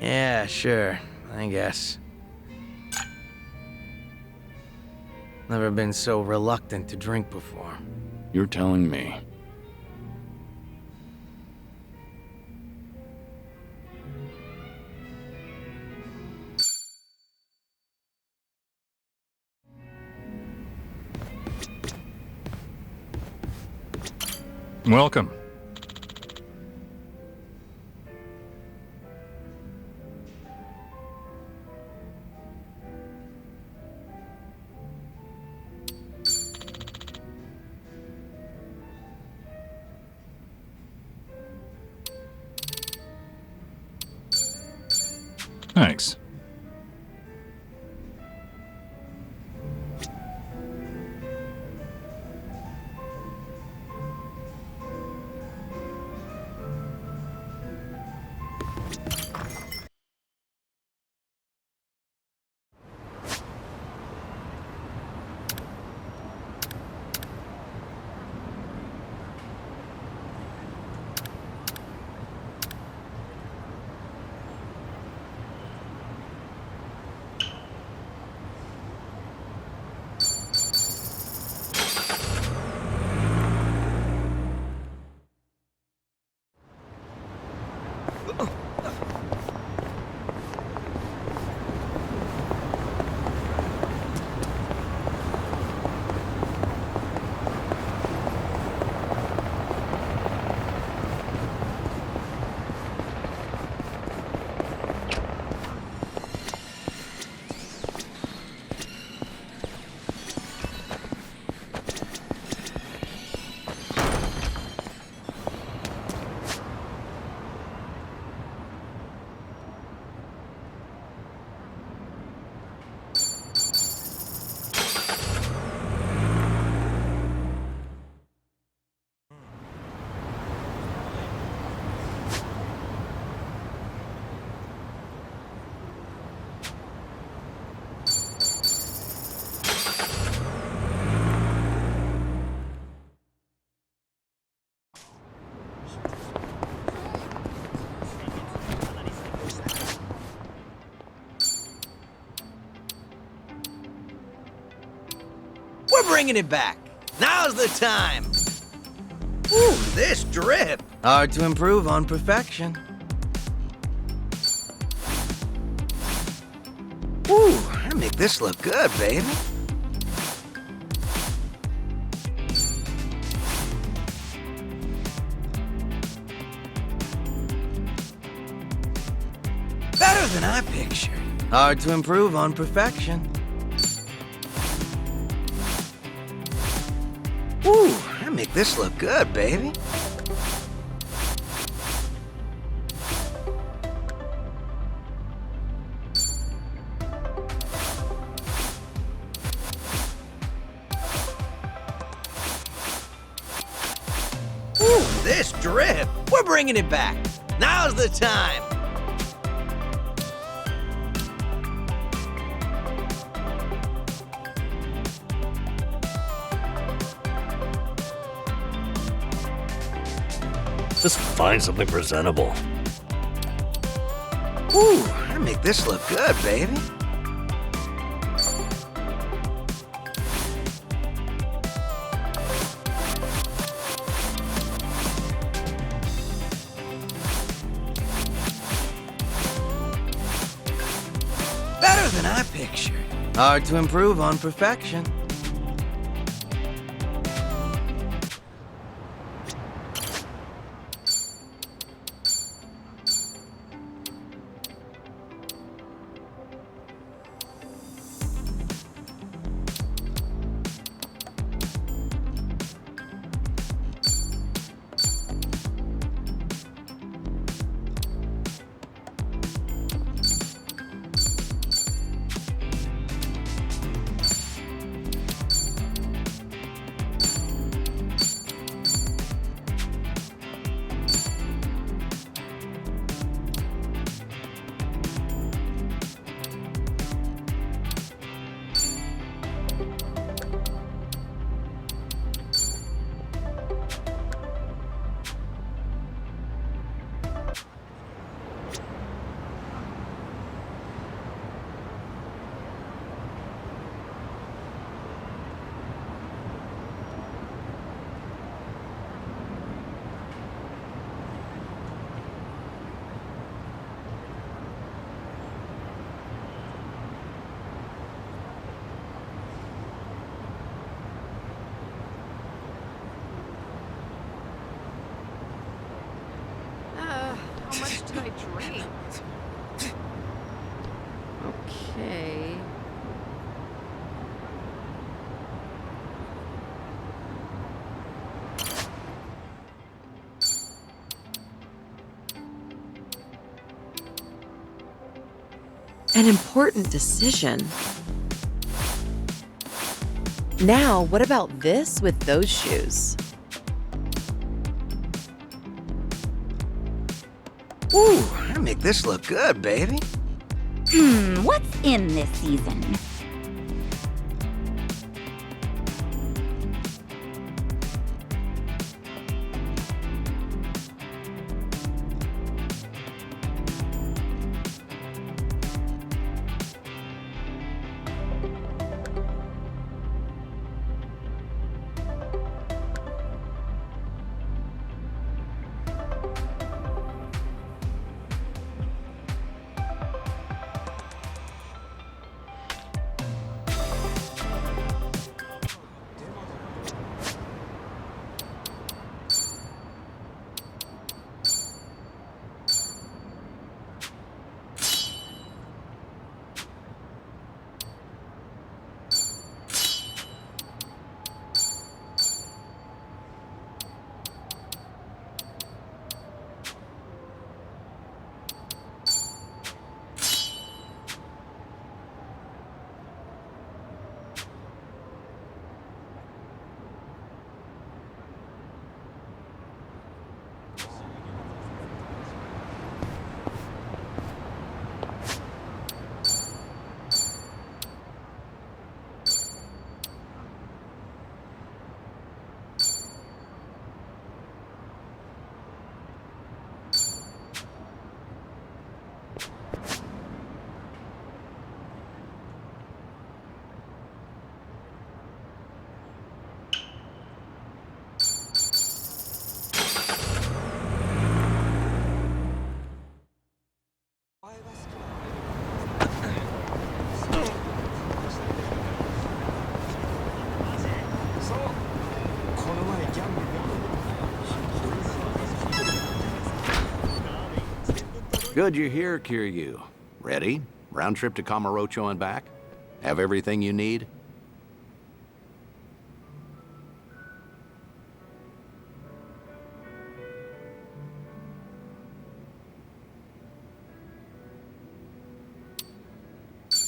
Yeah, sure, I guess. Never been so reluctant to drink before. You're telling me. Welcome. Thanks. bringing it back. Now's the time. Ooh, this drip. Hard to improve on perfection. Ooh, I make this look good, baby. Better than I pictured. Hard to improve on perfection. Ooh, I make this look good, baby. Ooh, this drip. We're bringing it back. Now's the time. Just find something presentable. Ooh, I make this look good, baby. Better than I pictured. Hard to improve on perfection. How much did I drink? Okay. An important decision. Now, what about this with those shoes? Ooh, I make this look good, baby. What's in this season? Good you're here, Kiryu. Ready? Round trip to Kamurocho and back? Have everything you need?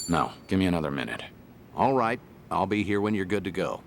No, give me another minute. All right. I'll be here when you're good to go.